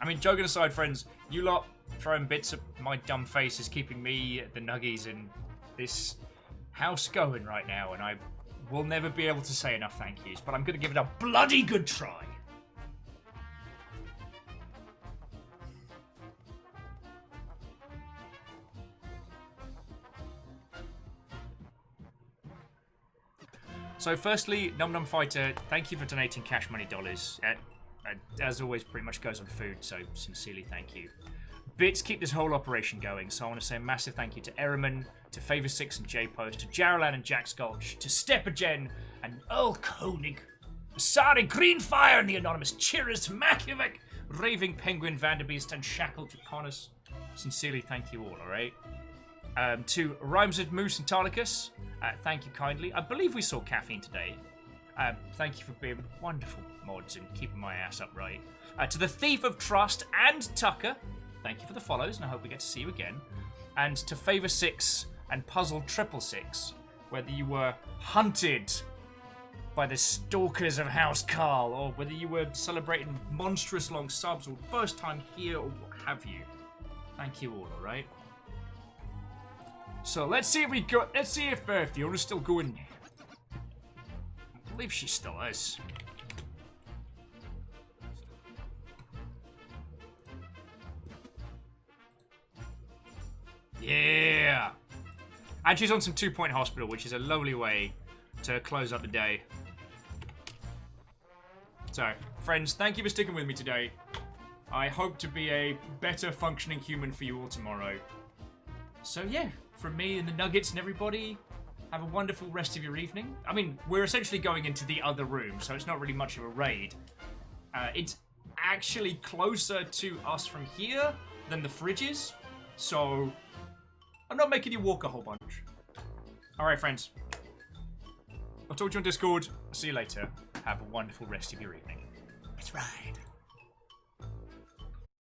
I mean, joking aside, friends, you lot throwing bits at my dumb face is keeping me, the nuggies, in this house going right now, and I will never be able to say enough thank yous, but I'm going to give it a bloody good try. So firstly, Num Num Fighter, thank you for donating cash money dollars. As always, pretty much goes on food, so sincerely thank you. Bits keep this whole operation going, so I want to say a massive thank you to Ehrman, to Favor6 and J-Post, to Jaralan and Jack Skulch, to Steppergen and Earl Koenig, Asari Greenfire and the Anonymous Cheerers, Makiavik, Raving Penguin, Vanderbeest, and Shackled Draconis. Sincerely thank you all, alright? To Rhymes with Moose and Tarlicus, thank you kindly. I believe we saw Caffeine today. Thank you for being wonderful mods and keeping my ass upright. To the Thief of Trust and Tucker, thank you for the follows, and I hope we get to see you again. And to Favor6 and Puzzle 666, whether you were hunted by the stalkers of House Carl, or whether you were celebrating monstrous long subs, or first time here, or what have you. Thank you all, alright? So let's see if Fiona's still going. I believe she still is. Yeah! And she's on some 2-point hospital, which is a lovely way to close up the day. So, friends, thank you for sticking with me today. I hope to be a better functioning human for you all tomorrow. So yeah, from me and the Nuggets and everybody, have a wonderful rest of your evening. I mean, we're essentially going into the other room, so it's not really much of a raid. It's actually closer to us from here than the fridge is, so I'm not making you walk a whole bunch. Alright, friends. I'll talk to you on Discord. See you later. Have a wonderful rest of your evening. Let's ride.